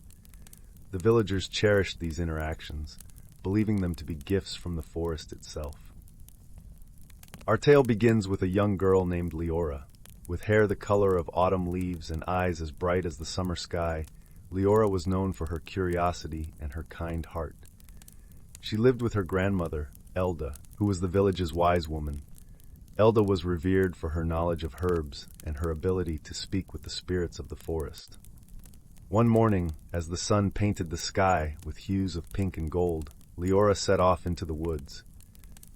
The villagers cherished these interactions, believing them to be gifts from the forest itself. Our tale begins with a young girl named Leora. With hair the color of autumn leaves and eyes as bright as the summer sky, Leora was known for her curiosity and her kind heart. She lived with her grandmother, Elda, who was the village's wise woman. Elda was revered for her knowledge of herbs and her ability to speak with the spirits of the forest. One morning, as the sun painted the sky with hues of pink and gold, Leora set off into the woods.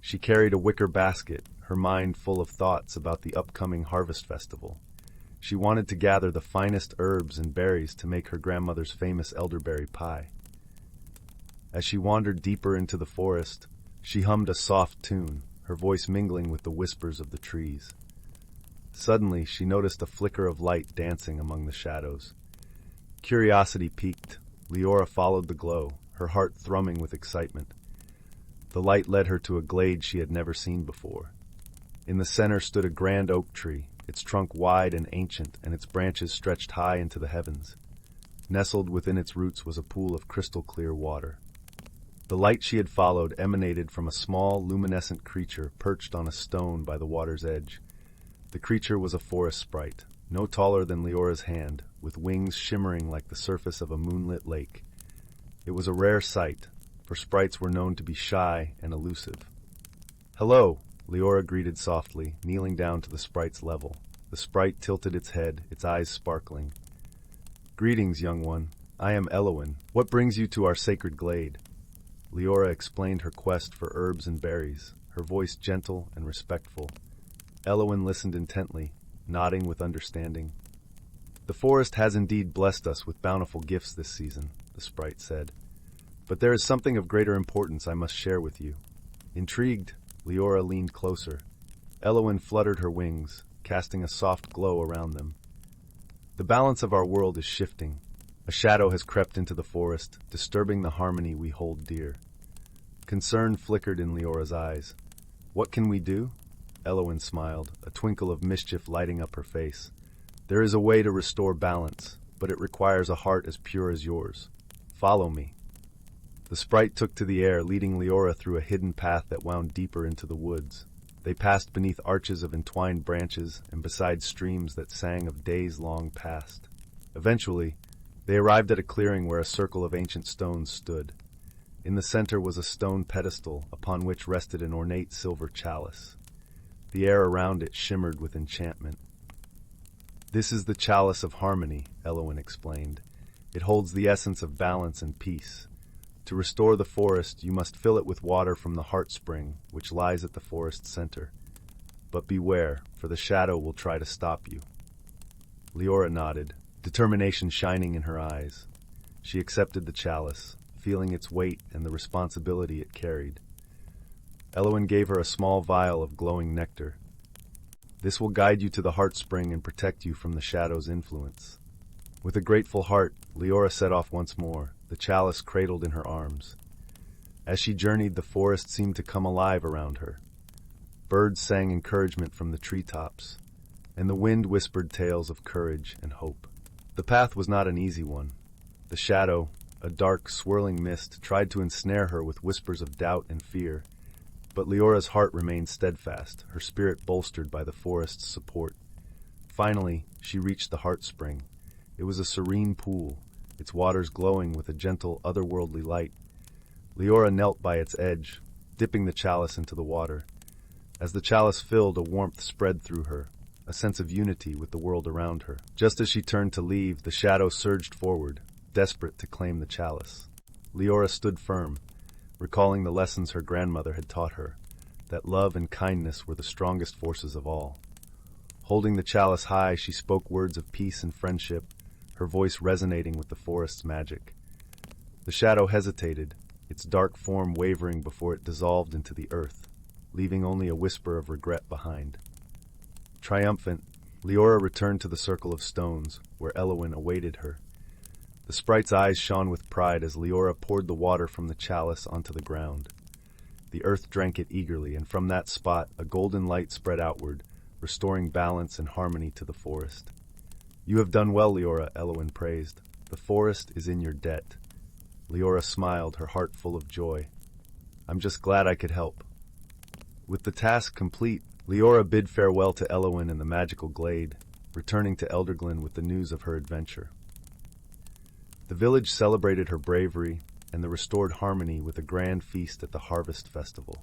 She carried a wicker basket, her mind full of thoughts about the upcoming harvest festival. She wanted to gather the finest herbs and berries to make her grandmother's famous elderberry pie. As she wandered deeper into the forest, she hummed a soft tune, her voice mingling with the whispers of the trees. Suddenly, she noticed a flicker of light dancing among the shadows. Curiosity piqued. Leora followed the glow, her heart thrumming with excitement. The light led her to a glade she had never seen before. In the center stood a grand oak tree, its trunk wide and ancient, and its branches stretched high into the heavens. Nestled within its roots was a pool of crystal-clear water. The light she had followed emanated from a small, luminescent creature perched on a stone by the water's edge. The creature was a forest sprite, no taller than Leora's hand, with wings shimmering like the surface of a moonlit lake. It was a rare sight, for sprites were known to be shy and elusive. "Hello," Leora greeted softly, kneeling down to the sprite's level. The sprite tilted its head, its eyes sparkling. "Greetings, young one. I am Elowin. What brings you to our sacred glade?" Leora explained her quest for herbs and berries, her voice gentle and respectful. Elowin listened intently, nodding with understanding. "The forest has indeed blessed us with bountiful gifts this season," the sprite said. "But there is something of greater importance I must share with you." Intrigued, Leora leaned closer. Elowin fluttered her wings, casting a soft glow around them. "The balance of our world is shifting. A shadow has crept into the forest, disturbing the harmony we hold dear." Concern flickered in Leora's eyes. "What can we do?" Elowin smiled, a twinkle of mischief lighting up her face. "There is a way to restore balance, but it requires a heart as pure as yours. Follow me." The sprite took to the air, leading Leora through a hidden path that wound deeper into the woods. They passed beneath arches of entwined branches and beside streams that sang of days long past. Eventually, they arrived at a clearing where a circle of ancient stones stood. In the center was a stone pedestal upon which rested an ornate silver chalice. The air around it shimmered with enchantment. "This is the chalice of harmony," Elowin explained. "It holds the essence of balance and peace. To restore the forest, you must fill it with water from the heart spring, which lies at the forest's center. But beware, for the shadow will try to stop you." Leora nodded, determination shining in her eyes. She accepted the chalice, feeling its weight and the responsibility it carried. Elowin gave her a small vial of glowing nectar. "This will guide you to the heart spring and protect you from the shadow's influence." With a grateful heart, Leora set off once more, the chalice cradled in her arms. As she journeyed, the forest seemed to come alive around her. Birds sang encouragement from the treetops, and the wind whispered tales of courage and hope. The path was not an easy one. The shadow, a dark, swirling mist, tried to ensnare her with whispers of doubt and fear. But Leora's heart remained steadfast, her spirit bolstered by the forest's support. Finally, she reached the heart spring. It was a serene pool, its waters glowing with a gentle, otherworldly light. Leora knelt by its edge, dipping the chalice into the water. As the chalice filled, a warmth spread through her, a sense of unity with the world around her. Just as she turned to leave, the shadow surged forward, desperate to claim the chalice. Leora stood firm, recalling the lessons her grandmother had taught her, that love and kindness were the strongest forces of all. Holding the chalice high, she spoke words of peace and friendship, her voice resonating with the forest's magic. The shadow hesitated, its dark form wavering before it dissolved into the earth, leaving only a whisper of regret behind. Triumphant, Leora returned to the circle of stones, where Elowin awaited her. The sprite's eyes shone with pride as Leora poured the water from the chalice onto the ground. The earth drank it eagerly, and from that spot a golden light spread outward, restoring balance and harmony to the forest. "You have done well, Leora," Elowin praised. "The forest is in your debt." Leora smiled, her heart full of joy. "I'm just glad I could help." With the task complete, Leora bid farewell to Elowin and the magical glade, returning to Elderglen with the news of her adventure. The village celebrated her bravery and the restored harmony with a grand feast at the Harvest Festival.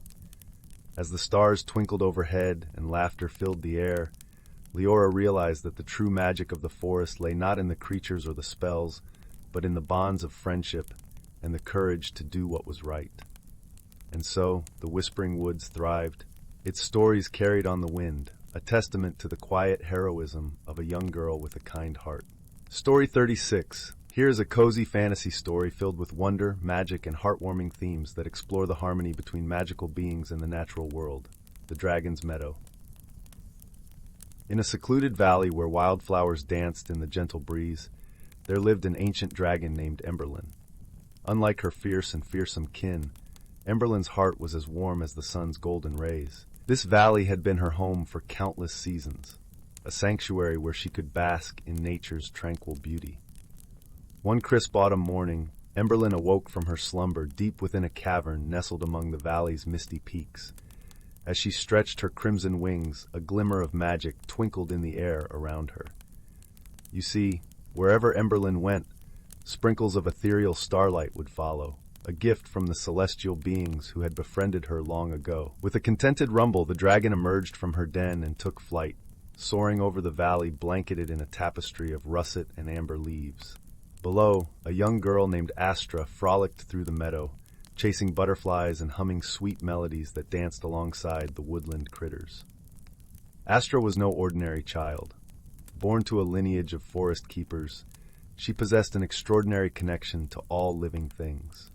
As the stars twinkled overhead and laughter filled the air, Leora realized that the true magic of the forest lay not in the creatures or the spells, but in the bonds of friendship and the courage to do what was right. And so, the Whispering Woods thrived, its stories carried on the wind, a testament to the quiet heroism of a young girl with a kind heart. Story 36. Here is a cozy fantasy story filled with wonder, magic, and heartwarming themes that explore the harmony between magical beings and the natural world. The Dragon's Meadow. In a secluded valley where wildflowers danced in the gentle breeze, there lived an ancient dragon named Emberlin. Unlike her fierce and fearsome kin, Emberlin's heart was as warm as the sun's golden rays. This valley had been her home for countless seasons, a sanctuary where she could bask in nature's tranquil beauty. One crisp autumn morning, Emberlin awoke from her slumber deep within a cavern nestled among the valley's misty peaks. As she stretched her crimson wings, a glimmer of magic twinkled in the air around her. You see, wherever Emberlin went, sprinkles of ethereal starlight would follow, a gift from the celestial beings who had befriended her long ago. With a contented rumble, the dragon emerged from her den and took flight, soaring over the valley blanketed in a tapestry of russet and amber leaves. Below, a young girl named Astra frolicked through the meadow, chasing butterflies and humming sweet melodies that danced alongside the woodland critters. Astra was no ordinary child. Born to a lineage of forest keepers, she possessed an extraordinary connection to all living things.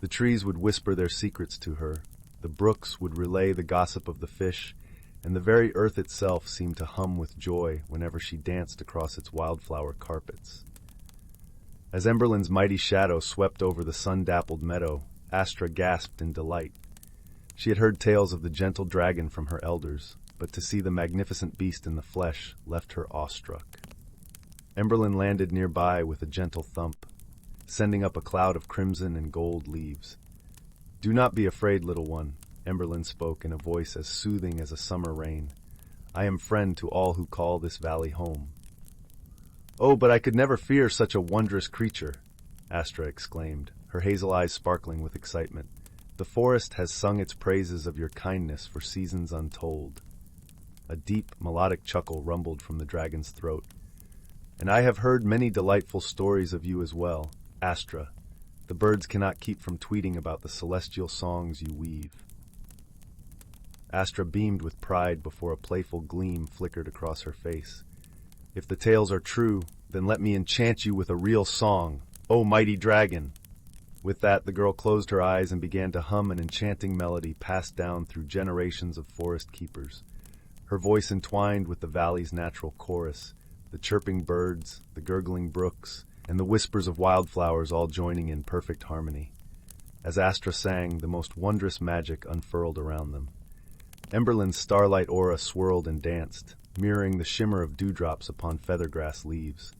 The trees would whisper their secrets to her, the brooks would relay the gossip of the fish, and the very earth itself seemed to hum with joy whenever she danced across its wildflower carpets. As Emberlin's mighty shadow swept over the sun-dappled meadow, Astra gasped in delight. She had heard tales of the gentle dragon from her elders, but to see the magnificent beast in the flesh left her awestruck. Emberlin landed nearby with a gentle thump, sending up a cloud of crimson and gold leaves. "Do not be afraid, little one," Emberlin spoke in a voice as soothing as a summer rain. "I am friend to all who call this valley home." "Oh, but I could never fear such a wondrous creature," Astra exclaimed, her hazel eyes sparkling with excitement. "The forest has sung its praises of your kindness for seasons untold." A deep, melodic chuckle rumbled from the dragon's throat. "And I have heard many delightful stories of you as well, Astra. The birds cannot keep from tweeting about the celestial songs you weave." Astra beamed with pride before a playful gleam flickered across her face. "If the tales are true, then let me enchant you with a real song, O mighty dragon!" With that, the girl closed her eyes and began to hum an enchanting melody passed down through generations of forest keepers. Her voice entwined with the valley's natural chorus, the chirping birds, the gurgling brooks, and the whispers of wildflowers all joining in perfect harmony. As Astra sang, the most wondrous magic unfurled around them. Emberlin's starlight aura swirled and danced, mirroring the shimmer of dewdrops upon feathergrass leaves.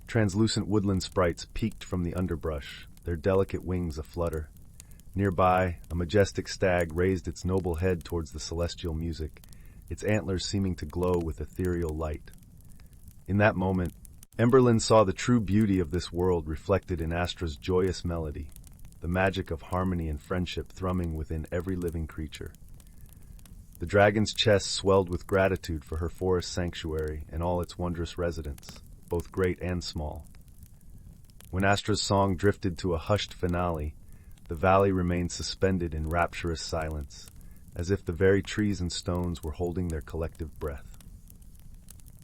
Translucent woodland sprites peeked from the underbrush, their delicate wings aflutter. Nearby, a majestic stag raised its noble head towards the celestial music, its antlers seeming to glow with ethereal light. In that moment, Emberlin saw the true beauty of this world reflected in Astra's joyous melody, the magic of harmony and friendship thrumming within every living creature. The dragon's chest swelled with gratitude for her forest sanctuary and all its wondrous residents, both great and small. When Astra's song drifted to a hushed finale, the valley remained suspended in rapturous silence, as if the very trees and stones were holding their collective breath.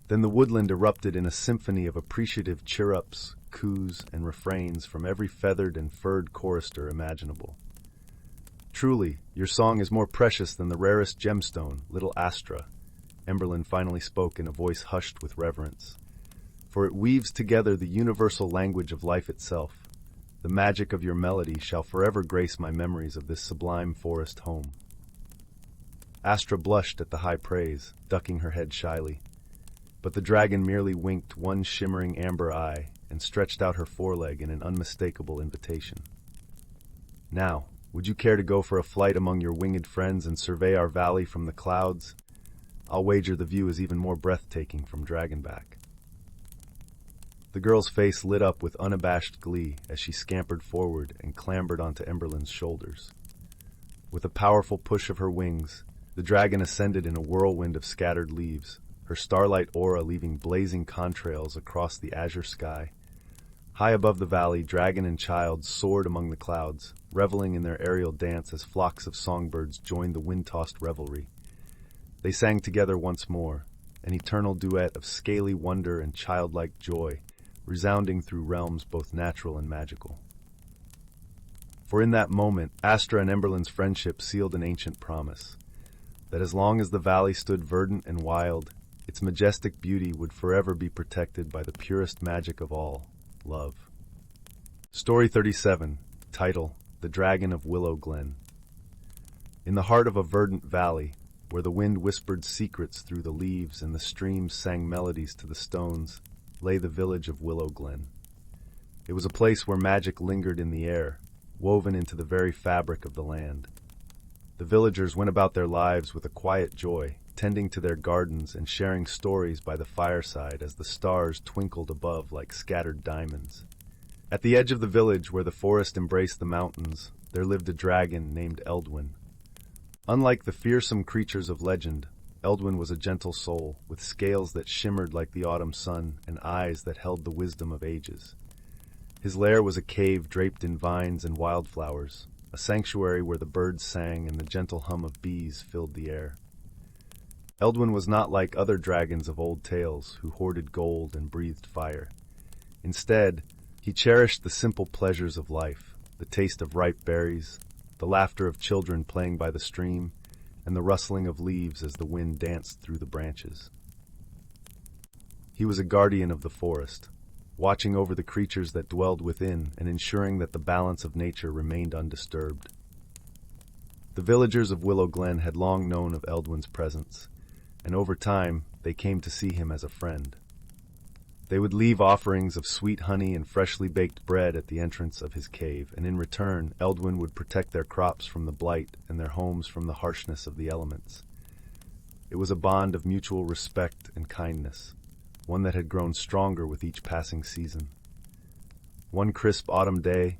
Then the woodland erupted in a symphony of appreciative cheer-ups, coos, and refrains from every feathered and furred chorister imaginable. "Truly, your song is more precious than the rarest gemstone, little Astra," Emberlyn finally spoke in a voice hushed with reverence. For it weaves together the universal language of life itself. The magic of your melody shall forever grace my memories of this sublime forest home. Astra blushed at the high praise, ducking her head shyly. But the dragon merely winked one shimmering amber eye and stretched out her foreleg in an unmistakable invitation. Now, would you care to go for a flight among your winged friends and survey our valley from the clouds? I'll wager the view is even more breathtaking from Dragonback. The girl's face lit up with unabashed glee as she scampered forward and clambered onto Emberlyn's shoulders. With a powerful push of her wings, the dragon ascended in a whirlwind of scattered leaves, her starlight aura leaving blazing contrails across the azure sky. High above the valley, dragon and child soared among the clouds, reveling in their aerial dance as flocks of songbirds joined the wind-tossed revelry. They sang together once more, an eternal duet of scaly wonder and childlike joy, resounding through realms both natural and magical. For in that moment, Astra and Emberlyn's friendship sealed an ancient promise, that as long as the valley stood verdant and wild, its majestic beauty would forever be protected by the purest magic of all, love. Story 37, title, The Dragon of Willow Glen. In the heart of a verdant valley, where the wind whispered secrets through the leaves and the streams sang melodies to the stones, lay the village of Willow Glen. It was a place where magic lingered in the air, woven into the very fabric of the land. The villagers went about their lives with a quiet joy, tending to their gardens and sharing stories by the fireside as the stars twinkled above like scattered diamonds. At the edge of the village, where the forest embraced the mountains, there lived a dragon named Eldwin. Unlike the fearsome creatures of legend, Eldwin was a gentle soul, with scales that shimmered like the autumn sun and eyes that held the wisdom of ages. His lair was a cave draped in vines and wildflowers, a sanctuary where the birds sang and the gentle hum of bees filled the air. Eldwin was not like other dragons of old tales who hoarded gold and breathed fire. Instead, he cherished the simple pleasures of life, the taste of ripe berries, the laughter of children playing by the stream, and the rustling of leaves as the wind danced through the branches. He was a guardian of the forest, watching over the creatures that dwelled within and ensuring that the balance of nature remained undisturbed. The villagers of Willow Glen had long known of Eldwin's presence, and over time they came to see him as a friend. They would leave offerings of sweet honey and freshly baked bread at the entrance of his cave, and in return Eldwin would protect their crops from the blight and their homes from the harshness of the elements. It was a bond of mutual respect and kindness, one that had grown stronger with each passing season. One crisp autumn day,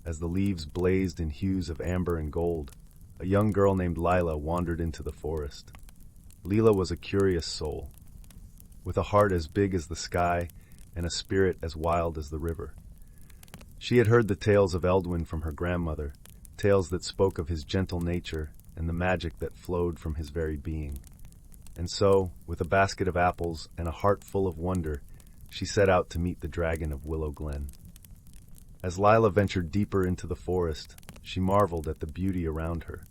as the leaves blazed in hues of amber and gold, a young girl named Lila wandered into the forest. Lila was a curious soul, with a heart as big as the sky and a spirit as wild as the river. She had heard the tales of Eldwin from her grandmother, tales that spoke of his gentle nature and the magic that flowed from his very being. And so, with a basket of apples and a heart full of wonder, she set out to meet the dragon of Willow Glen. As Lila ventured deeper into the forest, she marveled at the beauty around her.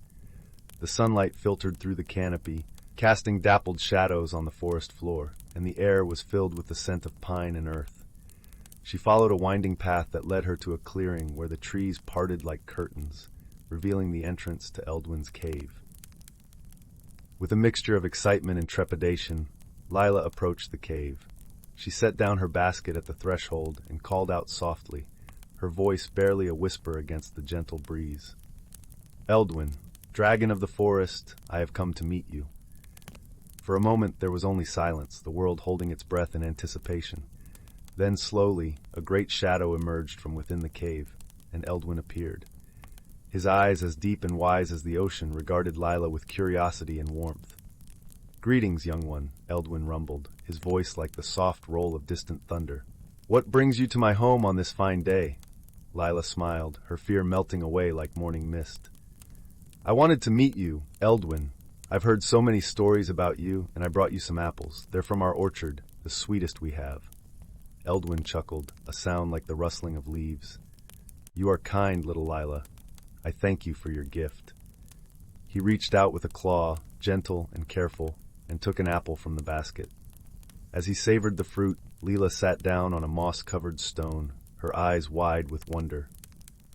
The sunlight filtered through the canopy, casting dappled shadows on the forest floor, and the air was filled with the scent of pine and earth. She followed a winding path that led her to a clearing where the trees parted like curtains, revealing the entrance to Eldwin's cave. With a mixture of excitement and trepidation, Lila approached the cave. She set down her basket at the threshold and called out softly, her voice barely a whisper against the gentle breeze. "Eldwin, dragon of the forest, I have come to meet you." For a moment there was only silence, the world holding its breath in anticipation. Then slowly, a great shadow emerged from within the cave, and Eldwin appeared. His eyes, as deep and wise as the ocean, regarded Lila with curiosity and warmth. "Greetings, young one," Eldwin rumbled, his voice like the soft roll of distant thunder. "What brings you to my home on this fine day?" Lila smiled, her fear melting away like morning mist. "I wanted to meet you, Eldwin. I've heard so many stories about you, and I brought you some apples. They're from our orchard, the sweetest we have." Eldwin chuckled, a sound like the rustling of leaves. "You are kind, little Lila. I thank you for your gift." He reached out with a claw, gentle and careful, and took an apple from the basket. As he savored the fruit, Leela sat down on a moss-covered stone, her eyes wide with wonder.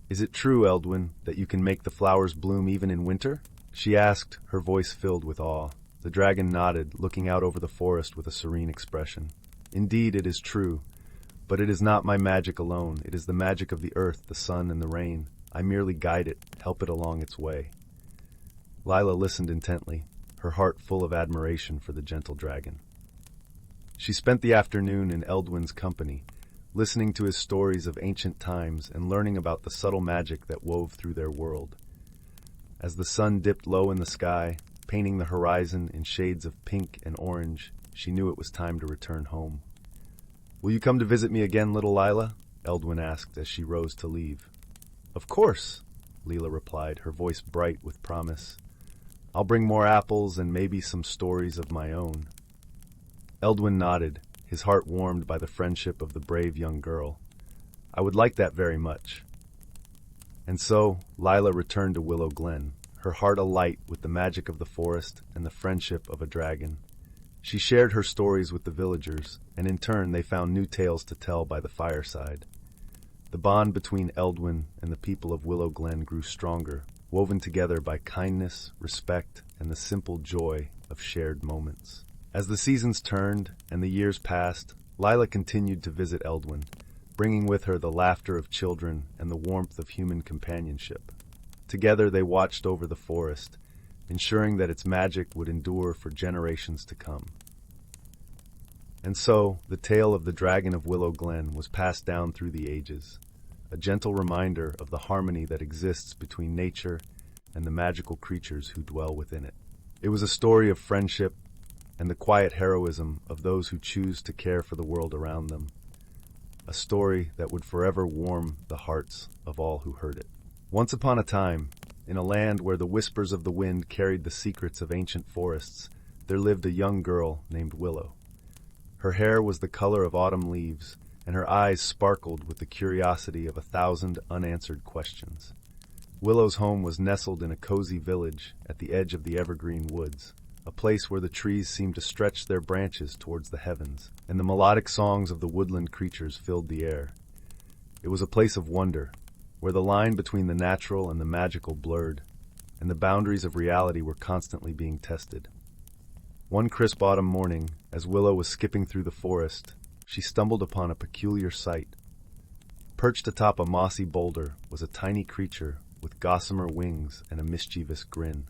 "Is it true, Eldwin, that you can make the flowers bloom even in winter?" she asked, her voice filled with awe. The dragon nodded, looking out over the forest with a serene expression. "Indeed, it is true. But it is not my magic alone. It is the magic of the earth, the sun, and the rain. I merely guide it, help it along its way." Lila listened intently, her heart full of admiration for the gentle dragon. She spent the afternoon in Eldwin's company, listening to his stories of ancient times and learning about the subtle magic that wove through their world. As the sun dipped low in the sky, painting the horizon in shades of pink and orange, she knew it was time to return home. "Will you come to visit me again, little Lila?" Eldwin asked as she rose to leave. "Of course," Leela replied, her voice bright with promise. "I'll bring more apples and maybe some stories of my own." Eldwin nodded, his heart warmed by the friendship of the brave young girl. "I would like that very much." And so, Lila returned to Willow Glen, her heart alight with the magic of the forest and the friendship of a dragon. She shared her stories with the villagers, and in turn they found new tales to tell by the fireside. The bond between Eldwin and the people of Willow Glen grew stronger, woven together by kindness, respect, and the simple joy of shared moments. As the seasons turned and the years passed, Lila continued to visit Eldwin, bringing with her the laughter of children and the warmth of human companionship. Together they watched over the forest, ensuring that its magic would endure for generations to come. And so, the tale of the Dragon of Willow Glen was passed down through the ages, a gentle reminder of the harmony that exists between nature and the magical creatures who dwell within it. It was a story of friendship and the quiet heroism of those who choose to care for the world around them, a story that would forever warm the hearts of all who heard it. Once upon a time, in a land where the whispers of the wind carried the secrets of ancient forests, there lived a young girl named Willow. Her hair was the color of autumn leaves, and her eyes sparkled with the curiosity of 1,000 unanswered questions. Willow's home was nestled in a cozy village at the edge of the evergreen woods, a place where the trees seemed to stretch their branches towards the heavens, and the melodic songs of the woodland creatures filled the air. It was a place of wonder, where the line between the natural and the magical blurred, and the boundaries of reality were constantly being tested. One crisp autumn morning, as Willow was skipping through the forest, she stumbled upon a peculiar sight. Perched atop a mossy boulder was a tiny creature with gossamer wings and a mischievous grin.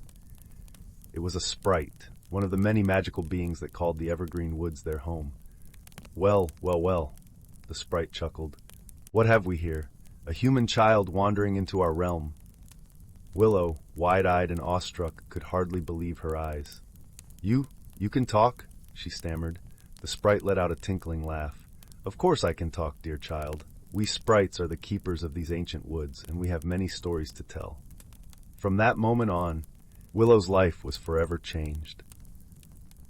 It was a sprite, one of the many magical beings that called the evergreen woods their home. "Well, well, well," the sprite chuckled. "What have we here? A human child wandering into our realm." Willow, wide-eyed and awestruck, could hardly believe her eyes. You can talk?" she stammered. The sprite let out a tinkling laugh. "Of course I can talk, dear child. We sprites are the keepers of these ancient woods, and we have many stories to tell." From that moment on, Willow's life was forever changed.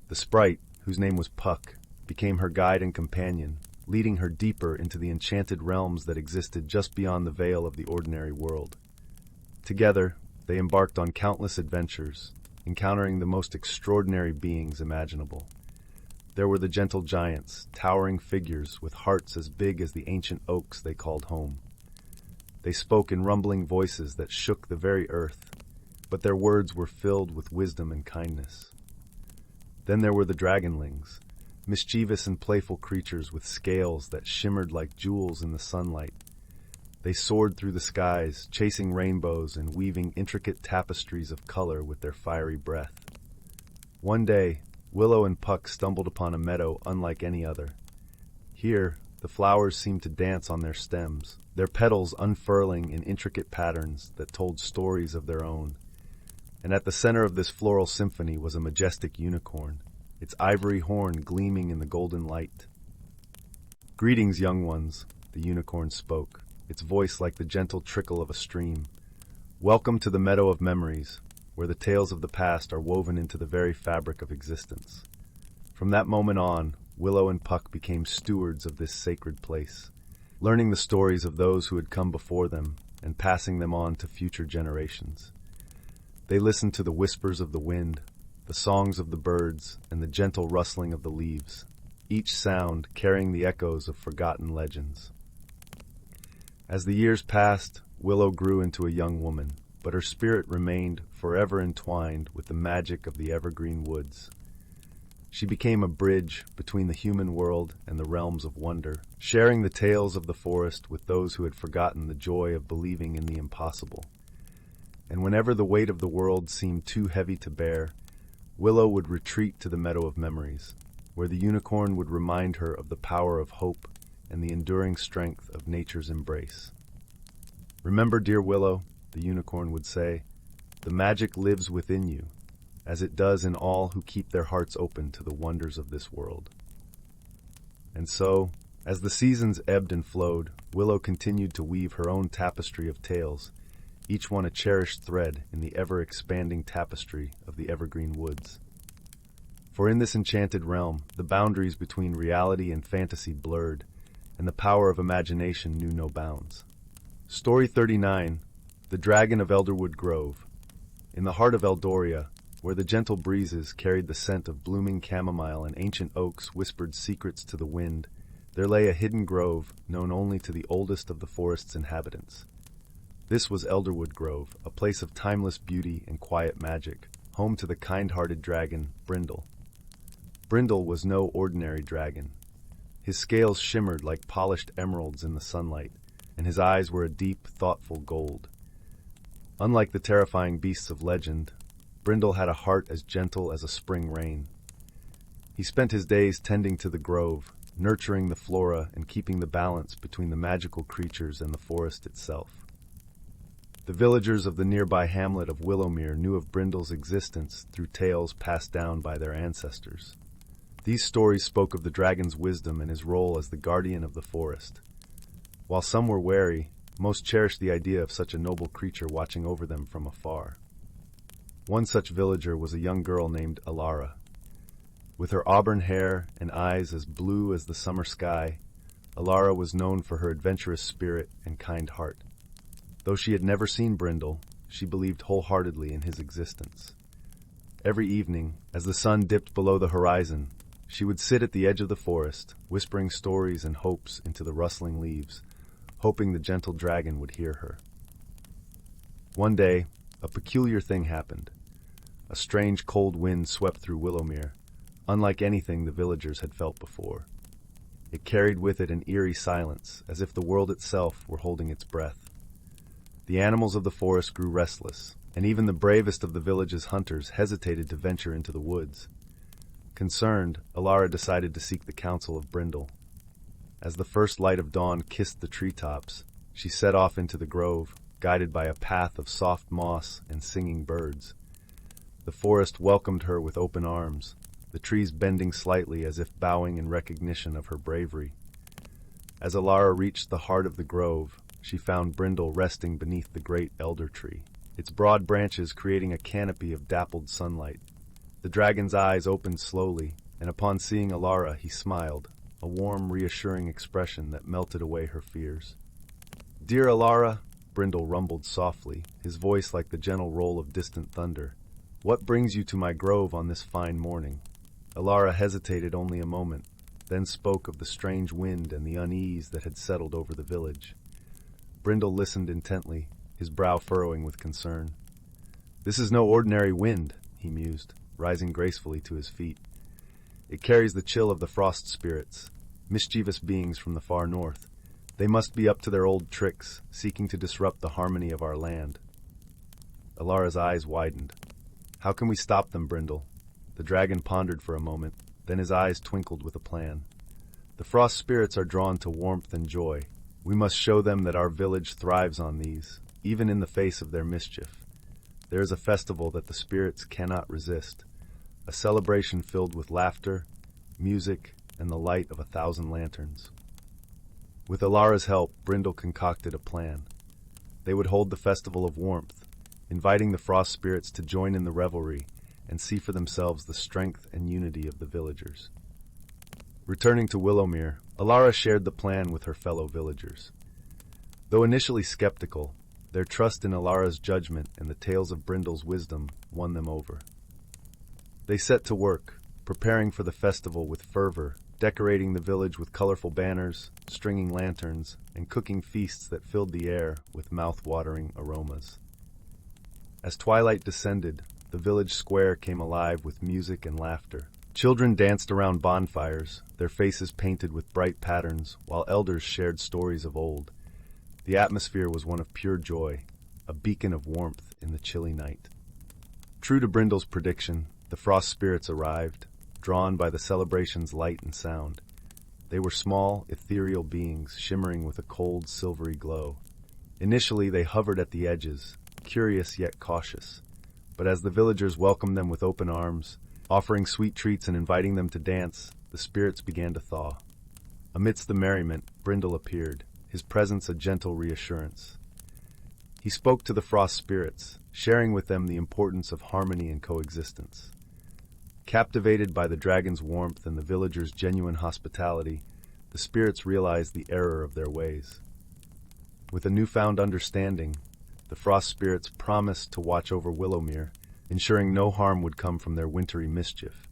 The sprite, whose name was Puck, became her guide and companion, leading her deeper into the enchanted realms that existed just beyond the veil of the ordinary world. Together, they embarked on countless adventures, encountering the most extraordinary beings imaginable. There were the gentle giants, towering figures with hearts as big as the ancient oaks they called home. They spoke in rumbling voices that shook the very earth, but their words were filled with wisdom and kindness. Then there were the dragonlings, mischievous and playful creatures with scales that shimmered like jewels in the sunlight. They soared through the skies, chasing rainbows and weaving intricate tapestries of color with their fiery breath. One day, Willow and Puck stumbled upon a meadow unlike any other. Here, the flowers seemed to dance on their stems, their petals unfurling in intricate patterns that told stories of their own. And at the center of this floral symphony was a majestic unicorn, its ivory horn gleaming in the golden light. "Greetings, young ones," the unicorn spoke, its voice like the gentle trickle of a stream. "Welcome to the Meadow of Memories, where the tales of the past are woven into the very fabric of existence." From that moment on, Willow and Puck became stewards of this sacred place, learning the stories of those who had come before them and passing them on to future generations. They listened to the whispers of the wind, the songs of the birds, and the gentle rustling of the leaves, each sound carrying the echoes of forgotten legends. As the years passed, Willow grew into a young woman, but her spirit remained forever entwined with the magic of the evergreen woods. She became a bridge between the human world and the realms of wonder, sharing the tales of the forest with those who had forgotten the joy of believing in the impossible. And whenever the weight of the world seemed too heavy to bear, Willow would retreat to the meadow of memories, where the unicorn would remind her of the power of hope and the enduring strength of nature's embrace. "Remember, dear Willow," the unicorn would say, "the magic lives within you, as it does in all who keep their hearts open to the wonders of this world." And so, as the seasons ebbed and flowed, Willow continued to weave her own tapestry of tales, each one a cherished thread in the ever-expanding tapestry of the evergreen woods. For in this enchanted realm, the boundaries between reality and fantasy blurred, and the power of imagination knew no bounds. Story 39, The Dragon of Elderwood Grove. In the heart of Eldoria, where the gentle breezes carried the scent of blooming chamomile and ancient oaks whispered secrets to the wind, there lay a hidden grove known only to the oldest of the forest's inhabitants. This was Elderwood Grove, a place of timeless beauty and quiet magic, home to the kind-hearted dragon, Brindle. Brindle was no ordinary dragon. His scales shimmered like polished emeralds in the sunlight, and his eyes were a deep, thoughtful gold. Unlike the terrifying beasts of legend, Brindle had a heart as gentle as a spring rain. He spent his days tending to the grove, nurturing the flora and keeping the balance between the magical creatures and the forest itself. The villagers of the nearby hamlet of Willowmere knew of Brindle's existence through tales passed down by their ancestors. These stories spoke of the dragon's wisdom and his role as the guardian of the forest. While some were wary, most cherished the idea of such a noble creature watching over them from afar. One such villager was a young girl named Alara. With her auburn hair and eyes as blue as the summer sky, Alara was known for her adventurous spirit and kind heart. Though she had never seen Brindle, she believed wholeheartedly in his existence. Every evening, as the sun dipped below the horizon, she would sit at the edge of the forest, whispering stories and hopes into the rustling leaves, hoping the gentle dragon would hear her. One day, a peculiar thing happened. A strange cold wind swept through Willowmere, unlike anything the villagers had felt before. It carried with it an eerie silence, as if the world itself were holding its breath. The animals of the forest grew restless, and even the bravest of the village's hunters hesitated to venture into the woods. Concerned, Alara decided to seek the counsel of Brindle. As the first light of dawn kissed the treetops, she set off into the grove, guided by a path of soft moss and singing birds. The forest welcomed her with open arms, the trees bending slightly as if bowing in recognition of her bravery. As Alara reached the heart of the grove, she found Brindle resting beneath the great elder tree, its broad branches creating a canopy of dappled sunlight. The dragon's eyes opened slowly, and upon seeing Alara he smiled, a warm, reassuring expression that melted away her fears. "Dear Alara," Brindle rumbled softly, his voice like the gentle roll of distant thunder, "what brings you to my grove on this fine morning?" Alara hesitated only a moment, then spoke of the strange wind and the unease that had settled over the village. Brindle listened intently, his brow furrowing with concern. "This is no ordinary wind," he mused, rising gracefully to his feet. "It carries the chill of the frost spirits, mischievous beings from the far north. They must be up to their old tricks, seeking to disrupt the harmony of our land." Alara's eyes widened. "How can we stop them, Brindle?" The dragon pondered for a moment, then his eyes twinkled with a plan. "The frost spirits are drawn to warmth and joy. We must show them that our village thrives on these, even in the face of their mischief. There is a festival that the spirits cannot resist, a celebration filled with laughter, music, and the light of 1,000 lanterns." With Alara's help, Brindle concocted a plan. They would hold the Festival of Warmth, inviting the frost spirits to join in the revelry and see for themselves the strength and unity of the villagers. Returning to Willowmere, Alara shared the plan with her fellow villagers. Though initially skeptical, their trust in Alara's judgment and the tales of Brindle's wisdom won them over. They set to work, preparing for the festival with fervor, decorating the village with colorful banners, stringing lanterns, and cooking feasts that filled the air with mouth-watering aromas. As twilight descended, the village square came alive with music and laughter. Children danced around bonfires, their faces painted with bright patterns, while elders shared stories of old. The atmosphere was one of pure joy, a beacon of warmth in the chilly night. True to Brindle's prediction, the frost spirits arrived, drawn by the celebration's light and sound. They were small, ethereal beings shimmering with a cold, silvery glow. Initially, they hovered at the edges, curious yet cautious. But as the villagers welcomed them with open arms, offering sweet treats and inviting them to dance, the spirits began to thaw. Amidst the merriment, Brindle appeared, his presence a gentle reassurance. He spoke to the frost spirits, sharing with them the importance of harmony and coexistence. Captivated by the dragon's warmth and the villagers' genuine hospitality, the spirits realized the error of their ways. With a newfound understanding, the frost spirits promised to watch over Willowmere, ensuring no harm would come from their wintry mischief.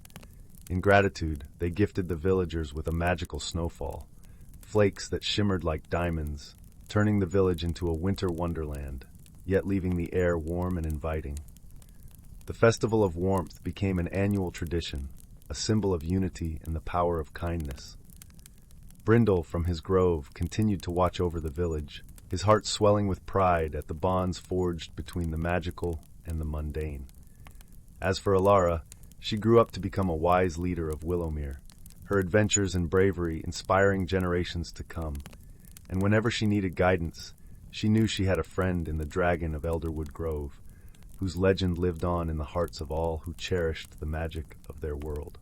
In gratitude, they gifted the villagers with a magical snowfall, flakes that shimmered like diamonds, turning the village into a winter wonderland, yet leaving the air warm and inviting. The Festival of Warmth became an annual tradition, a symbol of unity and the power of kindness. Brindle, from his grove, continued to watch over the village, his heart swelling with pride at the bonds forged between the magical and the mundane. As for Alara, she grew up to become a wise leader of Willowmere, her adventures and bravery inspiring generations to come. And whenever she needed guidance, she knew she had a friend in the Dragon of Elderwood Grove, whose legend lived on in the hearts of all who cherished the magic of their world.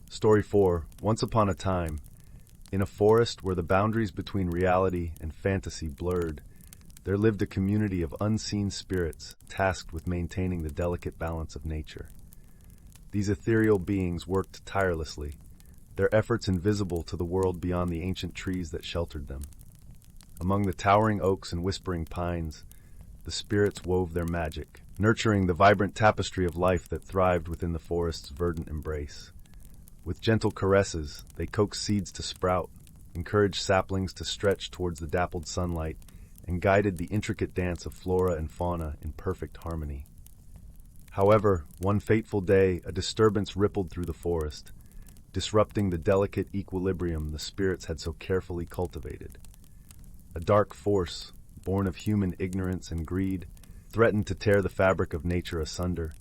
Story 4. Once upon a time, in a forest where the boundaries between reality and fantasy blurred, there lived a community of unseen spirits tasked with maintaining the delicate balance of nature. These ethereal beings worked tirelessly, their efforts invisible to the world beyond the ancient trees that sheltered them. Among the towering oaks and whispering pines, the spirits wove their magic, nurturing the vibrant tapestry of life that thrived within the forest's verdant embrace. With gentle caresses, they coaxed seeds to sprout, encouraged saplings to stretch towards the dappled sunlight, and guided the intricate dance of flora and fauna in perfect harmony. However, one fateful day, a disturbance rippled through the forest, disrupting the delicate equilibrium the spirits had so carefully cultivated. A dark force, born of human ignorance and greed, threatened to tear the fabric of nature asunder,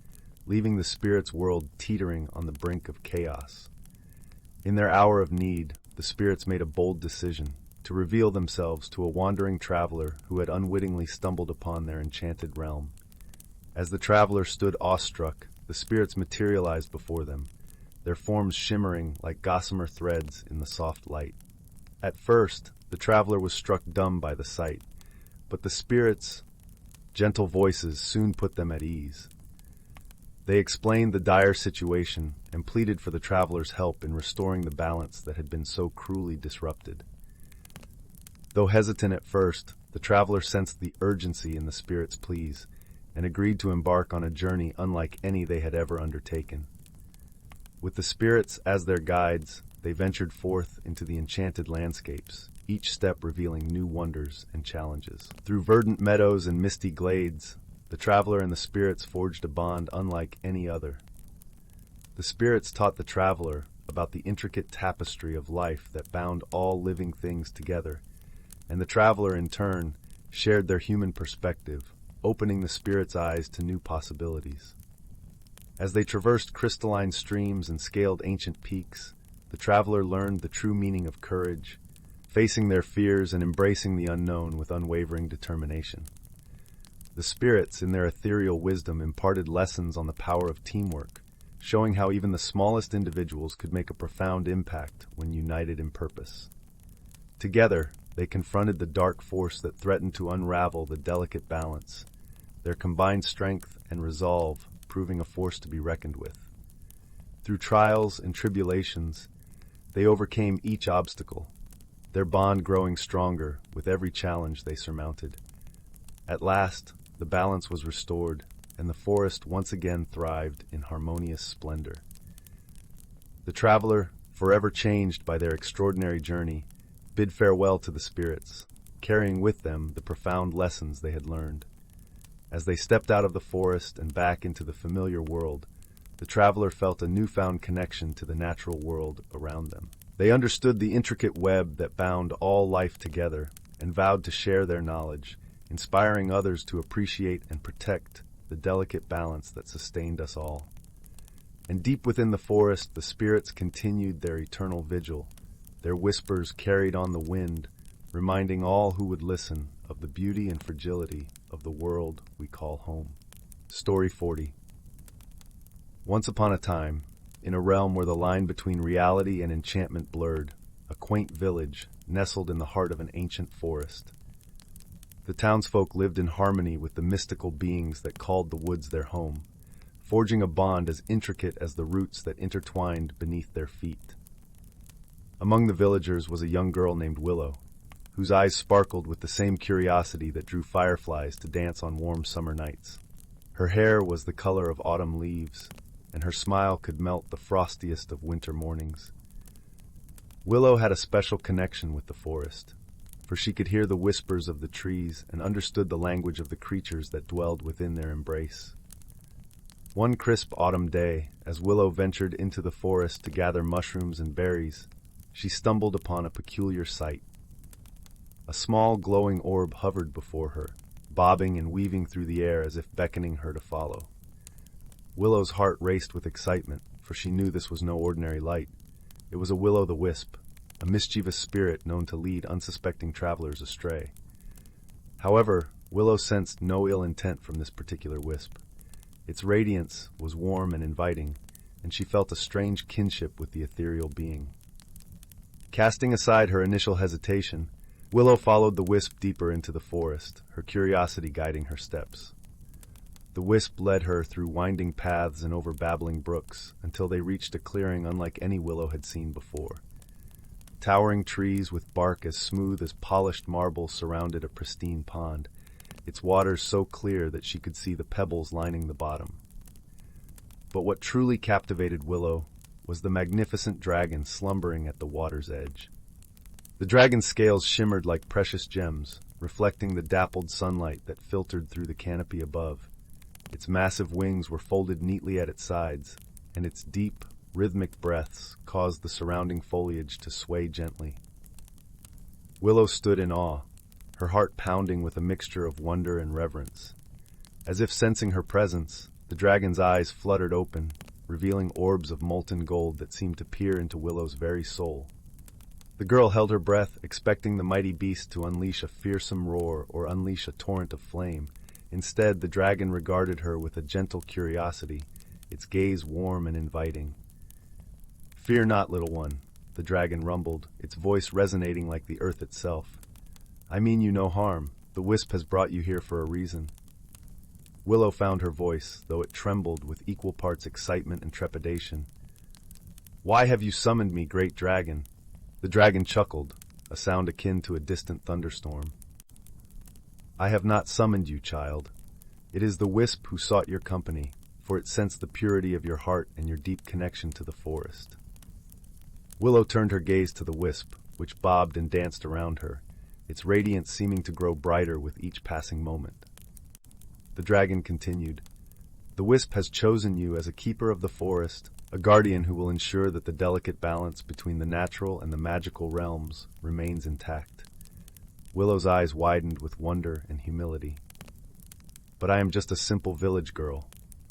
leaving the spirits' world teetering on the brink of chaos. In their hour of need, the spirits made a bold decision to reveal themselves to a wandering traveler who had unwittingly stumbled upon their enchanted realm. As the traveler stood awestruck, the spirits materialized before them, their forms shimmering like gossamer threads in the soft light. At first, the traveler was struck dumb by the sight, but the spirits' gentle voices soon put them at ease. They explained the dire situation and pleaded for the traveler's help in restoring the balance that had been so cruelly disrupted. Though hesitant at first, the traveler sensed the urgency in the spirits' pleas and agreed to embark on a journey unlike any they had ever undertaken. With the spirits as their guides, they ventured forth into the enchanted landscapes, each step revealing new wonders and challenges. Through verdant meadows and misty glades, the traveler and the spirits forged a bond unlike any other. The spirits taught the traveler about the intricate tapestry of life that bound all living things together, and the traveler, in turn, shared their human perspective, opening the spirit's eyes to new possibilities. As they traversed crystalline streams and scaled ancient peaks, the traveler learned the true meaning of courage, facing their fears and embracing the unknown with unwavering determination. The spirits, in their ethereal wisdom, imparted lessons on the power of teamwork, showing how even the smallest individuals could make a profound impact when united in purpose. Together, they confronted the dark force that threatened to unravel the delicate balance, their combined strength and resolve proving a force to be reckoned with. Through trials and tribulations, they overcame each obstacle, their bond growing stronger with every challenge they surmounted. At last, the balance was restored, and the forest once again thrived in harmonious splendor. The traveler, forever changed by their extraordinary journey, bid farewell to the spirits, carrying with them the profound lessons they had learned. As they stepped out of the forest and back into the familiar world, the traveler felt a newfound connection to the natural world around them. They understood the intricate web that bound all life together and vowed to share their knowledge, inspiring others to appreciate and protect the delicate balance that sustained us all. And deep within the forest, the spirits continued their eternal vigil. Their whispers carried on the wind, reminding all who would listen of the beauty and fragility of the world we call home. Story 40. Once upon a time, in a realm where the line between reality and enchantment blurred, a quaint village nestled in the heart of an ancient forest. The townsfolk lived in harmony with the mystical beings that called the woods their home, forging a bond as intricate as the roots that intertwined beneath their feet. Among the villagers was a young girl named Willow, whose eyes sparkled with the same curiosity that drew fireflies to dance on warm summer nights. Her hair was the color of autumn leaves, and her smile could melt the frostiest of winter mornings. Willow had a special connection with the forest, for she could hear the whispers of the trees and understood the language of the creatures that dwelled within their embrace. One crisp autumn day, as Willow ventured into the forest to gather mushrooms and berries, she stumbled upon a peculiar sight. A small glowing orb hovered before her, bobbing and weaving through the air as if beckoning her to follow. Willow's heart raced with excitement, for she knew this was no ordinary light. It was a will-o'-the-wisp, a mischievous spirit known to lead unsuspecting travelers astray. However, Willow sensed no ill intent from this particular wisp. Its radiance was warm and inviting, and she felt a strange kinship with the ethereal being. Casting aside her initial hesitation, Willow followed the wisp deeper into the forest, her curiosity guiding her steps. The wisp led her through winding paths and over babbling brooks until they reached a clearing unlike any Willow had seen before. Towering trees with bark as smooth as polished marble surrounded a pristine pond, its waters so clear that she could see the pebbles lining the bottom. But what truly captivated Willow was the magnificent dragon slumbering at the water's edge. The dragon's scales shimmered like precious gems, reflecting the dappled sunlight that filtered through the canopy above. Its massive wings were folded neatly at its sides, and its deep, rhythmic breaths caused the surrounding foliage to sway gently. Willow stood in awe, her heart pounding with a mixture of wonder and reverence. As if sensing her presence, the dragon's eyes fluttered open, revealing orbs of molten gold that seemed to peer into Willow's very soul. The girl held her breath, expecting the mighty beast to unleash a fearsome roar or unleash a torrent of flame. Instead, the dragon regarded her with a gentle curiosity, its gaze warm and inviting. "Fear not, little one," the dragon rumbled, its voice resonating like the earth itself. "I mean you no harm. The wisp has brought you here for a reason." Willow found her voice, though it trembled with equal parts excitement and trepidation. "Why have you summoned me, great dragon?" The dragon chuckled, a sound akin to a distant thunderstorm. "I have not summoned you, child. It is the wisp who sought your company, for it sensed the purity of your heart and your deep connection to the forest." Willow turned her gaze to the wisp, which bobbed and danced around her, its radiance seeming to grow brighter with each passing moment. The dragon continued, "The wisp has chosen you as a keeper of the forest, a guardian who will ensure that the delicate balance between the natural and the magical realms remains intact." Willow's eyes widened with wonder and humility. "But I am just a simple village girl.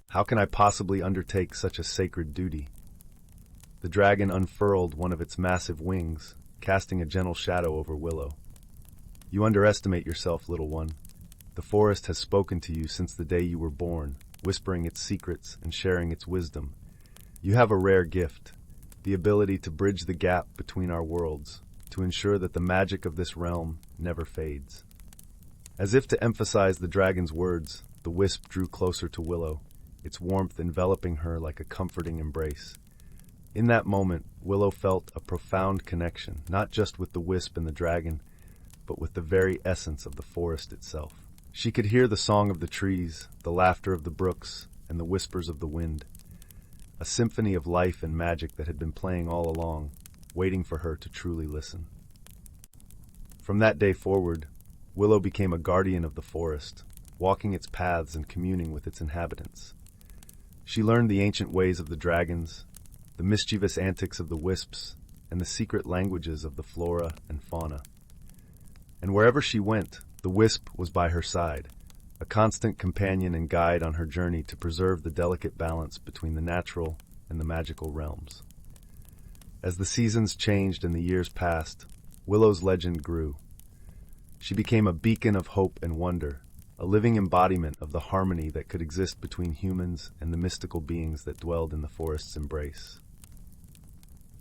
How can I possibly undertake such a sacred duty?" The dragon unfurled one of its massive wings, casting a gentle shadow over Willow. "You underestimate yourself, little one. The forest has spoken to you since the day you were born, whispering its secrets and sharing its wisdom. You have a rare gift, the ability to bridge the gap between our worlds, to ensure that the magic of this realm never fades." As if to emphasize the dragon's words, the wisp drew closer to Willow, its warmth enveloping her like a comforting embrace. In that moment, Willow felt a profound connection, not just with the wisp and the dragon, but with the very essence of the forest itself. She could hear the song of the trees, the laughter of the brooks, and the whispers of the wind, a symphony of life and magic that had been playing all along, waiting for her to truly listen. From that day forward, Willow became a guardian of the forest, walking its paths and communing with its inhabitants. She learned the ancient ways of the dragons, the mischievous antics of the wisps, and the secret languages of the flora and fauna. And wherever she went, the wisp was by her side, a constant companion and guide on her journey to preserve the delicate balance between the natural and the magical realms. As the seasons changed and the years passed, Willow's legend grew. She became a beacon of hope and wonder, a living embodiment of the harmony that could exist between humans and the mystical beings that dwelled in the forest's embrace.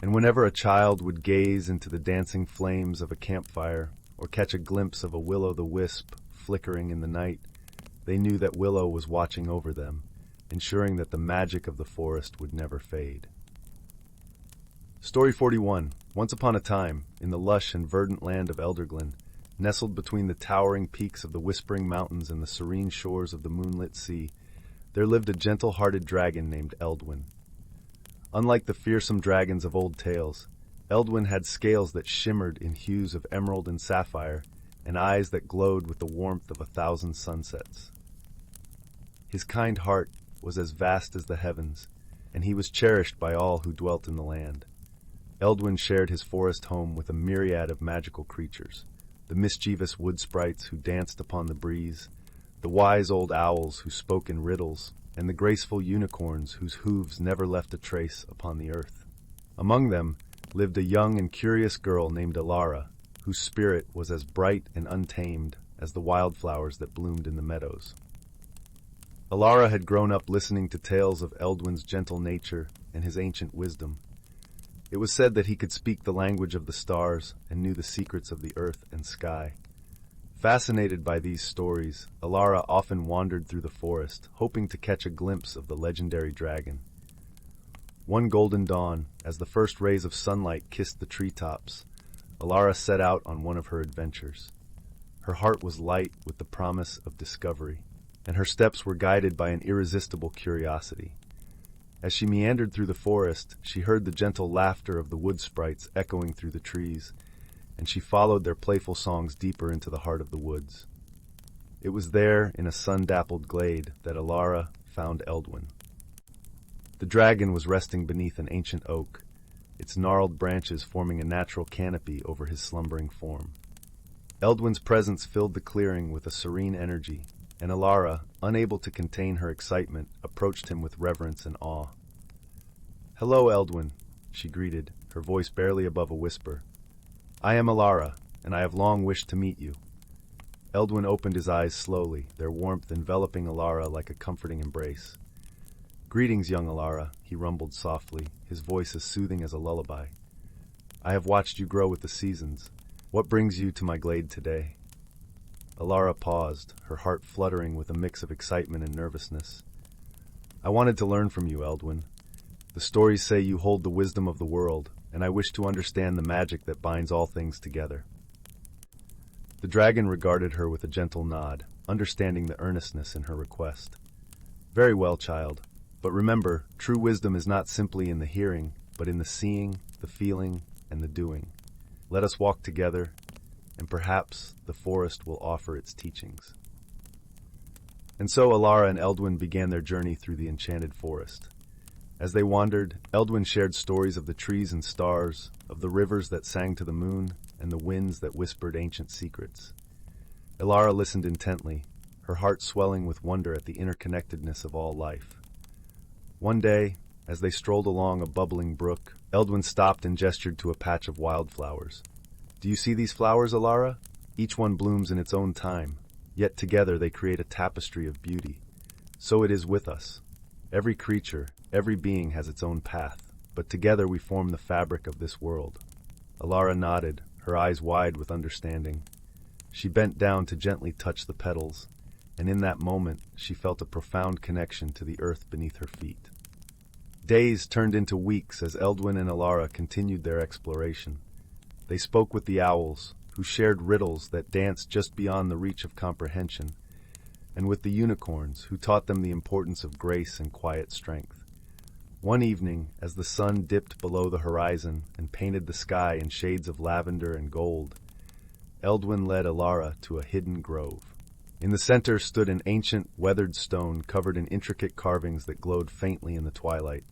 And whenever a child would gaze into the dancing flames of a campfire or catch a glimpse of a will-o'-the-wisp flickering in the night, they knew that Willow was watching over them, ensuring that the magic of the forest would never fade. Story 41. Once upon a time, in the lush and verdant land of Elderglen, nestled between the towering peaks of the Whispering Mountains and the serene shores of the moonlit sea, there lived a gentle-hearted dragon named Eldwin. Unlike the fearsome dragons of old tales, Eldwin had scales that shimmered in hues of emerald and sapphire, and eyes that glowed with the warmth of 1,000 sunsets. His kind heart was as vast as the heavens, and he was cherished by all who dwelt in the land. Eldwin shared his forest home with a myriad of magical creatures, the mischievous wood sprites who danced upon the breeze, the wise old owls who spoke in riddles, and the graceful unicorns whose hooves never left a trace upon the earth. Among them lived a young and curious girl named Alara, whose spirit was as bright and untamed as the wildflowers that bloomed in the meadows. Alara had grown up listening to tales of Eldwin's gentle nature and his ancient wisdom. It was said that he could speak the language of the stars and knew the secrets of the earth and sky. Fascinated by these stories, Alara often wandered through the forest, hoping to catch a glimpse of the legendary dragon. One golden dawn, as the first rays of sunlight kissed the treetops, Alara set out on one of her adventures. Her heart was light with the promise of discovery, and her steps were guided by an irresistible curiosity. As she meandered through the forest, she heard the gentle laughter of the wood sprites echoing through the trees, and she followed their playful songs deeper into the heart of the woods. It was there, in a sun-dappled glade, that Alara found Eldwin. The dragon was resting beneath an ancient oak, its gnarled branches forming a natural canopy over his slumbering form. Eldwin's presence filled the clearing with a serene energy, and Alara, unable to contain her excitement, approached him with reverence and awe. "Hello, Eldwin," she greeted, her voice barely above a whisper. "I am Alara, and I have long wished to meet you." Eldwin opened his eyes slowly, their warmth enveloping Alara like a comforting embrace. "Greetings, young Alara," he rumbled softly, his voice as soothing as a lullaby. "I have watched you grow with the seasons. What brings you to my glade today?" Alara paused, her heart fluttering with a mix of excitement and nervousness. "I wanted to learn from you, Eldwin. The stories say you hold the wisdom of the world, and I wish to understand the magic that binds all things together." The dragon regarded her with a gentle nod, understanding the earnestness in her request. "Very well, child. But remember, true wisdom is not simply in the hearing, but in the seeing, the feeling, and the doing. Let us walk together, and perhaps the forest will offer its teachings." And so Alara and Eldwin began their journey through the enchanted forest. As they wandered, Eldwin shared stories of the trees and stars, of the rivers that sang to the moon, and the winds that whispered ancient secrets. Alara listened intently, her heart swelling with wonder at the interconnectedness of all life. One day, as they strolled along a bubbling brook, Eldwin stopped and gestured to a patch of wildflowers. "Do you see these flowers, Alara? Each one blooms in its own time, yet together they create a tapestry of beauty. So it is with us. Every creature, every being has its own path, but together we form the fabric of this world." Alara nodded, her eyes wide with understanding. She bent down to gently touch the petals, and in that moment she felt a profound connection to the earth beneath her feet. Days turned into weeks as Eldwin and Alara continued their exploration. They spoke with the owls, who shared riddles that danced just beyond the reach of comprehension, and with the unicorns, who taught them the importance of grace and quiet strength. One evening, as the sun dipped below the horizon and painted the sky in shades of lavender and gold, Eldwin led Alara to a hidden grove. In the center stood an ancient, weathered stone covered in intricate carvings that glowed faintly in the twilight.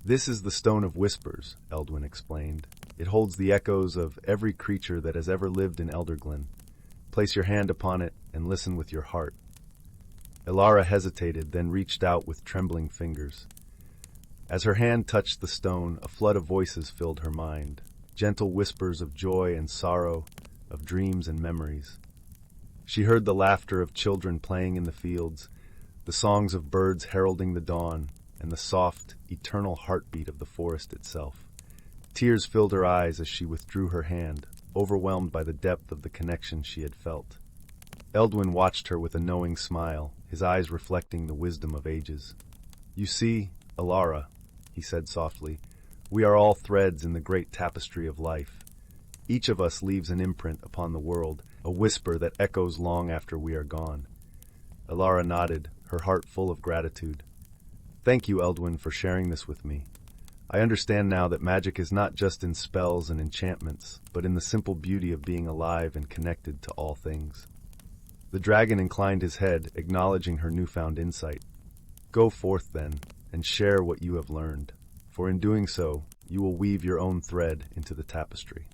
"This is the Stone of Whispers," Eldwin explained. "It holds the echoes of every creature that has ever lived in Elderglen. Place your hand upon it and listen with your heart." Alara hesitated, then reached out with trembling fingers. As her hand touched the stone, a flood of voices filled her mind, gentle whispers of joy and sorrow, of dreams and memories. She heard the laughter of children playing in the fields, the songs of birds heralding the dawn, and the soft, eternal heartbeat of the forest itself. Tears filled her eyes as she withdrew her hand, overwhelmed by the depth of the connection she had felt. Eldwin watched her with a knowing smile, his eyes reflecting the wisdom of ages. "You see, Alara," he said softly, "we are all threads in the great tapestry of life. Each of us leaves an imprint upon the world, a whisper that echoes long after we are gone." Alara nodded, her heart full of gratitude. "Thank you, Eldwin, for sharing this with me. I understand now that magic is not just in spells and enchantments, but in the simple beauty of being alive and connected to all things." The dragon inclined his head, acknowledging her newfound insight. "Go forth, then, and share what you have learned, for in doing so, you will weave your own thread into the tapestry."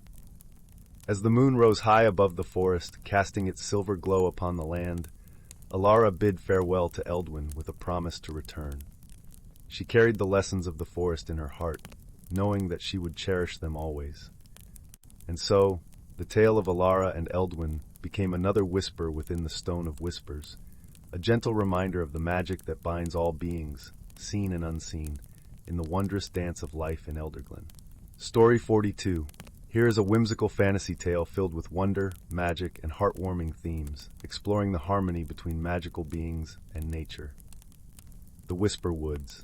As the moon rose high above the forest, casting its silver glow upon the land, Alara bid farewell to Eldwin with a promise to return. She carried the lessons of the forest in her heart, knowing that she would cherish them always. And so, the tale of Alara and Eldwin became another whisper within the Stone of Whispers, a gentle reminder of the magic that binds all beings, seen and unseen, in the wondrous dance of life in Elderglen. Story 42. Here is a whimsical fantasy tale filled with wonder, magic, and heartwarming themes, exploring the harmony between magical beings and nature. The Whisper Woods.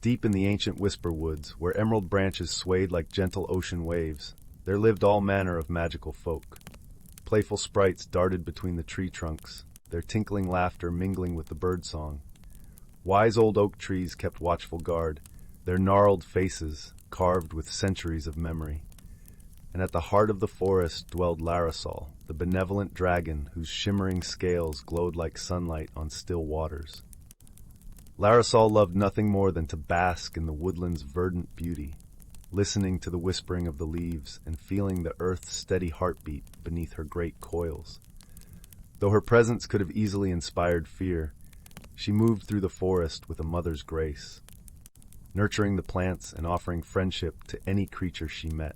Deep in the ancient Whisper Woods, where emerald branches swayed like gentle ocean waves, there lived all manner of magical folk. Playful sprites darted between the tree trunks, their tinkling laughter mingling with the birdsong. Wise old oak trees kept watchful guard, their gnarled faces carved with centuries of memory. And at the heart of the forest dwelled Larasol, the benevolent dragon whose shimmering scales glowed like sunlight on still waters. Larasol loved nothing more than to bask in the woodland's verdant beauty, listening to the whispering of the leaves and feeling the earth's steady heartbeat beneath her great coils. Though her presence could have easily inspired fear, she moved through the forest with a mother's grace, nurturing the plants and offering friendship to any creature she met.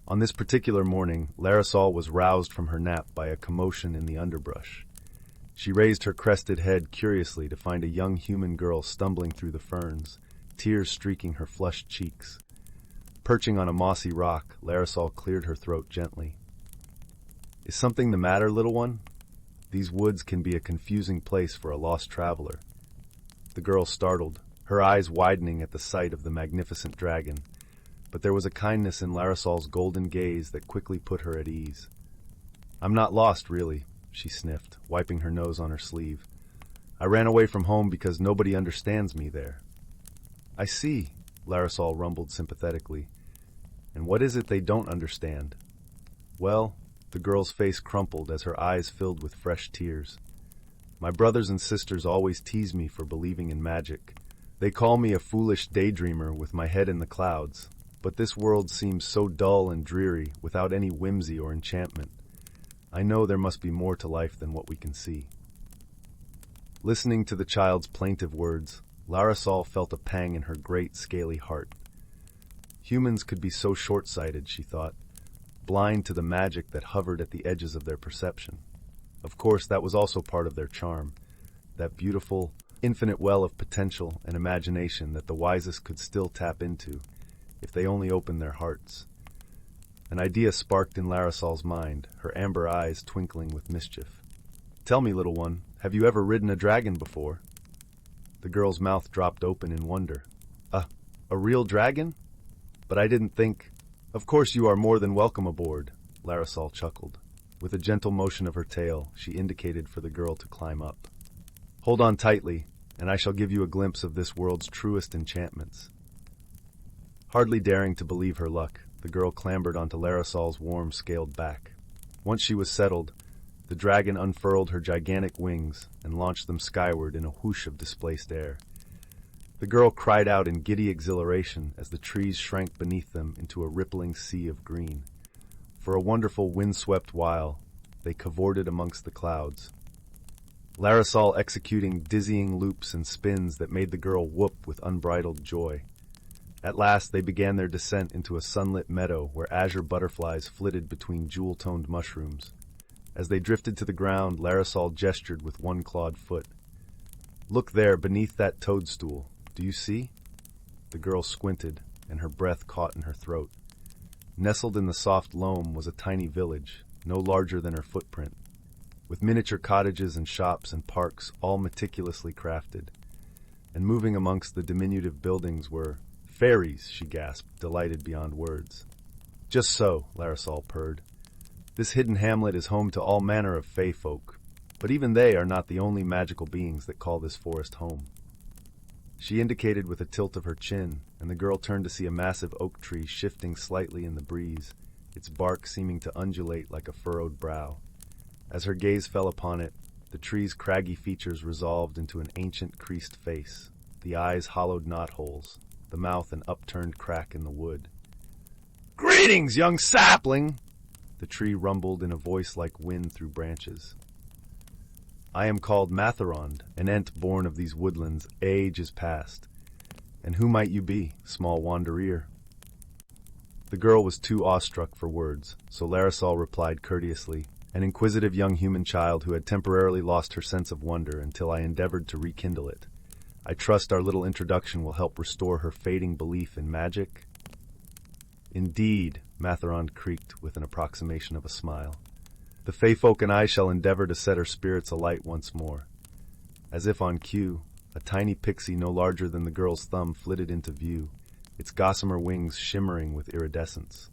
On this particular morning, Larasol was roused from her nap by a commotion in the underbrush. She raised her crested head curiously to find a young human girl stumbling through the ferns, tears streaking her flushed cheeks. Perching on a mossy rock, Larasol cleared her throat gently. "Is something the matter, little one? These woods can be a confusing place for a lost traveler." The girl startled, her eyes widening at the sight of the magnificent dragon, but there was a kindness in Larasol's golden gaze that quickly put her at ease. "I'm not lost, really," she sniffed, wiping her nose on her sleeve. "I ran away from home because nobody understands me there." "I see," Larasol rumbled sympathetically. "And what is it they don't understand?" "Well," the girl's face crumpled as her eyes filled with fresh tears. "My brothers and sisters always tease me for believing in magic. They call me a foolish daydreamer with my head in the clouds, but this world seems so dull and dreary without any whimsy or enchantment. I know there must be more to life than what we can see." Listening to the child's plaintive words, Larasol felt a pang in her great, scaly heart. Humans could be so short-sighted, she thought, blind to the magic that hovered at the edges of their perception. Of course, that was also part of their charm, that beautiful, infinite well of potential and imagination that the wisest could still tap into, if they only opened their hearts. An idea sparked in Larasol's mind, her amber eyes twinkling with mischief. "Tell me, little one, have you ever ridden a dragon before?" The girl's mouth dropped open in wonder. A real dragon? But I didn't think—" "Of course you are more than welcome aboard," Larasol chuckled. With a gentle motion of her tail, she indicated for the girl to climb up. Hold on tightly, and I shall give you a glimpse of this world's truest enchantments. Hardly daring to believe her luck, the girl clambered onto Larasol's warm, scaled back. Once she was settled, the dragon unfurled her gigantic wings and launched them skyward in a whoosh of displaced air. The girl cried out in giddy exhilaration as the trees shrank beneath them into a rippling sea of green. For a wonderful wind-swept while, they cavorted amongst the clouds, Larasol executing dizzying loops and spins that made the girl whoop with unbridled joy. At last they began their descent into a sunlit meadow where azure butterflies flitted between jewel-toned mushrooms. As they drifted to the ground, Larasol gestured with one clawed foot. Look there, beneath that toadstool. Do you see? The girl squinted, and her breath caught in her throat. Nestled in the soft loam was a tiny village, no larger than her footprint, with miniature cottages and shops and parks all meticulously crafted. And moving amongst the diminutive buildings were fairies, she gasped, delighted beyond words. Just so, Larasol purred. This hidden hamlet is home to all manner of fey folk, but even they are not the only magical beings that call this forest home. She indicated with a tilt of her chin, and the girl turned to see a massive oak tree shifting slightly in the breeze, its bark seeming to undulate like a furrowed brow. As her gaze fell upon it, the tree's craggy features resolved into an ancient creased face, the eyes hollowed knotholes, the mouth an upturned crack in the wood. Greetings, young sapling! The tree rumbled in a voice like wind through branches. I am called Matherond, an ent born of these woodlands, age is past. And who might you be, small wanderer? The girl was too awestruck for words, so Larasol replied courteously, an inquisitive young human child who had temporarily lost her sense of wonder until I endeavored to rekindle it. I trust our little introduction will help restore her fading belief in magic. Indeed, Matherond creaked with an approximation of a smile. The fey folk and I shall endeavor to set her spirits alight once more. As if on cue, a tiny pixie no larger than the girl's thumb flitted into view, its gossamer wings shimmering with iridescence.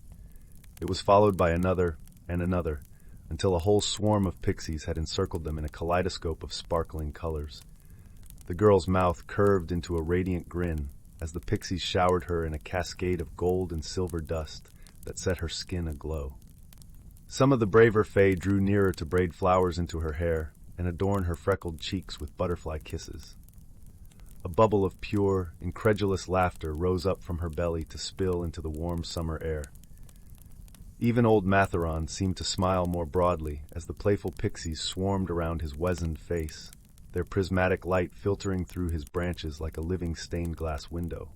It was followed by another and another, until a whole swarm of pixies had encircled them in a kaleidoscope of sparkling colors. The girl's mouth curved into a radiant grin as the pixies showered her in a cascade of gold and silver dust that set her skin aglow. Some of the braver fae drew nearer to braid flowers into her hair and adorn her freckled cheeks with butterfly kisses. A bubble of pure, incredulous laughter rose up from her belly to spill into the warm summer air. Even old Matherond seemed to smile more broadly as the playful pixies swarmed around his weazened face, their prismatic light filtering through his branches like a living stained glass window.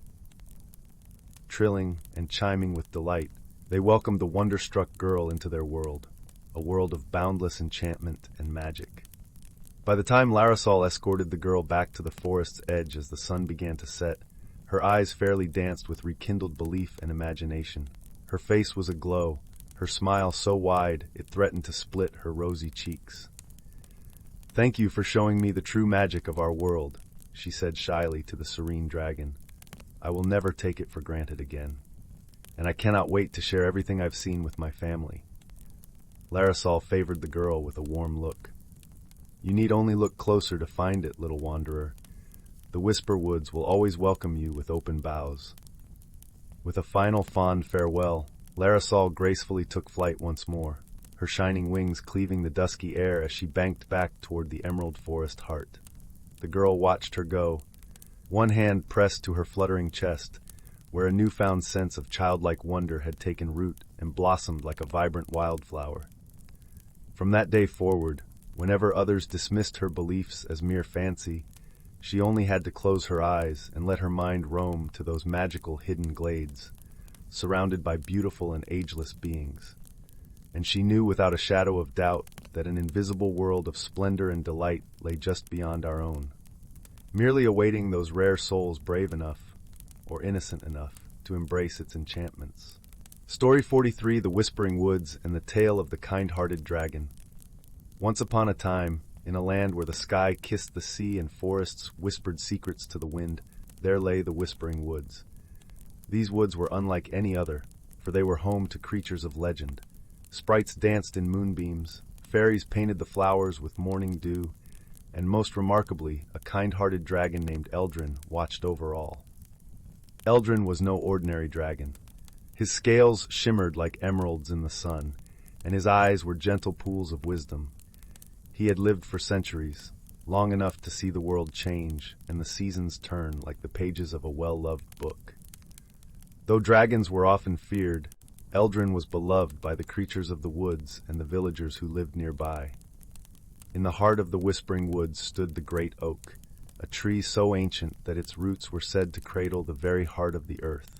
Trilling and chiming with delight, they welcomed the wonder-struck girl into their world, a world of boundless enchantment and magic. By the time Larasol escorted the girl back to the forest's edge as the sun began to set, her eyes fairly danced with rekindled belief and imagination. Her face was aglow, her smile so wide it threatened to split her rosy cheeks. Thank you for showing me the true magic of our world, she said shyly to the serene dragon. I will never take it for granted again, and I cannot wait to share everything I've seen with my family. Larasol favored the girl with a warm look. You need only look closer to find it, little wanderer. The Whisper Woods will always welcome you with open bows. With a final fond farewell, Larasol gracefully took flight once more, her shining wings cleaving the dusky air as she banked back toward the emerald forest heart. The girl watched her go, one hand pressed to her fluttering chest, where a newfound sense of childlike wonder had taken root and blossomed like a vibrant wildflower. From that day forward, whenever others dismissed her beliefs as mere fancy, she only had to close her eyes and let her mind roam to those magical hidden glades, surrounded by beautiful and ageless beings. And she knew without a shadow of doubt that an invisible world of splendor and delight lay just beyond our own, merely awaiting those rare souls brave enough, or innocent enough, to embrace its enchantments. Story 43, The Whispering Woods and the Tale of the Kind-Hearted Dragon. Once upon a time, in a land where the sky kissed the sea and forests whispered secrets to the wind, there lay the Whispering Woods. These woods were unlike any other, for they were home to creatures of legend, Sprites danced in moonbeams, fairies painted the flowers with morning dew, and most remarkably, a kind-hearted dragon named Eldrin watched over all. Eldrin was no ordinary dragon. His scales shimmered like emeralds in the sun, and his eyes were gentle pools of wisdom. He had lived for centuries, long enough to see the world change and the seasons turn like the pages of a well-loved book. Though dragons were often feared, Eldrin was beloved by the creatures of the woods and the villagers who lived nearby. In the heart of the Whispering Woods stood the great oak, a tree so ancient that its roots were said to cradle the very heart of the earth.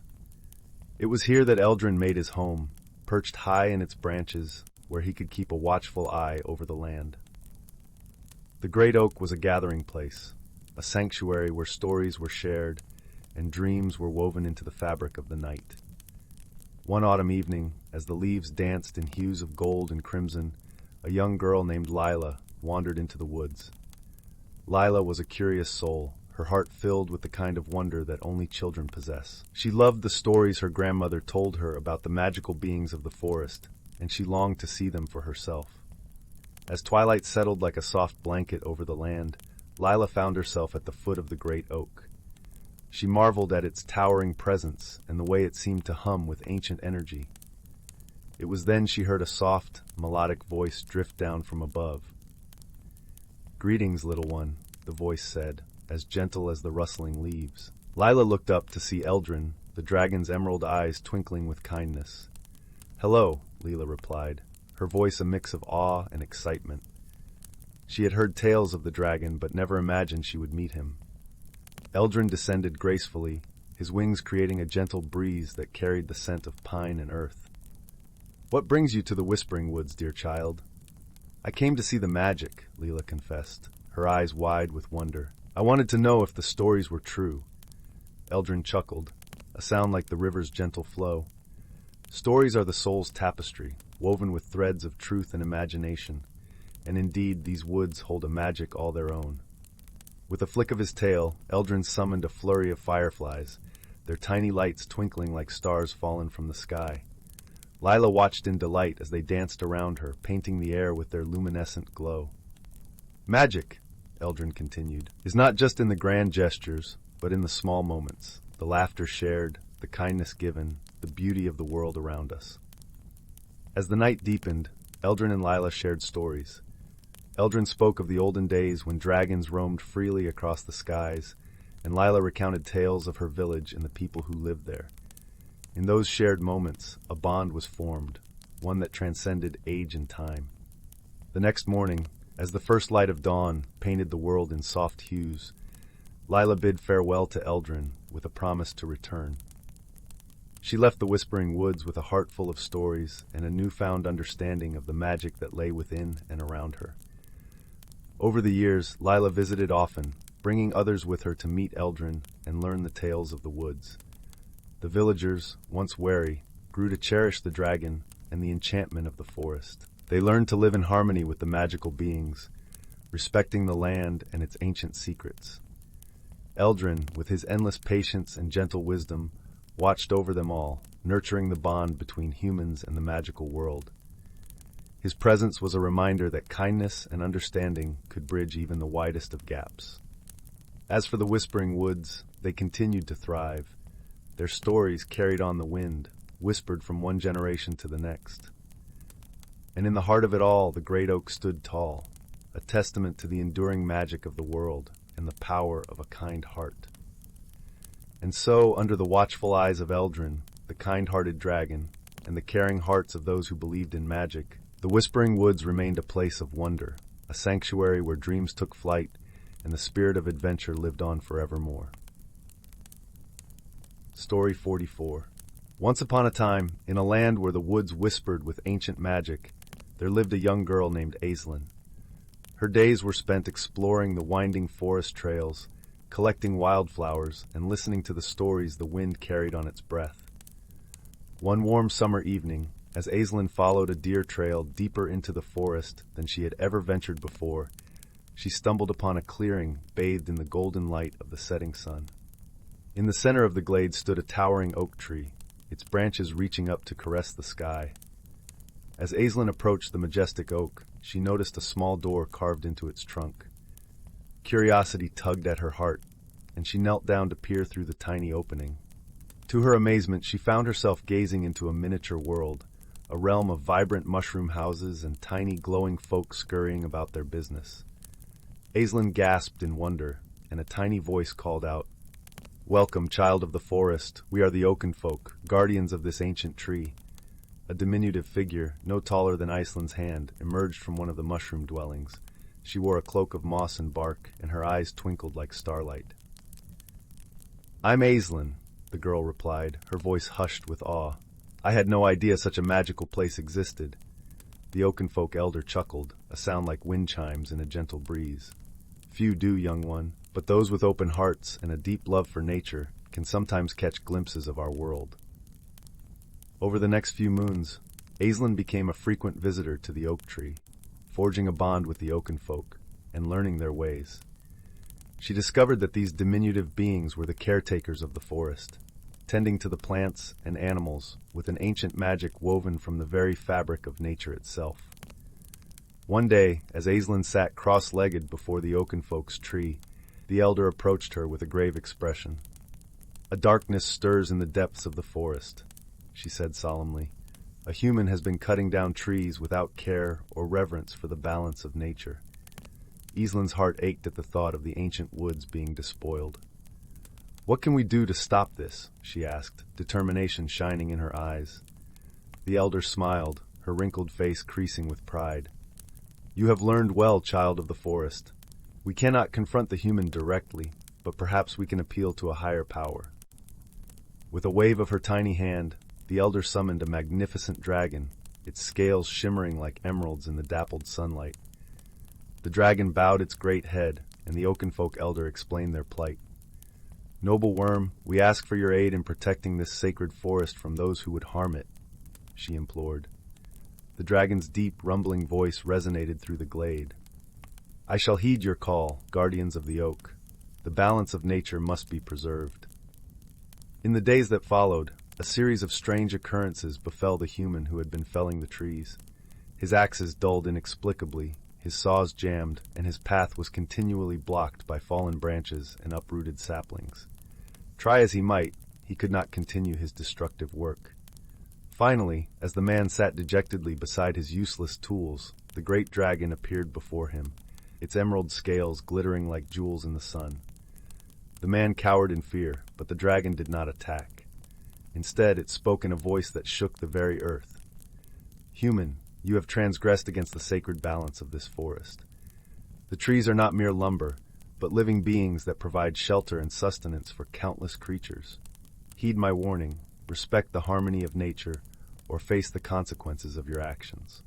It was here that Eldrin made his home, perched high in its branches, where he could keep a watchful eye over the land. The great oak was a gathering place, a sanctuary where stories were shared and dreams were woven into the fabric of the night. One autumn evening, as the leaves danced in hues of gold and crimson, a young girl named Lila wandered into the woods. Lila was a curious soul, her heart filled with the kind of wonder that only children possess. She loved the stories her grandmother told her about the magical beings of the forest, and she longed to see them for herself. As twilight settled like a soft blanket over the land, Lila found herself at the foot of the great oak. She marveled at its towering presence and the way it seemed to hum with ancient energy. It was then she heard a soft, melodic voice drift down from above. "Greetings, little one," the voice said, as gentle as the rustling leaves. Lila looked up to see Eldrin, the dragon's emerald eyes twinkling with kindness. "Hello," Lila replied, her voice a mix of awe and excitement. She had heard tales of the dragon, but never imagined she would meet him. Eldrin descended gracefully, his wings creating a gentle breeze that carried the scent of pine and earth. "What brings you to the Whispering Woods, dear child?" "I came to see the magic," Lila confessed, her eyes wide with wonder. "I wanted to know if the stories were true." Eldrin chuckled, a sound like the river's gentle flow. "Stories are the soul's tapestry, woven with threads of truth and imagination, and indeed these woods hold a magic all their own." With a flick of his tail, Eldrin summoned a flurry of fireflies, their tiny lights twinkling like stars fallen from the sky. Lila watched in delight as they danced around her, painting the air with their luminescent glow. "Magic," Eldrin continued, "is not just in the grand gestures, but in the small moments, the laughter shared, the kindness given, the beauty of the world around us." As the night deepened, Eldrin and Lila shared stories. Eldrin spoke of the olden days when dragons roamed freely across the skies, and Lila recounted tales of her village and the people who lived there. In those shared moments, a bond was formed, one that transcended age and time. The next morning, as the first light of dawn painted the world in soft hues, Lila bid farewell to Eldrin with a promise to return. She left the Whispering Woods with a heart full of stories and a newfound understanding of the magic that lay within and around her. Over the years, Lila visited often, bringing others with her to meet Eldrin and learn the tales of the woods. The villagers, once wary, grew to cherish the dragon and the enchantment of the forest. They learned to live in harmony with the magical beings, respecting the land and its ancient secrets. Eldrin, with his endless patience and gentle wisdom, watched over them all, nurturing the bond between humans and the magical world. His presence was a reminder that kindness and understanding could bridge even the widest of gaps. As for the Whispering Woods, they continued to thrive. Their stories carried on the wind, whispered from one generation to the next. And in the heart of it all, the great oak stood tall, a testament to the enduring magic of the world and the power of a kind heart. And so, under the watchful eyes of Eldrin, the kind-hearted dragon, and the caring hearts of those who believed in magic, the Whispering Woods remained a place of wonder, a sanctuary where dreams took flight and the spirit of adventure lived on forevermore. Story 44. Once upon a time, in a land where the woods whispered with ancient magic, there lived a young girl named Aislinn. Her days were spent exploring the winding forest trails, collecting wildflowers, and listening to the stories the wind carried on its breath. One warm summer evening, as Aislinn followed a deer trail deeper into the forest than she had ever ventured before, she stumbled upon a clearing bathed in the golden light of the setting sun. In the center of the glade stood a towering oak tree, its branches reaching up to caress the sky. As Aislinn approached the majestic oak, she noticed a small door carved into its trunk. Curiosity tugged at her heart, and she knelt down to peer through the tiny opening. To her amazement, she found herself gazing into a miniature world, a realm of vibrant mushroom houses and tiny glowing folk scurrying about their business. Aislinn gasped in wonder, and a tiny voice called out, "Welcome, child of the forest. We are the Oakenfolk, guardians of this ancient tree." A diminutive figure, no taller than Aislinn's hand, emerged from one of the mushroom dwellings. She wore a cloak of moss and bark, and her eyes twinkled like starlight. "I'm Aislinn," the girl replied, her voice hushed with awe. "I had no idea such a magical place existed." The Oakenfolk elder chuckled, a sound like wind chimes in a gentle breeze. "Few do, young one, but those with open hearts and a deep love for nature can sometimes catch glimpses of our world." Over the next few moons, Aislinn became a frequent visitor to the oak tree, forging a bond with the Oakenfolk and learning their ways. She discovered that these diminutive beings were the caretakers of the forest, tending to the plants and animals with an ancient magic woven from the very fabric of nature itself. One day, as Aislinn sat cross-legged before the Oakenfolk's tree, the elder approached her with a grave expression. "A darkness stirs in the depths of the forest," she said solemnly. "A human has been cutting down trees without care or reverence for the balance of nature." Aislinn's heart ached at the thought of the ancient woods being despoiled. "What can we do to stop this?" she asked, determination shining in her eyes. The elder smiled, her wrinkled face creasing with pride. "You have learned well, child of the forest. We cannot confront the human directly, but perhaps we can appeal to a higher power." With a wave of her tiny hand, the elder summoned a magnificent dragon, its scales shimmering like emeralds in the dappled sunlight. The dragon bowed its great head, and the Oakenfolk elder explained their plight. "Noble worm, we ask for your aid in protecting this sacred forest from those who would harm it," she implored. The dragon's deep, rumbling voice resonated through the glade. "I shall heed your call, guardians of the oak. The balance of nature must be preserved." In the days that followed, a series of strange occurrences befell the human who had been felling the trees. His axes dulled inexplicably, his saws jammed, and his path was continually blocked by fallen branches and uprooted saplings. Try as he might, he could not continue his destructive work. Finally, as the man sat dejectedly beside his useless tools, the great dragon appeared before him, its emerald scales glittering like jewels in the sun. The man cowered in fear, but the dragon did not attack. Instead, it spoke in a voice that shook the very earth. "Human, you have transgressed against the sacred balance of this forest. The trees are not mere lumber, but living beings that provide shelter and sustenance for countless creatures. Heed my warning, respect the harmony of nature, or face the consequences of your actions."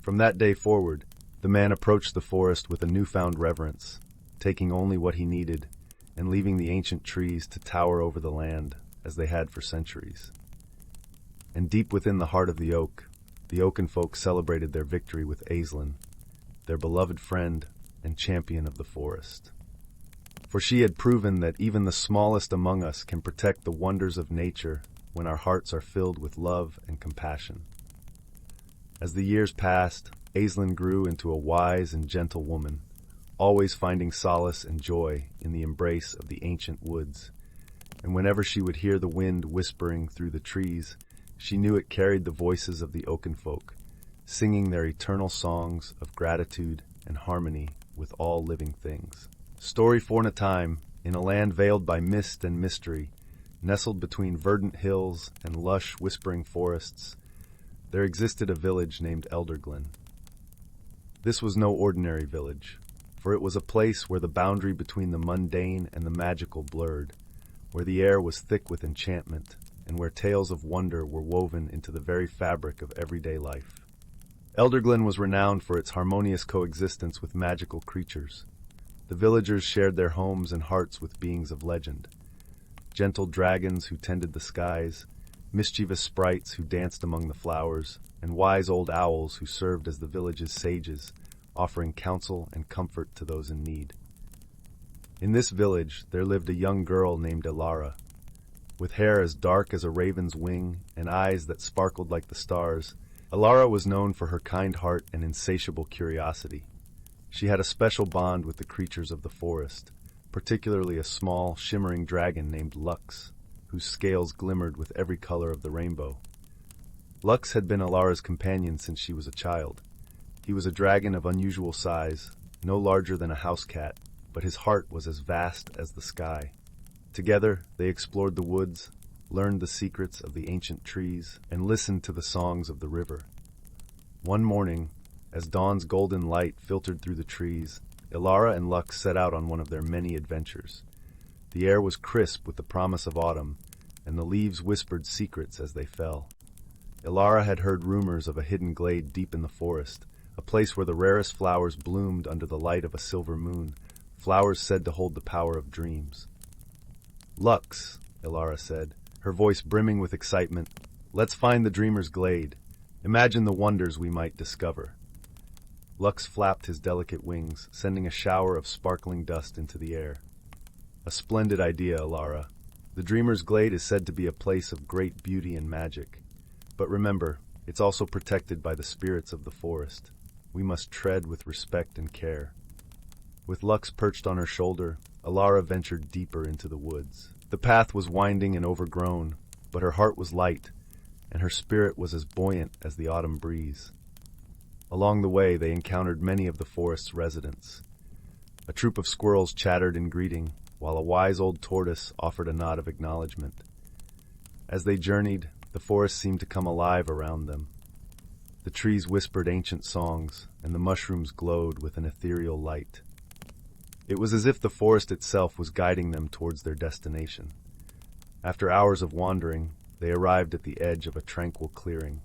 From that day forward, the man approached the forest with a newfound reverence, taking only what he needed, and leaving the ancient trees to tower over the land as they had for centuries. And deep within the heart of the oak, the Oakenfolk celebrated their victory with Aislinn, their beloved friend and champion of the forest. For she had proven that even the smallest among us can protect the wonders of nature when our hearts are filled with love and compassion. As the years passed, Aislinn grew into a wise and gentle woman, always finding solace and joy in the embrace of the ancient woods. And whenever she would hear the wind whispering through the trees, she knew it carried the voices of the Oakenfolk, singing their eternal songs of gratitude and harmony with all living things. Story for a time, in a land veiled by mist and mystery, nestled between verdant hills and lush, whispering forests, there existed a village named Elderglen. This was no ordinary village, for it was a place where the boundary between the mundane and the magical blurred, where the air was thick with enchantment, and where tales of wonder were woven into the very fabric of everyday life. Elderglen was renowned for its harmonious coexistence with magical creatures. The villagers shared their homes and hearts with beings of legend. Gentle dragons who tended the skies, mischievous sprites who danced among the flowers, and wise old owls who served as the village's sages, offering counsel and comfort to those in need. In this village, there lived a young girl named Elara. With hair as dark as a raven's wing and eyes that sparkled like the stars, Alara was known for her kind heart and insatiable curiosity. She had a special bond with the creatures of the forest, particularly a small, shimmering dragon named Lux, whose scales glimmered with every color of the rainbow. Lux had been Alara's companion since she was a child. He was a dragon of unusual size, no larger than a house cat, but his heart was as vast as the sky. Together, they explored the woods, learned the secrets of the ancient trees, and listened to the songs of the river. One morning, as dawn's golden light filtered through the trees, Alara and Lux set out on one of their many adventures. The air was crisp with the promise of autumn, and the leaves whispered secrets as they fell. Alara had heard rumors of a hidden glade deep in the forest, a place where the rarest flowers bloomed under the light of a silver moon, flowers said to hold the power of dreams. "Lux," Alara said, her voice brimming with excitement, "let's find the dreamer's glade. Imagine the wonders we might discover." Lux flapped his delicate wings, sending a shower of sparkling dust into the air. "A splendid idea, Alara. The dreamer's glade is said to be a place of great beauty and magic. But remember, it's also protected by the spirits of the forest. We must tread with respect and care." With Lux perched on her shoulder, Alara ventured deeper into the woods. The path was winding and overgrown, but her heart was light, and her spirit was as buoyant as the autumn breeze. Along the way, they encountered many of the forest's residents. A troop of squirrels chattered in greeting, while a wise old tortoise offered a nod of acknowledgement. As they journeyed, the forest seemed to come alive around them. The trees whispered ancient songs, and the mushrooms glowed with an ethereal light. It was as if the forest itself was guiding them towards their destination. After hours of wandering, they arrived at the edge of a tranquil clearing.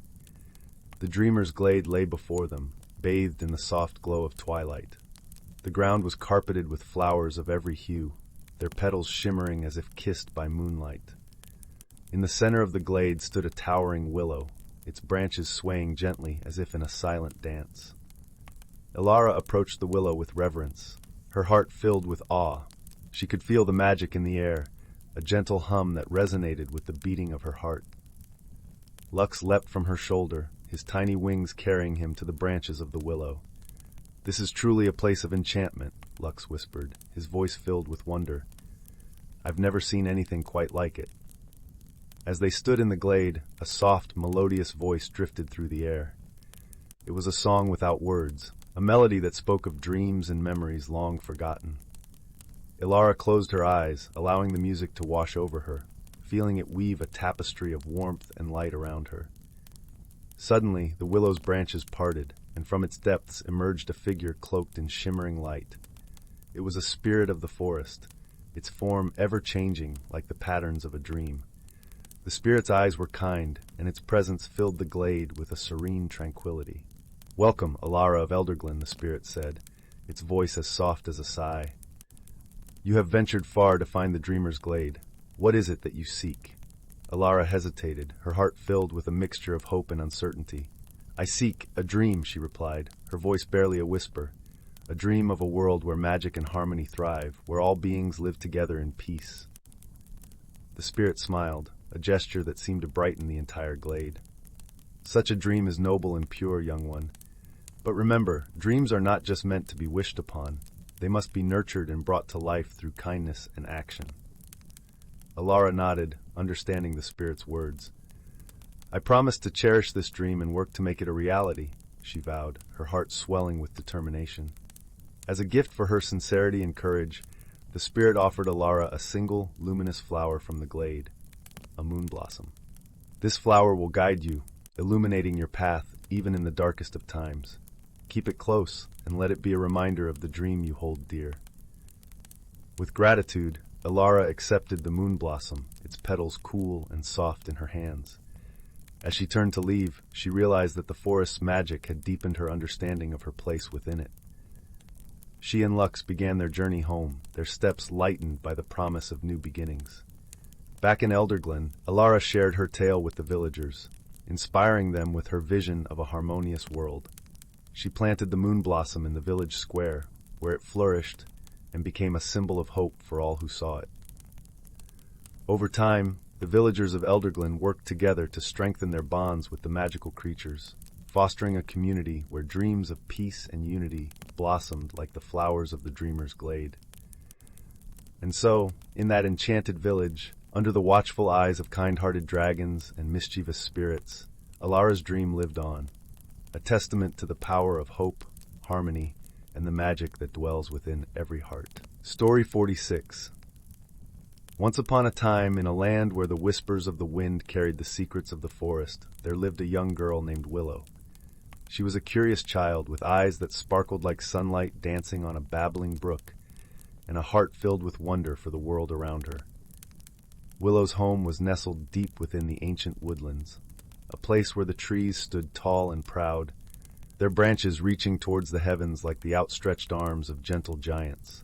The dreamer's glade lay before them, bathed in the soft glow of twilight. The ground was carpeted with flowers of every hue, their petals shimmering as if kissed by moonlight. In the center of the glade stood a towering willow, its branches swaying gently as if in a silent dance. Alara approached the willow with reverence, her heart filled with awe. She could feel the magic in the air, a gentle hum that resonated with the beating of her heart. Lux leapt from her shoulder, his tiny wings carrying him to the branches of the willow. "This is truly a place of enchantment," Lux whispered, his voice filled with wonder. "I've never seen anything quite like it." As they stood in the glade, a soft, melodious voice drifted through the air. It was a song without words, a melody that spoke of dreams and memories long forgotten. Alara closed her eyes, allowing the music to wash over her, feeling it weave a tapestry of warmth and light around her. Suddenly, the willow's branches parted, and from its depths emerged a figure cloaked in shimmering light. It was a spirit of the forest, its form ever-changing like the patterns of a dream. The spirit's eyes were kind, and its presence filled the glade with a serene tranquility. "Welcome, Alara of Elderglen," the spirit said, its voice as soft as a sigh. "You have ventured far to find the dreamer's glade. What is it that you seek?" Alara hesitated, her heart filled with a mixture of hope and uncertainty. "I seek a dream," she replied, her voice barely a whisper. "A dream of a world where magic and harmony thrive, where all beings live together in peace." The spirit smiled, a gesture that seemed to brighten the entire glade. "Such a dream is noble and pure, young one. But remember, dreams are not just meant to be wished upon. They must be nurtured and brought to life through kindness and action." Alara nodded, understanding the spirit's words. "I promise to cherish this dream and work to make it a reality," she vowed, her heart swelling with determination. As a gift for her sincerity and courage, the spirit offered Alara a single, luminous flower from the glade, a moon blossom. "This flower will guide you, illuminating your path even in the darkest of times. Keep it close and let it be a reminder of the dream you hold dear." With gratitude, Alara accepted the moon blossom, its petals cool and soft in her hands. As she turned to leave, she realized that the forest's magic had deepened her understanding of her place within it. She and Lux began their journey home, their steps lightened by the promise of new beginnings. Back in Elderglen, Alara shared her tale with the villagers, inspiring them with her vision of a harmonious world. She planted the moon blossom in the village square, where it flourished and became a symbol of hope for all who saw it. Over time, the villagers of Elderglen worked together to strengthen their bonds with the magical creatures. fostering a community where dreams of peace and unity blossomed like the flowers of the dreamer's glade. And so, in that enchanted village, under the watchful eyes of kind-hearted dragons and mischievous spirits, Alara's dream lived on, a testament to the power of hope, harmony, and the magic that dwells within every heart. Story 46. Once upon a time, in a land where the whispers of the wind carried the secrets of the forest, there lived a young girl named Willow. She was a curious child with eyes that sparkled like sunlight dancing on a babbling brook, and a heart filled with wonder for the world around her. Willow's home was nestled deep within the ancient woodlands, a place where the trees stood tall and proud, their branches reaching towards the heavens like the outstretched arms of gentle giants.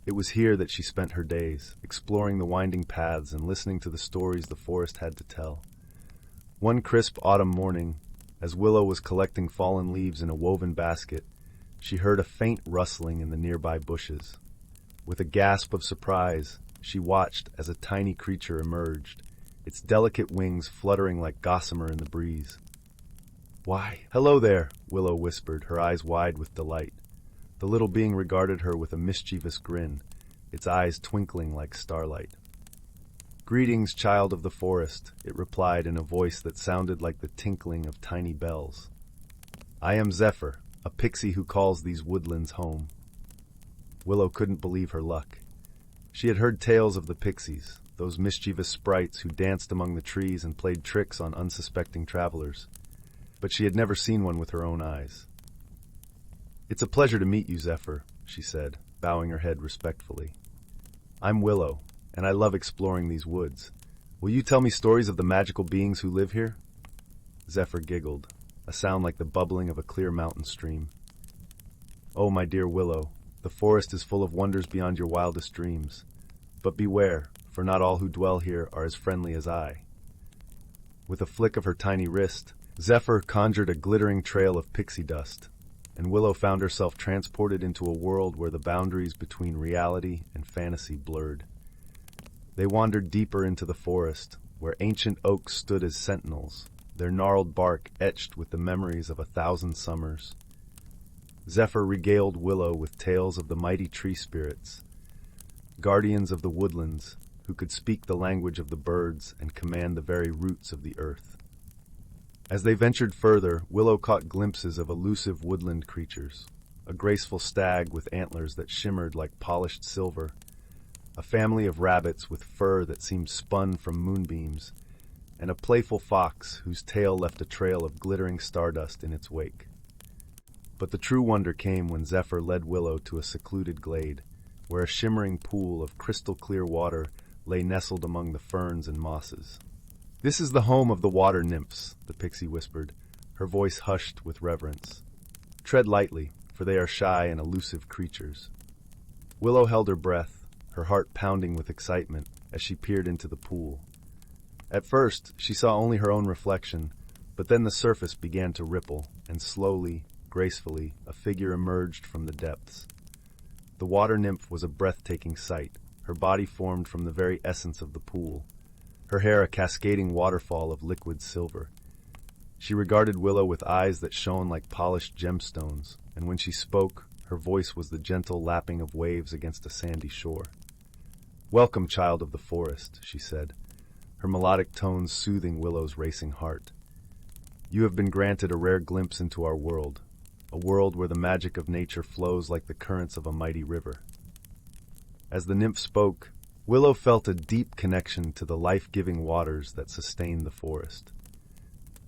It was here that she spent her days, exploring the winding paths and listening to the stories the forest had to tell. One crisp autumn morning, as Willow was collecting fallen leaves in a woven basket, she heard a faint rustling in the nearby bushes. With a gasp of surprise, she watched as a tiny creature emerged, its delicate wings fluttering like gossamer in the breeze. "Why, hello there," Willow whispered, her eyes wide with delight. The little being regarded her with a mischievous grin, its eyes twinkling like starlight. "Greetings, child of the forest," it replied in a voice that sounded like the tinkling of tiny bells. "I am Zephyr, a pixie who calls these woodlands home." Willow couldn't believe her luck. She had heard tales of the pixies, those mischievous sprites who danced among the trees and played tricks on unsuspecting travelers, but she had never seen one with her own eyes. "It's a pleasure to meet you, Zephyr," she said, bowing her head respectfully. "I'm Willow, and I love exploring these woods. Will you tell me stories of the magical beings who live here?" Zephyr giggled, a sound like the bubbling of a clear mountain stream. "Oh, my dear Willow, the forest is full of wonders beyond your wildest dreams. But beware, for not all who dwell here are as friendly as I." With a flick of her tiny wrist, Zephyr conjured a glittering trail of pixie dust, and Willow found herself transported into a world where the boundaries between reality and fantasy blurred. They wandered deeper into the forest, where ancient oaks stood as sentinels, their gnarled bark etched with the memories of 1,000 summers. Zephyr regaled Willow with tales of the mighty tree spirits, guardians of the woodlands, who could speak the language of the birds and command the very roots of the earth. As they ventured further, Willow caught glimpses of elusive woodland creatures, a graceful stag with antlers that shimmered like polished silver, a family of rabbits with fur that seemed spun from moonbeams, and a playful fox whose tail left a trail of glittering stardust in its wake. But the true wonder came when Zephyr led Willow to a secluded glade, where a shimmering pool of crystal-clear water lay nestled among the ferns and mosses. "This is the home of the water nymphs," the pixie whispered, her voice hushed with reverence. "Tread lightly, for they are shy and elusive creatures." Willow held her breath, her heart pounding with excitement as she peered into the pool. At first, she saw only her own reflection, but then the surface began to ripple, and slowly, gracefully, a figure emerged from the depths. The water nymph was a breathtaking sight, her body formed from the very essence of the pool, her hair a cascading waterfall of liquid silver. She regarded Willow with eyes that shone like polished gemstones, and when she spoke, her voice was the gentle lapping of waves against a sandy shore. "Welcome, child of the forest," she said, her melodic tones soothing Willow's racing heart. "You have been granted a rare glimpse into our world, a world where the magic of nature flows like the currents of a mighty river." As the nymph spoke, Willow felt a deep connection to the life-giving waters that sustain the forest.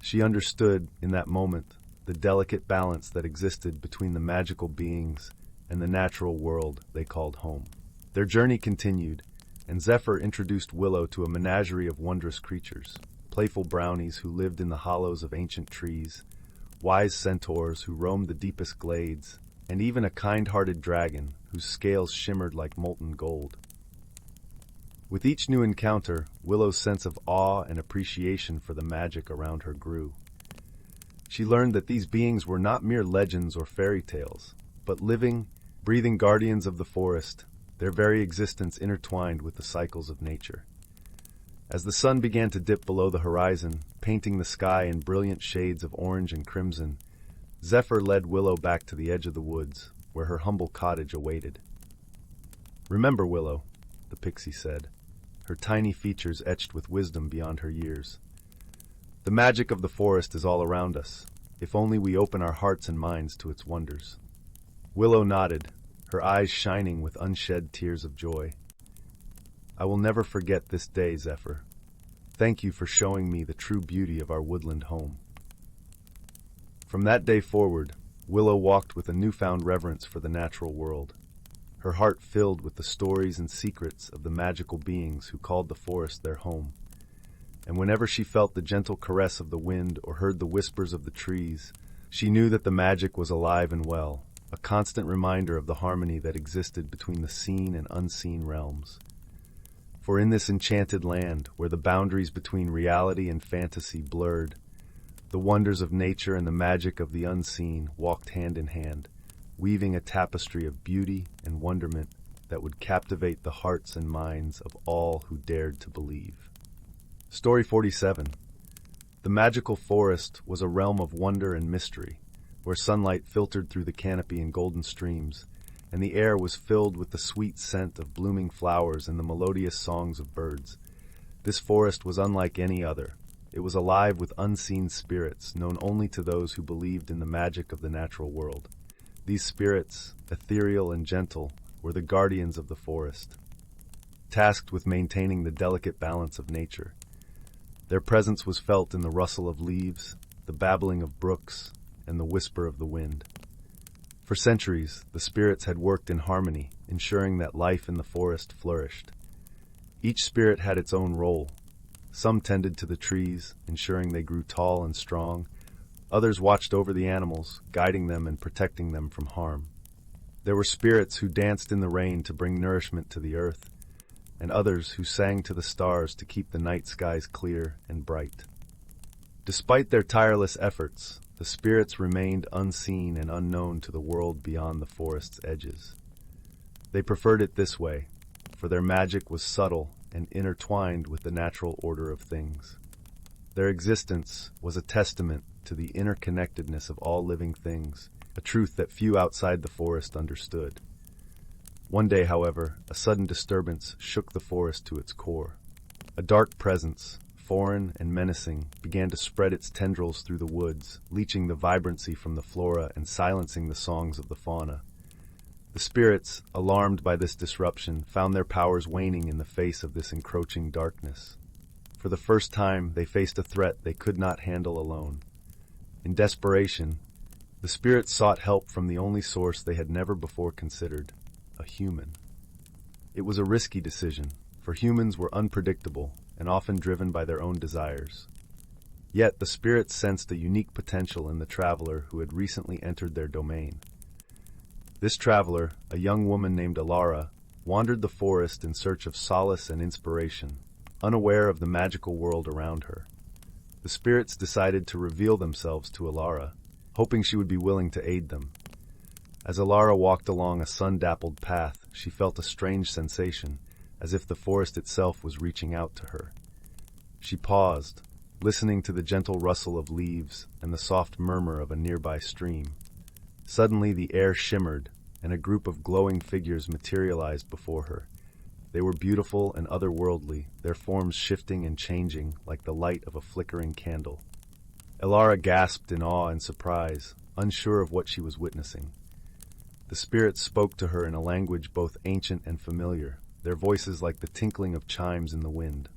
She understood, in that moment, the delicate balance that existed between the magical beings and the natural world they called home. Their journey continued, and Zephyr introduced Willow to a menagerie of wondrous creatures, playful brownies who lived in the hollows of ancient trees, wise centaurs who roamed the deepest glades, and even a kind-hearted dragon whose scales shimmered like molten gold. With each new encounter, Willow's sense of awe and appreciation for the magic around her grew. She learned that these beings were not mere legends or fairy tales, but living, breathing guardians of the forest, their very existence intertwined with the cycles of nature. As the sun began to dip below the horizon, painting the sky in brilliant shades of orange and crimson, Zephyr led Willow back to the edge of the woods, where her humble cottage awaited. "Remember, Willow," the pixie said, her tiny features etched with wisdom beyond her years. "The magic of the forest is all around us, if only we open our hearts and minds to its wonders." Willow nodded, her eyes shining with unshed tears of joy. "I will never forget this day, Zephyr. Thank you for showing me the true beauty of our woodland home." From that day forward, Willow walked with a newfound reverence for the natural world, her heart filled with the stories and secrets of the magical beings who called the forest their home. And whenever she felt the gentle caress of the wind or heard the whispers of the trees, she knew that the magic was alive and well, a constant reminder of the harmony that existed between the seen and unseen realms. For in this enchanted land, where the boundaries between reality and fantasy blurred, the wonders of nature and the magic of the unseen walked hand in hand, weaving a tapestry of beauty and wonderment that would captivate the hearts and minds of all who dared to believe. Story 47. The magical forest was a realm of wonder and mystery, where sunlight filtered through the canopy in golden streams, and the air was filled with the sweet scent of blooming flowers and the melodious songs of birds. This forest was unlike any other. It was alive with unseen spirits, known only to those who believed in the magic of the natural world. These spirits, ethereal and gentle, were the guardians of the forest, tasked with maintaining the delicate balance of nature. Their presence was felt in the rustle of leaves, the babbling of brooks, and the whisper of the wind. For centuries, the spirits had worked in harmony, ensuring that life in the forest flourished. Each spirit had its own role. Some tended to the trees, ensuring they grew tall and strong. Others watched over the animals, guiding them and protecting them from harm. There were spirits who danced in the rain to bring nourishment to the earth, and others who sang to the stars to keep the night skies clear and bright. Despite their tireless efforts, the spirits remained unseen and unknown to the world beyond the forest's edges. They preferred it this way, for their magic was subtle and intertwined with the natural order of things. Their existence was a testament to the interconnectedness of all living things, a truth that few outside the forest understood. One day, however, a sudden disturbance shook the forest to its core. A dark presence, foreign and menacing, began to spread its tendrils through the woods, leeching the vibrancy from the flora and silencing the songs of the fauna. The spirits, alarmed by this disruption, found their powers waning in the face of this encroaching darkness. For the first time, they faced a threat they could not handle alone. In desperation, the spirits sought help from the only source they had never before considered: a human. It was a risky decision, for humans were unpredictable and often driven by their own desires. Yet the spirits sensed a unique potential in the traveler who had recently entered their domain. This traveler, a young woman named Alara, wandered the forest in search of solace and inspiration, unaware of the magical world around her. The spirits decided to reveal themselves to Alara, hoping she would be willing to aid them. As Alara walked along a sun-dappled path, she felt a strange sensation, as if the forest itself was reaching out to her. She paused, listening to the gentle rustle of leaves and the soft murmur of a nearby stream. Suddenly the air shimmered, and a group of glowing figures materialized before her. They were beautiful and otherworldly, their forms shifting and changing like the light of a flickering candle. Alara gasped in awe and surprise, unsure of what she was witnessing. The spirits spoke to her in a language both ancient and familiar, their voices like the tinkling of chimes in the wind.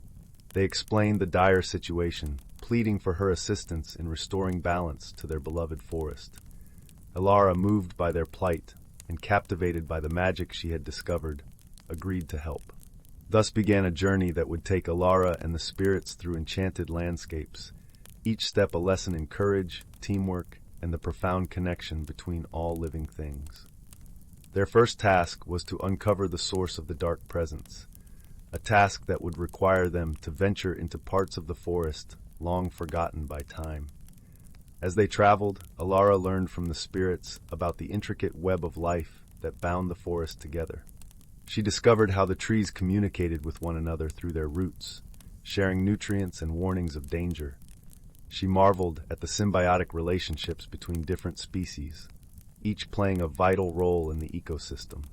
They explained the dire situation, pleading for her assistance in restoring balance to their beloved forest. Alara, moved by their plight and captivated by the magic she had discovered, agreed to help. Thus began a journey that would take Alara and the spirits through enchanted landscapes, each step a lesson in courage, teamwork, and the profound connection between all living things. Their first task was to uncover the source of the dark presence, a task that would require them to venture into parts of the forest long forgotten by time. As they traveled, Alara learned from the spirits about the intricate web of life that bound the forest together. She discovered how the trees communicated with one another through their roots, sharing nutrients and warnings of danger. She marveled at the symbiotic relationships between different species, each playing a vital role in the ecosystem.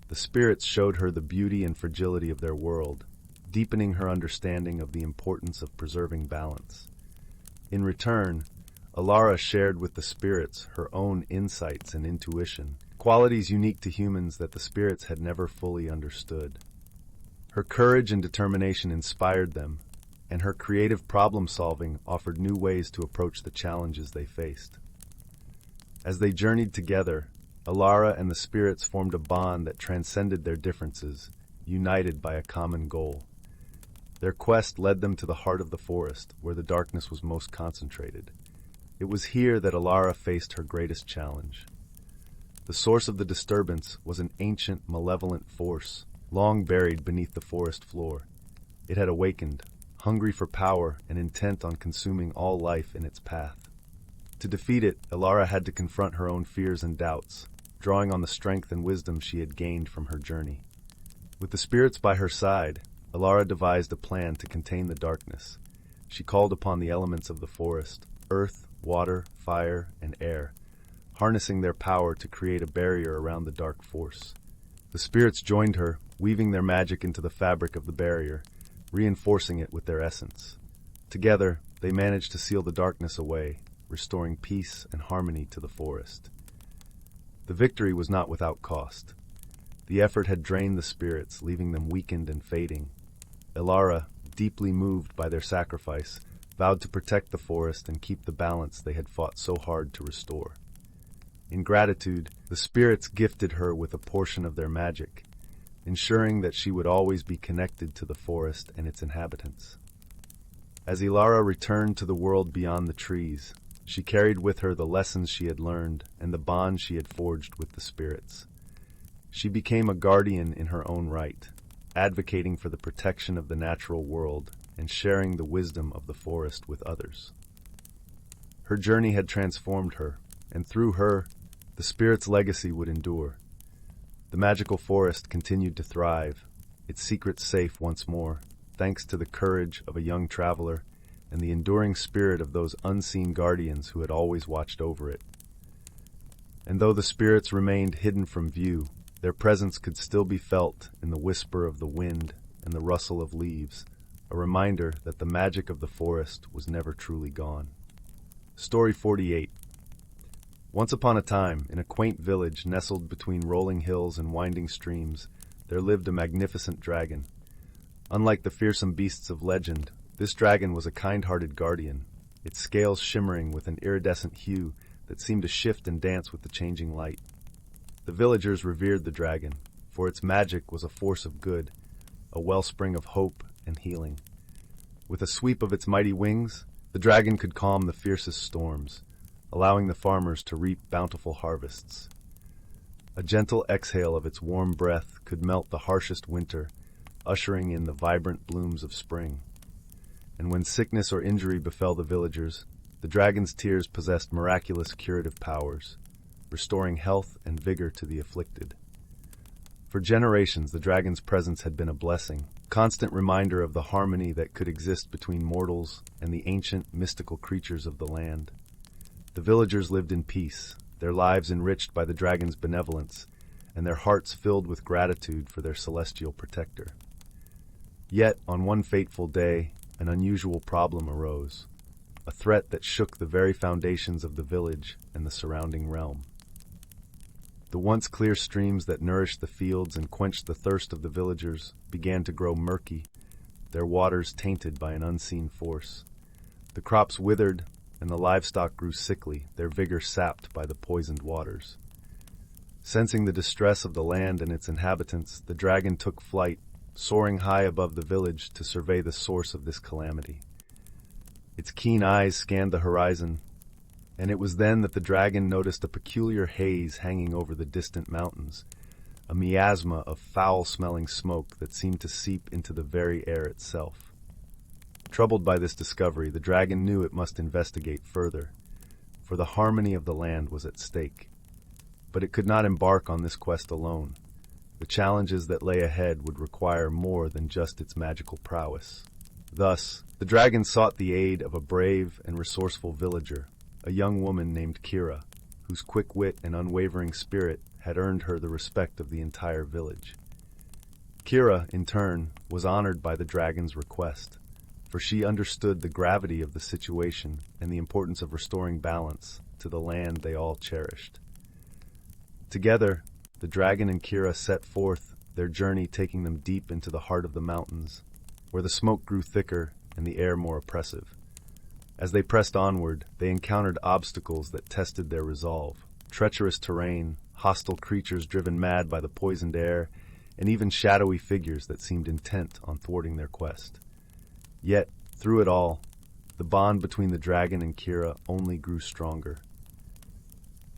The spirits showed her the beauty and fragility of their world, deepening her understanding of the importance of preserving balance. In return, Alara shared with the spirits her own insights and intuition, qualities unique to humans that the spirits had never fully understood. Her courage and determination inspired them, and her creative problem-solving offered new ways to approach the challenges they faced. As they journeyed together, Alara and the spirits formed a bond that transcended their differences, united by a common goal. Their quest led them to the heart of the forest, where the darkness was most concentrated. It was here that Alara faced her greatest challenge. The source of the disturbance was an ancient, malevolent force, long buried beneath the forest floor. It had awakened, hungry for power and intent on consuming all life in its path. To defeat it, Alara had to confront her own fears and doubts, drawing on the strength and wisdom she had gained from her journey. With the spirits by her side, Alara devised a plan to contain the darkness. She called upon the elements of the forest, earth, water, fire, and air, harnessing their power to create a barrier around the dark force. The spirits joined her, weaving their magic into the fabric of the barrier, reinforcing it with their essence. Together, they managed to seal the darkness away, restoring peace and harmony to the forest. The victory was not without cost. The effort had drained the spirits, leaving them weakened and fading. Alara, deeply moved by their sacrifice, vowed to protect the forest and keep the balance they had fought so hard to restore. In gratitude, the spirits gifted her with a portion of their magic, ensuring that she would always be connected to the forest and its inhabitants. As Alara returned to the world beyond the trees, she carried with her the lessons she had learned and the bond she had forged with the spirits. She became a guardian in her own right, advocating for the protection of the natural world and sharing the wisdom of the forest with others. Her journey had transformed her, and through her, the spirit's legacy would endure. The magical forest continued to thrive, its secrets safe once more, thanks to the courage of a young traveler and the enduring spirit of those unseen guardians who had always watched over it. And though the spirits remained hidden from view, their presence could still be felt in the whisper of the wind and the rustle of leaves, a reminder that the magic of the forest was never truly gone. Story 48. Once upon a time, in a quaint village nestled between rolling hills and winding streams, there lived a magnificent dragon. Unlike the fearsome beasts of legend, this dragon was a kind-hearted guardian, its scales shimmering with an iridescent hue that seemed to shift and dance with the changing light. The villagers revered the dragon, for its magic was a force of good, a wellspring of hope and healing. With a sweep of its mighty wings, the dragon could calm the fiercest storms, allowing the farmers to reap bountiful harvests. A gentle exhale of its warm breath could melt the harshest winter, ushering in the vibrant blooms of spring. And when sickness or injury befell the villagers, the dragon's tears possessed miraculous curative powers, restoring health and vigor to the afflicted. For generations, the dragon's presence had been a blessing, constant reminder of the harmony that could exist between mortals and the ancient, mystical creatures of the land. The villagers lived in peace, their lives enriched by the dragon's benevolence, and their hearts filled with gratitude for their celestial protector. Yet, on one fateful day, an unusual problem arose, a threat that shook the very foundations of the village and the surrounding realm. The once clear streams that nourished the fields and quenched the thirst of the villagers began to grow murky, their waters tainted by an unseen force. The crops withered, and the livestock grew sickly, their vigor sapped by the poisoned waters. Sensing the distress of the land and its inhabitants, the dragon took flight, soaring high above the village to survey the source of this calamity. Its keen eyes scanned the horizon, and it was then that the dragon noticed a peculiar haze hanging over the distant mountains, a miasma of foul-smelling smoke that seemed to seep into the very air itself. Troubled by this discovery, the dragon knew it must investigate further, for the harmony of the land was at stake. But it could not embark on this quest alone. The challenges that lay ahead would require more than just its magical prowess. Thus, the dragon sought the aid of a brave and resourceful villager, a young woman named Kira, whose quick wit and unwavering spirit had earned her the respect of the entire village. Kira, in turn, was honored by the dragon's request, for she understood the gravity of the situation and the importance of restoring balance to the land they all cherished. Together, the dragon and Kira set forth, their journey taking them deep into the heart of the mountains, where the smoke grew thicker and the air more oppressive. As they pressed onward, they encountered obstacles that tested their resolve: treacherous terrain, hostile creatures driven mad by the poisoned air, and even shadowy figures that seemed intent on thwarting their quest. Yet, through it all, the bond between the dragon and Kira only grew stronger.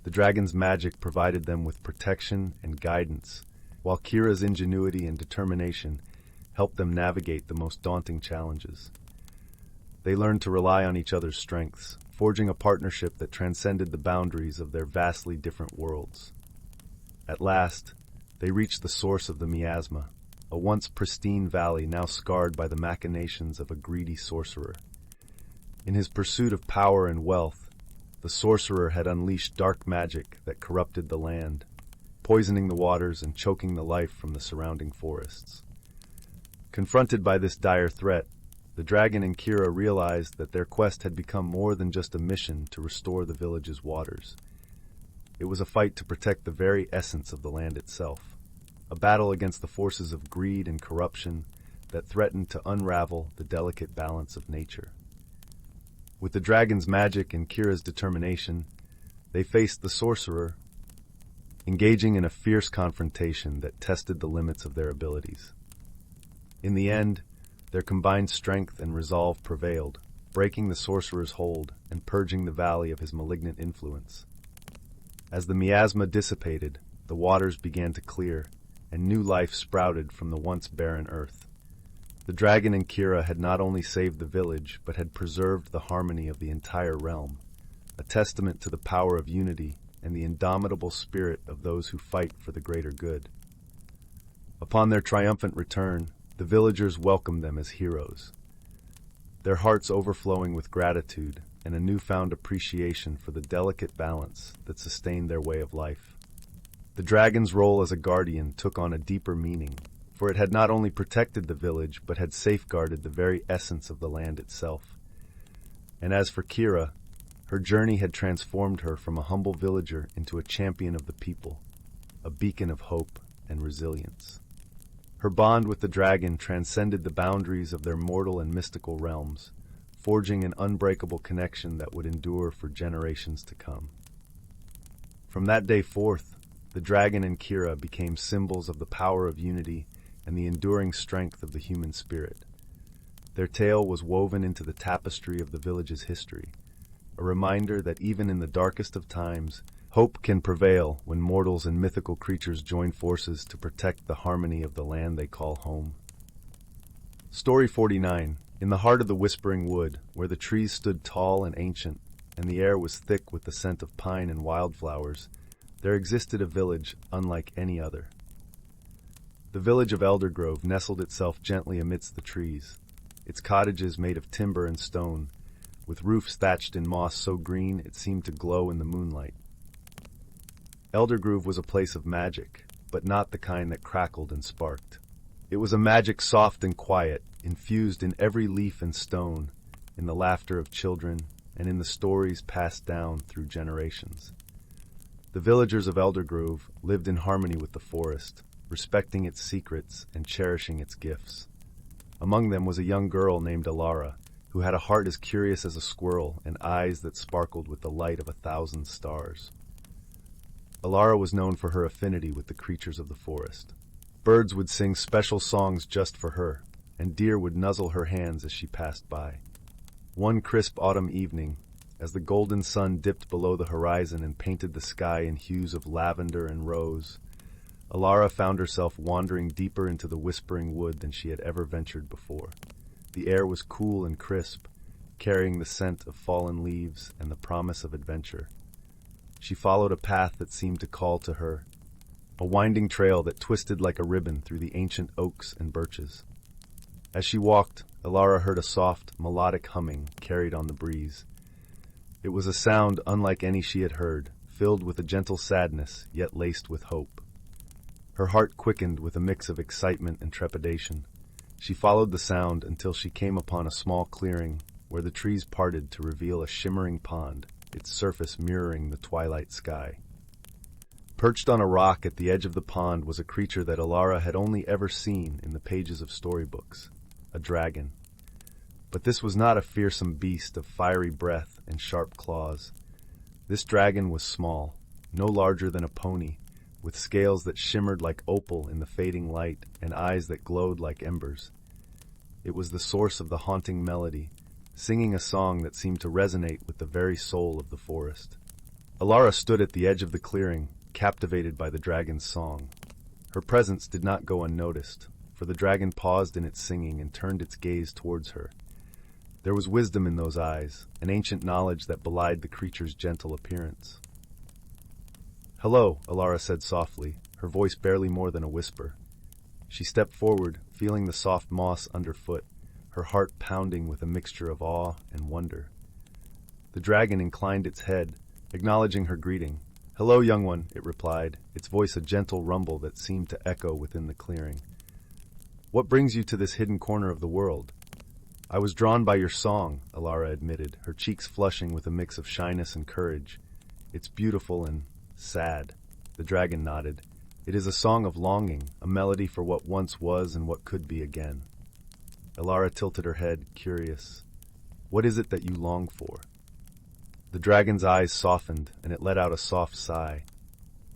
The dragon's magic provided them with protection and guidance, while Kira's ingenuity and determination helped them navigate the most daunting challenges. They learned to rely on each other's strengths, forging a partnership that transcended the boundaries of their vastly different worlds. At last, they reached the source of the miasma, a once pristine valley now scarred by the machinations of a greedy sorcerer. In his pursuit of power and wealth, the sorcerer had unleashed dark magic that corrupted the land, poisoning the waters and choking the life from the surrounding forests. Confronted by this dire threat, the dragon and Kira realized that their quest had become more than just a mission to restore the village's waters. It was a fight to protect the very essence of the land itself, a battle against the forces of greed and corruption that threatened to unravel the delicate balance of nature. With the dragon's magic and Kira's determination, they faced the sorcerer, engaging in a fierce confrontation that tested the limits of their abilities. In the end, their combined strength and resolve prevailed, breaking the sorcerer's hold and purging the valley of his malignant influence. As the miasma dissipated, the waters began to clear, and new life sprouted from the once barren earth. The dragon and Kira had not only saved the village, but had preserved the harmony of the entire realm, a testament to the power of unity and the indomitable spirit of those who fight for the greater good. Upon their triumphant return, the villagers welcomed them as heroes, their hearts overflowing with gratitude and a newfound appreciation for the delicate balance that sustained their way of life. The dragon's role as a guardian took on a deeper meaning, for it had not only protected the village but had safeguarded the very essence of the land itself. And as for Kira, her journey had transformed her from a humble villager into a champion of the people, a beacon of hope and resilience. Her bond with the dragon transcended the boundaries of their mortal and mystical realms, forging an unbreakable connection that would endure for generations to come. From that day forth, the dragon and Kira became symbols of the power of unity and the enduring strength of the human spirit. Their tale was woven into the tapestry of the village's history, a reminder that even in the darkest of times, hope can prevail when mortals and mythical creatures join forces to protect the harmony of the land they call home. Story 49. In the heart of the Whispering Wood, where the trees stood tall and ancient, and the air was thick with the scent of pine and wildflowers, there existed a village unlike any other. The village of Eldergrove nestled itself gently amidst the trees, its cottages made of timber and stone, with roofs thatched in moss so green it seemed to glow in the moonlight. Eldergrove was a place of magic, but not the kind that crackled and sparked. It was a magic soft and quiet, infused in every leaf and stone, in the laughter of children, and in the stories passed down through generations. The villagers of Eldergrove lived in harmony with the forest, respecting its secrets and cherishing its gifts. Among them was a young girl named Alara, who had a heart as curious as a squirrel and eyes that sparkled with the light of 1,000 stars. Alara was known for her affinity with the creatures of the forest. Birds would sing special songs just for her, and deer would nuzzle her hands as she passed by. One crisp autumn evening, as the golden sun dipped below the horizon and painted the sky in hues of lavender and rose, Alara found herself wandering deeper into the Whispering Wood than she had ever ventured before. The air was cool and crisp, carrying the scent of fallen leaves and the promise of adventure. She followed a path that seemed to call to her, a winding trail that twisted like a ribbon through the ancient oaks and birches. As she walked, Alara heard a soft, melodic humming carried on the breeze. It was a sound unlike any she had heard, filled with a gentle sadness, yet laced with hope. Her heart quickened with a mix of excitement and trepidation. She followed the sound until she came upon a small clearing where the trees parted to reveal a shimmering pond, its surface mirroring the twilight sky. Perched on a rock at the edge of the pond was a creature that Alara had only ever seen in the pages of storybooks, a dragon. But this was not a fearsome beast of fiery breath and sharp claws. This dragon was small, no larger than a pony, with scales that shimmered like opal in the fading light and eyes that glowed like embers. It was the source of the haunting melody, singing a song that seemed to resonate with the very soul of the forest. Alara stood at the edge of the clearing, captivated by the dragon's song. Her presence did not go unnoticed, for the dragon paused in its singing and turned its gaze towards her. There was wisdom in those eyes, an ancient knowledge that belied the creature's gentle appearance. "Hello," Alara said softly, her voice barely more than a whisper. She stepped forward, feeling the soft moss underfoot, her heart pounding with a mixture of awe and wonder. The dragon inclined its head, acknowledging her greeting. "Hello, young one," it replied, its voice a gentle rumble that seemed to echo within the clearing. "What brings you to this hidden corner of the world?" "I was drawn by your song," Alara admitted, her cheeks flushing with a mix of shyness and courage. "It's beautiful and sad." The dragon nodded. "It is a song of longing, a melody for what once was and what could be again." Alara tilted her head, curious. "What is it that you long for?" The dragon's eyes softened, and it let out a soft sigh.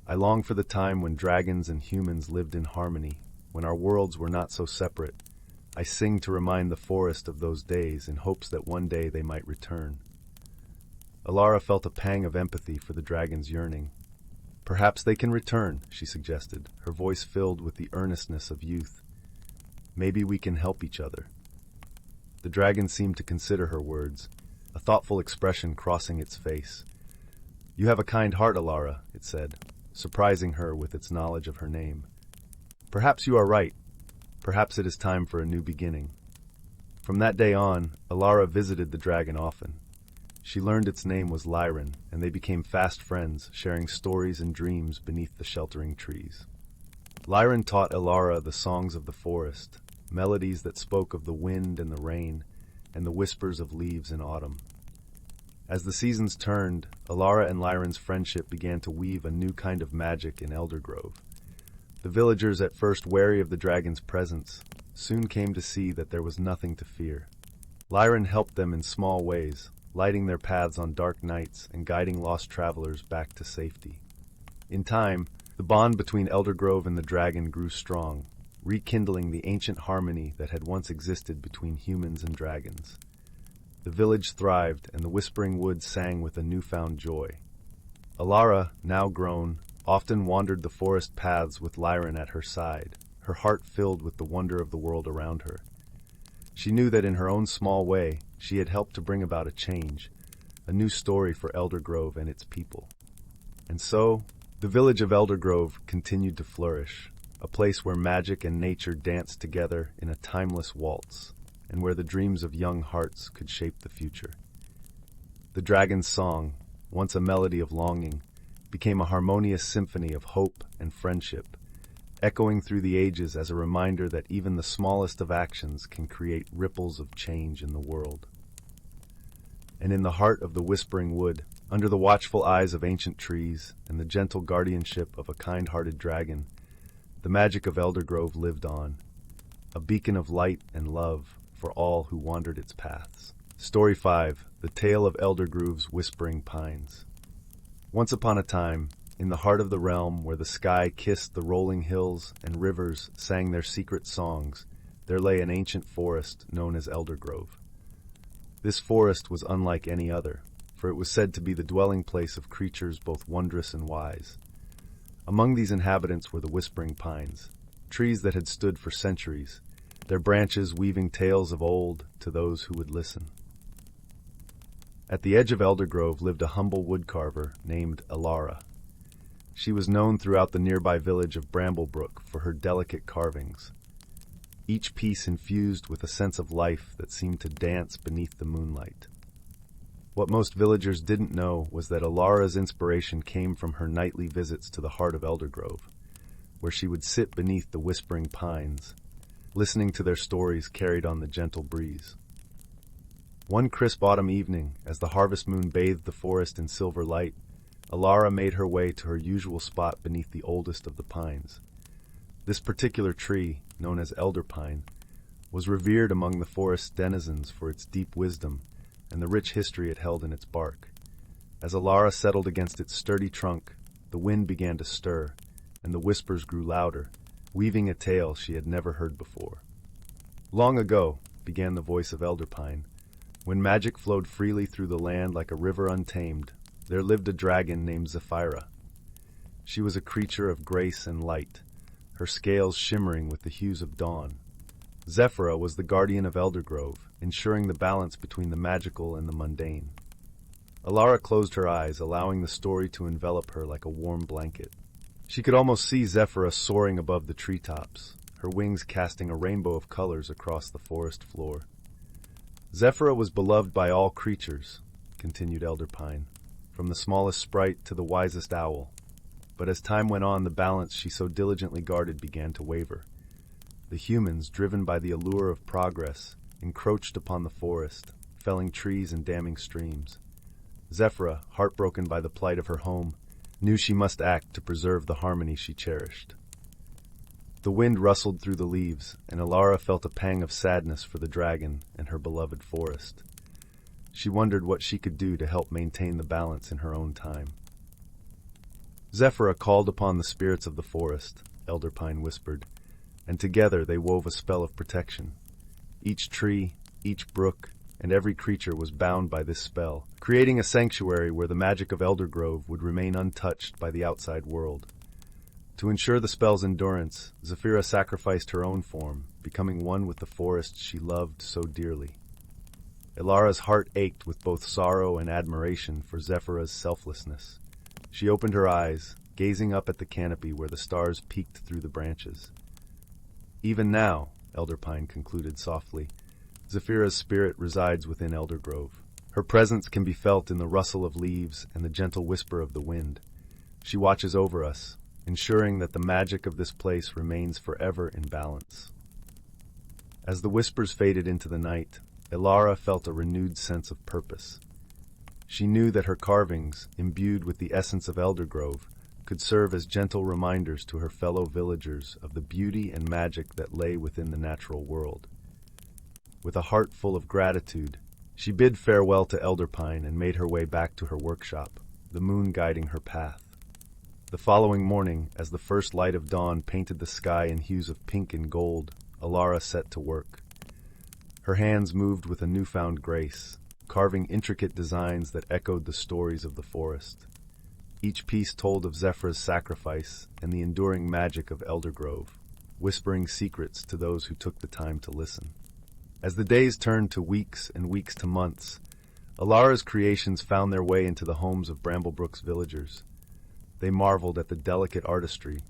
"I long for the time when dragons and humans lived in harmony, when our worlds were not so separate. I sing to remind the forest of those days in hopes that one day they might return." Alara felt a pang of empathy for the dragon's yearning. "Perhaps they can return," she suggested, her voice filled with the earnestness of youth. "Maybe we can help each other." The dragon seemed to consider her words, a thoughtful expression crossing its face. "You have a kind heart, Alara," it said, surprising her with its knowledge of her name. "Perhaps you are right. Perhaps it is time for a new beginning." From that day on, Alara visited the dragon often. She learned its name was Lyran, and they became fast friends, sharing stories and dreams beneath the sheltering trees. Lyran taught Alara the songs of the forest, melodies that spoke of the wind and the rain, and the whispers of leaves in autumn. As the seasons turned, Alara and Lyran's friendship began to weave a new kind of magic in Eldergrove. The villagers, at first wary of the dragon's presence, soon came to see that there was nothing to fear. Lyran helped them in small ways, lighting their paths on dark nights and guiding lost travelers back to safety. In time, the bond between Eldergrove and the dragon grew strong, rekindling the ancient harmony that had once existed between humans and dragons. The village thrived, and the Whispering Woods sang with a newfound joy. Alara, now grown, often wandered the forest paths with Lyran at her side, her heart filled with the wonder of the world around her. She knew that in her own small way, she had helped to bring about a change, a new story for Eldergrove and its people. And so, the village of Eldergrove continued to flourish, a place where magic and nature danced together in a timeless waltz, and where the dreams of young hearts could shape the future. The dragon's song, once a melody of longing, became a harmonious symphony of hope and friendship, echoing through the ages as a reminder that even the smallest of actions can create ripples of change in the world. And in the heart of the Whispering Wood, under the watchful eyes of ancient trees and the gentle guardianship of a kind-hearted dragon, the magic of Eldergrove lived on, a beacon of light and love for all who wandered its paths. Story 5. The Tale of Eldergrove's Whispering Pines. Once upon a time, in the heart of the realm where the sky kissed the rolling hills and rivers sang their secret songs, there lay an ancient forest known as Eldergrove. This forest was unlike any other, for it was said to be the dwelling place of creatures both wondrous and wise. Among these inhabitants were the Whispering Pines, trees that had stood for centuries, their branches weaving tales of old to those who would listen. At the edge of Eldergrove lived a humble woodcarver named Alara. She was known throughout the nearby village of Bramblebrook for her delicate carvings. each piece infused with a sense of life that seemed to dance beneath the moonlight. What most villagers didn't know was that Alara's inspiration came from her nightly visits to the heart of Eldergrove, where she would sit beneath the whispering pines, listening to their stories carried on the gentle breeze. One crisp autumn evening, as the harvest moon bathed the forest in silver light, Alara made her way to her usual spot beneath the oldest of the pines. This particular tree, known as elder pine, was revered among the forest's denizens for its deep wisdom and the rich history it held in its bark. As Alara settled against its sturdy trunk, the wind began to stir, and the whispers grew louder, weaving a tale she had never heard before. Long ago, began the voice of Elder Pine, when magic flowed freely through the land like a river untamed, there lived a dragon named Zephyr. She was a creature of grace and light, her scales shimmering with the hues of dawn. Zephyr was the guardian of Eldergrove, ensuring the balance between the magical and the mundane. Alara closed her eyes, allowing the story to envelop her like a warm blanket. She could almost see Zephyr soaring above the treetops, her wings casting a rainbow of colors across the forest floor. Zephyr was beloved by all creatures, continued Elder Pine, from the smallest sprite to the wisest owl. But as time went on, the balance she so diligently guarded began to waver. The humans, driven by the allure of progress, encroached upon the forest, felling trees and damming streams. Zephyr, heartbroken by the plight of her home, knew she must act to preserve the harmony she cherished. The wind rustled through the leaves, and Alara felt a pang of sadness for the dragon and her beloved forest. She wondered what she could do to help maintain the balance in her own time. Zephyr called upon the spirits of the forest, Elder Pine whispered, and together they wove a spell of protection. Each tree, each brook, and every creature was bound by this spell, creating a sanctuary where the magic of Eldergrove would remain untouched by the outside world. To ensure the spell's endurance, Zephyr sacrificed her own form, becoming one with the forest she loved so dearly. Alara's heart ached with both sorrow and admiration for Zephyr's selflessness. She opened her eyes, gazing up at the canopy where the stars peeked through the branches. Even now, Elder Pine concluded softly, Zephyr's spirit resides within Eldergrove. Her presence can be felt in the rustle of leaves and the gentle whisper of the wind. She watches over us, ensuring that the magic of this place remains forever in balance. As the whispers faded into the night, Alara felt a renewed sense of purpose. She knew that her carvings, imbued with the essence of Eldergrove, could serve as gentle reminders to her fellow villagers of the beauty and magic that lay within the natural world. With a heart full of gratitude, she bid farewell to Elder Pine and made her way back to her workshop, the moon guiding her path. The following morning, as the first light of dawn painted the sky in hues of pink and gold, Alara set to work. Her hands moved with a newfound grace, carving intricate designs that echoed the stories of the forest. Each piece told of Zephyr's sacrifice and the enduring magic of Eldergrove, whispering secrets to those who took the time to listen. As the days turned to weeks and weeks to months, Alara's creations found their way into the homes of Bramblebrook's villagers. They marveled at the delicate artistry,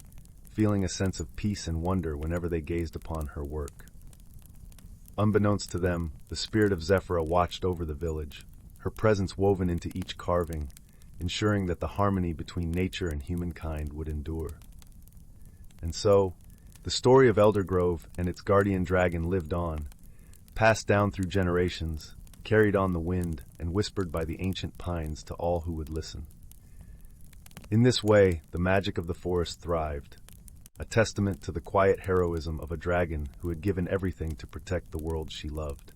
feeling a sense of peace and wonder whenever they gazed upon her work. Unbeknownst to them, the spirit of Zephyr watched over the village, her presence woven into each carving, ensuring that the harmony between nature and humankind would endure. And so, the story of Eldergrove and its guardian dragon lived on, passed down through generations, carried on the wind, and whispered by the ancient pines to all who would listen. In this way, the magic of the forest thrived, a testament to the quiet heroism of a dragon who had given everything to protect the world she loved.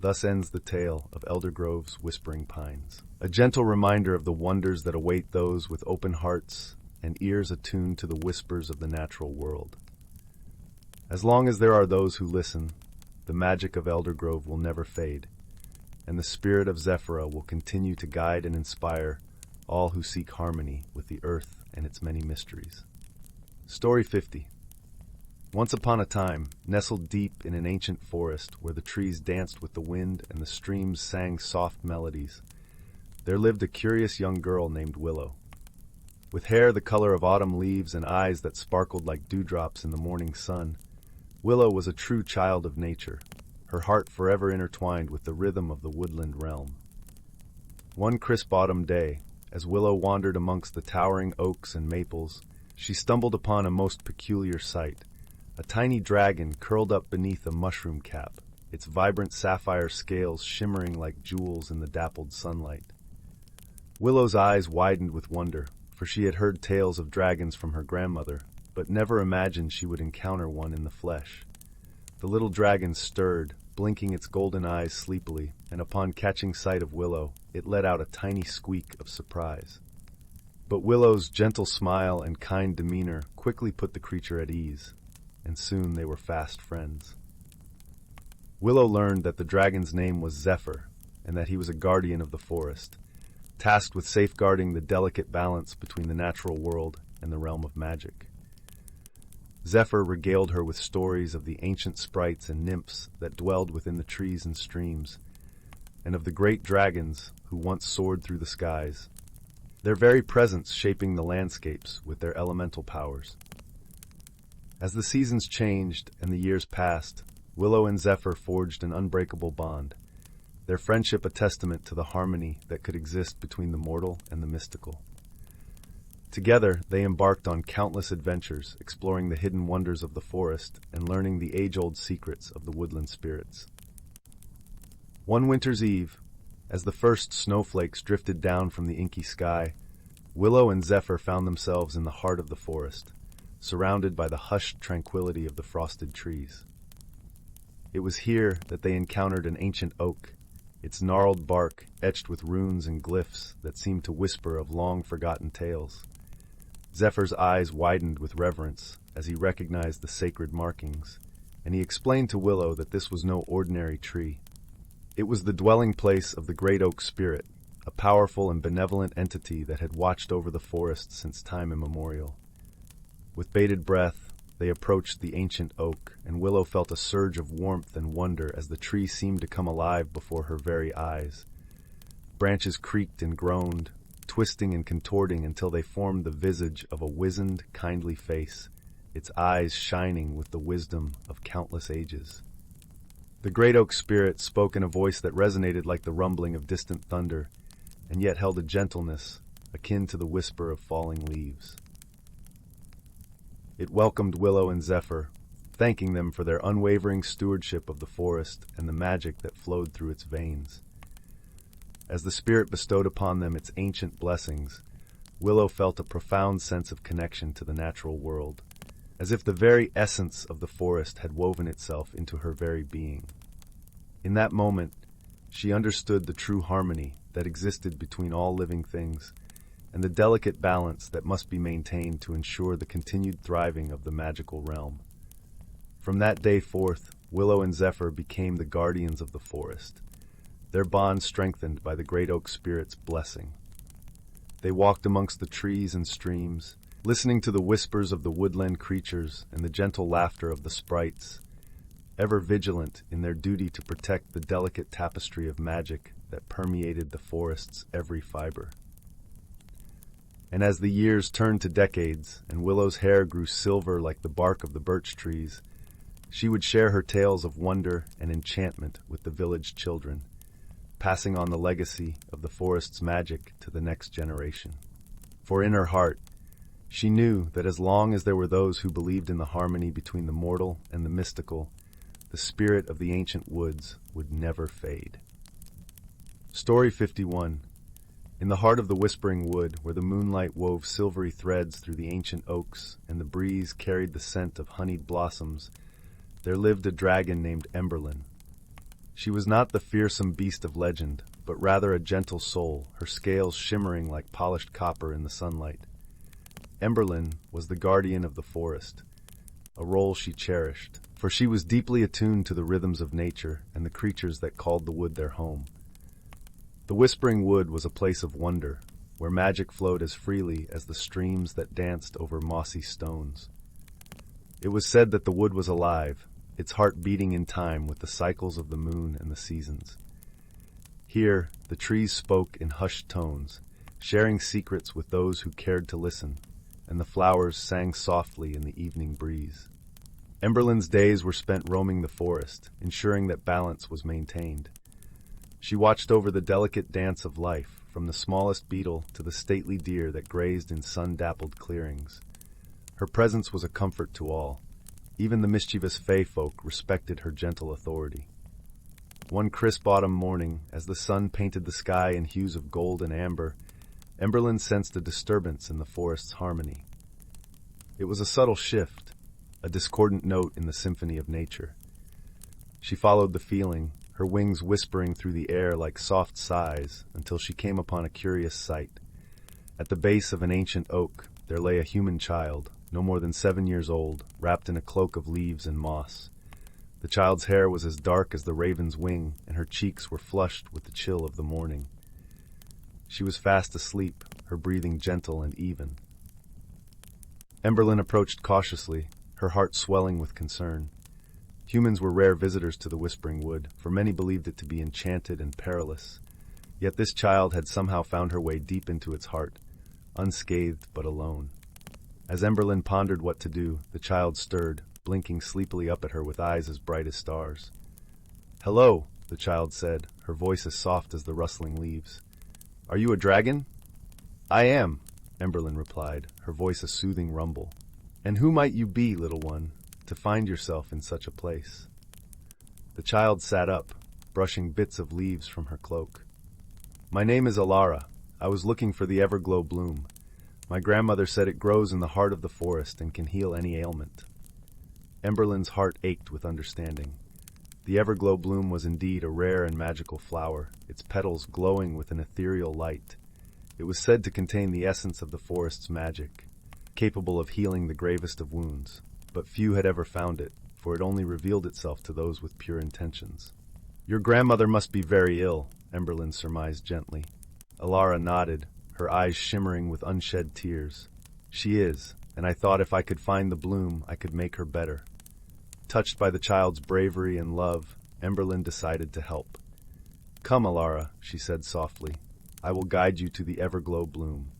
Thus ends the tale of Eldergrove's whispering pines, a gentle reminder of the wonders that await those with open hearts and ears attuned to the whispers of the natural world. As long as there are those who listen, the magic of Eldergrove will never fade, and the spirit of Zephyr will continue to guide and inspire all who seek harmony with the earth and its many mysteries. Story 50. Once upon a time, nestled deep in an ancient forest where the trees danced with the wind and the streams sang soft melodies, there lived a curious young girl named Willow. With hair the color of autumn leaves and eyes that sparkled like dewdrops in the morning sun, Willow was a true child of nature, her heart forever intertwined with the rhythm of the woodland realm. One crisp autumn day, as Willow wandered amongst the towering oaks and maples, she stumbled upon a most peculiar sight, a tiny dragon curled up beneath a mushroom cap, its vibrant sapphire scales shimmering like jewels in the dappled sunlight. Willow's eyes widened with wonder, for she had heard tales of dragons from her grandmother, but never imagined she would encounter one in the flesh. The little dragon stirred, blinking its golden eyes sleepily, and upon catching sight of Willow, it let out a tiny squeak of surprise. But Willow's gentle smile and kind demeanor quickly put the creature at ease, and soon they were fast friends. Willow learned that the dragon's name was Zephyr, and that he was a guardian of the forest, tasked with safeguarding the delicate balance between the natural world and the realm of magic. Zephyr regaled her with stories of the ancient sprites and nymphs that dwelled within the trees and streams, and of the great dragons who once soared through the skies, their very presence shaping the landscapes with their elemental powers. As the seasons changed and the years passed, Willow and Zephyr forged an unbreakable bond, their friendship a testament to the harmony that could exist between the mortal and the mystical. Together, they embarked on countless adventures, exploring the hidden wonders of the forest and learning the age-old secrets of the woodland spirits. One winter's eve, as the first snowflakes drifted down from the inky sky, Willow and Zephyr found themselves in the heart of the forest, surrounded by the hushed tranquility of the frosted trees. It was here that they encountered an ancient oak, its gnarled bark etched with runes and glyphs that seemed to whisper of long-forgotten tales. Zephyr's eyes widened with reverence as he recognized the sacred markings, and he explained to Willow that this was no ordinary tree. It was the dwelling place of the great oak spirit, a powerful and benevolent entity that had watched over the forest since time immemorial. With bated breath, they approached the ancient oak, and Willow felt a surge of warmth and wonder as the tree seemed to come alive before her very eyes. Branches creaked and groaned, twisting and contorting until they formed the visage of a wizened, kindly face, its eyes shining with the wisdom of countless ages. The great oak spirit spoke in a voice that resonated like the rumbling of distant thunder, and yet held a gentleness akin to the whisper of falling leaves. It welcomed Willow and Zephyr, thanking them for their unwavering stewardship of the forest and the magic that flowed through its veins. As the spirit bestowed upon them its ancient blessings, Willow felt a profound sense of connection to the natural world, as if the very essence of the forest had woven itself into her very being. In that moment, she understood the true harmony that existed between all living things, and the delicate balance that must be maintained to ensure the continued thriving of the magical realm. From that day forth, Willow and Zephyr became the guardians of the forest, their bond strengthened by the great oak spirit's blessing. They walked amongst the trees and streams, listening to the whispers of the woodland creatures and the gentle laughter of the sprites, ever vigilant in their duty to protect the delicate tapestry of magic that permeated the forest's every fiber. And as the years turned to decades and Willow's hair grew silver like the bark of the birch trees, she would share her tales of wonder and enchantment with the village children, passing on the legacy of the forest's magic to the next generation. For in her heart, she knew that as long as there were those who believed in the harmony between the mortal and the mystical, the spirit of the ancient woods would never fade. Story 51. In the heart of the whispering wood, where the moonlight wove silvery threads through the ancient oaks and the breeze carried the scent of honeyed blossoms, there lived a dragon named Ember. She was not the fearsome beast of legend, but rather a gentle soul, her scales shimmering like polished copper in the sunlight. Emberlin was the guardian of the forest, a role she cherished, for she was deeply attuned to the rhythms of nature and the creatures that called the wood their home. The Whispering Wood was a place of wonder, where magic flowed as freely as the streams that danced over mossy stones. It was said that the wood was alive, its heart beating in time with the cycles of the moon and the seasons. Here, the trees spoke in hushed tones, sharing secrets with those who cared to listen, and the flowers sang softly in the evening breeze. Emberlin's days were spent roaming the forest, ensuring that balance was maintained. She watched over the delicate dance of life, from the smallest beetle to the stately deer that grazed in sun-dappled clearings. Her presence was a comfort to all. Even the mischievous fae folk respected her gentle authority. One crisp autumn morning, as the sun painted the sky in hues of gold and amber, Emberlin sensed a disturbance in the forest's harmony. It was a subtle shift, a discordant note in the symphony of nature. She followed the feeling, her wings whispering through the air like soft sighs, until she came upon a curious sight. At the base of an ancient oak, there lay a human child, no more than 7 years old, wrapped in a cloak of leaves and moss. The child's hair was as dark as the raven's wing, and her cheeks were flushed with the chill of the morning. She was fast asleep, her breathing gentle and even. Emberlin approached cautiously, her heart swelling with concern. Humans were rare visitors to the Whispering Wood, for many believed it to be enchanted and perilous. Yet this child had somehow found her way deep into its heart, unscathed but alone. As Emberlin pondered what to do, the child stirred, blinking sleepily up at her with eyes as bright as stars. "Hello," the child said, her voice as soft as the rustling leaves. "Are you a dragon?" "I am," Emberlin replied, her voice a soothing rumble. "And who might you be, little one, to find yourself in such a place?" The child sat up, brushing bits of leaves from her cloak. "My name is Alara. I was looking for the everglow bloom. My grandmother said it grows in the heart of the forest and can heal any ailment." Emberlin's heart ached with understanding. The everglow bloom was indeed a rare and magical flower, its petals glowing with an ethereal light. It was said to contain the essence of the forest's magic, capable of healing the gravest of wounds, but few had ever found it, for it only revealed itself to those with pure intentions. "Your grandmother must be very ill," Emberlin surmised gently. Alara nodded, her eyes shimmering with unshed tears. "She is, and I thought if I could find the bloom, I could make her better." Touched by the child's bravery and love, Emberlin decided to help. "Come, Alara," she said softly. "I will guide you to the everglow bloom."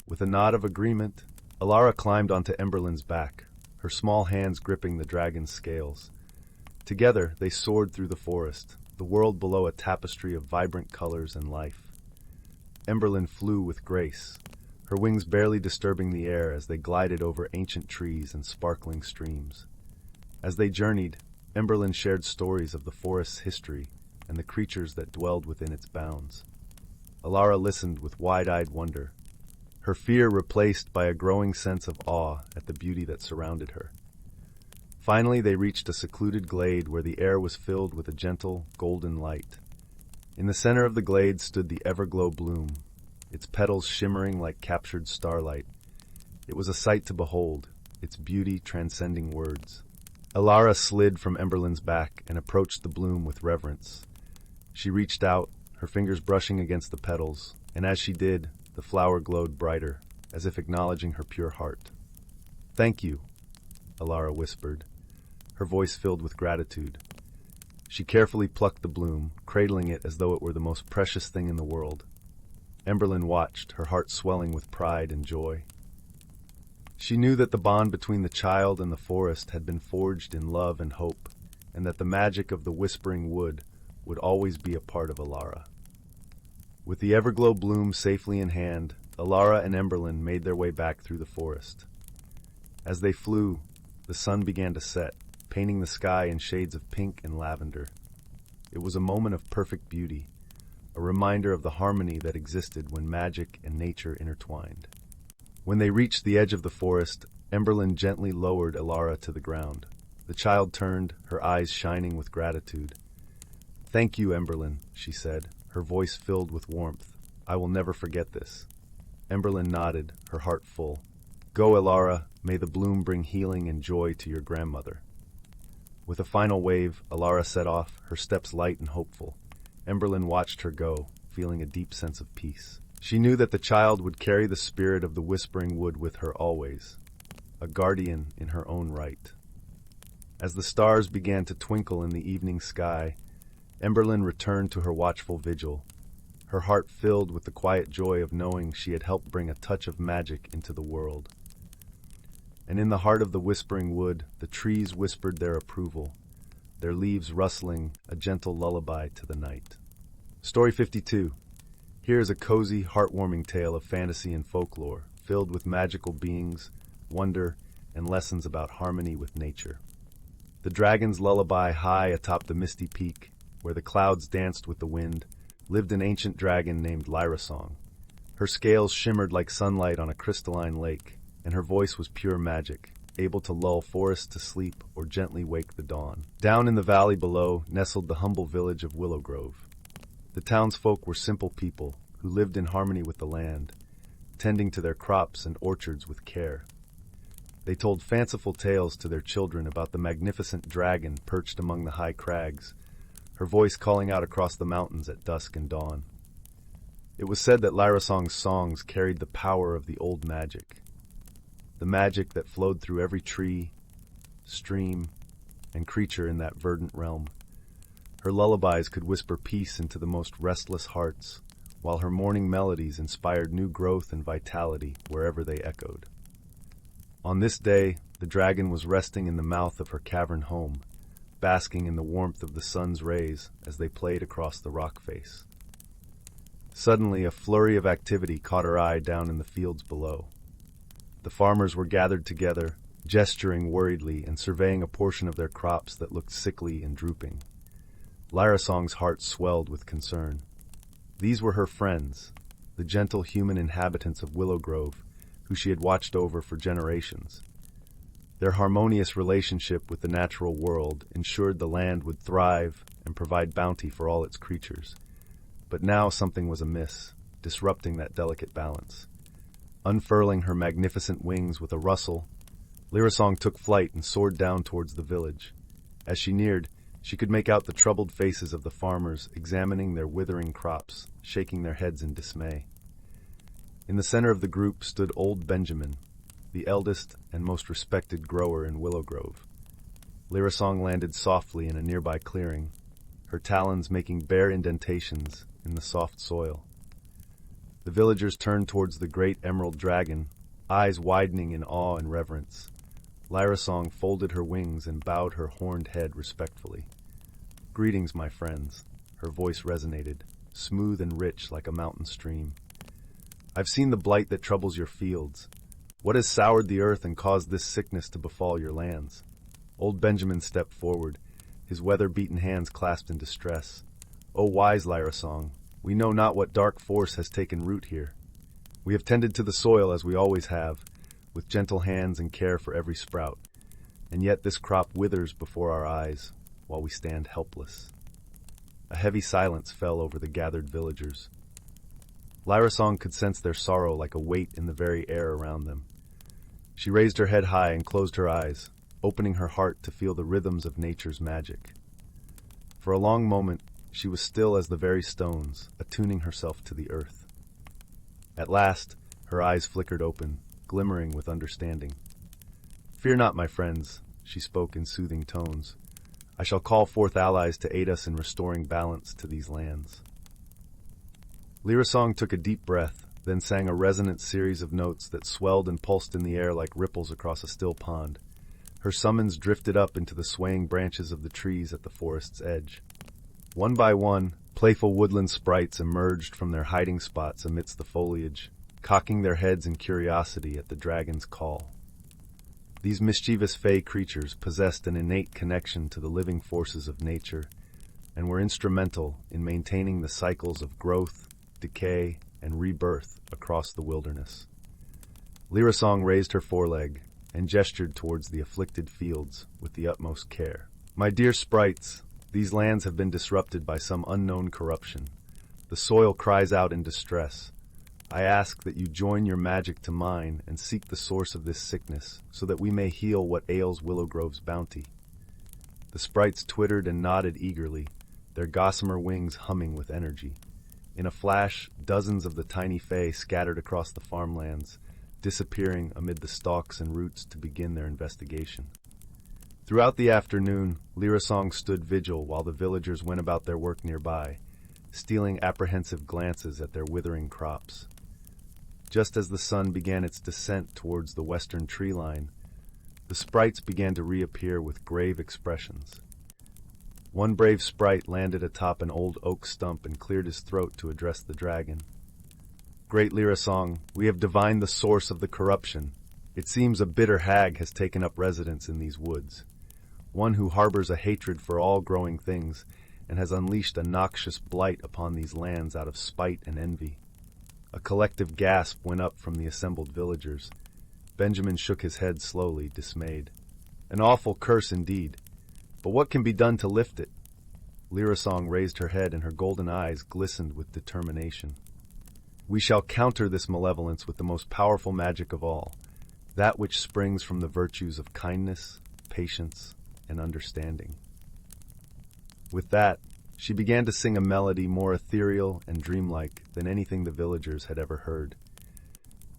With a nod of agreement, Alara climbed onto Emberlin's back, her small hands gripping the dragon's scales. Together, they soared through the forest, the world below a tapestry of vibrant colors and life. Emberlin flew with grace, her wings barely disturbing the air as they glided over ancient trees and sparkling streams. As they journeyed, Emberlin shared stories of the forest's history and the creatures that dwelled within its bounds. Alara listened with wide-eyed wonder, her fear replaced by a growing sense of awe at the beauty that surrounded her. Finally, they reached a secluded glade where the air was filled with a gentle, golden light. In the center of the glade stood the everglow bloom, its petals shimmering like captured starlight. It was a sight to behold, its beauty transcending words. Alara slid from Emberlin's back and approached the bloom with reverence. She reached out, her fingers brushing against the petals, and as she did, the flower glowed brighter, as if acknowledging her pure heart. "Thank you," Alara whispered, her voice filled with gratitude. She carefully plucked the bloom, cradling it as though it were the most precious thing in the world. Emberlin watched, her heart swelling with pride and joy. She knew that the bond between the child and the forest had been forged in love and hope, and that the magic of the Whispering Wood would always be a part of Alara. With the everglow bloom safely in hand, Alara and Emberlin made their way back through the forest. As they flew, the sun began to set, painting the sky in shades of pink and lavender. It was a moment of perfect beauty, a reminder of the harmony that existed when magic and nature intertwined. When they reached the edge of the forest, Emberlin gently lowered Alara to the ground. The child turned, her eyes shining with gratitude. "Thank you, Emberlin," she said, her voice filled with warmth. "I will never forget this." Emberlin nodded, her heart full. "Go, Alara, may the bloom bring healing and joy to your grandmother." With a final wave, Alara set off, her steps light and hopeful. Emberlin watched her go, feeling a deep sense of peace. She knew that the child would carry the spirit of the Whispering Wood with her always, a guardian in her own right. As the stars began to twinkle in the evening sky, Emberlin returned to her watchful vigil, her heart filled with the quiet joy of knowing she had helped bring a touch of magic into the world. And in the heart of the whispering wood, the trees whispered their approval, their leaves rustling, a gentle lullaby to the night. Story 52. Here is a cozy, heartwarming tale of fantasy and folklore, filled with magical beings, wonder, and lessons about harmony with nature. The dragon's lullaby high atop the misty peak, where the clouds danced with the wind, lived an ancient dragon named Lyrasong. Her scales shimmered like sunlight on a crystalline lake, and her voice was pure magic, able to lull forests to sleep or gently wake the dawn. Down in the valley below nestled the humble village of Willowgrove. The townsfolk were simple people who lived in harmony with the land, tending to their crops and orchards with care. They told fanciful tales to their children about the magnificent dragon perched among the high crags, her voice calling out across the mountains at dusk and dawn. It was said that Lyrasong's songs carried the power of the old magic, the magic that flowed through every tree, stream, and creature in that verdant realm. Her lullabies could whisper peace into the most restless hearts, while her morning melodies inspired new growth and vitality wherever they echoed. On this day, the dragon was resting in the mouth of her cavern home, basking in the warmth of the sun's rays as they played across the rock face. Suddenly, a flurry of activity caught her eye down in the fields below. The farmers were gathered together, gesturing worriedly and surveying a portion of their crops that looked sickly and drooping. Lyrasong's heart swelled with concern. These were her friends, the gentle human inhabitants of Willowgrove, who she had watched over for generations. Their harmonious relationship with the natural world ensured the land would thrive and provide bounty for all its creatures. But now something was amiss, disrupting that delicate balance. Unfurling her magnificent wings with a rustle, Lyrasong took flight and soared down towards the village. As she neared, she could make out the troubled faces of the farmers examining their withering crops, shaking their heads in dismay. In the center of the group stood old Benjamin, the eldest and most respected grower in Willowgrove. Lyrasong landed softly in a nearby clearing, her talons making bare indentations in the soft soil. The villagers turned towards the great emerald dragon, eyes widening in awe and reverence. Lyrasong folded her wings and bowed her horned head respectfully. "Greetings, my friends," her voice resonated, smooth and rich like a mountain stream. "I've seen the blight that troubles your fields. What has soured the earth and caused this sickness to befall your lands?" Old Benjamin stepped forward, his weather-beaten hands clasped in distress. "O wise Lyrasong, we know not what dark force has taken root here. We have tended to the soil as we always have, with gentle hands and care for every sprout, and yet this crop withers before our eyes, while we stand helpless." A heavy silence fell over the gathered villagers. Lyrasong could sense their sorrow like a weight in the very air around them. She raised her head high and closed her eyes, opening her heart to feel the rhythms of nature's magic. For a long moment, she was still as the very stones, attuning herself to the earth. At last, her eyes flickered open, glimmering with understanding. "Fear not, my friends," she spoke in soothing tones. "I shall call forth allies to aid us in restoring balance to these lands." Lyrasong took a deep breath, then sang a resonant series of notes that swelled and pulsed in the air like ripples across a still pond. Her summons drifted up into the swaying branches of the trees at the forest's edge. One by one, playful woodland sprites emerged from their hiding spots amidst the foliage, cocking their heads in curiosity at the dragon's call. These mischievous fey creatures possessed an innate connection to the living forces of nature, and were instrumental in maintaining the cycles of growth, decay, and rebirth across the wilderness. Lyrasong raised her foreleg and gestured towards the afflicted fields with the utmost care. "My dear sprites, these lands have been disrupted by some unknown corruption. The soil cries out in distress. I ask that you join your magic to mine and seek the source of this sickness, so that we may heal what ails Willowgrove's bounty." The sprites twittered and nodded eagerly, their gossamer wings humming with energy. In a flash, dozens of the tiny fae scattered across the farmlands, disappearing amid the stalks and roots to begin their investigation. Throughout the afternoon, Lyrasong stood vigil while the villagers went about their work nearby, stealing apprehensive glances at their withering crops. Just as the sun began its descent towards the western tree line, The sprites began to reappear with grave expressions. One brave sprite landed atop an old oak stump and cleared his throat to address the dragon. "Great Lyra Song, we have divined the source of the corruption. It seems a bitter hag has taken up residence in these woods, one who harbors a hatred for all growing things and has unleashed a noxious blight upon these lands out of spite and envy." A collective gasp went up from the assembled villagers. Benjamin shook his head slowly, dismayed. "An awful curse indeed. But what can be done to lift it?" Lyra Song raised her head and her golden eyes glistened with determination. "We shall counter this malevolence with the most powerful magic of all, that which springs from the virtues of kindness, patience, and understanding." With that, she began to sing a melody more ethereal and dreamlike than anything the villagers had ever heard.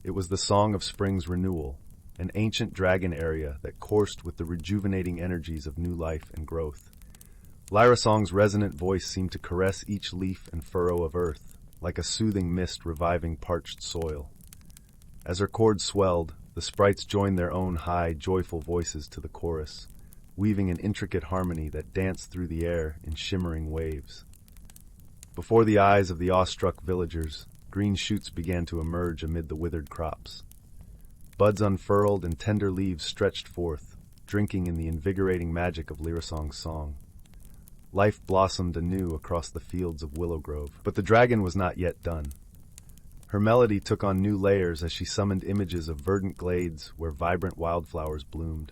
It was the song of spring's renewal, an ancient dragon area that coursed with the rejuvenating energies of new life and growth. Lyra Song's resonant voice seemed to caress each leaf and furrow of earth, like a soothing mist reviving parched soil. As her chords swelled, the sprites joined their own high, joyful voices to the chorus, weaving an intricate harmony that danced through the air in shimmering waves. Before the eyes of the awestruck villagers, green shoots began to emerge amid the withered crops. Buds unfurled and tender leaves stretched forth, drinking in the invigorating magic of Lyra Song's song. Life blossomed anew across the fields of Willowgrove, but the dragon was not yet done. Her melody took on new layers as she summoned images of verdant glades where vibrant wildflowers bloomed.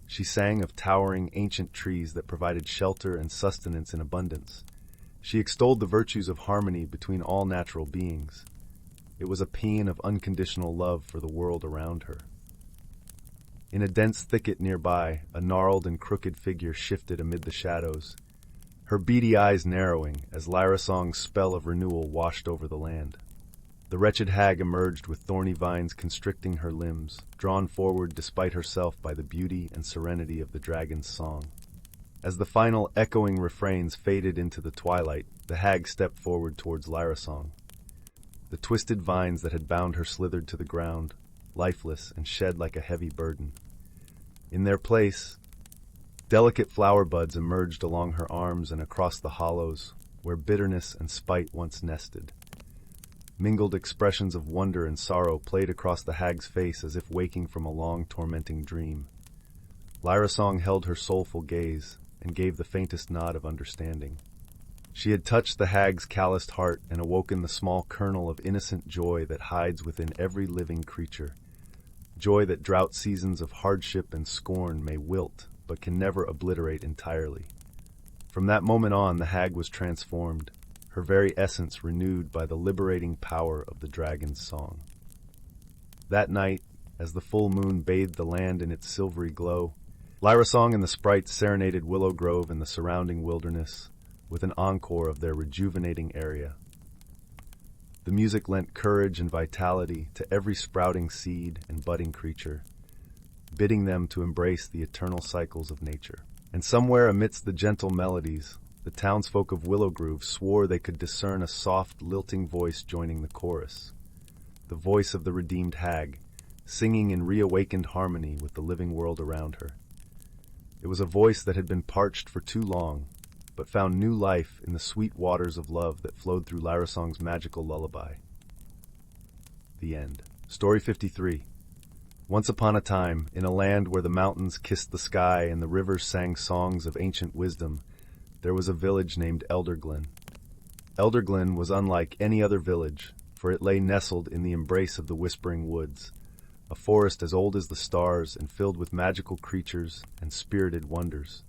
She sang of towering, ancient trees that provided shelter and sustenance in abundance. She extolled the virtues of harmony between all natural beings. It was a paean of unconditional love for the world around her. In a dense thicket nearby, a gnarled and crooked figure shifted amid the shadows, her beady eyes narrowing as Lyra Song's spell of renewal washed over the land. The wretched hag emerged with thorny vines constricting her limbs, drawn forward despite herself by the beauty and serenity of the dragon's song. As the final echoing refrains faded into the twilight, the hag stepped forward towards Lyra Song. The twisted vines that had bound her slithered to the ground, lifeless and shed like a heavy burden. In their place, delicate flower buds emerged along her arms and across the hollows, where bitterness and spite once nested. Mingled expressions of wonder and sorrow played across the hag's face as if waking from a long, tormenting dream. Lyra Song held her soulful gaze and gave the faintest nod of understanding. She had touched the hag's calloused heart and awoken the small kernel of innocent joy that hides within every living creature. Joy that drought seasons of hardship and scorn may wilt, but can never obliterate entirely. From that moment on, the hag was transformed, her very essence renewed by the liberating power of the dragon's song. That night, as the full moon bathed the land in its silvery glow, Lyra Song and the sprites serenaded Willowgrove and the surrounding wilderness with an encore of their rejuvenating area. The music lent courage and vitality to every sprouting seed and budding creature, bidding them to embrace the eternal cycles of nature. And somewhere amidst the gentle melodies, the townsfolk of Willowgrove swore they could discern a soft, lilting voice joining the chorus, the voice of the redeemed hag, singing in reawakened harmony with the living world around her. It was a voice that had been parched for too long, but found new life in the sweet waters of love that flowed through Lyra Song's magical lullaby. The end. Story 53. Once upon a time, in a land where the mountains kissed the sky and the rivers sang songs of ancient wisdom, there was a village named Elderglen. Elderglen was unlike any other village, for it lay nestled in the embrace of the Whispering Woods, a forest as old as the stars and filled with magical creatures and spirited wonders.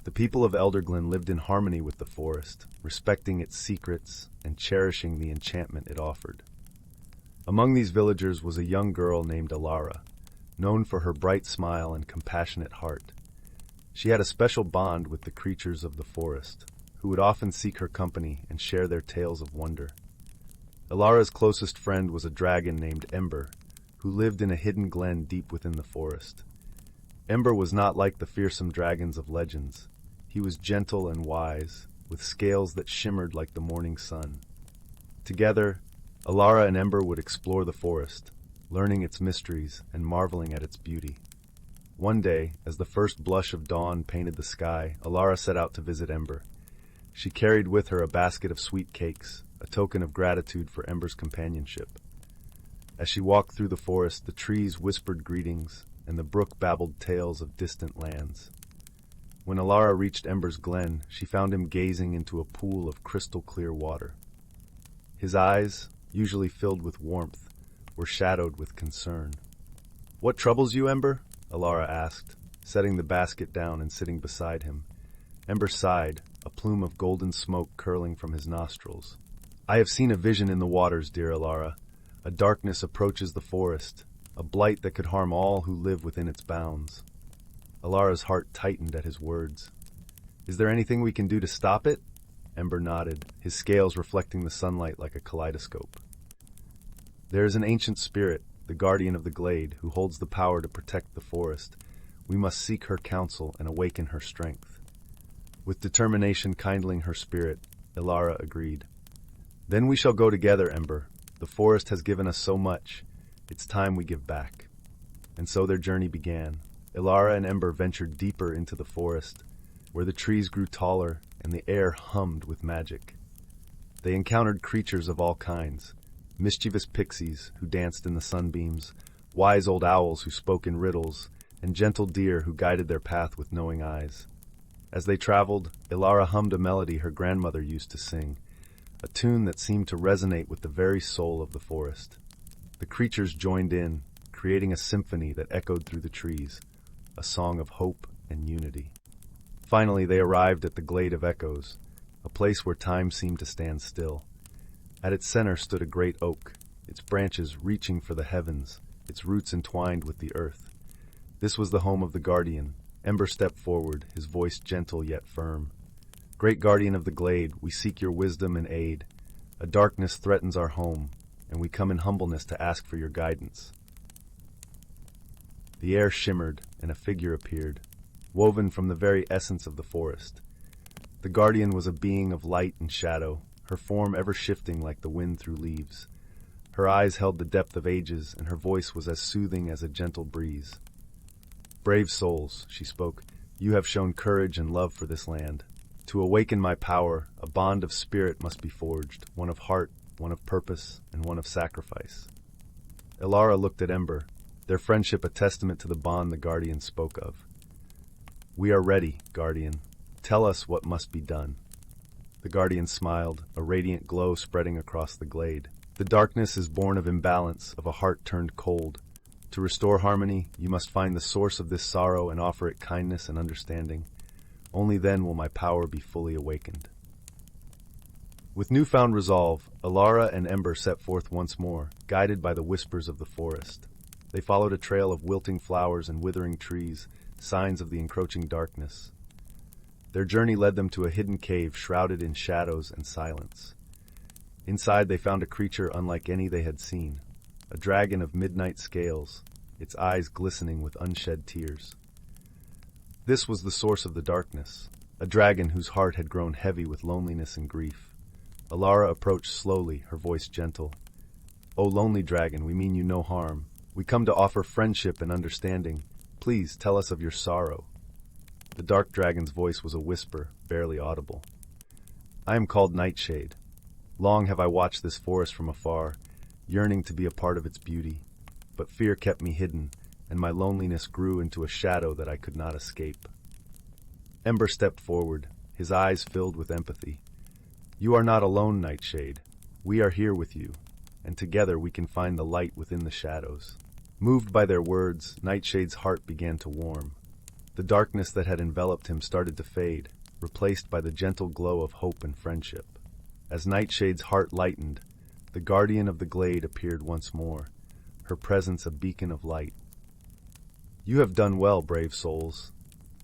The people of Elderglen lived in harmony with the forest, respecting its secrets and cherishing the enchantment it offered. Among these villagers was a young girl named Alara, known for her bright smile and compassionate heart. She had a special bond with the creatures of the forest, who would often seek her company and share their tales of wonder. Alara's closest friend was a dragon named Ember, who lived in a hidden glen deep within the forest. Ember was not like the fearsome dragons of legends. He was gentle and wise, with scales that shimmered like the morning sun. Together, Alara and Ember would explore the forest, learning its mysteries and marveling at its beauty. One day, as the first blush of dawn painted the sky, Alara set out to visit Ember. She carried with her a basket of sweet cakes, a token of gratitude for Ember's companionship. As she walked through the forest, the trees whispered greetings, and the brook babbled tales of distant lands. When Alara reached Ember's glen, she found him gazing into a pool of crystal-clear water. His eyes, usually filled with warmth, were shadowed with concern. "What troubles you, Ember?" Alara asked, setting the basket down and sitting beside him. Ember sighed, a plume of golden smoke curling from his nostrils. "I have seen a vision in the waters, dear Alara. A darkness approaches the forest, a blight that could harm all who live within its bounds." Alara's heart tightened at his words. "Is there anything we can do to stop it?" Ember nodded, his scales reflecting the sunlight like a kaleidoscope. "There is an ancient spirit, the guardian of the glade, who holds the power to protect the forest. We must seek her counsel and awaken her strength." With determination kindling her spirit, Alara agreed. "Then we shall go together, Ember. The forest has given us so much. It's time we give back." And so their journey began. Alara and Ember ventured deeper into the forest, where the trees grew taller and the air hummed with magic. They encountered creatures of all kinds, mischievous pixies who danced in the sunbeams, wise old owls who spoke in riddles, and gentle deer who guided their path with knowing eyes. As they traveled, Alara hummed a melody her grandmother used to sing, a tune that seemed to resonate with the very soul of the forest. The creatures joined in, creating a symphony that echoed through the trees, a song of hope and unity. Finally, they arrived at the Glade of Echoes, a place where time seemed to stand still. At its center stood a great oak, its branches reaching for the heavens, its roots entwined with the earth. This was the home of the guardian. Ember stepped forward, his voice gentle yet firm. "Great guardian of the glade, we seek your wisdom and aid. A darkness threatens our home, and we come in humbleness to ask for your guidance." The air shimmered, and a figure appeared, woven from the very essence of the forest. The guardian was a being of light and shadow, her form ever shifting like the wind through leaves. Her eyes held the depth of ages, and her voice was as soothing as a gentle breeze. "Brave souls," she spoke, "you have shown courage and love for this land. To awaken my power, a bond of spirit must be forged, one of heart, one of purpose, and one of sacrifice." Alara looked at Ember, their friendship a testament to the bond the guardian spoke of. "We are ready, guardian. Tell us what must be done." The guardian smiled, a radiant glow spreading across the glade. "The darkness is born of imbalance, of a heart turned cold. To restore harmony, you must find the source of this sorrow and offer it kindness and understanding. Only then will my power be fully awakened." With newfound resolve, Alara and Ember set forth once more, guided by the whispers of the forest. They followed a trail of wilting flowers and withering trees, signs of the encroaching darkness. Their journey led them to a hidden cave shrouded in shadows and silence. Inside they found a creature unlike any they had seen, a dragon of midnight scales, its eyes glistening with unshed tears. This was the source of the darkness, a dragon whose heart had grown heavy with loneliness and grief. Alara approached slowly, her voice gentle. "O lonely dragon, we mean you no harm. We come to offer friendship and understanding. Please tell us of your sorrow." The dark dragon's voice was a whisper, barely audible. "I am called Nightshade. Long have I watched this forest from afar, yearning to be a part of its beauty. But fear kept me hidden, and my loneliness grew into a shadow that I could not escape." Ember stepped forward, his eyes filled with empathy. "You are not alone, Nightshade. We are here with you, and together we can find the light within the shadows." Moved by their words, Nightshade's heart began to warm. The darkness that had enveloped him started to fade, replaced by the gentle glow of hope and friendship. As Nightshade's heart lightened, the guardian of the glade appeared once more, her presence a beacon of light. "You have done well, brave souls.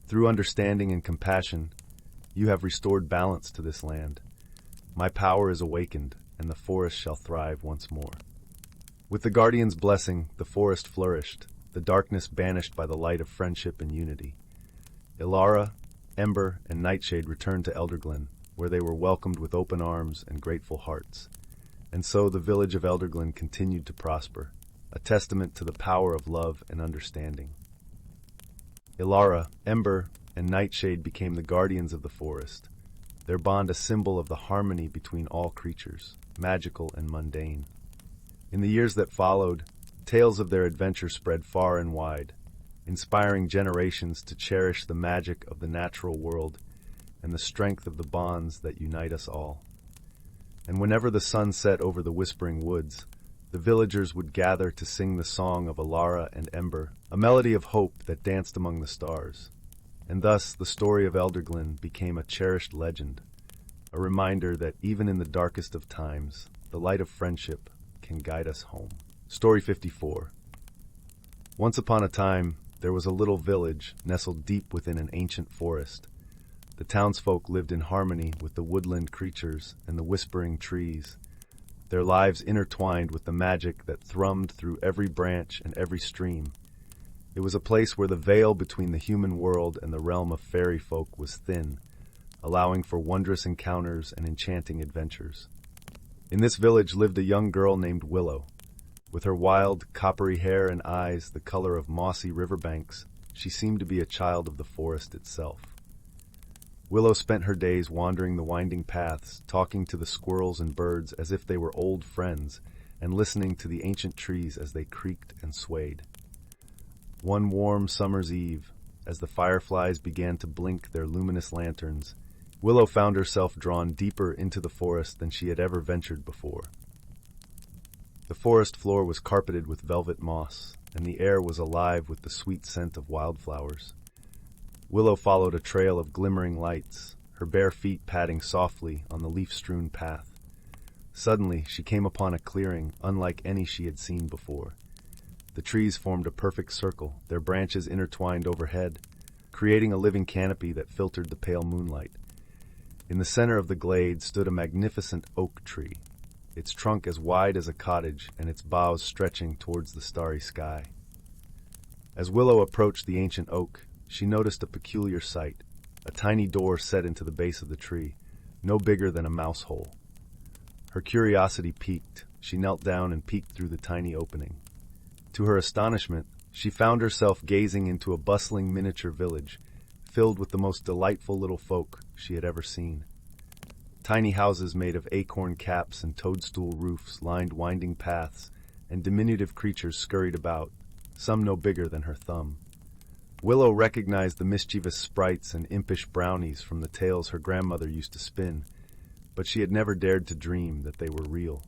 Through understanding and compassion, you have restored balance to this land. My power is awakened, and the forest shall thrive once more." With the guardian's blessing, the forest flourished, the darkness banished by the light of friendship and unity. Alara, Ember, and Nightshade returned to Elderglen, where they were welcomed with open arms and grateful hearts. And so the village of Elderglen continued to prosper, a testament to the power of love and understanding. Ilara, Ember, and Nightshade became the guardians of the forest, their bond a symbol of the harmony between all creatures, magical and mundane. In the years that followed, tales of their adventure spread far and wide, inspiring generations to cherish the magic of the natural world and the strength of the bonds that unite us all. And whenever the sun set over the whispering woods, the villagers would gather to sing the song of Ilara and Ember, a melody of hope that danced among the stars. And thus the story of Elderglen became a cherished legend, a reminder that even in the darkest of times, the light of friendship can guide us home. Story 54. Once upon a time, there was a little village nestled deep within an ancient forest. The townsfolk lived in harmony with the woodland creatures and the whispering trees, their lives intertwined with the magic that thrummed through every branch and every stream. It was a place where the veil between the human world and the realm of fairy folk was thin, allowing for wondrous encounters and enchanting adventures. In this village lived a young girl named Willow. With her wild, coppery hair and eyes the color of mossy riverbanks, she seemed to be a child of the forest itself. Willow spent her days wandering the winding paths, talking to the squirrels and birds as if they were old friends, and listening to the ancient trees as they creaked and swayed. One warm summer's eve, as the fireflies began to blink their luminous lanterns, Willow found herself drawn deeper into the forest than she had ever ventured before. The forest floor was carpeted with velvet moss, and the air was alive with the sweet scent of wildflowers. Willow followed a trail of glimmering lights, her bare feet padding softly on the leaf-strewn path. Suddenly, she came upon a clearing unlike any she had seen before. The trees formed a perfect circle, their branches intertwined overhead, creating a living canopy that filtered the pale moonlight. In the center of the glade stood a magnificent oak tree, its trunk as wide as a cottage and its boughs stretching towards the starry sky. As Willow approached the ancient oak, she noticed a peculiar sight, a tiny door set into the base of the tree, no bigger than a mouse hole. Her curiosity piqued. She knelt down and peeked through the tiny opening. To her astonishment, she found herself gazing into a bustling miniature village, filled with the most delightful little folk she had ever seen. Tiny houses made of acorn caps and toadstool roofs lined winding paths, and diminutive creatures scurried about, some no bigger than her thumb. Willow recognized the mischievous sprites and impish brownies from the tales her grandmother used to spin, but she had never dared to dream that they were real.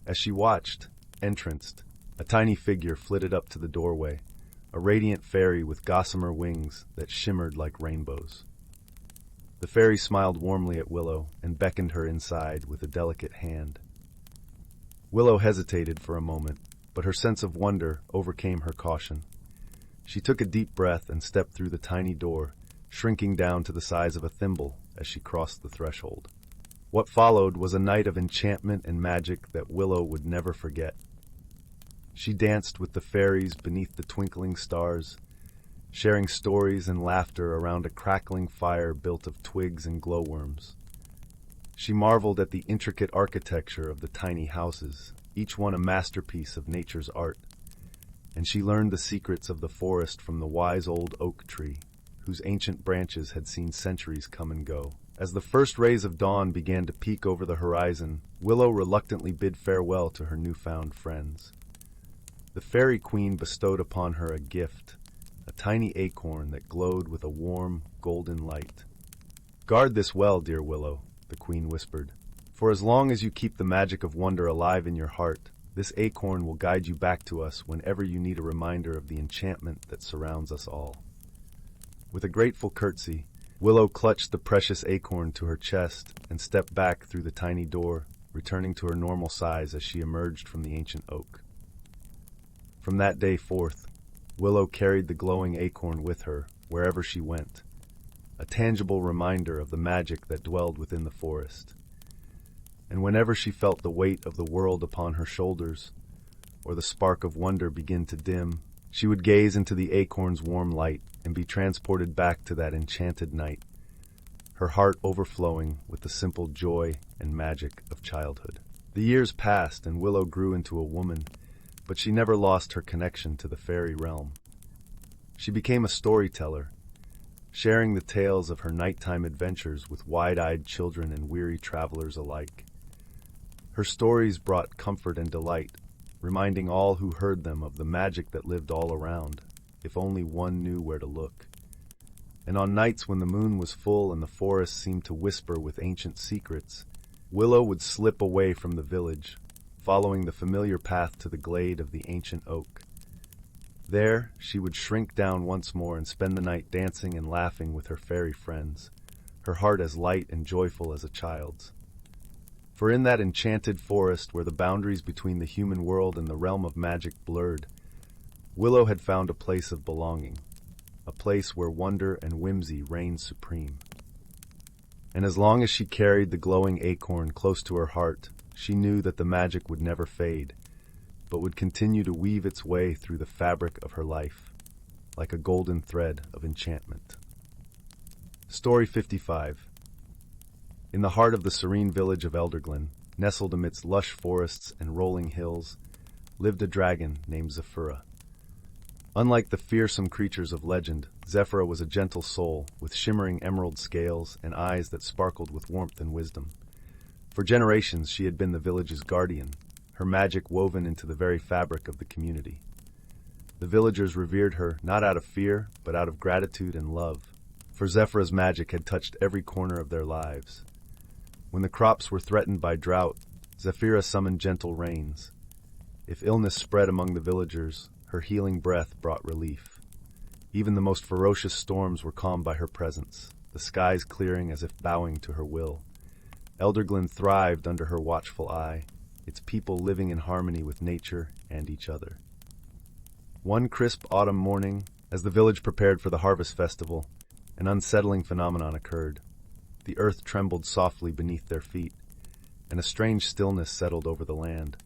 As she watched, entranced, a tiny figure flitted up to the doorway, a radiant fairy with gossamer wings that shimmered like rainbows. The fairy smiled warmly at Willow and beckoned her inside with a delicate hand. Willow hesitated for a moment, but her sense of wonder overcame her caution. She took a deep breath and stepped through the tiny door, shrinking down to the size of a thimble as she crossed the threshold. What followed was a night of enchantment and magic that Willow would never forget. She danced with the fairies beneath the twinkling stars, sharing stories and laughter around a crackling fire built of twigs and glowworms. She marveled at the intricate architecture of the tiny houses, each one a masterpiece of nature's art. And she learned the secrets of the forest from the wise old oak tree, whose ancient branches had seen centuries come and go. As the first rays of dawn began to peek over the horizon, Willow reluctantly bid farewell to her newfound friends. The fairy queen bestowed upon her a gift, a tiny acorn that glowed with a warm, golden light. "Guard this well, dear Willow," the queen whispered. "For as long as you keep the magic of wonder alive in your heart, this acorn will guide you back to us whenever you need a reminder of the enchantment that surrounds us all." With a grateful curtsy, Willow clutched the precious acorn to her chest and stepped back through the tiny door, returning to her normal size as she emerged from the ancient oak. From that day forth, Willow carried the glowing acorn with her wherever she went, a tangible reminder of the magic that dwelled within the forest. And whenever she felt the weight of the world upon her shoulders, or the spark of wonder begin to dim, she would gaze into the acorn's warm light and be transported back to that enchanted night, her heart overflowing with the simple joy and magic of childhood. The years passed and Willow grew into a woman, but she never lost her connection to the fairy realm. She became a storyteller, sharing the tales of her nighttime adventures with wide-eyed children and weary travelers alike. Her stories brought comfort and delight, reminding all who heard them of the magic that lived all around, if only one knew where to look. And on nights when the moon was full and the forest seemed to whisper with ancient secrets, Willow would slip away from the village, following the familiar path to the glade of the ancient oak. There, she would shrink down once more and spend the night dancing and laughing with her fairy friends, her heart as light and joyful as a child's. For in that enchanted forest where the boundaries between the human world and the realm of magic blurred, Willow had found a place of belonging, a place where wonder and whimsy reigned supreme. And as long as she carried the glowing acorn close to her heart, she knew that the magic would never fade, but would continue to weave its way through the fabric of her life, like a golden thread of enchantment. Story 55. In the heart of the serene village of Elderglen, nestled amidst lush forests and rolling hills, lived a dragon named Zephyr. Unlike the fearsome creatures of legend, Zephyr was a gentle soul with shimmering emerald scales and eyes that sparkled with warmth and wisdom. For generations, she had been the village's guardian, her magic woven into the very fabric of the community. The villagers revered her not out of fear, but out of gratitude and love, for Zephyr's magic had touched every corner of their lives. When the crops were threatened by drought, Zephyr summoned gentle rains. If illness spread among the villagers, her healing breath brought relief. Even the most ferocious storms were calmed by her presence, the skies clearing as if bowing to her will. Elderglen thrived under her watchful eye, its people living in harmony with nature and each other. One crisp autumn morning, as the village prepared for the harvest festival, an unsettling phenomenon occurred. The earth trembled softly beneath their feet, and a strange stillness settled over the land.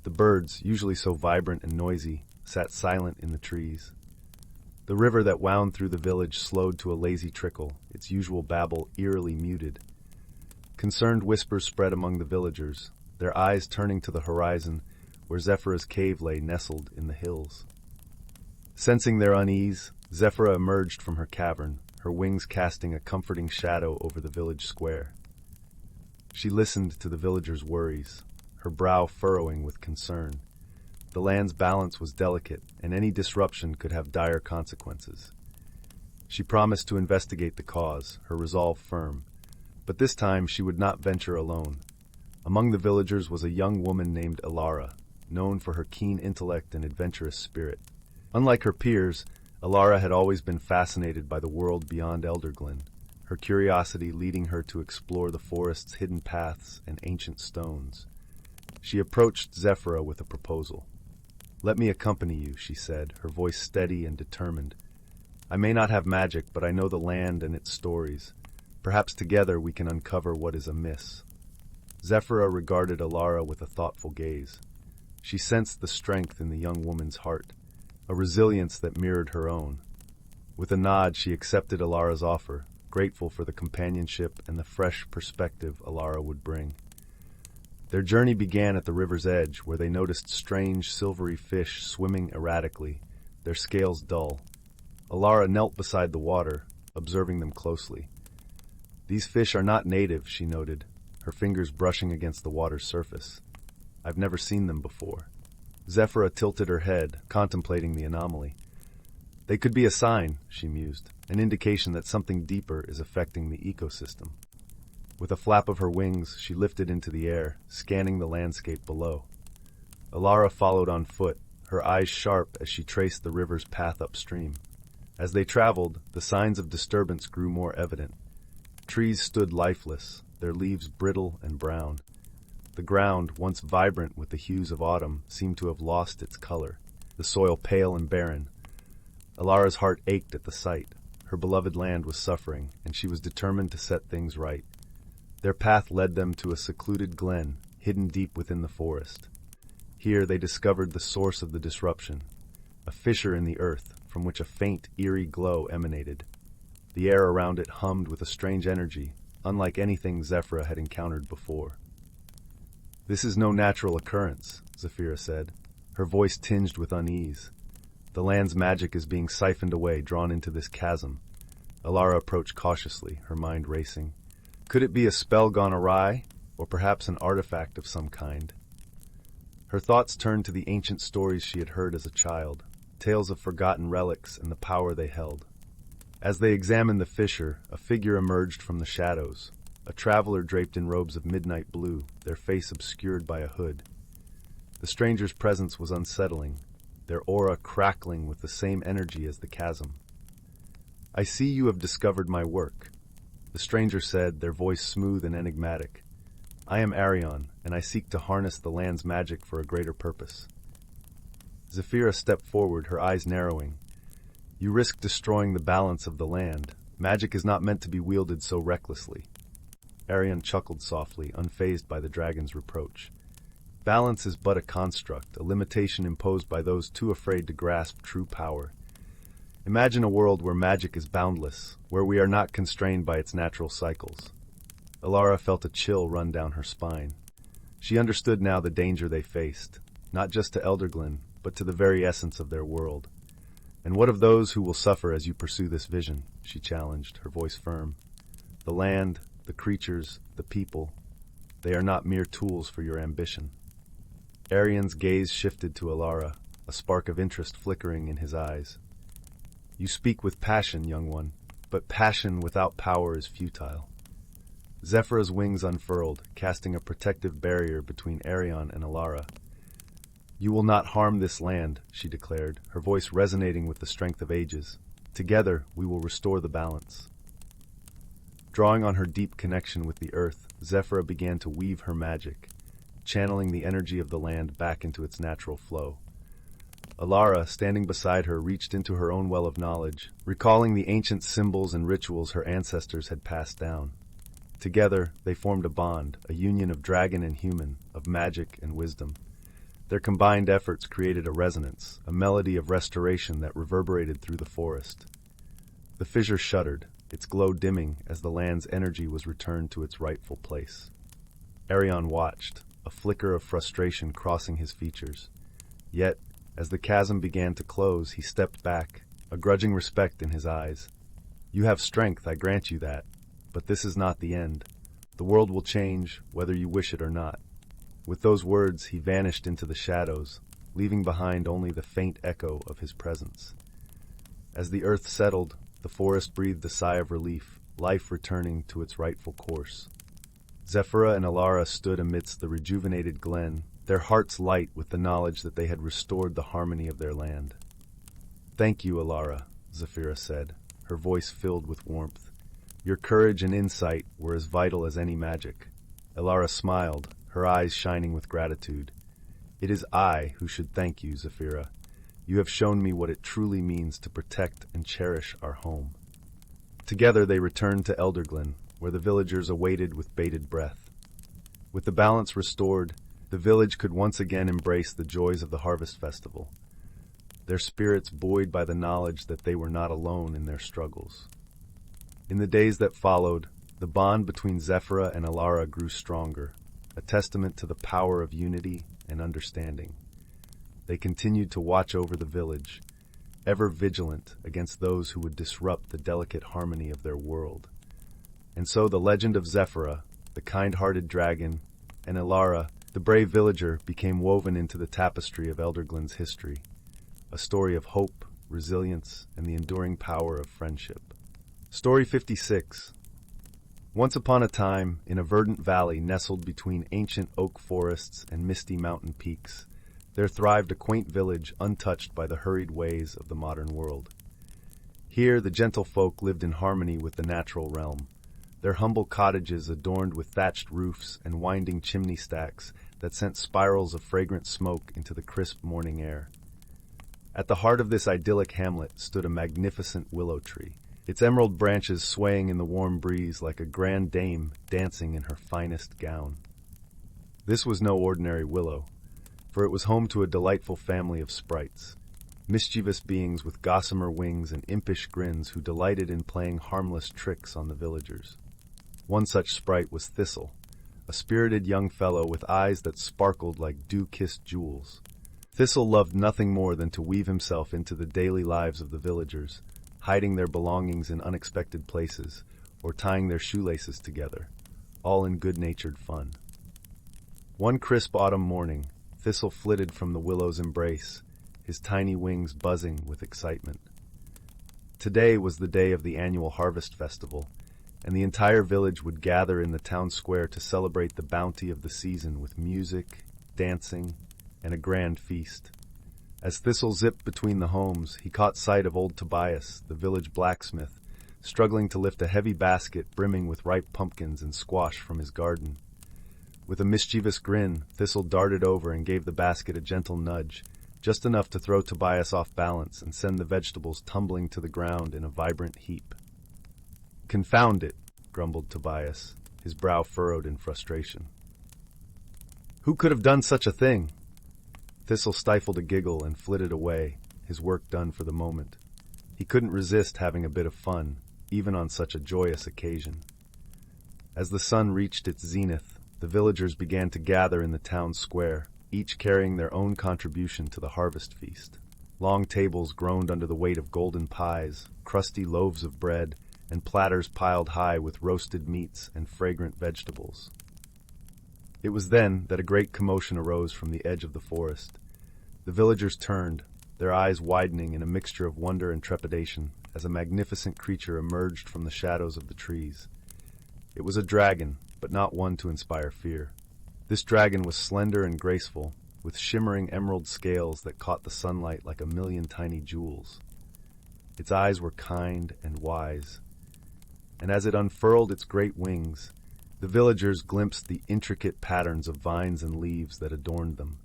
The birds, usually so vibrant and noisy, sat silent in the trees. The river that wound through the village slowed to a lazy trickle, its usual babble eerily muted. Concerned whispers spread among the villagers, their eyes turning to the horizon, where Zephyr's cave lay nestled in the hills. Sensing their unease, Zephyr emerged from her cavern, her wings casting a comforting shadow over the village square. She listened to the villagers' worries, her brow furrowing with concern. The land's balance was delicate, and any disruption could have dire consequences. She promised to investigate the cause, her resolve firm. But this time she would not venture alone. Among the villagers was a young woman named Alara, known for her keen intellect and adventurous spirit. Unlike her peers, Alara had always been fascinated by the world beyond Elderglen, her curiosity leading her to explore the forest's hidden paths and ancient stones. She approached Zephyr with a proposal. "Let me accompany you," she said, her voice steady and determined. "I may not have magic, but I know the land and its stories. Perhaps together we can uncover what is amiss." Zephyr regarded Alara with a thoughtful gaze. She sensed the strength in the young woman's heart, a resilience that mirrored her own. With a nod, she accepted Alara's offer, grateful for the companionship and the fresh perspective Alara would bring. Their journey began at the river's edge, where they noticed strange silvery fish swimming erratically, their scales dull. Alara knelt beside the water, observing them closely. "These fish are not native," she noted, her fingers brushing against the water's surface. "I've never seen them before." Zephyr tilted her head, contemplating the anomaly. "They could be a sign," she mused, "an indication that something deeper is affecting the ecosystem." With a flap of her wings, she lifted into the air, scanning the landscape below. Alara followed on foot, her eyes sharp as she traced the river's path upstream. As they traveled, the signs of disturbance grew more evident. Trees stood lifeless, their leaves brittle and brown. The ground, once vibrant with the hues of autumn, seemed to have lost its color, the soil pale and barren. Alara's heart ached at the sight. Her beloved land was suffering, and she was determined to set things right. Their path led them to a secluded glen, hidden deep within the forest. Here they discovered the source of the disruption, a fissure in the earth from which a faint, eerie glow emanated. The air around it hummed with a strange energy, unlike anything Zephyr had encountered before. "This is no natural occurrence," Zephyr said, her voice tinged with unease. The land's magic is being siphoned away, drawn into this chasm. Alara approached cautiously, her mind racing. Could it be a spell gone awry, or perhaps an artifact of some kind? Her thoughts turned to the ancient stories she had heard as a child, tales of forgotten relics and the power they held. As they examined the fissure, a figure emerged from the shadows, a traveler draped in robes of midnight blue, their face obscured by a hood. The stranger's presence was unsettling, their aura crackling with the same energy as the chasm. "I see you have discovered my work," the stranger said, their voice smooth and enigmatic. "I am Arion, and I seek to harness the land's magic for a greater purpose." Zephyr stepped forward, her eyes narrowing. "You risk destroying the balance of the land. Magic is not meant to be wielded so recklessly." Arion chuckled softly, unfazed by the dragon's reproach. "Balance is but a construct, a limitation imposed by those too afraid to grasp true power. Imagine a world where magic is boundless, where we are not constrained by its natural cycles." Alara felt a chill run down her spine. She understood now the danger they faced, not just to Elderglen, but to the very essence of their world. "And what of those who will suffer as you pursue this vision?" she challenged, her voice firm. "The land, the creatures, the people, they are not mere tools for your ambition." Arion's gaze shifted to Alara, a spark of interest flickering in his eyes. "You speak with passion, young one, but passion without power is futile." Zephyr's wings unfurled, casting a protective barrier between Arion and Alara. "You will not harm this land," she declared, her voice resonating with the strength of ages. "Together, we will restore the balance." Drawing on her deep connection with the earth, Zephyr began to weave her magic, channeling the energy of the land back into its natural flow. Alara, standing beside her, reached into her own well of knowledge, recalling the ancient symbols and rituals her ancestors had passed down. Together, they formed a bond, a union of dragon and human, of magic and wisdom. Their combined efforts created a resonance, a melody of restoration that reverberated through the forest. The fissure shuddered, its glow dimming as the land's energy was returned to its rightful place. Arion watched, a flicker of frustration crossing his features. Yet, as the chasm began to close, he stepped back, a grudging respect in his eyes. "You have strength, I grant you that, but this is not the end. The world will change, whether you wish it or not." With those words, he vanished into the shadows, leaving behind only the faint echo of his presence. As the earth settled, the forest breathed a sigh of relief, life returning to its rightful course. Zephyr and Alara stood amidst the rejuvenated glen, their hearts light with the knowledge that they had restored the harmony of their land. "Thank you, Alara," Zephyr said, her voice filled with warmth. "Your courage and insight were as vital as any magic." Alara smiled, her eyes shining with gratitude. "It is I who should thank you, Zephyr. You have shown me what it truly means to protect and cherish our home." Together they returned to Elderglen, where the villagers awaited with bated breath. With the balance restored, the village could once again embrace the joys of the harvest festival, their spirits buoyed by the knowledge that they were not alone in their struggles. In the days that followed, the bond between Zephyr and Alara grew stronger, a testament to the power of unity and understanding. They continued to watch over the village, ever vigilant against those who would disrupt the delicate harmony of their world. And so the legend of Zephyr, the kind-hearted dragon, and Alara, the brave villager, became woven into the tapestry of Elderglen's history, a story of hope, resilience, and the enduring power of friendship. Story 56. Once upon a time, in a verdant valley nestled between ancient oak forests and misty mountain peaks, there thrived a quaint village untouched by the hurried ways of the modern world. Here, the gentle folk lived in harmony with the natural realm, their humble cottages adorned with thatched roofs and winding chimney stacks that sent spirals of fragrant smoke into the crisp morning air. At the heart of this idyllic hamlet stood a magnificent willow tree, its emerald branches swaying in the warm breeze like a grand dame dancing in her finest gown. This was no ordinary willow, for it was home to a delightful family of sprites, mischievous beings with gossamer wings and impish grins who delighted in playing harmless tricks on the villagers. One such sprite was Thistle, a spirited young fellow with eyes that sparkled like dew-kissed jewels. Thistle loved nothing more than to weave himself into the daily lives of the villagers, hiding their belongings in unexpected places, or tying their shoelaces together, all in good-natured fun. One crisp autumn morning, Thistle flitted from the willow's embrace, his tiny wings buzzing with excitement. Today was the day of the annual harvest festival, and the entire village would gather in the town square to celebrate the bounty of the season with music, dancing, and a grand feast. As Thistle zipped between the homes, he caught sight of old Tobias, the village blacksmith, struggling to lift a heavy basket brimming with ripe pumpkins and squash from his garden. With a mischievous grin, Thistle darted over and gave the basket a gentle nudge, just enough to throw Tobias off balance and send the vegetables tumbling to the ground in a vibrant heap. "Confound it," grumbled Tobias, his brow furrowed in frustration. "Who could have done such a thing?" Thistle stifled a giggle and flitted away, his work done for the moment. He couldn't resist having a bit of fun, even on such a joyous occasion. As the sun reached its zenith, the villagers began to gather in the town square, each carrying their own contribution to the harvest feast. Long tables groaned under the weight of golden pies, crusty loaves of bread, and platters piled high with roasted meats and fragrant vegetables. It was then that a great commotion arose from the edge of the forest. The villagers turned, their eyes widening in a mixture of wonder and trepidation, as a magnificent creature emerged from the shadows of the trees. It was a dragon, but not one to inspire fear. This dragon was slender and graceful, with shimmering emerald scales that caught the sunlight like a million tiny jewels. Its eyes were kind and wise, and as it unfurled its great wings, the villagers glimpsed the intricate patterns of vines and leaves that adorned them.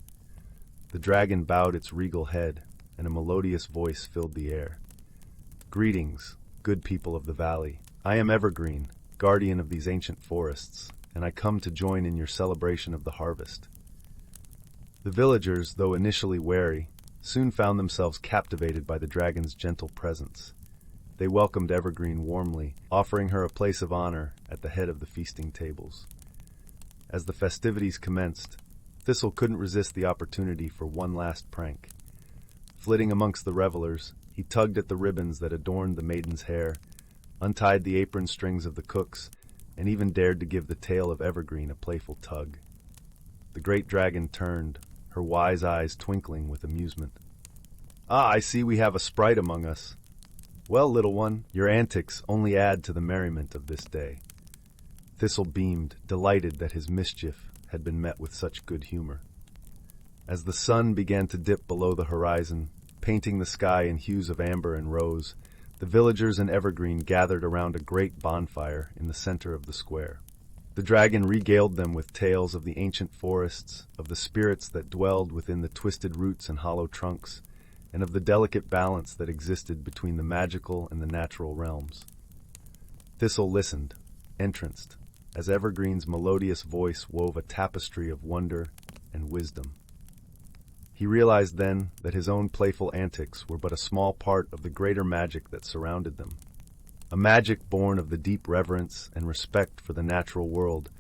The dragon bowed its regal head, and a melodious voice filled the air. "Greetings, good people of the valley. I am Evergreen, guardian of these ancient forests, and I come to join in your celebration of the harvest." The villagers, though initially wary, soon found themselves captivated by the dragon's gentle presence. They welcomed Evergreen warmly, offering her a place of honor at the head of the feasting tables. As the festivities commenced, Thistle couldn't resist the opportunity for one last prank. Flitting amongst the revelers, he tugged at the ribbons that adorned the maiden's hair, untied the apron strings of the cooks, and even dared to give the tail of Evergreen a playful tug. The great dragon turned, her wise eyes twinkling with amusement. "Ah, I see we have a sprite among us. Well, little one, your antics only add to the merriment of this day." Thistle beamed, delighted that his mischief had been met with such good humor. As the sun began to dip below the horizon, painting the sky in hues of amber and rose, the villagers and Evergreen gathered around a great bonfire in the center of the square. The dragon regaled them with tales of the ancient forests, of the spirits that dwelled within the twisted roots and hollow trunks, and of the delicate balance that existed between the magical and the natural realms. Thistle listened, entranced, as Evergreen's melodious voice wove a tapestry of wonder and wisdom. He realized then that his own playful antics were but a small part of the greater magic that surrounded them, a magic born of the deep reverence and respect for the natural world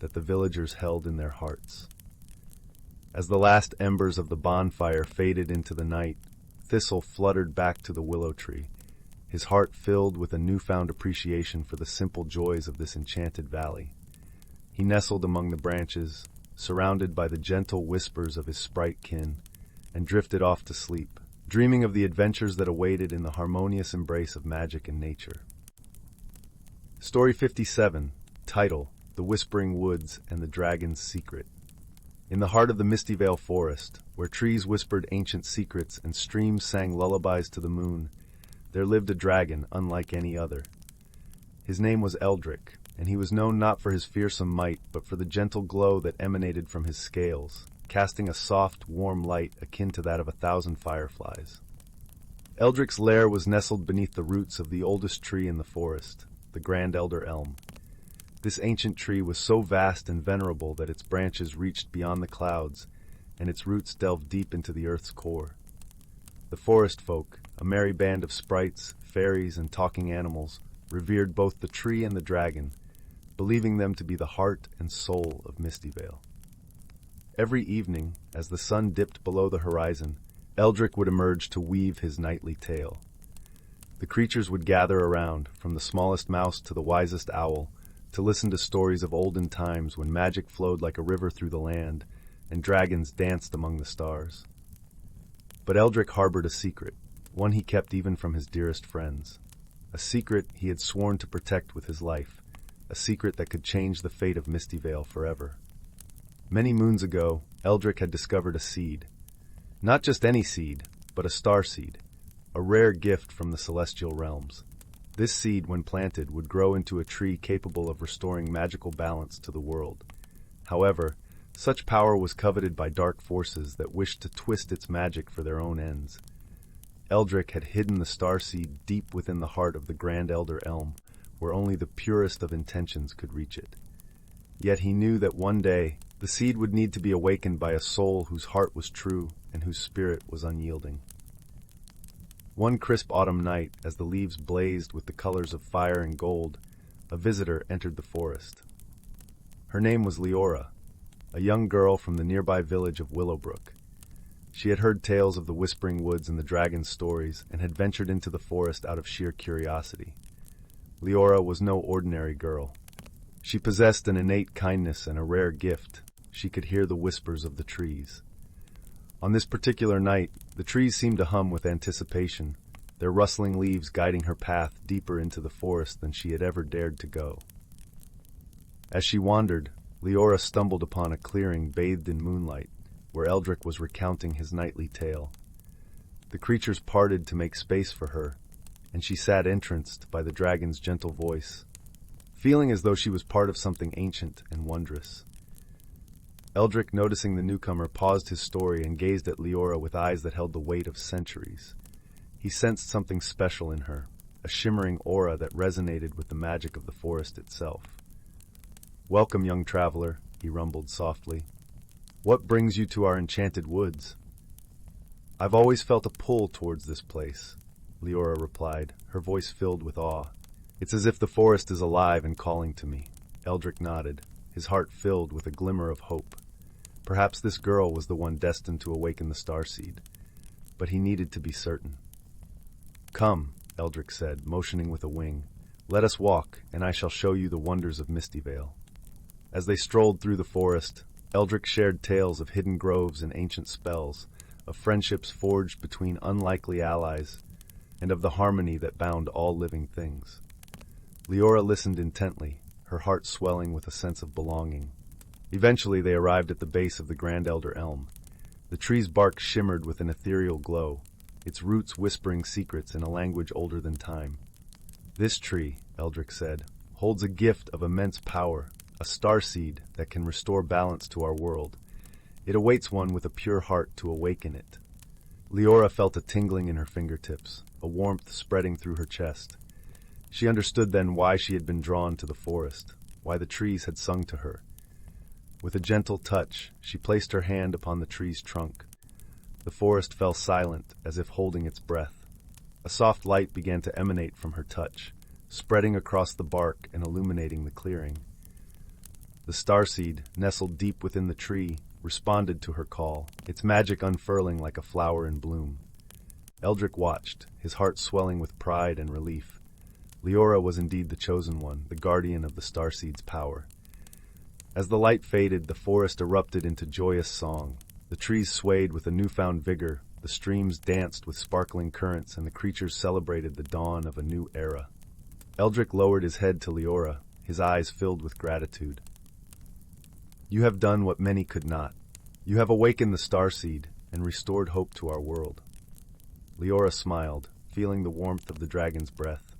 that the villagers held in their hearts. As the last embers of the bonfire faded into the night, Thistle fluttered back to the willow tree, his heart filled with a newfound appreciation for the simple joys of this enchanted valley. He nestled among the branches, surrounded by the gentle whispers of his sprite kin, and drifted off to sleep, dreaming of the adventures that awaited in the harmonious embrace of magic and nature. Story 57, title, The Whispering Woods and the Dragon's Secret. In the heart of the Misty Vale Forest, where trees whispered ancient secrets and streams sang lullabies to the moon, there lived a dragon unlike any other. His name was Eldrick, and he was known not for his fearsome might, but for the gentle glow that emanated from his scales, casting a soft, warm light akin to that of 1,000 fireflies. Eldrick's lair was nestled beneath the roots of the oldest tree in the forest, the Grand Elder Elm. This ancient tree was so vast and venerable that its branches reached beyond the clouds, and its roots delved deep into the earth's core. The forest folk, a merry band of sprites, fairies, and talking animals, revered both the tree and the dragon, believing them to be the heart and soul of Misty Vale. Every evening, as the sun dipped below the horizon, Eldrick would emerge to weave his nightly tale. The creatures would gather around, from the smallest mouse to the wisest owl, to listen to stories of olden times when magic flowed like a river through the land and dragons danced among the stars. But Eldrick harbored a secret, one he kept even from his dearest friends. A secret he had sworn to protect with his life, a secret that could change the fate of Mistyvale forever. Many moons ago, Eldrick had discovered a seed. Not just any seed, but a star seed, a rare gift from the celestial realms. This seed, when planted, would grow into a tree capable of restoring magical balance to the world. However, such power was coveted by dark forces that wished to twist its magic for their own ends. Eldrick had hidden the starseed deep within the heart of the Grand Elder Elm, where only the purest of intentions could reach it. Yet he knew that one day, the seed would need to be awakened by a soul whose heart was true and whose spirit was unyielding. One crisp autumn night, as the leaves blazed with the colors of fire and gold, a visitor entered the forest. Her name was Leora, a young girl from the nearby village of Willowbrook. She had heard tales of the Whispering Woods and the dragon's stories and had ventured into the forest out of sheer curiosity. Leora was no ordinary girl. She possessed an innate kindness and a rare gift. She could hear the whispers of the trees. On this particular night, the trees seemed to hum with anticipation, their rustling leaves guiding her path deeper into the forest than she had ever dared to go. As she wandered, Leora stumbled upon a clearing bathed in moonlight, where Eldrick was recounting his nightly tale. The creatures parted to make space for her, and she sat entranced by the dragon's gentle voice, feeling as though she was part of something ancient and wondrous. Eldrick, noticing the newcomer, paused his story and gazed at Leora with eyes that held the weight of centuries. He sensed something special in her, a shimmering aura that resonated with the magic of the forest itself. "Welcome, young traveler," he rumbled softly. "What brings you to our enchanted woods?" "I've always felt a pull towards this place," Leora replied, her voice filled with awe. "It's as if the forest is alive and calling to me." Eldrick nodded, his heart filled with a glimmer of hope. Perhaps this girl was the one destined to awaken the starseed, but he needed to be certain. "Come," Eldrick said, motioning with a wing. "Let us walk, and I shall show you the wonders of Mistyvale." As they strolled through the forest, Eldrick shared tales of hidden groves and ancient spells, of friendships forged between unlikely allies, and of the harmony that bound all living things. Leora listened intently, her heart swelling with a sense of belonging. Eventually they arrived at the base of the Grand Elder Elm. The tree's bark shimmered with an ethereal glow, its roots whispering secrets in a language older than time. "This tree," Eldrick said, "holds a gift of immense power, a starseed that can restore balance to our world. It awaits one with a pure heart to awaken it." Leora felt a tingling in her fingertips, a warmth spreading through her chest. She understood then why she had been drawn to the forest, why the trees had sung to her. With a gentle touch, she placed her hand upon the tree's trunk. The forest fell silent, as if holding its breath. A soft light began to emanate from her touch, spreading across the bark and illuminating the clearing. The starseed, nestled deep within the tree, responded to her call, its magic unfurling like a flower in bloom. Eldrick watched, his heart swelling with pride and relief. Leora was indeed the chosen one, the guardian of the starseed's power. As the light faded, the forest erupted into joyous song. The trees swayed with a newfound vigor, the streams danced with sparkling currents, and the creatures celebrated the dawn of a new era. Eldrick lowered his head to Leora, his eyes filled with gratitude. "You have done what many could not. You have awakened the starseed and restored hope to our world." Leora smiled, feeling the warmth of the dragon's breath.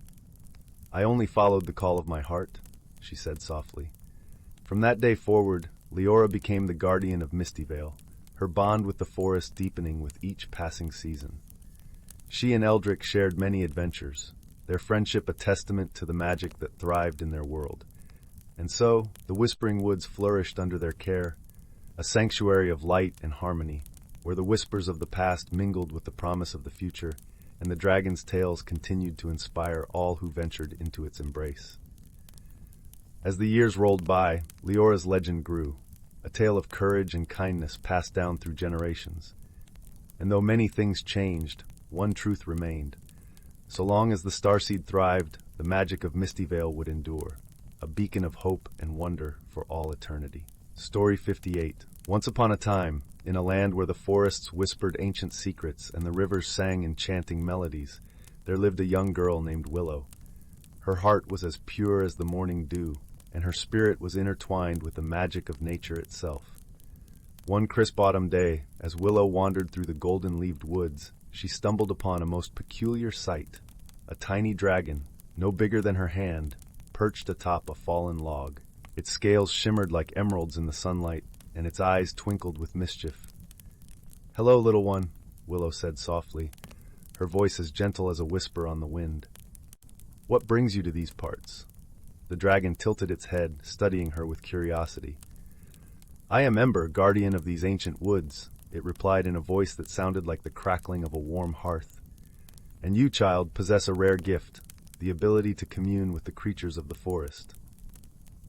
"I only followed the call of my heart," she said softly. From that day forward, Leora became the guardian of Mistyvale, her bond with the forest deepening with each passing season. She and Eldrick shared many adventures, their friendship a testament to the magic that thrived in their world. And so, the Whispering Woods flourished under their care, a sanctuary of light and harmony, where the whispers of the past mingled with the promise of the future, and the dragon's tales continued to inspire all who ventured into its embrace. As the years rolled by, Leora's legend grew. a tale of courage and kindness passed down through generations. And though many things changed, one truth remained. So long as the starseed thrived, the magic of Mistyvale would endure, a beacon of hope and wonder for all eternity. Story 58. Once upon a time, in a land where the forests whispered ancient secrets and the rivers sang enchanting melodies, there lived a young girl named Willow. Her heart was as pure as the morning dew, and her spirit was intertwined with the magic of nature itself. One crisp autumn day, as Willow wandered through the golden-leaved woods, she stumbled upon a most peculiar sight. A tiny dragon, no bigger than her hand, perched atop a fallen log. Its scales shimmered like emeralds in the sunlight, and its eyes twinkled with mischief. "Hello, little one," Willow said softly, her voice as gentle as a whisper on the wind. "What brings you to these parts?" The dragon tilted its head, studying her with curiosity. "I am Ember, guardian of these ancient woods," it replied in a voice that sounded like the crackling of a warm hearth. "And you, child, possess a rare gift, the ability to commune with the creatures of the forest."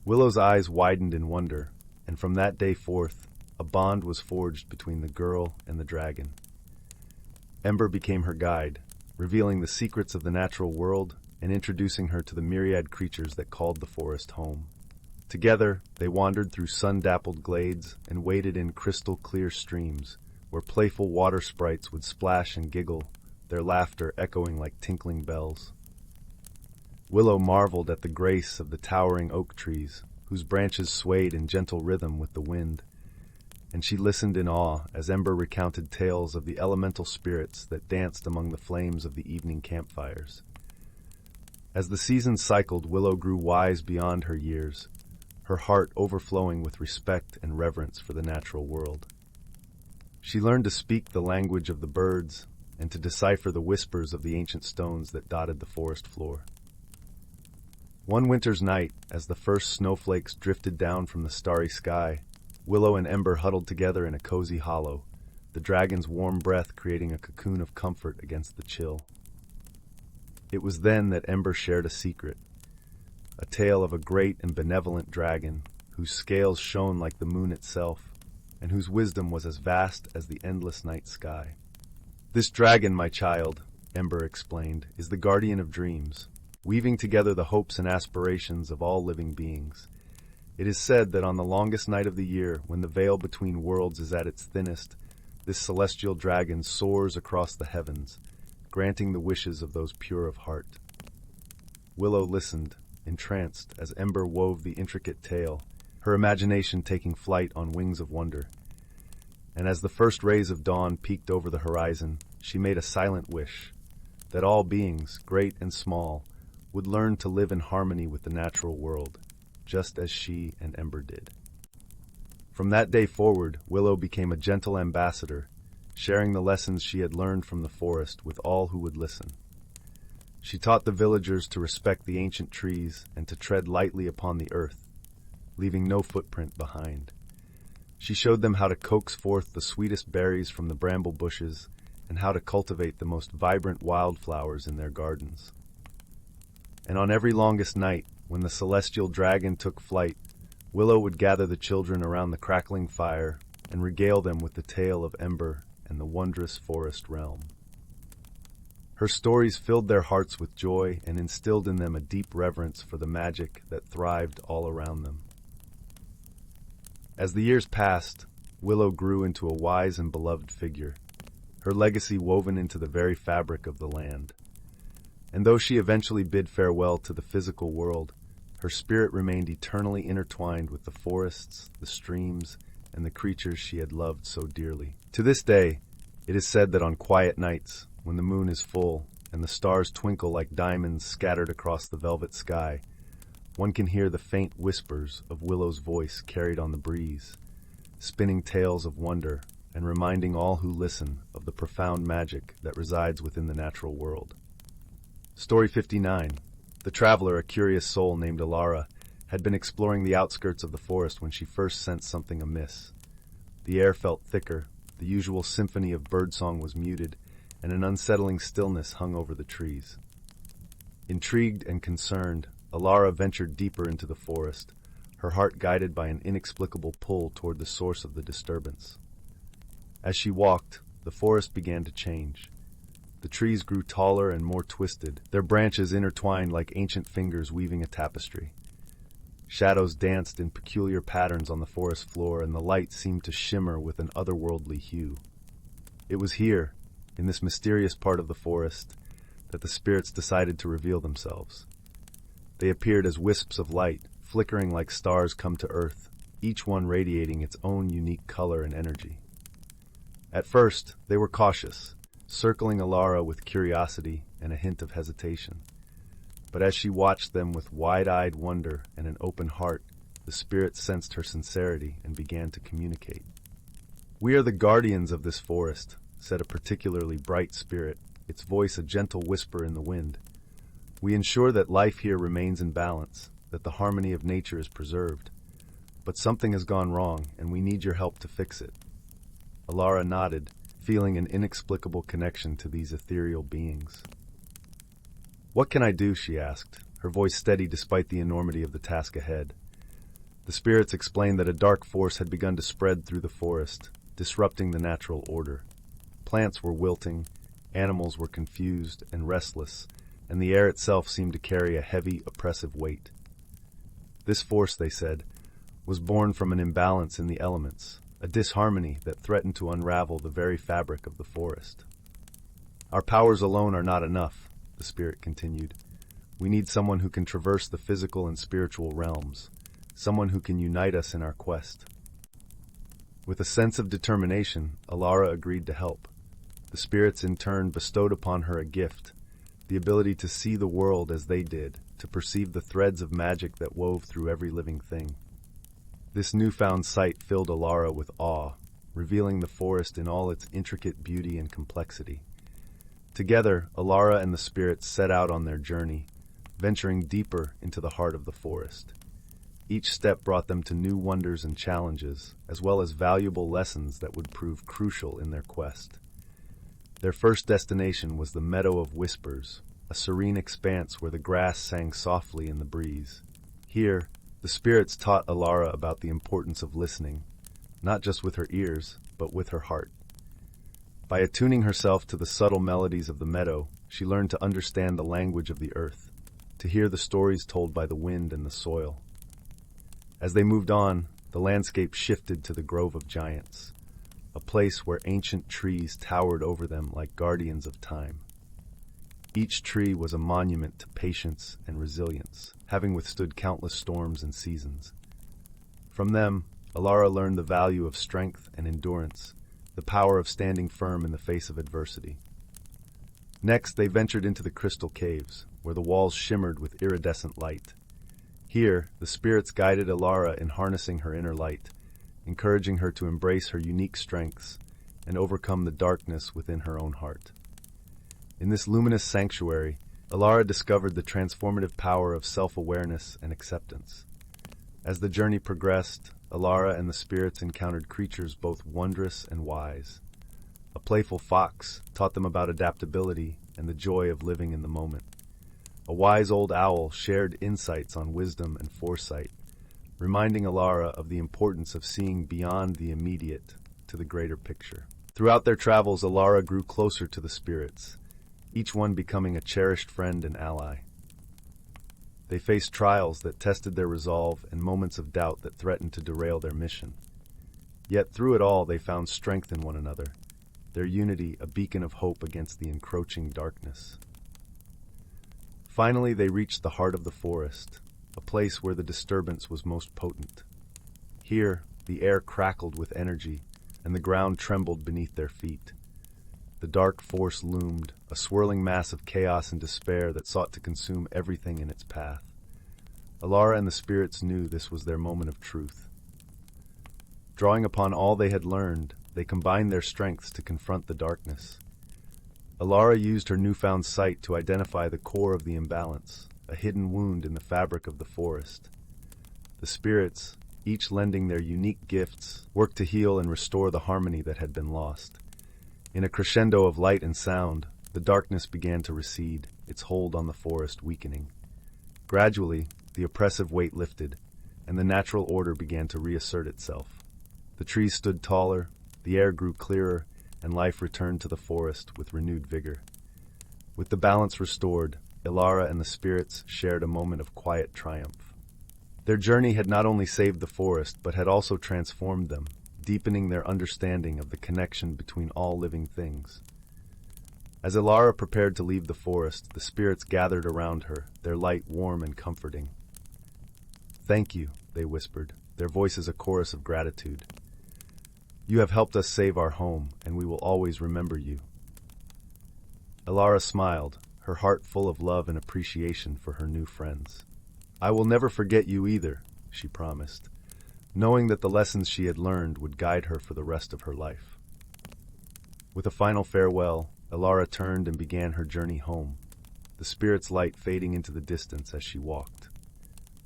Willow's eyes widened in wonder, and from that day forth, a bond was forged between the girl and the dragon. Ember became her guide, revealing the secrets of the natural world and introducing her to the myriad creatures that called the forest home. Together, they wandered through sun-dappled glades and waded in crystal-clear streams, where playful water sprites would splash and giggle, their laughter echoing like tinkling bells. Willow marveled at the grace of the towering oak trees, whose branches swayed in gentle rhythm with the wind, and she listened in awe as Ember recounted tales of the elemental spirits that danced among the flames of the evening campfires. As the seasons cycled, Willow grew wise beyond her years, her heart overflowing with respect and reverence for the natural world. She learned to speak the language of the birds and to decipher the whispers of the ancient stones that dotted the forest floor. One winter's night, as the first snowflakes drifted down from the starry sky, Willow and Ember huddled together in a cozy hollow, the dragon's warm breath creating a cocoon of comfort against the chill. It was then that Ember shared a secret, a tale of a great and benevolent dragon whose scales shone like the moon itself and whose wisdom was as vast as the endless night sky. "This dragon, my child," Ember explained, "is the guardian of dreams, weaving together the hopes and aspirations of all living beings. It is said that on the longest night of the year, when the veil between worlds is at its thinnest, this celestial dragon soars across the heavens, granting the wishes of those pure of heart." Willow listened, entranced, as Ember wove the intricate tale, her imagination taking flight on wings of wonder. And as the first rays of dawn peeked over the horizon, she made a silent wish, that all beings, great and small, would learn to live in harmony with the natural world, just as she and Ember did. From that day forward, Willow became a gentle ambassador, sharing the lessons she had learned from the forest with all who would listen. She taught the villagers to respect the ancient trees and to tread lightly upon the earth, leaving no footprint behind. She showed them how to coax forth the sweetest berries from the bramble bushes and how to cultivate the most vibrant wildflowers in their gardens. And on every longest night, when the celestial dragon took flight, Willow would gather the children around the crackling fire and regale them with the tale of Ember and the wondrous forest realm. Her stories filled their hearts with joy and instilled in them a deep reverence for the magic that thrived all around them. As the years passed, Willow grew into a wise and beloved figure, her legacy woven into the very fabric of the land. And though she eventually bid farewell to the physical world, her spirit remained eternally intertwined with the forests, the streams, and the creatures she had loved so dearly. To this day, it is said that on quiet nights, when the moon is full and the stars twinkle like diamonds scattered across the velvet sky, one can hear the faint whispers of Willow's voice carried on the breeze, spinning tales of wonder and reminding all who listen of the profound magic that resides within the natural world. Story 59. The traveler, a curious soul named Alara, had been exploring the outskirts of the forest when she first sensed something amiss. The air felt thicker, the usual symphony of birdsong was muted, and an unsettling stillness hung over the trees. Intrigued and concerned, Alara ventured deeper into the forest, her heart guided by an inexplicable pull toward the source of the disturbance. As she walked, the forest began to change. The trees grew taller and more twisted, their branches intertwined like ancient fingers weaving a tapestry. Shadows danced in peculiar patterns on the forest floor, and the light seemed to shimmer with an otherworldly hue. It was here, in this mysterious part of the forest, that the spirits decided to reveal themselves. They appeared as wisps of light, flickering like stars come to earth, each one radiating its own unique color and energy. At first, they were cautious, circling Alara with curiosity and a hint of hesitation. But as she watched them with wide-eyed wonder and an open heart, the spirits sensed her sincerity and began to communicate. "We are the guardians of this forest," said a particularly bright spirit, its voice a gentle whisper in the wind. "We ensure that life here remains in balance, that the harmony of nature is preserved. But something has gone wrong, and we need your help to fix it." Alara nodded, feeling an inexplicable connection to these ethereal beings. "What can I do?" she asked, her voice steady despite the enormity of the task ahead. The spirits explained that a dark force had begun to spread through the forest, disrupting the natural order. Plants were wilting, animals were confused and restless, and the air itself seemed to carry a heavy, oppressive weight. This force, they said, was born from an imbalance in the elements, a disharmony that threatened to unravel the very fabric of the forest. "Our powers alone are not enough," the spirit continued. "We need someone who can traverse the physical and spiritual realms, someone who can unite us in our quest." With a sense of determination, Alara agreed to help. The spirits in turn bestowed upon her a gift, the ability to see the world as they did, to perceive the threads of magic that wove through every living thing. This newfound sight filled Alara with awe, revealing the forest in all its intricate beauty and complexity. Together, Alara and the spirits set out on their journey, venturing deeper into the heart of the forest. Each step brought them to new wonders and challenges, as well as valuable lessons that would prove crucial in their quest. Their first destination was the Meadow of Whispers, a serene expanse where the grass sang softly in the breeze. Here, the spirits taught Alara about the importance of listening, not just with her ears, but with her heart. By attuning herself to the subtle melodies of the meadow, she learned to understand the language of the earth, to hear the stories told by the wind and the soil. As they moved on, the landscape shifted to the Grove of Giants, a place where ancient trees towered over them like guardians of time. Each tree was a monument to patience and resilience, having withstood countless storms and seasons. From them, Alara learned the value of strength and endurance, the power of standing firm in the face of adversity. Next, they ventured into the crystal caves, where the walls shimmered with iridescent light. Here, the spirits guided Alara in harnessing her inner light, encouraging her to embrace her unique strengths and overcome the darkness within her own heart. In this luminous sanctuary, Alara discovered the transformative power of self-awareness and acceptance. As the journey progressed, Alara and the spirits encountered creatures both wondrous and wise. A playful fox taught them about adaptability and the joy of living in the moment. A wise old owl shared insights on wisdom and foresight, reminding Alara of the importance of seeing beyond the immediate to the greater picture. Throughout their travels, Alara grew closer to the spirits, each one becoming a cherished friend and ally. They faced trials that tested their resolve and moments of doubt that threatened to derail their mission. Yet through it all, they found strength in one another, their unity a beacon of hope against the encroaching darkness. Finally, they reached the heart of the forest, a place where the disturbance was most potent. Here, the air crackled with energy, and the ground trembled beneath their feet. The dark force loomed, a swirling mass of chaos and despair that sought to consume everything in its path. Alara and the spirits knew this was their moment of truth. Drawing upon all they had learned, they combined their strengths to confront the darkness. Alara used her newfound sight to identify the core of the imbalance, a hidden wound in the fabric of the forest. The spirits, each lending their unique gifts, worked to heal and restore the harmony that had been lost. In a crescendo of light and sound, the darkness began to recede, its hold on the forest weakening. Gradually, the oppressive weight lifted, and the natural order began to reassert itself. The trees stood taller, the air grew clearer, and life returned to the forest with renewed vigor. With the balance restored, Ilara and the spirits shared a moment of quiet triumph. Their journey had not only saved the forest, but had also transformed them, deepening their understanding of the connection between all living things. As Ilara prepared to leave the forest, the spirits gathered around her, their light warm and comforting. "Thank you," they whispered, their voices a chorus of gratitude. "You have helped us save our home, and we will always remember you." Ilara smiled, her heart full of love and appreciation for her new friends. "I will never forget you either," she promised, knowing that the lessons she had learned would guide her for the rest of her life. With a final farewell, Ilara turned and began her journey home, the spirit's light fading into the distance as she walked.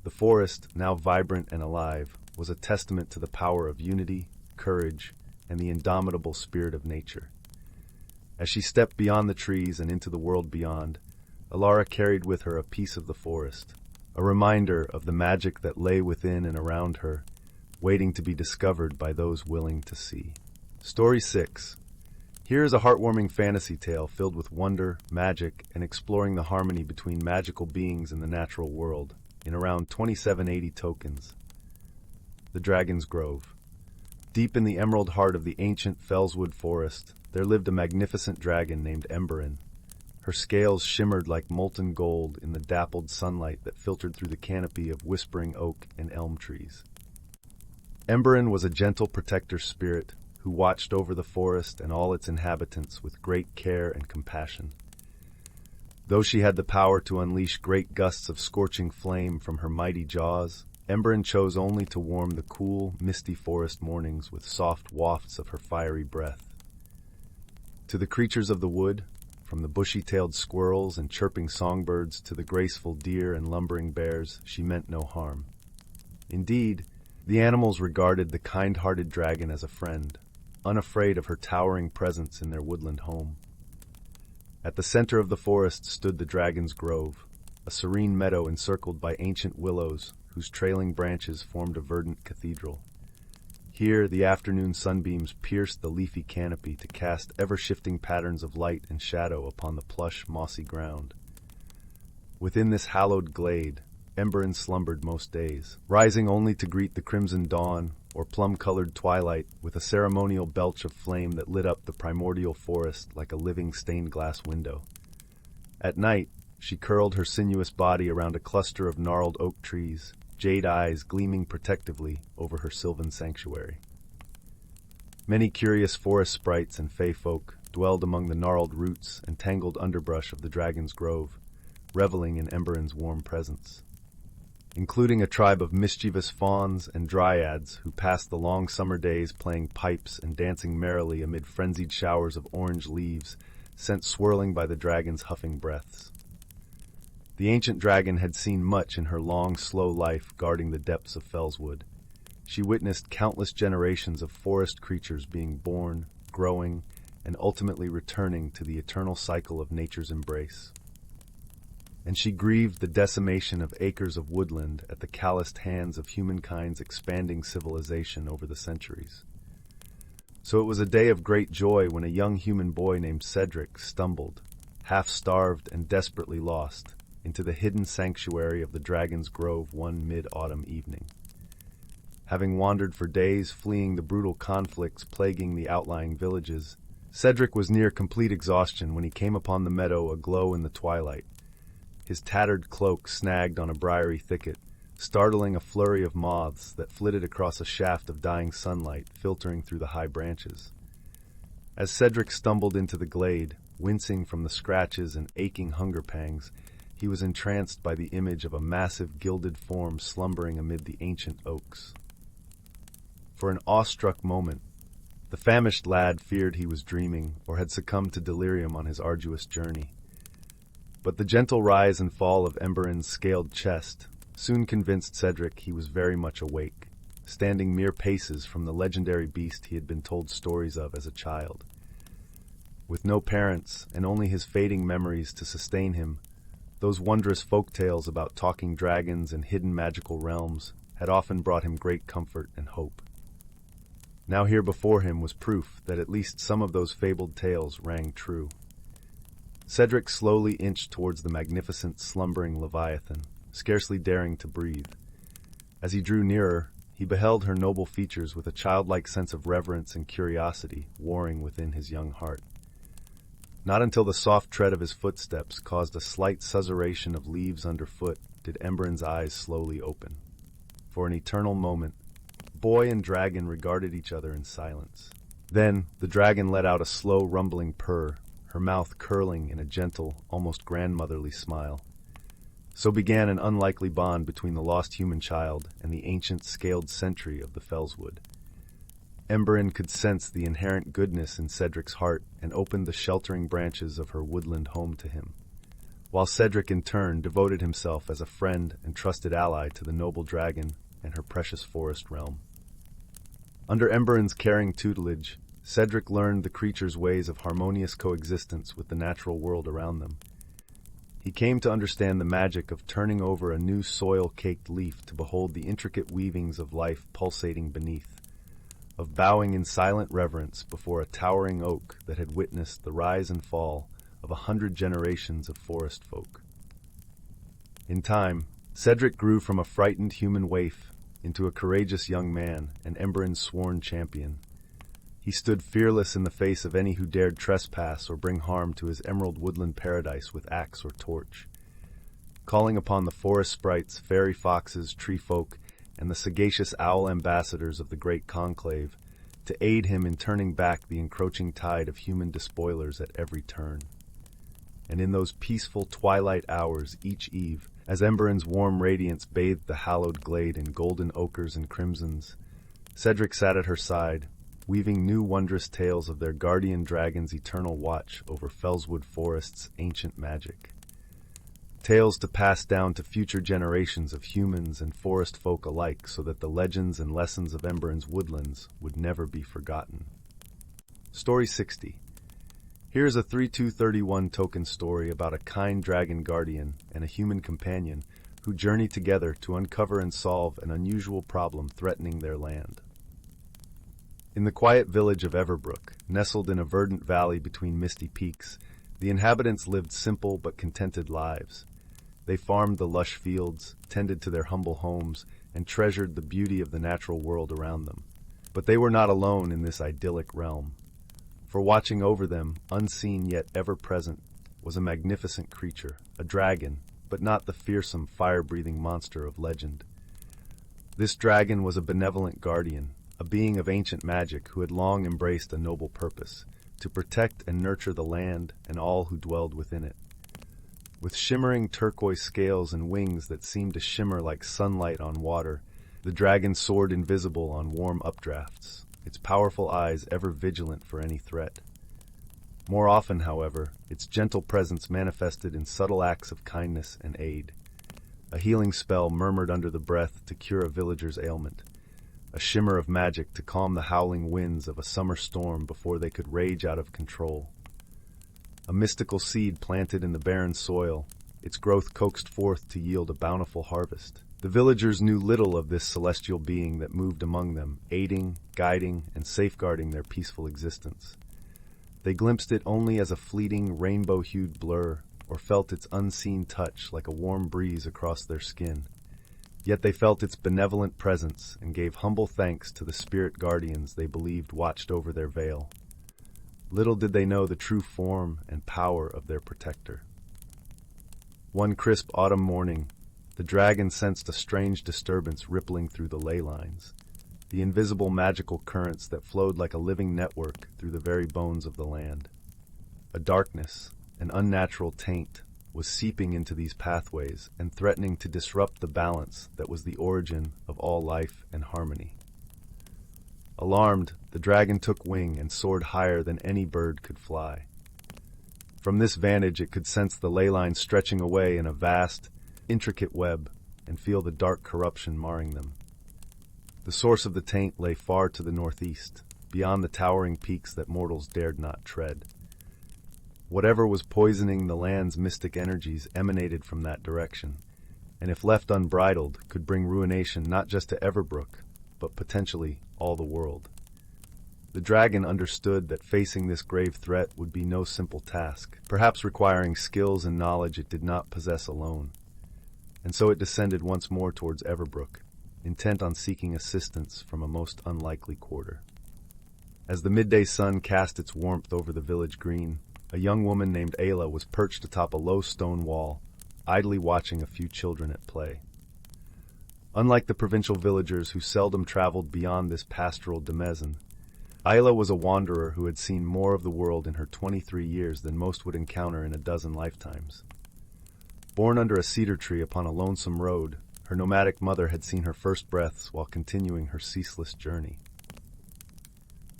The forest, now vibrant and alive, was a testament to the power of unity, courage, and the indomitable spirit of nature. As she stepped beyond the trees and into the world beyond, Ilara carried with her a piece of the forest, a reminder of the magic that lay within and around her, waiting to be discovered by those willing to see. Story 6. Here is a heartwarming fantasy tale filled with wonder, magic, and exploring the harmony between magical beings in the natural world, in around 2780 tokens. The Dragon's Grove. Deep in the emerald heart of the ancient Fellswood forest, there lived a magnificent dragon named Ember. Her scales shimmered like molten gold in the dappled sunlight that filtered through the canopy of whispering oak and elm trees. Ember was a gentle protector spirit who watched over the forest and all its inhabitants with great care and compassion. Though she had the power to unleash great gusts of scorching flame from her mighty jaws, Ember chose only to warm the cool, misty forest mornings with soft wafts of her fiery breath. To the creatures of the wood, from the bushy-tailed squirrels and chirping songbirds to the graceful deer and lumbering bears, she meant no harm. Indeed, the animals regarded the kind-hearted dragon as a friend, unafraid of her towering presence in their woodland home. At the center of the forest stood the Dragon's Grove, a serene meadow encircled by ancient willows whose trailing branches formed a verdant cathedral. Here, the afternoon sunbeams pierced the leafy canopy to cast ever-shifting patterns of light and shadow upon the plush, mossy ground. Within this hallowed glade, Ember slumbered most days, rising only to greet the crimson dawn or plum-colored twilight with a ceremonial belch of flame that lit up the primordial forest like a living stained-glass window. At night, she curled her sinuous body around a cluster of gnarled oak trees, jade eyes gleaming protectively over her sylvan sanctuary. Many curious forest sprites and fey folk dwelled among the gnarled roots and tangled underbrush of the Dragon's Grove, reveling in Ember's warm presence. Including a tribe of mischievous fauns and dryads who passed the long summer days playing pipes and dancing merrily amid frenzied showers of orange leaves sent swirling by the dragon's huffing breaths. The ancient dragon had seen much in her long, slow life guarding the depths of Fellswood. She witnessed countless generations of forest creatures being born, growing, and ultimately returning to the eternal cycle of nature's embrace. And she grieved the decimation of acres of woodland at the calloused hands of humankind's expanding civilization over the centuries. So it was a day of great joy when a young human boy named Cedric stumbled, half-starved and desperately lost, into the hidden sanctuary of the Dragon's Grove one mid-autumn evening. Having wandered for days fleeing the brutal conflicts plaguing the outlying villages, Cedric was near complete exhaustion when he came upon the meadow aglow in the twilight, his tattered cloak snagged on a briery thicket, startling a flurry of moths that flitted across a shaft of dying sunlight filtering through the high branches. As Cedric stumbled into the glade, wincing from the scratches and aching hunger pangs, he was entranced by the image of a massive gilded form slumbering amid the ancient oaks. For an awestruck moment, the famished lad feared he was dreaming or had succumbed to delirium on his arduous journey. But the gentle rise and fall of Ember's scaled chest soon convinced Cedric he was very much awake, standing mere paces from the legendary beast he had been told stories of as a child. With no parents and only his fading memories to sustain him, those wondrous folk tales about talking dragons and hidden magical realms had often brought him great comfort and hope. Now here before him was proof that at least some of those fabled tales rang true. Cedric slowly inched towards the magnificent, slumbering Leviathan, scarcely daring to breathe. As he drew nearer, he beheld her noble features with a childlike sense of reverence and curiosity warring within his young heart. Not until the soft tread of his footsteps caused a slight susurration of leaves underfoot did Ember's eyes slowly open. For an eternal moment, boy and dragon regarded each other in silence. Then, the dragon let out a slow, rumbling purr, her mouth curling in a gentle, almost grandmotherly smile. So began an unlikely bond between the lost human child and the ancient scaled sentry of the Fellswood. Emberin could sense the inherent goodness in Cedric's heart and opened the sheltering branches of her woodland home to him, while Cedric in turn devoted himself as a friend and trusted ally to the noble dragon and her precious forest realm. Under Emberin's caring tutelage, Cedric learned the creature's ways of harmonious coexistence with the natural world around them. He came to understand the magic of turning over a new soil-caked leaf to behold the intricate weavings of life pulsating beneath, of bowing in silent reverence before a towering oak that had witnessed the rise and fall of 100 generations of forest folk. In time, Cedric grew from a frightened human waif into a courageous young man and Emberin's sworn champion. He stood fearless in the face of any who dared trespass or bring harm to his emerald woodland paradise with axe or torch, calling upon the forest sprites, fairy foxes, tree folk, and the sagacious owl ambassadors of the great conclave to aid him in turning back the encroaching tide of human despoilers at every turn. And in those peaceful twilight hours each eve, as Emberin's warm radiance bathed the hallowed glade in golden ochres and crimsons, Cedric sat at her side, weaving new wondrous tales of their guardian dragon's eternal watch over Fellswood Forest's ancient magic. Tales to pass down to future generations of humans and forest folk alike so that the legends and lessons of Emberin's woodlands would never be forgotten. Story 60. Here's a 3231 token story about a kind dragon guardian and a human companion who journey together to uncover and solve an unusual problem threatening their land. In the quiet village of Willowbrook, nestled in a verdant valley between misty peaks, the inhabitants lived simple but contented lives. They farmed the lush fields, tended to their humble homes, and treasured the beauty of the natural world around them. But they were not alone in this idyllic realm. For watching over them, unseen yet ever-present, was a magnificent creature, a dragon, but not the fearsome, fire-breathing monster of legend. This dragon was a benevolent guardian, a being of ancient magic who had long embraced a noble purpose, to protect and nurture the land and all who dwelled within it. With shimmering turquoise scales and wings that seemed to shimmer like sunlight on water, the dragon soared invisible on warm updrafts, its powerful eyes ever vigilant for any threat. More often, however, its gentle presence manifested in subtle acts of kindness and aid. A healing spell murmured under the breath to cure a villager's ailment, a shimmer of magic to calm the howling winds of a summer storm before they could rage out of control. A mystical seed planted in the barren soil, its growth coaxed forth to yield a bountiful harvest. The villagers knew little of this celestial being that moved among them, aiding, guiding, and safeguarding their peaceful existence. They glimpsed it only as a fleeting, rainbow-hued blur, or felt its unseen touch like a warm breeze across their skin. Yet they felt its benevolent presence and gave humble thanks to the spirit guardians they believed watched over their vale. Little did they know the true form and power of their protector. One crisp autumn morning, the dragon sensed a strange disturbance rippling through the ley lines, the invisible magical currents that flowed like a living network through the very bones of the land. A darkness, an unnatural taint, was seeping into these pathways and threatening to disrupt the balance that was the origin of all life and harmony. Alarmed, the dragon took wing and soared higher than any bird could fly. From this vantage it could sense the ley lines stretching away in a vast, intricate web and feel the dark corruption marring them. The source of the taint lay far to the northeast, beyond the towering peaks that mortals dared not tread. Whatever was poisoning the land's mystic energies emanated from that direction, and if left unbridled, could bring ruination not just to Everbrook, but potentially all the world. The dragon understood that facing this grave threat would be no simple task, perhaps requiring skills and knowledge it did not possess alone. And so it descended once more towards Everbrook, intent on seeking assistance from a most unlikely quarter. As the midday sun cast its warmth over the village green, a young woman named Ayla was perched atop a low stone wall, idly watching a few children at play. Unlike the provincial villagers who seldom traveled beyond this pastoral demesne, Ayla was a wanderer who had seen more of the world in her 23 years than most would encounter in a dozen lifetimes. Born under a cedar tree upon a lonesome road, her nomadic mother had seen her first breaths while continuing her ceaseless journey.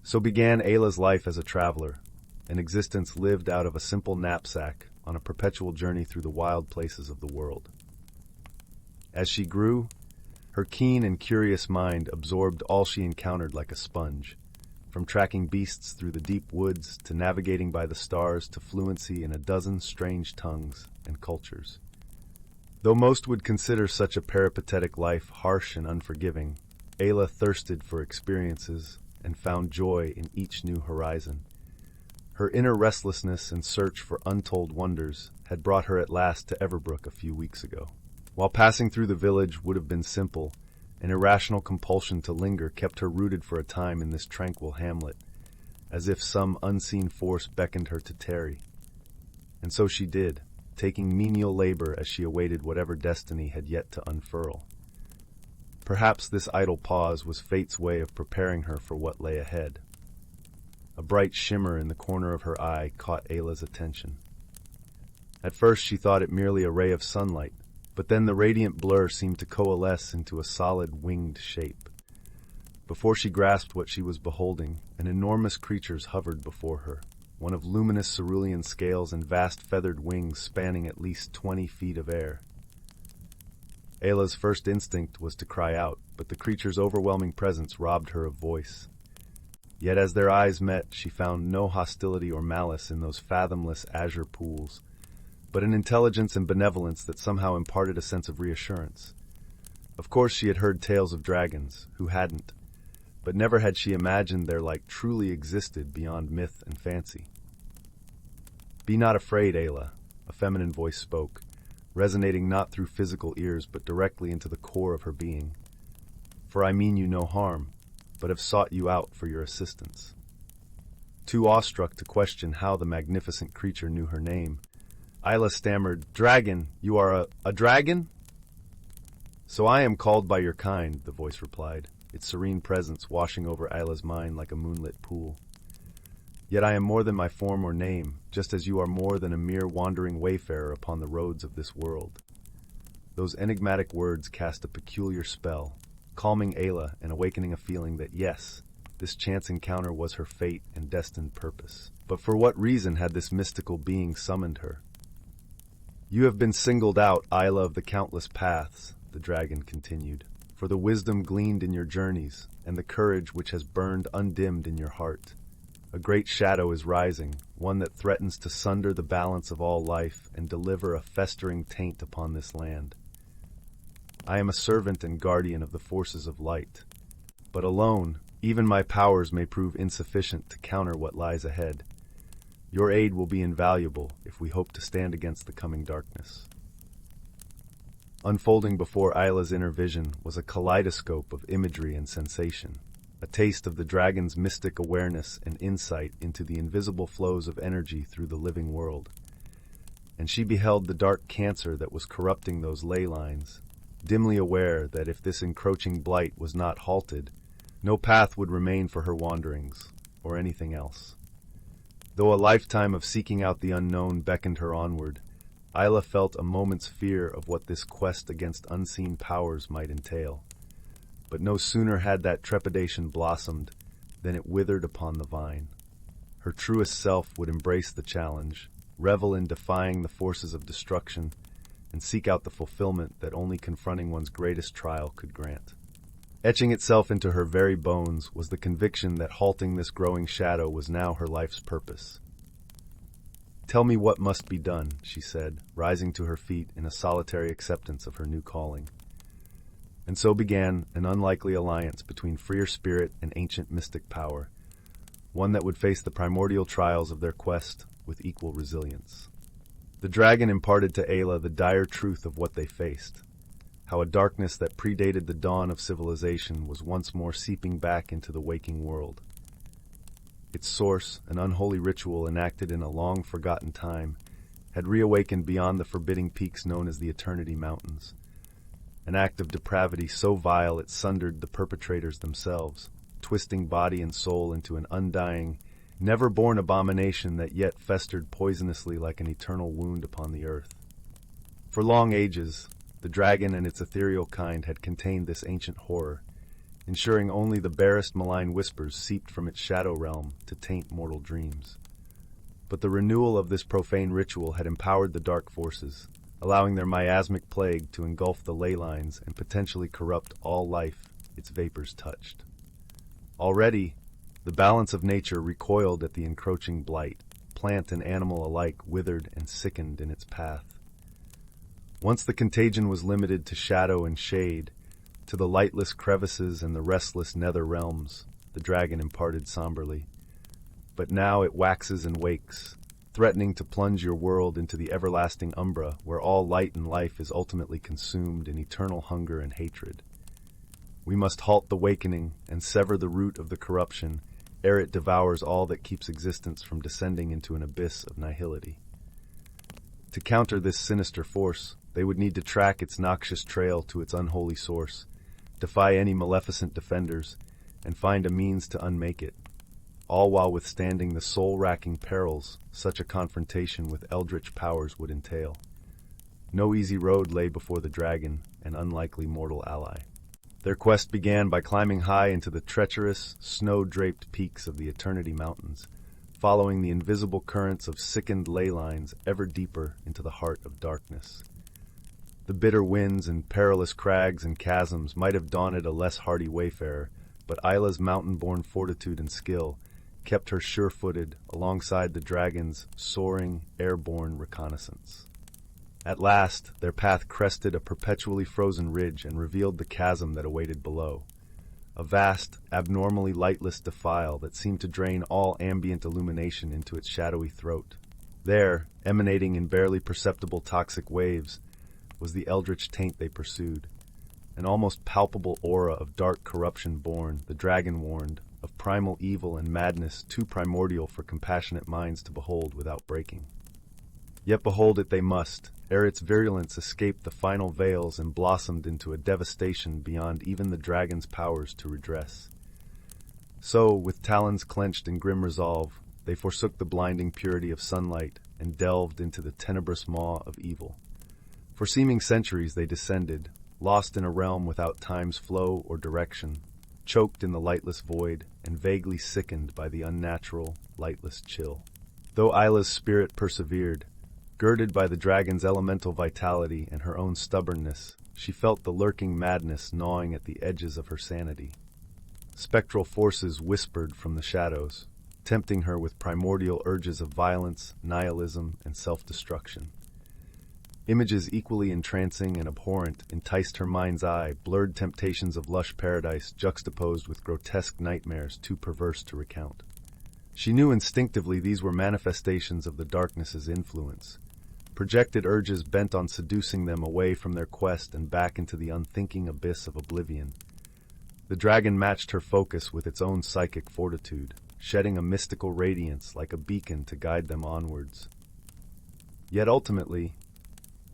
So began Ayla's life as a traveler, an existence lived out of a simple knapsack on a perpetual journey through the wild places of the world. As she grew, her keen and curious mind absorbed all she encountered like a sponge, from tracking beasts through the deep woods to navigating by the stars to fluency in a dozen strange tongues and cultures. Though most would consider such a peripatetic life harsh and unforgiving, Ayla thirsted for experiences and found joy in each new horizon. Her inner restlessness and search for untold wonders had brought her at last to Everbrook a few weeks ago. While passing through the village would have been simple, an irrational compulsion to linger kept her rooted for a time in this tranquil hamlet, as if some unseen force beckoned her to tarry. And so she did, taking menial labor as she awaited whatever destiny had yet to unfurl. Perhaps this idle pause was fate's way of preparing her for what lay ahead. A bright shimmer in the corner of her eye caught Ayla's attention. At first she thought it merely a ray of sunlight, but then the radiant blur seemed to coalesce into a solid winged shape. Before she grasped what she was beholding, an enormous creature hovered before her, one of luminous cerulean scales and vast feathered wings spanning at least 20 feet of air. Ayla's first instinct was to cry out, but the creature's overwhelming presence robbed her of voice. Yet as their eyes met, she found no hostility or malice in those fathomless azure pools, but an intelligence and benevolence that somehow imparted a sense of reassurance. Of course she had heard tales of dragons, who hadn't, but never had she imagined their like truly existed beyond myth and fancy. "Be not afraid, Ayla," a feminine voice spoke, resonating not through physical ears but directly into the core of her being. "For I mean you no harm, but have sought you out for your assistance." Too awestruck to question how the magnificent creature knew her name, Ayla stammered, "Dragon, you are a dragon?" "So I am called by your kind," the voice replied, its serene presence washing over Ayla's mind like a moonlit pool. "Yet I am more than my form or name, just as you are more than a mere wandering wayfarer upon the roads of this world." Those enigmatic words cast a peculiar spell, calming Ayla and awakening a feeling that yes, this chance encounter was her fate and destined purpose. But for what reason had this mystical being summoned her? "You have been singled out, Ayla of the countless paths," the dragon continued, "for the wisdom gleaned in your journeys and the courage which has burned undimmed in your heart. A great shadow is rising, one that threatens to sunder the balance of all life and deliver a festering taint upon this land. I am a servant and guardian of the forces of light, but alone, even my powers may prove insufficient to counter what lies ahead. Your aid will be invaluable if we hope to stand against the coming darkness." Unfolding before Ayla's inner vision was a kaleidoscope of imagery and sensation, a taste of the dragon's mystic awareness and insight into the invisible flows of energy through the living world. And she beheld the dark cancer that was corrupting those ley lines, dimly aware that if this encroaching blight was not halted, no path would remain for her wanderings, or anything else. Though a lifetime of seeking out the unknown beckoned her onward, Ayla felt a moment's fear of what this quest against unseen powers might entail. But no sooner had that trepidation blossomed than it withered upon the vine. Her truest self would embrace the challenge, revel in defying the forces of destruction, and seek out the fulfillment that only confronting one's greatest trial could grant. Etching itself into her very bones was the conviction that halting this growing shadow was now her life's purpose. "Tell me what must be done," she said, rising to her feet in a solitary acceptance of her new calling. And so began an unlikely alliance between freer spirit and ancient mystic power, one that would face the primordial trials of their quest with equal resilience. The dragon imparted to Ayla the dire truth of what they faced, how a darkness that predated the dawn of civilization was once more seeping back into the waking world. Its source, an unholy ritual enacted in a long-forgotten time, had reawakened beyond the forbidding peaks known as the Eternity Mountains, an act of depravity so vile it sundered the perpetrators themselves, twisting body and soul into an undying, never-born abomination that yet festered poisonously like an eternal wound upon the earth. For long ages, the dragon and its ethereal kind had contained this ancient horror, ensuring only the barest malign whispers seeped from its shadow realm to taint mortal dreams. But the renewal of this profane ritual had empowered the dark forces, allowing their miasmic plague to engulf the ley lines and potentially corrupt all life its vapors touched. Already, the balance of nature recoiled at the encroaching blight, plant and animal alike withered and sickened in its path. Once the contagion was limited to shadow and shade, to the lightless crevices and the restless nether realms, the dragon imparted somberly. But now it waxes and wakes, threatening to plunge your world into the everlasting umbra where all light and life is ultimately consumed in eternal hunger and hatred. We must halt the wakening and sever the root of the corruption ere it devours all that keeps existence from descending into an abyss of nihility. To counter this sinister force, they would need to track its noxious trail to its unholy source, defy any maleficent defenders, and find a means to unmake it, all while withstanding the soul-racking perils such a confrontation with eldritch powers would entail. No easy road lay before the dragon, an unlikely mortal ally. Their quest began by climbing high into the treacherous, snow-draped peaks of the Eternity Mountains, following the invisible currents of sickened ley lines ever deeper into the heart of darkness. The bitter winds and perilous crags and chasms might have daunted a less hardy wayfarer, but Ayla's mountain-born fortitude and skill kept her sure-footed alongside the dragon's soaring, airborne reconnaissance. At last, their path crested a perpetually frozen ridge and revealed the chasm that awaited below, a vast, abnormally lightless defile that seemed to drain all ambient illumination into its shadowy throat. There, emanating in barely perceptible toxic waves, was the eldritch taint they pursued, an almost palpable aura of dark corruption born, the dragon warned, of primal evil and madness too primordial for compassionate minds to behold without breaking. Yet behold it they must, ere its virulence escaped the final veils and blossomed into a devastation beyond even the dragon's powers to redress. So, with talons clenched in grim resolve, they forsook the blinding purity of sunlight and delved into the tenebrous maw of evil. For seeming centuries they descended, lost in a realm without time's flow or direction, choked in the lightless void, and vaguely sickened by the unnatural, lightless chill. Though Ayla's spirit persevered, girded by the dragon's elemental vitality and her own stubbornness, she felt the lurking madness gnawing at the edges of her sanity. Spectral forces whispered from the shadows, tempting her with primordial urges of violence, nihilism, and self-destruction. Images equally entrancing and abhorrent enticed her mind's eye, blurred temptations of lush paradise juxtaposed with grotesque nightmares too perverse to recount. She knew instinctively these were manifestations of the darkness's influence, projected urges bent on seducing them away from their quest and back into the unthinking abyss of oblivion. The dragon matched her focus with its own psychic fortitude, shedding a mystical radiance like a beacon to guide them onwards. Yet ultimately,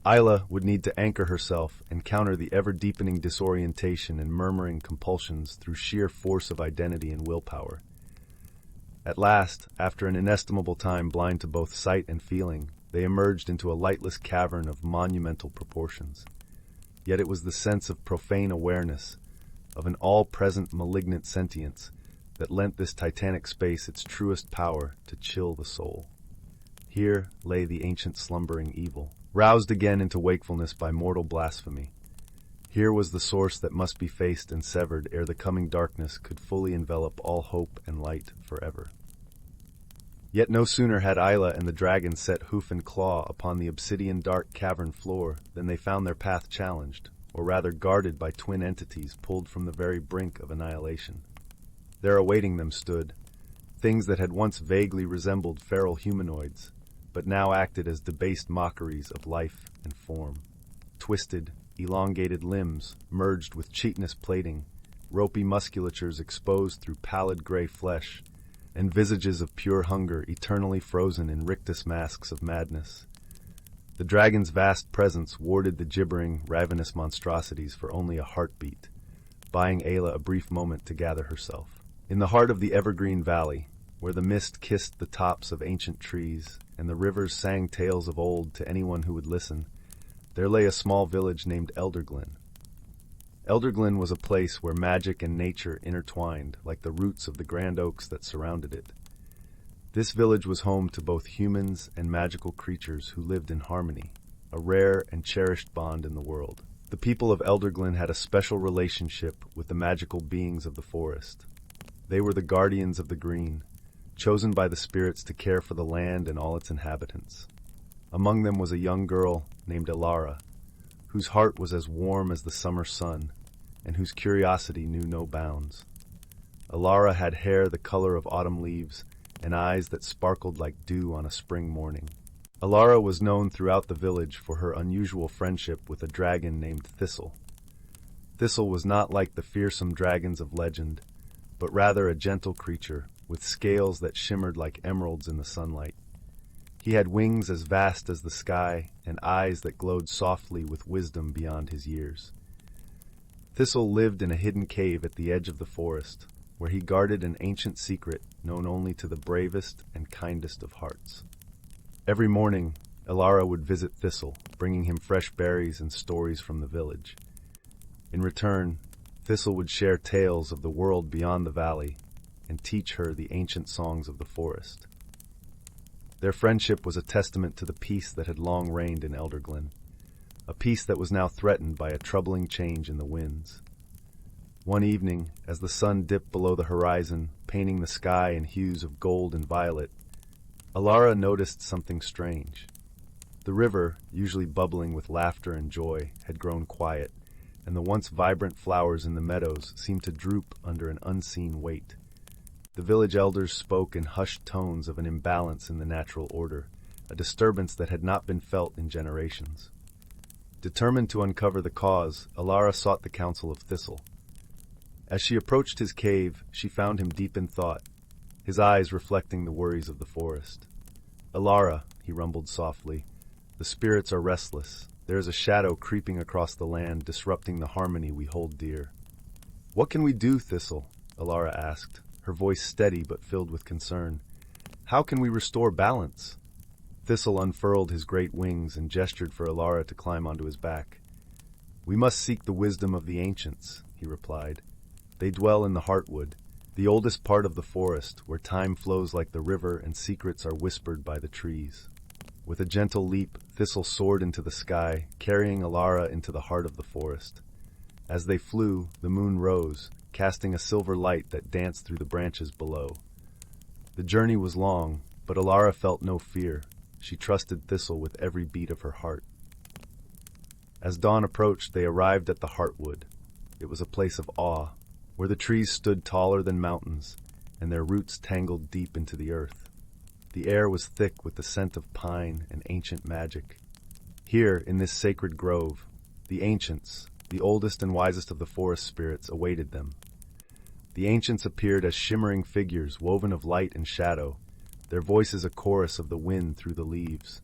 Ayla would need to anchor herself and counter the ever-deepening disorientation and murmuring compulsions through sheer force of identity and willpower. At last, after an inestimable time blind to both sight and feeling, they emerged into a lightless cavern of monumental proportions. Yet it was the sense of profane awareness, of an all-present malignant sentience, that lent this titanic space its truest power to chill the soul. Here lay the ancient slumbering evil, roused again into wakefulness by mortal blasphemy. Here was the source that must be faced and severed ere the coming darkness could fully envelop all hope and light forever. Yet no sooner had Isla and the dragon set hoof and claw upon the obsidian dark cavern floor than they found their path challenged, or rather guarded by twin entities pulled from the very brink of annihilation. There awaiting them stood things that had once vaguely resembled feral humanoids, but now acted as debased mockeries of life and form. Twisted, elongated limbs merged with chitinous plating, ropey musculatures exposed through pallid gray flesh, and visages of pure hunger eternally frozen in rictus masks of madness. The dragon's vast presence warded the gibbering, ravenous monstrosities for only a heartbeat, buying Ayla a brief moment to gather herself. In the heart of the evergreen valley, where the mist kissed the tops of ancient trees and the rivers sang tales of old to anyone who would listen, there lay a small village named Elderglen. Elderglen was a place where magic and nature intertwined like the roots of the grand oaks that surrounded it. This village was home to both humans and magical creatures who lived in harmony, a rare and cherished bond in the world. The people of Elderglen had a special relationship with the magical beings of the forest. They were the guardians of the green, chosen by the spirits to care for the land and all its inhabitants. Among them was a young girl named Elara, whose heart was as warm as the summer sun, and whose curiosity knew no bounds. Elara had hair the color of autumn leaves, and eyes that sparkled like dew on a spring morning. Elara was known throughout the village for her unusual friendship with a dragon named Thistle. Thistle was not like the fearsome dragons of legend, but rather a gentle creature with scales that shimmered like emeralds in the sunlight. He had wings as vast as the sky and eyes that glowed softly with wisdom beyond his years. Thistle lived in a hidden cave at the edge of the forest, where he guarded an ancient secret known only to the bravest and kindest of hearts. Every morning, Elara would visit Thistle, bringing him fresh berries and stories from the village. In return, Thistle would share tales of the world beyond the valley and teach her the ancient songs of the forest. Their friendship was a testament to the peace that had long reigned in Elderglen, a peace that was now threatened by a troubling change in the winds. One evening, as the sun dipped below the horizon, painting the sky in hues of gold and violet, Elara noticed something strange. The river, usually bubbling with laughter and joy, had grown quiet, and the once vibrant flowers in the meadows seemed to droop under an unseen weight. The village elders spoke in hushed tones of an imbalance in the natural order, a disturbance that had not been felt in generations. Determined to uncover the cause, Elara sought the counsel of Thistle. As she approached his cave, she found him deep in thought, his eyes reflecting the worries of the forest. "Elara," he rumbled softly, "the spirits are restless. There is a shadow creeping across the land, disrupting the harmony we hold dear." "What can we do, Thistle?" Elara asked, her voice steady but filled with concern. "How can we restore balance?" Thistle unfurled his great wings and gestured for Elara to climb onto his back. "We must seek the wisdom of the ancients," he replied. "They dwell in the heartwood, the oldest part of the forest, where time flows like the river and secrets are whispered by the trees." With a gentle leap, Thistle soared into the sky, carrying Elara into the heart of the forest. As they flew, the moon rose, casting a silver light that danced through the branches below. The journey was long, but Elara felt no fear. She trusted Thistle with every beat of her heart. As dawn approached, they arrived at the Heartwood. It was a place of awe, where the trees stood taller than mountains, and their roots tangled deep into the earth. The air was thick with the scent of pine and ancient magic. Here, in this sacred grove, the ancients, the oldest and wisest of the forest spirits, awaited them. The ancients appeared as shimmering figures woven of light and shadow, their voices a chorus of the wind through the leaves.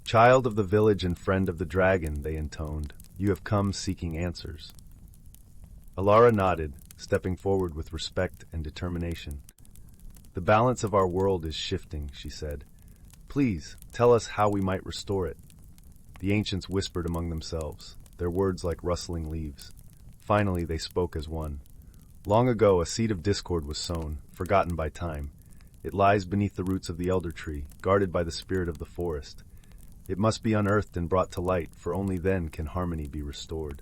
"Child of the village and friend of the dragon," they intoned, "you have come seeking answers." Elara nodded, stepping forward with respect and determination. "The balance of our world is shifting," she said. "Please, tell us how we might restore it." The ancients whispered among themselves, their words like rustling leaves. Finally, they spoke as one. "Long ago, a seed of discord was sown, forgotten by time. It lies beneath the roots of the elder tree, guarded by the spirit of the forest. It must be unearthed and brought to light, for only then can harmony be restored."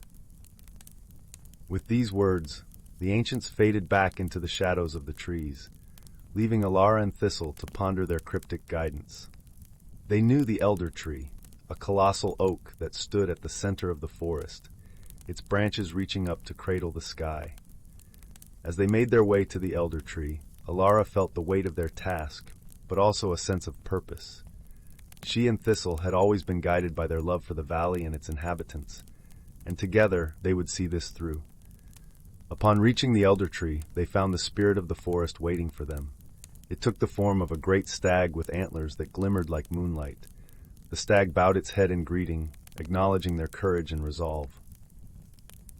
With these words, the ancients faded back into the shadows of the trees, leaving Alara and Thistle to ponder their cryptic guidance. They knew the elder tree, a colossal oak that stood at the center of the forest, its branches reaching up to cradle the sky. As they made their way to the elder tree, Alara felt the weight of their task, but also a sense of purpose. She and Thistle had always been guided by their love for the valley and its inhabitants, and together they would see this through. Upon reaching the elder tree, they found the spirit of the forest waiting for them. It took the form of a great stag with antlers that glimmered like moonlight. The stag bowed its head in greeting, acknowledging their courage and resolve.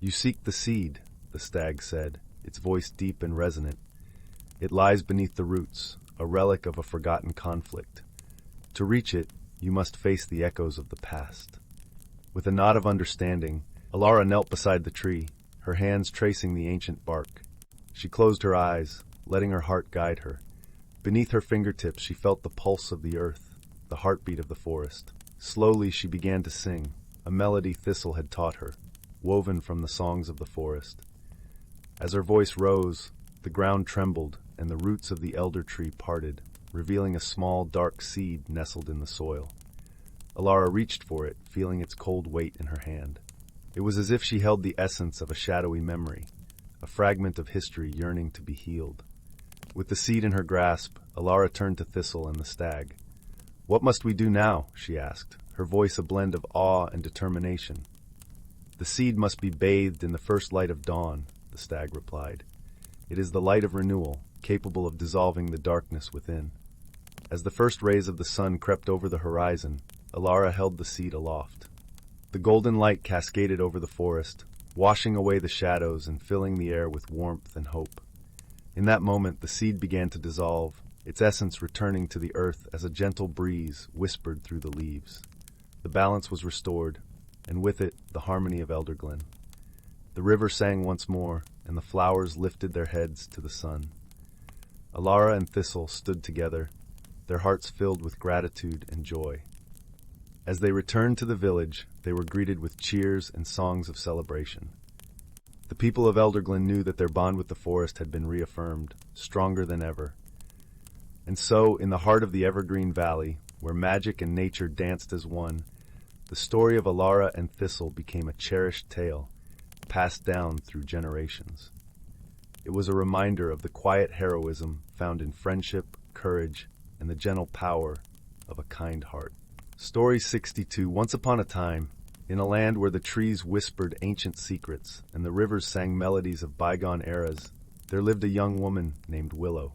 "You seek the seed," the stag said, its voice deep and resonant. "It lies beneath the roots, a relic of a forgotten conflict. To reach it, you must face the echoes of the past." With a nod of understanding, Alara knelt beside the tree, her hands tracing the ancient bark. She closed her eyes, letting her heart guide her. Beneath her fingertips she felt the pulse of the earth, the heartbeat of the forest. Slowly she began to sing, a melody Thistle had taught her, woven from the songs of the forest. As her voice rose, the ground trembled and the roots of the elder tree parted, revealing a small, dark seed nestled in the soil. Alara reached for it, feeling its cold weight in her hand. It was as if she held the essence of a shadowy memory, a fragment of history yearning to be healed. With the seed in her grasp, Alara turned to Thistle and the stag. "What must we do now?" she asked, her voice a blend of awe and determination. "The seed must be bathed in the first light of dawn," the stag replied. "It is the light of renewal, capable of dissolving the darkness within." As the first rays of the sun crept over the horizon, Alara held the seed aloft. The golden light cascaded over the forest, washing away the shadows and filling the air with warmth and hope. In that moment, the seed began to dissolve, its essence returning to the earth as a gentle breeze whispered through the leaves. The balance was restored, and with it, the harmony of Elderglen. The river sang once more, and the flowers lifted their heads to the sun. Alara and Thistle stood together, their hearts filled with gratitude and joy. As they returned to the village, they were greeted with cheers and songs of celebration. The people of Elderglen knew that their bond with the forest had been reaffirmed, stronger than ever. And so, in the heart of the evergreen valley, where magic and nature danced as one, the story of Alara and Thistle became a cherished tale, passed down through generations. It was a reminder of the quiet heroism found in friendship, courage, and the gentle power of a kind heart. Story 62. Once upon a time, in a land where the trees whispered ancient secrets and the rivers sang melodies of bygone eras, there lived a young woman named Willow.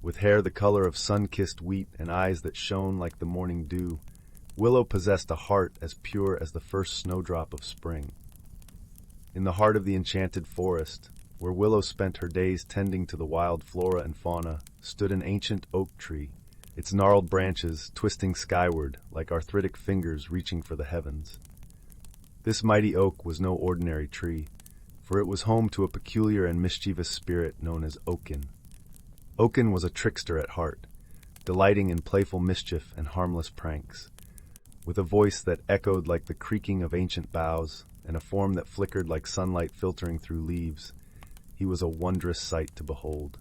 With hair the color of sun-kissed wheat and eyes that shone like the morning dew, Willow possessed a heart as pure as the first snowdrop of spring. In the heart of the enchanted forest, where Willow spent her days tending to the wild flora and fauna, stood an ancient oak tree, its gnarled branches twisting skyward like arthritic fingers reaching for the heavens. This mighty oak was no ordinary tree, for it was home to a peculiar and mischievous spirit known as Oaken. Oaken was a trickster at heart, delighting in playful mischief and harmless pranks. With a voice that echoed like the creaking of ancient boughs and a form that flickered like sunlight filtering through leaves, he was a wondrous sight to behold.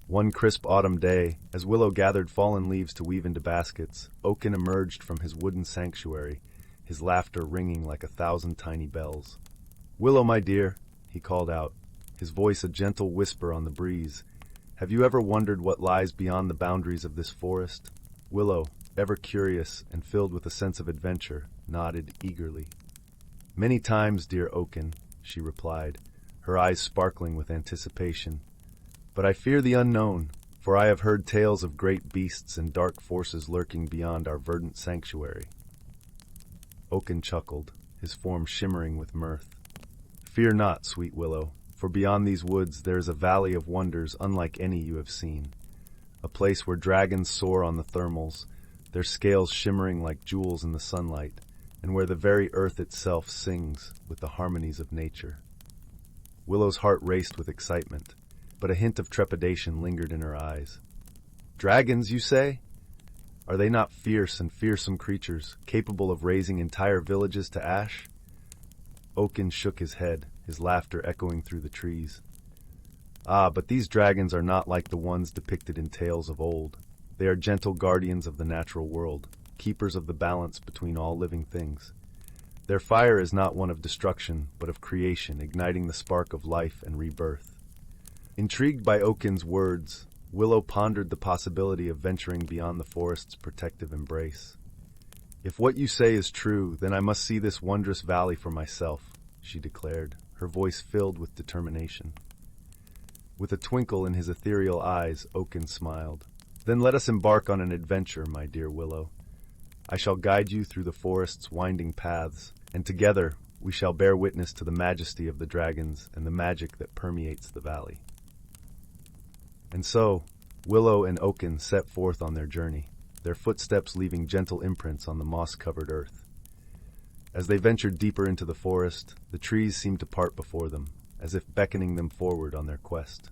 One crisp autumn day, as Willow gathered fallen leaves to weave into baskets, Oaken emerged from his wooden sanctuary, his laughter ringing like 1,000 tiny bells. "Willow, my dear," he called out, his voice a gentle whisper on the breeze, "have you ever wondered what lies beyond the boundaries of this forest?" Willow, ever curious and filled with a sense of adventure, nodded eagerly. "Many times, dear Oaken," she replied, her eyes sparkling with anticipation. "But I fear the unknown, for I have heard tales of great beasts and dark forces lurking beyond our verdant sanctuary." Oaken chuckled, his form shimmering with mirth. "Fear not, sweet Willow, for beyond these woods there is a valley of wonders unlike any you have seen, a place where dragons soar on the thermals, their scales shimmering like jewels in the sunlight, and where the very earth itself sings with the harmonies of nature." Willow's heart raced with excitement, but a hint of trepidation lingered in her eyes. "Dragons, you say? Are they not fierce and fearsome creatures, capable of razing entire villages to ash?" Oaken shook his head, his laughter echoing through the trees. Ah, but these dragons are not like the ones depicted in tales of old. They are gentle guardians of the natural world, keepers of the balance between all living things. Their fire is not one of destruction, but of creation, igniting the spark of life and rebirth. Intrigued by Oaken's words, Willow pondered the possibility of venturing beyond the forest's protective embrace. "If what you say is true, then I must see this wondrous valley for myself," she declared, her voice filled with determination. With a twinkle in his ethereal eyes, Oaken smiled. "Then let us embark on an adventure, my dear Willow. I shall guide you through the forest's winding paths, and together we shall bear witness to the majesty of the dragons and the magic that permeates the valley." And so, Willow and Oaken set forth on their journey, their footsteps leaving gentle imprints on the moss-covered earth. As they ventured deeper into the forest, the trees seemed to part before them, as if beckoning them forward on their quest.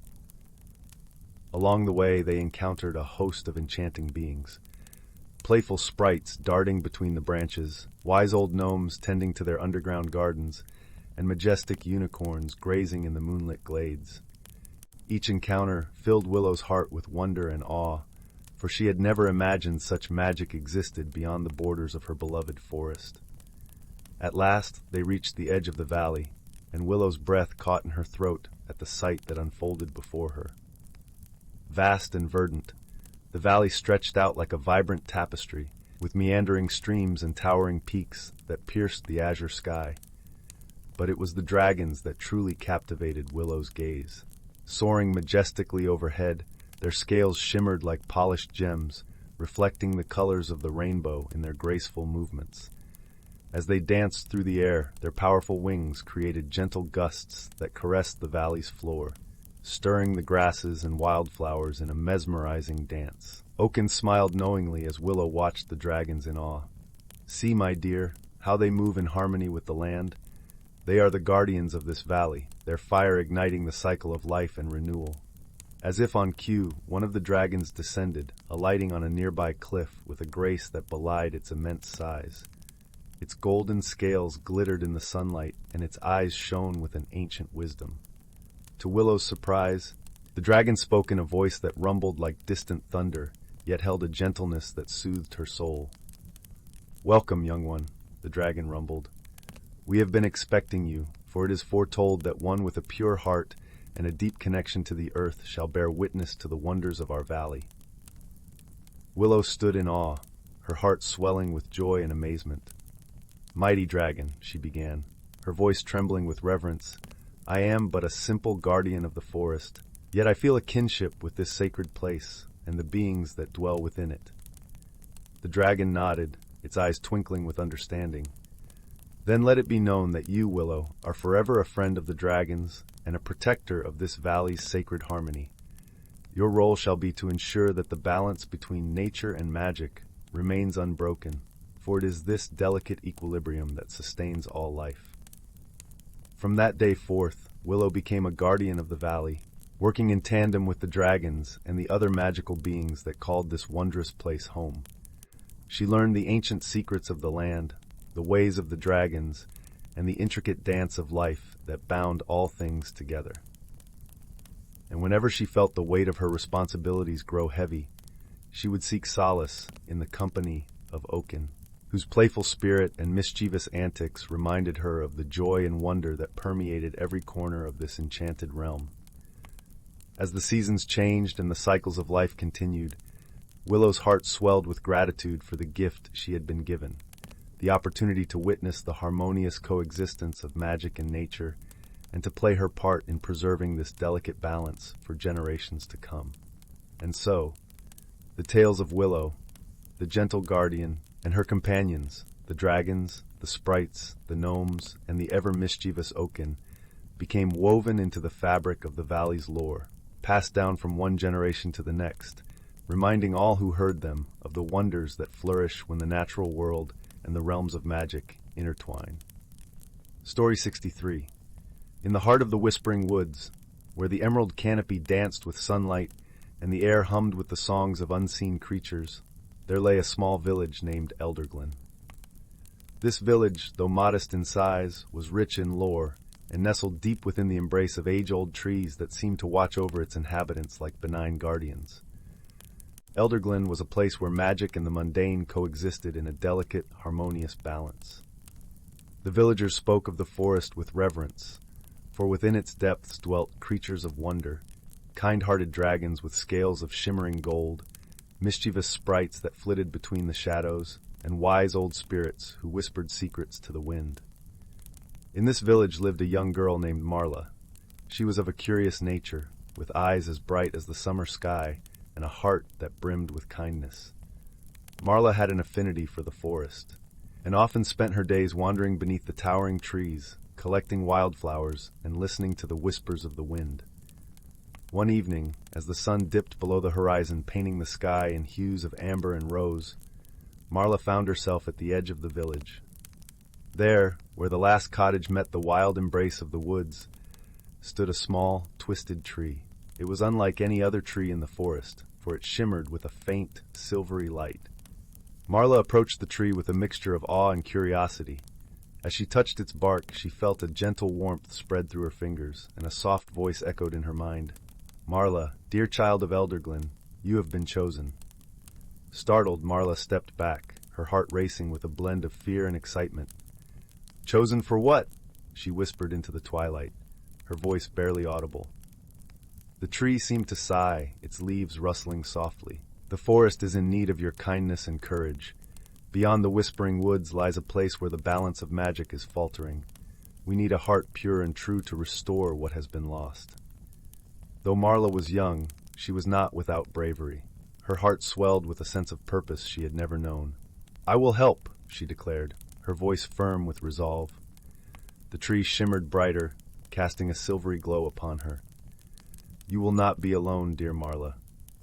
Along the way, they encountered a host of enchanting beings. Playful sprites darting between the branches, wise old gnomes tending to their underground gardens, and majestic unicorns grazing in the moonlit glades. Each encounter filled Willow's heart with wonder and awe, for she had never imagined such magic existed beyond the borders of her beloved forest. At last, they reached the edge of the valley, and Willow's breath caught in her throat at the sight that unfolded before her. Vast and verdant, the valley stretched out like a vibrant tapestry, with meandering streams and towering peaks that pierced the azure sky. But it was the dragons that truly captivated Willow's gaze. Soaring majestically overhead, their scales shimmered like polished gems, reflecting the colors of the rainbow in their graceful movements. As they danced through the air, their powerful wings created gentle gusts that caressed the valley's floor, stirring the grasses and wildflowers in a mesmerizing dance. Oaken smiled knowingly as Willow watched the dragons in awe. "See, my dear, how they move in harmony with the land. They are the guardians of this valley, their fire igniting the cycle of life and renewal." As if on cue, one of the dragons descended, alighting on a nearby cliff with a grace that belied its immense size. Its golden scales glittered in the sunlight, and its eyes shone with an ancient wisdom. To Willow's surprise, the dragon spoke in a voice that rumbled like distant thunder, yet held a gentleness that soothed her soul. "Welcome, young one," the dragon rumbled. "We have been expecting you, for it is foretold that one with a pure heart and a deep connection to the earth shall bear witness to the wonders of our valley." Willow stood in awe, her heart swelling with joy and amazement. "Mighty dragon," she began, her voice trembling with reverence, "I am but a simple guardian of the forest, yet I feel a kinship with this sacred place and the beings that dwell within it." The dragon nodded, its eyes twinkling with understanding. "Then let it be known that you, Willow, are forever a friend of the dragons and a protector of this valley's sacred harmony. Your role shall be to ensure that the balance between nature and magic remains unbroken, for it is this delicate equilibrium that sustains all life." From that day forth, Willow became a guardian of the valley, working in tandem with the dragons and the other magical beings that called this wondrous place home. She learned the ancient secrets of the land, the ways of the dragons, and the intricate dance of life that bound all things together. And whenever she felt the weight of her responsibilities grow heavy, she would seek solace in the company of Oaken, whose playful spirit and mischievous antics reminded her of the joy and wonder that permeated every corner of this enchanted realm. As the seasons changed and the cycles of life continued, Willow's heart swelled with gratitude for the gift she had been given, the opportunity to witness the harmonious coexistence of magic and nature, and to play her part in preserving this delicate balance for generations to come. And so, the tales of Willow, the gentle guardian, and her companions, the dragons, the sprites, the gnomes, and the ever-mischievous Oaken, became woven into the fabric of the valley's lore, passed down from one generation to the next, reminding all who heard them of the wonders that flourish when the natural world and the realms of magic intertwine. Story 63. In the heart of the Whispering Woods, where the emerald canopy danced with sunlight and the air hummed with the songs of unseen creatures, there lay a small village named Elderglen. This village, though modest in size, was rich in lore, and nestled deep within the embrace of age-old trees that seemed to watch over its inhabitants like benign guardians. Elderglen was a place where magic and the mundane coexisted in a delicate, harmonious balance. The villagers spoke of the forest with reverence, for within its depths dwelt creatures of wonder, kind-hearted dragons with scales of shimmering gold, mischievous sprites that flitted between the shadows, and wise old spirits who whispered secrets to the wind. In this village lived a young girl named Marla. She was of a curious nature, with eyes as bright as the summer sky and a heart that brimmed with kindness. Marla had an affinity for the forest, and often spent her days wandering beneath the towering trees, collecting wildflowers and listening to the whispers of the wind. One evening, as the sun dipped below the horizon, painting the sky in hues of amber and rose, Marla found herself at the edge of the village. There, where the last cottage met the wild embrace of the woods, stood a small, twisted tree. It was unlike any other tree in the forest, for it shimmered with a faint, silvery light. Marla approached the tree with a mixture of awe and curiosity. As she touched its bark, she felt a gentle warmth spread through her fingers, and a soft voice echoed in her mind. "Marla, dear child of Elderglen, you have been chosen." Startled, Marla stepped back, her heart racing with a blend of fear and excitement. "Chosen for what?" she whispered into the twilight, her voice barely audible. The tree seemed to sigh, its leaves rustling softly. "The forest is in need of your kindness and courage. Beyond the whispering woods lies a place where the balance of magic is faltering. We need a heart pure and true to restore what has been lost." Though Marla was young, she was not without bravery. Her heart swelled with a sense of purpose she had never known. "I will help," she declared, her voice firm with resolve. The tree shimmered brighter, casting a silvery glow upon her. "You will not be alone, dear Marla.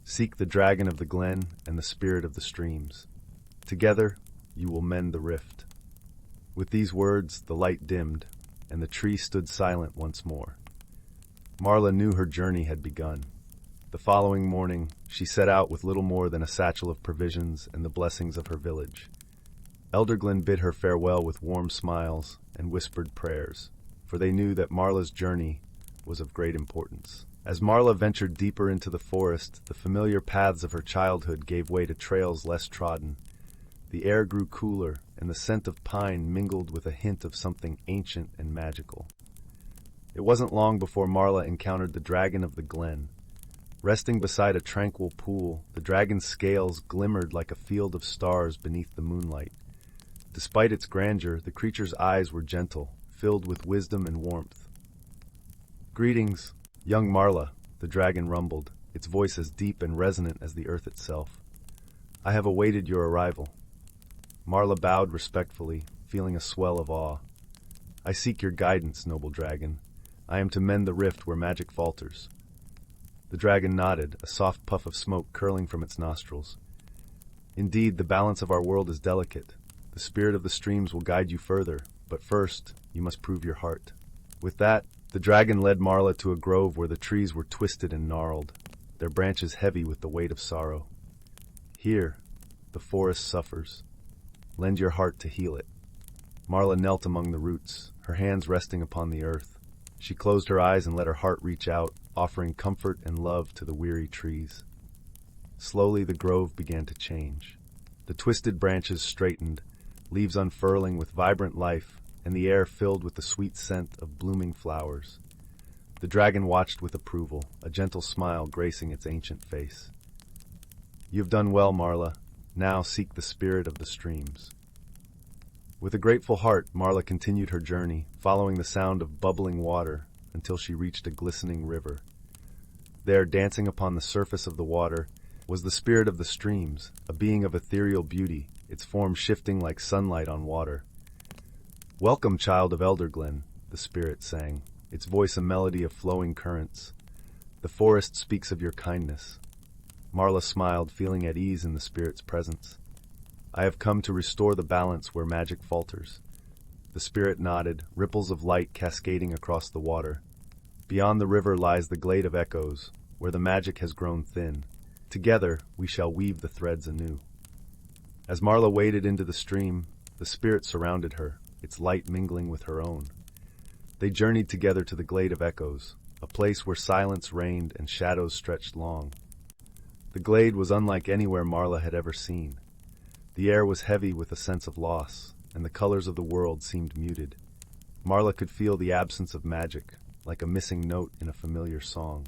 Seek the dragon of the glen and the spirit of the streams. Together, you will mend the rift." With these words, the light dimmed, and the tree stood silent once more. Marla knew her journey had begun. The following morning, she set out with little more than a satchel of provisions and the blessings of her village. Elderglen bid her farewell with warm smiles and whispered prayers, for they knew that Marla's journey was of great importance. As Marla ventured deeper into the forest, the familiar paths of her childhood gave way to trails less trodden. The air grew cooler, and the scent of pine mingled with a hint of something ancient and magical. It wasn't long before Marla encountered the dragon of the glen. Resting beside a tranquil pool, the dragon's scales glimmered like a field of stars beneath the moonlight. Despite its grandeur, the creature's eyes were gentle, filled with wisdom and warmth. "Greetings, young Marla," the dragon rumbled, its voice as deep and resonant as the earth itself. "I have awaited your arrival." Marla bowed respectfully, feeling a swell of awe. "I seek your guidance, noble dragon. I am to mend the rift where magic falters." The dragon nodded, a soft puff of smoke curling from its nostrils. "Indeed, the balance of our world is delicate. The spirit of the streams will guide you further, but first, you must prove your heart." With that, the dragon led Marla to a grove where the trees were twisted and gnarled, their branches heavy with the weight of sorrow. "Here, the forest suffers. Lend your heart to heal it." Marla knelt among the roots, her hands resting upon the earth. She closed her eyes and let her heart reach out, offering comfort and love to the weary trees. Slowly the grove began to change. The twisted branches straightened, leaves unfurling with vibrant life, and the air filled with the sweet scent of blooming flowers. The dragon watched with approval, a gentle smile gracing its ancient face. "You have done well, Marla. Now seek the spirit of the streams." With a grateful heart, Marla continued her journey, following the sound of bubbling water until she reached a glistening river. There, dancing upon the surface of the water, was the spirit of the streams, a being of ethereal beauty, its form shifting like sunlight on water. "Welcome, child of Elderglen," the spirit sang, its voice a melody of flowing currents. "The forest speaks of your kindness." Marla smiled, feeling at ease in the spirit's presence. "I have come to restore the balance where magic falters." The spirit nodded, ripples of light cascading across the water. "Beyond the river lies the glade of echoes, where the magic has grown thin. Together, we shall weave the threads anew." As Marla waded into the stream, the spirit surrounded her, its light mingling with her own. They journeyed together to the Glade of Echoes, a place where silence reigned and shadows stretched long. The glade was unlike anywhere Marla had ever seen. The air was heavy with a sense of loss, and the colors of the world seemed muted. Marla could feel the absence of magic, like a missing note in a familiar song.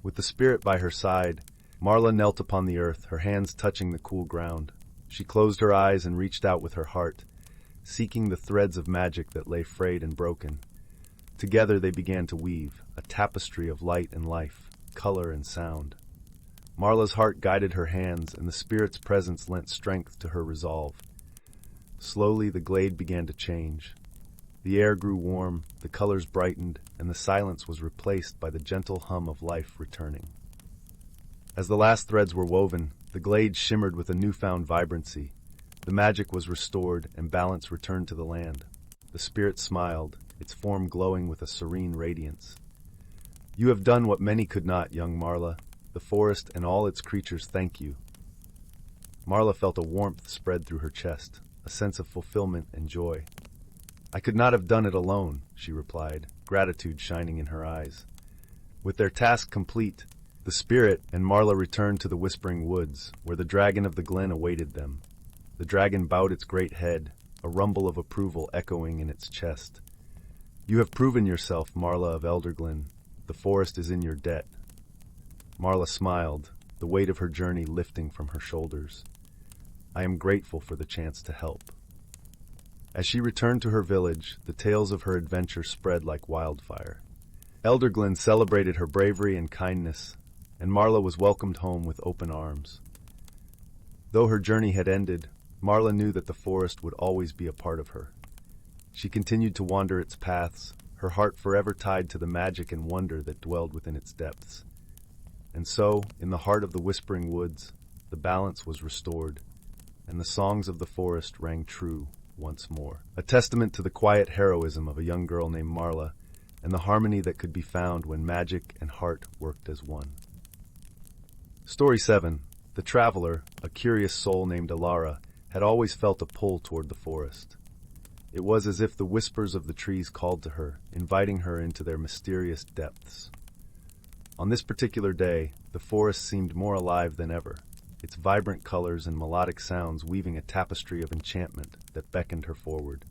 With the spirit by her side, Marla knelt upon the earth, her hands touching the cool ground. She closed her eyes and reached out with her heart, seeking the threads of magic that lay frayed and broken. Together they began to weave, a tapestry of light and life, color and sound. Marla's heart guided her hands, and the spirit's presence lent strength to her resolve. Slowly the glade began to change. The air grew warm, the colors brightened, and the silence was replaced by the gentle hum of life returning. As the last threads were woven, the glade shimmered with a newfound vibrancy. The magic was restored, and balance returned to the land. The spirit smiled, its form glowing with a serene radiance. "You have done what many could not, young Marla. The forest and all its creatures thank you." Marla felt a warmth spread through her chest, a sense of fulfillment and joy. "I could not have done it alone," she replied, gratitude shining in her eyes. With their task complete, the spirit and Marla returned to the Whispering Woods, where the dragon of the glen awaited them. The dragon bowed its great head, a rumble of approval echoing in its chest. "You have proven yourself, Marla of Elderglen. The forest is in your debt." Marla smiled, the weight of her journey lifting from her shoulders. "I am grateful for the chance to help." As she returned to her village, the tales of her adventure spread like wildfire. Elderglen celebrated her bravery and kindness, and Marla was welcomed home with open arms. Though her journey had ended, Marla knew that the forest would always be a part of her. She continued to wander its paths, her heart forever tied to the magic and wonder that dwelled within its depths. And so, in the heart of the Whispering Woods, the balance was restored, and the songs of the forest rang true once more. A testament to the quiet heroism of a young girl named Marla, and the harmony that could be found when magic and heart worked as one. Story 7. The traveler, a curious soul named Alara, had always felt a pull toward the forest. It was as if the whispers of the trees called to her, inviting her into their mysterious depths. On this particular day, the forest seemed more alive than ever, its vibrant colors and melodic sounds weaving a tapestry of enchantment that beckoned her forward.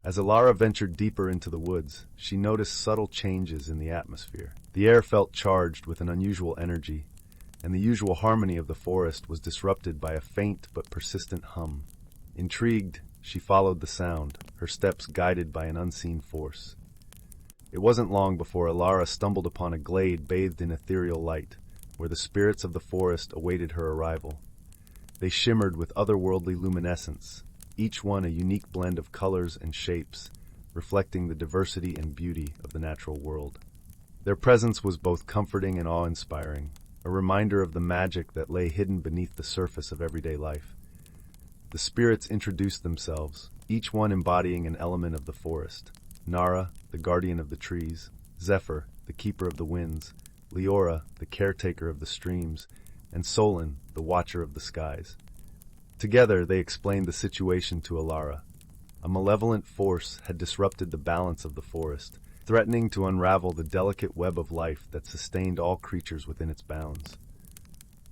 As Alara ventured deeper into the woods, she noticed subtle changes in the atmosphere. The air felt charged with an unusual energy, and the usual harmony of the forest was disrupted by a faint but persistent hum. Intrigued, she followed the sound, her steps guided by an unseen force. It wasn't long before Alara stumbled upon a glade bathed in ethereal light, where the spirits of the forest awaited her arrival. They shimmered with otherworldly luminescence, each one a unique blend of colors and shapes, reflecting the diversity and beauty of the natural world. Their presence was both comforting and awe-inspiring, a reminder of the magic that lay hidden beneath the surface of everyday life. The spirits introduced themselves, each one embodying an element of the forest. Nara, the guardian of the trees; Zephyr, the keeper of the winds; Leora, the caretaker of the streams; and Solon, the watcher of the skies. Together they explained the situation to Alara. A malevolent force had disrupted the balance of the forest, threatening to unravel the delicate web of life that sustained all creatures within its bounds.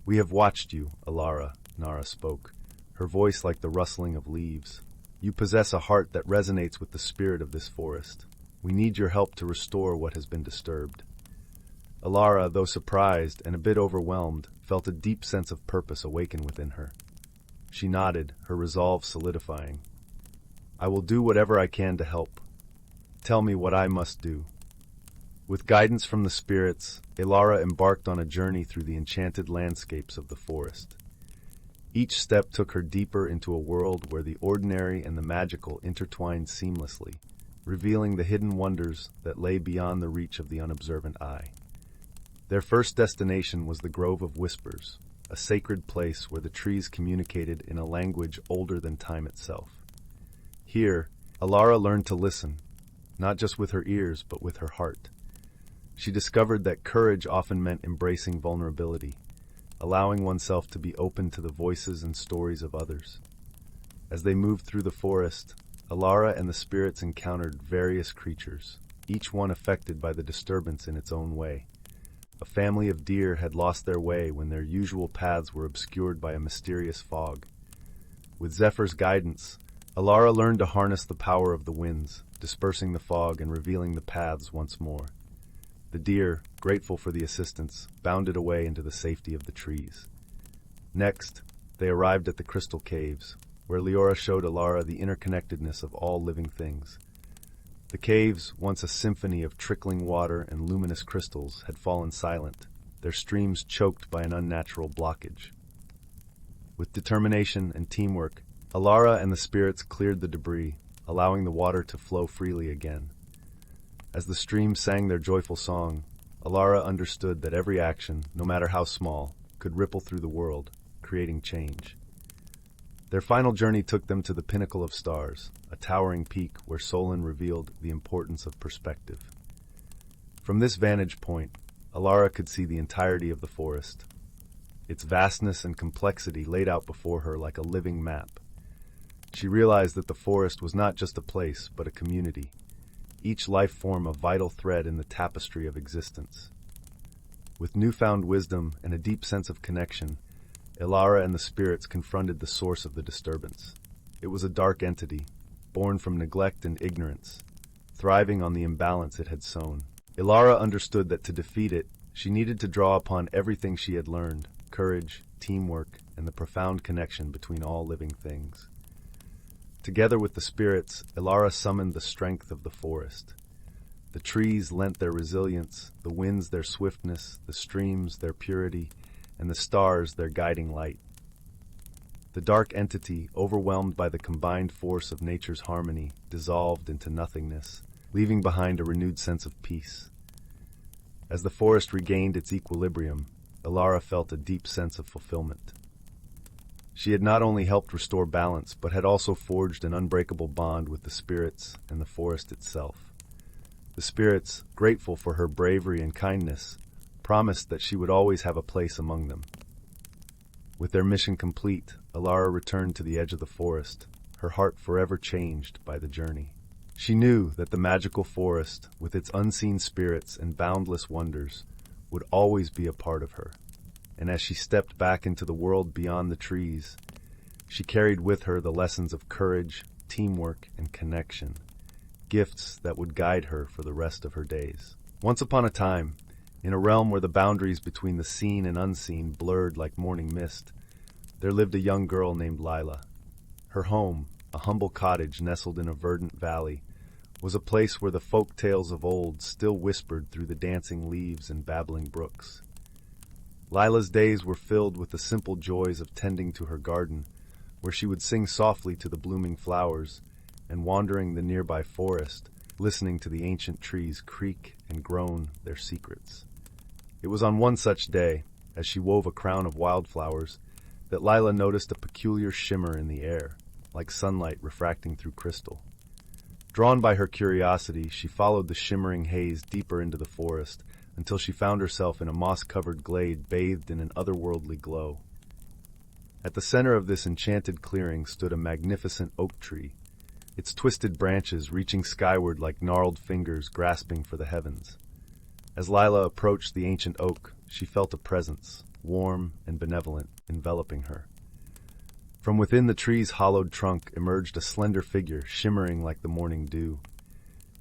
"We have watched you, Alara," Nara spoke, her voice like the rustling of leaves. "You possess a heart that resonates with the spirit of this forest. We need your help to restore what has been disturbed." Alara, though surprised and a bit overwhelmed, felt a deep sense of purpose awaken within her. She nodded, her resolve solidifying. "I will do whatever I can to help. Tell me what I must do." With guidance from the spirits, Alara embarked on a journey through the enchanted landscapes of the forest. Each step took her deeper into a world where the ordinary and the magical intertwined seamlessly, revealing the hidden wonders that lay beyond the reach of the unobservant eye. Their first destination was the Grove of Whispers, a sacred place where the trees communicated in a language older than time itself. Here, Alara learned to listen, not just with her ears, but with her heart. She discovered that courage often meant embracing vulnerability, allowing oneself to be open to the voices and stories of others. As they moved through the forest, Alara and the spirits encountered various creatures, each one affected by the disturbance in its own way. A family of deer had lost their way when their usual paths were obscured by a mysterious fog. With Zephyr's guidance, Alara learned to harness the power of the winds, dispersing the fog and revealing the paths once more. The deer, grateful for the assistance, bounded away into the safety of the trees. Next, they arrived at the crystal caves, where Leora showed Alara the interconnectedness of all living things. The caves, once a symphony of trickling water and luminous crystals, had fallen silent, their streams choked by an unnatural blockage. With determination and teamwork, Alara and the spirits cleared the debris, allowing the water to flow freely again. As the streams sang their joyful song, Alara understood that every action, no matter how small, could ripple through the world, creating change. Their final journey took them to the pinnacle of stars, a towering peak where Solon revealed the importance of perspective. From this vantage point, Alara could see the entirety of the forest, its vastness and complexity laid out before her like a living map. She realized that the forest was not just a place, but a community, each life form a vital thread in the tapestry of existence. With newfound wisdom and a deep sense of connection, Alara and the spirits confronted the source of the disturbance. It was a dark entity, born from neglect and ignorance, thriving on the imbalance it had sown. Alara understood that to defeat it, she needed to draw upon everything she had learned: courage, teamwork, and the profound connection between all living things. Together with the spirits, Alara summoned the strength of the forest. The trees lent their resilience, the winds their swiftness, the streams their purity, and the stars their guiding light. The dark entity, overwhelmed by the combined force of nature's harmony, dissolved into nothingness, leaving behind a renewed sense of peace. As the forest regained its equilibrium, Alara felt a deep sense of fulfillment. She had not only helped restore balance, but had also forged an unbreakable bond with the spirits and the forest itself. The spirits, grateful for her bravery and kindness, promised that she would always have a place among them. With their mission complete, Alara returned to the edge of the forest, her heart forever changed by the journey. She knew that the magical forest, with its unseen spirits and boundless wonders, would always be a part of her. And as she stepped back into the world beyond the trees, she carried with her the lessons of courage, teamwork, and connection, gifts that would guide her for the rest of her days. Once upon a time, in a realm where the boundaries between the seen and unseen blurred like morning mist, there lived a young girl named Lila. Her home, a humble cottage nestled in a verdant valley, was a place where the folk tales of old still whispered through the dancing leaves and babbling brooks. Lila's days were filled with the simple joys of tending to her garden, where she would sing softly to the blooming flowers, and wandering the nearby forest, listening to the ancient trees creak and groan their secrets. It was on one such day, as she wove a crown of wildflowers, that Lila noticed a peculiar shimmer in the air, like sunlight refracting through crystal. Drawn by her curiosity, she followed the shimmering haze deeper into the forest until she found herself in a moss-covered glade bathed in an otherworldly glow. At the center of this enchanted clearing stood a magnificent oak tree, its twisted branches reaching skyward like gnarled fingers grasping for the heavens. As Lila approached the ancient oak, she felt a presence, warm and benevolent, enveloping her. From within the tree's hollowed trunk emerged a slender figure shimmering like the morning dew.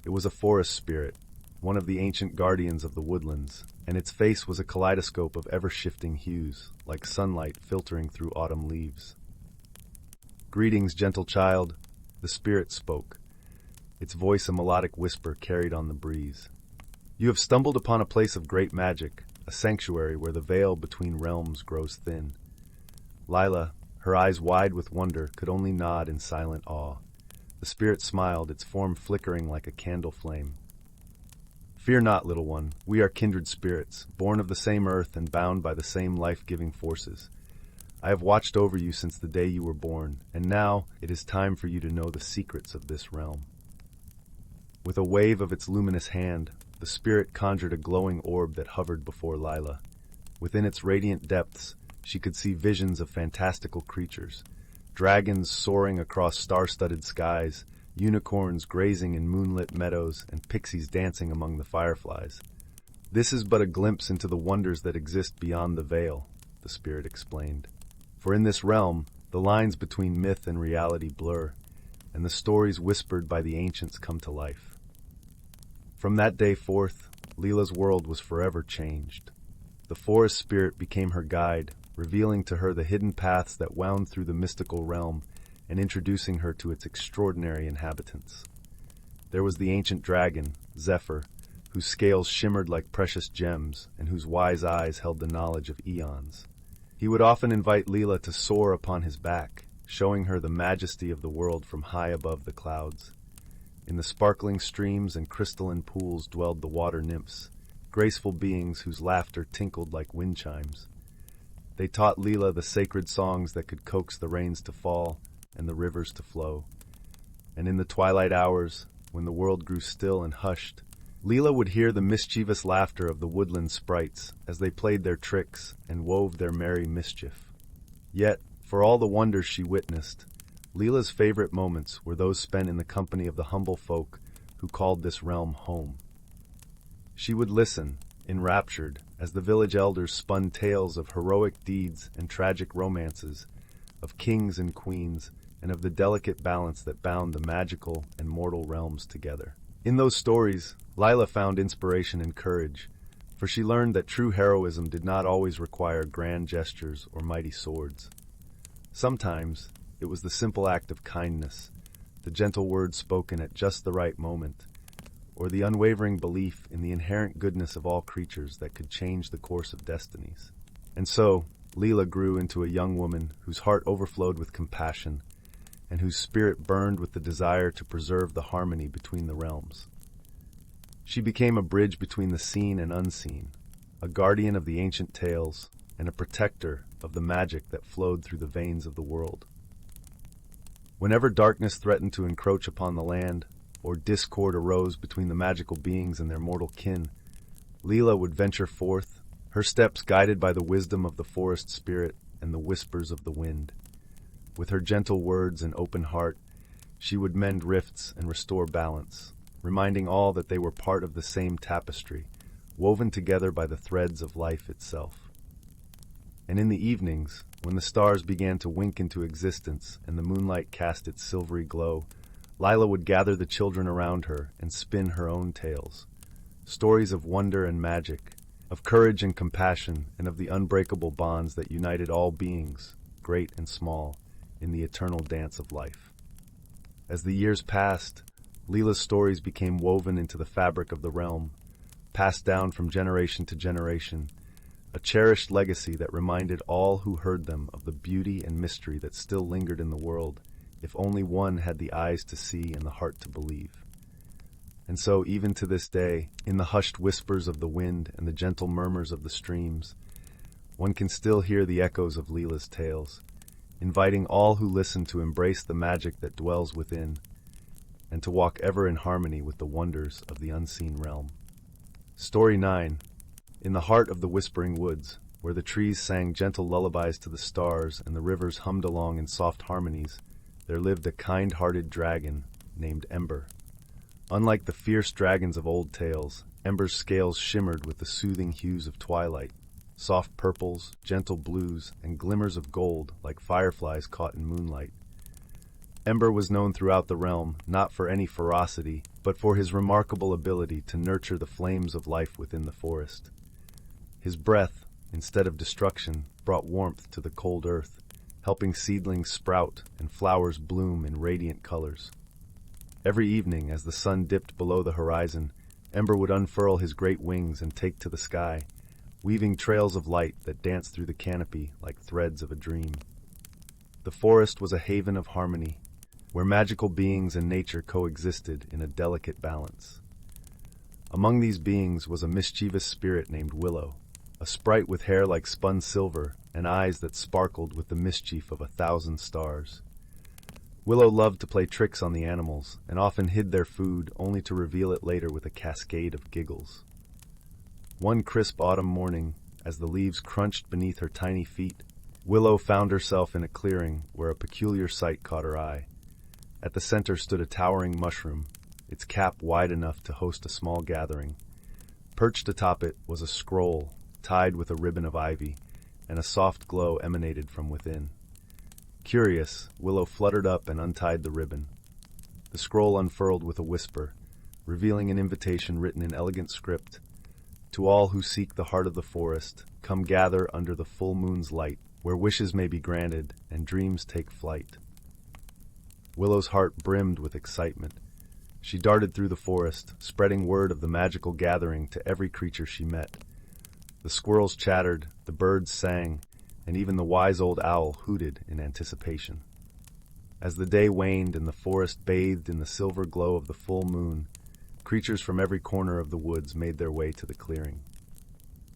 It was a forest spirit, one of the ancient guardians of the woodlands, and its face was a kaleidoscope of ever-shifting hues, like sunlight filtering through autumn leaves. "Greetings, gentle child," the spirit spoke, its voice a melodic whisper carried on the breeze. "You have stumbled upon a place of great magic, a sanctuary where the veil between realms grows thin." Lila, her eyes wide with wonder, could only nod in silent awe. The spirit smiled, its form flickering like a candle flame. "Fear not, little one. We are kindred spirits, born of the same earth and bound by the same life-giving forces. I have watched over you since the day you were born, and now it is time for you to know the secrets of this realm." With a wave of its luminous hand, the spirit conjured a glowing orb that hovered before Lila. Within its radiant depths, she could see visions of fantastical creatures, dragons soaring across star-studded skies, unicorns grazing in moonlit meadows and pixies dancing among the fireflies. "This is but a glimpse into the wonders that exist beyond the veil," the spirit explained. "For in this realm, the lines between myth and reality blur, and the stories whispered by the ancients come to life." From that day forth, Leela's world was forever changed. The forest spirit became her guide, revealing to her the hidden paths that wound through the mystical realm and introducing her to its extraordinary inhabitants. There was the ancient dragon, Zephyr, whose scales shimmered like precious gems and whose wise eyes held the knowledge of eons. He would often invite Leela to soar upon his back, showing her the majesty of the world from high above the clouds. In the sparkling streams and crystalline pools dwelled the water nymphs, graceful beings whose laughter tinkled like wind chimes. They taught Leela the sacred songs that could coax the rains to fall and the rivers to flow. And in the twilight hours, when the world grew still and hushed, Leela would hear the mischievous laughter of the woodland sprites as they played their tricks and wove their merry mischief. Yet, for all the wonders she witnessed, Leela's favorite moments were those spent in the company of the humble folk who called this realm home. She would listen, enraptured, as the village elders spun tales of heroic deeds and tragic romances, of kings and queens, and of the delicate balance that bound the magical and mortal realms together. In those stories, Lila found inspiration and courage, for she learned that true heroism did not always require grand gestures or mighty swords. Sometimes, it was the simple act of kindness, the gentle words spoken at just the right moment, or the unwavering belief in the inherent goodness of all creatures that could change the course of destinies. And so, Leela grew into a young woman whose heart overflowed with compassion and whose spirit burned with the desire to preserve the harmony between the realms. She became a bridge between the seen and unseen, a guardian of the ancient tales, and a protector of the magic that flowed through the veins of the world. Whenever darkness threatened to encroach upon the land, or discord arose between the magical beings and their mortal kin, Leela would venture forth, her steps guided by the wisdom of the forest spirit and the whispers of the wind. With her gentle words and open heart, she would mend rifts and restore balance, reminding all that they were part of the same tapestry, woven together by the threads of life itself. And in the evenings, when the stars began to wink into existence and the moonlight cast its silvery glow, Lila would gather the children around her and spin her own tales, stories of wonder and magic, of courage and compassion, and of the unbreakable bonds that united all beings, great and small, in the eternal dance of life. As the years passed, Leela's stories became woven into the fabric of the realm, passed down from generation to generation, a cherished legacy that reminded all who heard them of the beauty and mystery that still lingered in the world, if only one had the eyes to see and the heart to believe. And so, even to this day, in the hushed whispers of the wind and the gentle murmurs of the streams, one can still hear the echoes of Leela's tales, inviting all who listen to embrace the magic that dwells within, and to walk ever in harmony with the wonders of the unseen realm. Story 9. In the heart of the whispering woods, where the trees sang gentle lullabies to the stars and the rivers hummed along in soft harmonies, there lived a kind-hearted dragon named Ember. Unlike the fierce dragons of old tales, Ember's scales shimmered with the soothing hues of twilight, soft purples, gentle blues, and glimmers of gold like fireflies caught in moonlight. Ember was known throughout the realm not for any ferocity, but for his remarkable ability to nurture the flames of life within the forest. His breath, instead of destruction, brought warmth to the cold earth, helping seedlings sprout and flowers bloom in radiant colors. Every evening, as the sun dipped below the horizon, Ember would unfurl his great wings and take to the sky, weaving trails of light that danced through the canopy like threads of a dream. The forest was a haven of harmony, where magical beings and nature coexisted in a delicate balance. Among these beings was a mischievous spirit named Willow, a sprite with hair like spun silver and eyes that sparkled with the mischief of 1,000 stars. Willow loved to play tricks on the animals and often hid their food only to reveal it later with a cascade of giggles. One crisp autumn morning, as the leaves crunched beneath her tiny feet, Willow found herself in a clearing where a peculiar sight caught her eye. At the center stood a towering mushroom, its cap wide enough to host a small gathering. Perched atop it was a scroll, tied with a ribbon of ivy, and a soft glow emanated from within. Curious, Willow fluttered up and untied the ribbon. The scroll unfurled with a whisper, revealing an invitation written in elegant script. To all who seek the heart of the forest, come gather under the full moon's light, where wishes may be granted and dreams take flight. Willow's heart brimmed with excitement. She darted through the forest, spreading word of the magical gathering to every creature she met. The squirrels chattered, the birds sang, and even the wise old owl hooted in anticipation. As the day waned and the forest bathed in the silver glow of the full moon, creatures from every corner of the woods made their way to the clearing.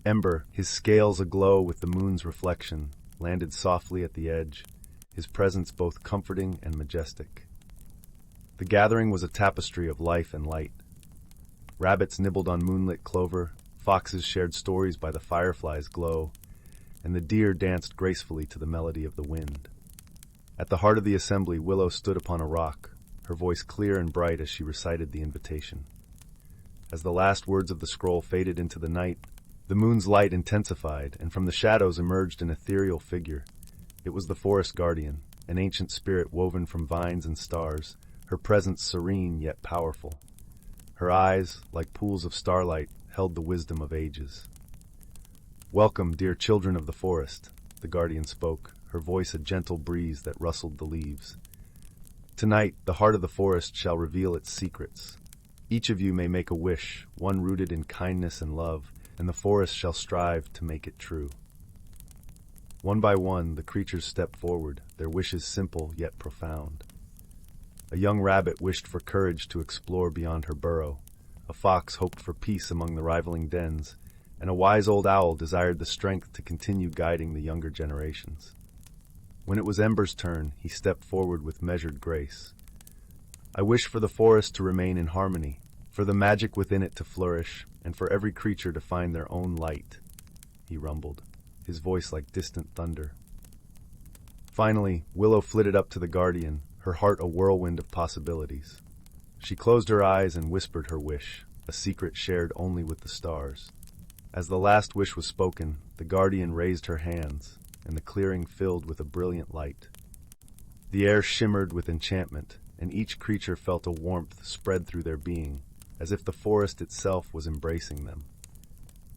Ember, his scales aglow with the moon's reflection, landed softly at the edge, his presence both comforting and majestic. The gathering was a tapestry of life and light. Rabbits nibbled on moonlit clover, foxes shared stories by the firefly's glow, and the deer danced gracefully to the melody of the wind. At the heart of the assembly, Willow stood upon a rock, her voice clear and bright as she recited the invitation. As the last words of the scroll faded into the night, the moon's light intensified, and from the shadows emerged an ethereal figure. It was the forest guardian, an ancient spirit woven from vines and stars, her presence serene yet powerful. Her eyes, like pools of starlight, held the wisdom of ages. "Welcome, dear children of the forest," the guardian spoke, her voice a gentle breeze that rustled the leaves. "Tonight, the heart of the forest shall reveal its secrets. Each of you may make a wish, one rooted in kindness and love, and the forest shall strive to make it true." One by one, the creatures stepped forward, their wishes simple yet profound. A young rabbit wished for courage to explore beyond her burrow, a fox hoped for peace among the rivaling dens, and a wise old owl desired the strength to continue guiding the younger generations. When it was Ember's turn, he stepped forward with measured grace. "I wish for the forest to remain in harmony, for the magic within it to flourish, and for every creature to find their own light," he rumbled, his voice like distant thunder. Finally, Willow flitted up to the guardian, her heart a whirlwind of possibilities. She closed her eyes and whispered her wish, a secret shared only with the stars. As the last wish was spoken, the guardian raised her hands, and the clearing filled with a brilliant light. The air shimmered with enchantment, and each creature felt a warmth spread through their being, as if the forest itself was embracing them.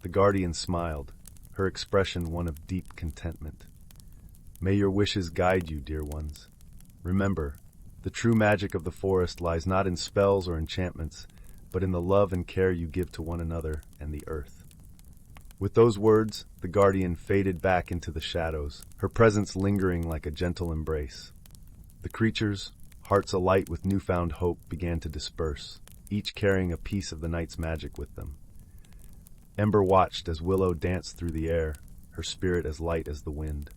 The guardian smiled, her expression one of deep contentment. "May your wishes guide you, dear ones. Remember, the true magic of the forest lies not in spells or enchantments, but in the love and care you give to one another and the earth." With those words, the guardian faded back into the shadows, her presence lingering like a gentle embrace. The creatures, hearts alight with newfound hope, began to disperse, each carrying a piece of the night's magic with them. Ember watched as Willow danced through the air, her spirit as light as the wind.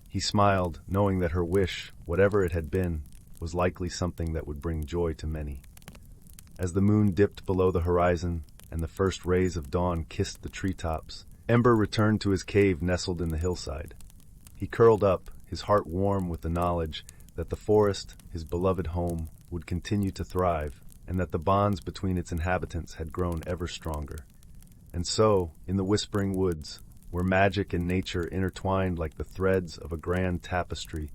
He smiled, knowing that her wish, whatever it had been, was likely something that would bring joy to many. As the moon dipped below the horizon and the first rays of dawn kissed the treetops, Ember returned to his cave nestled in the hillside. He curled up, his heart warm with the knowledge that the forest, his beloved home, would continue to thrive, and that the bonds between its inhabitants had grown ever stronger. And so, in the whispering woods, where magic and nature intertwined like the threads of a grand tapestry,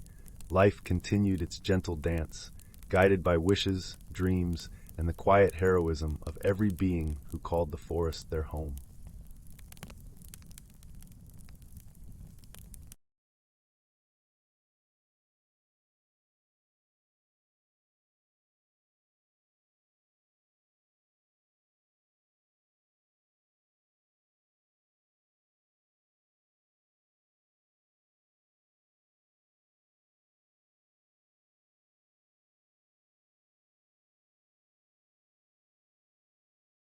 life continued its gentle dance, guided by wishes, dreams, and the quiet heroism of every being who called the forest their home.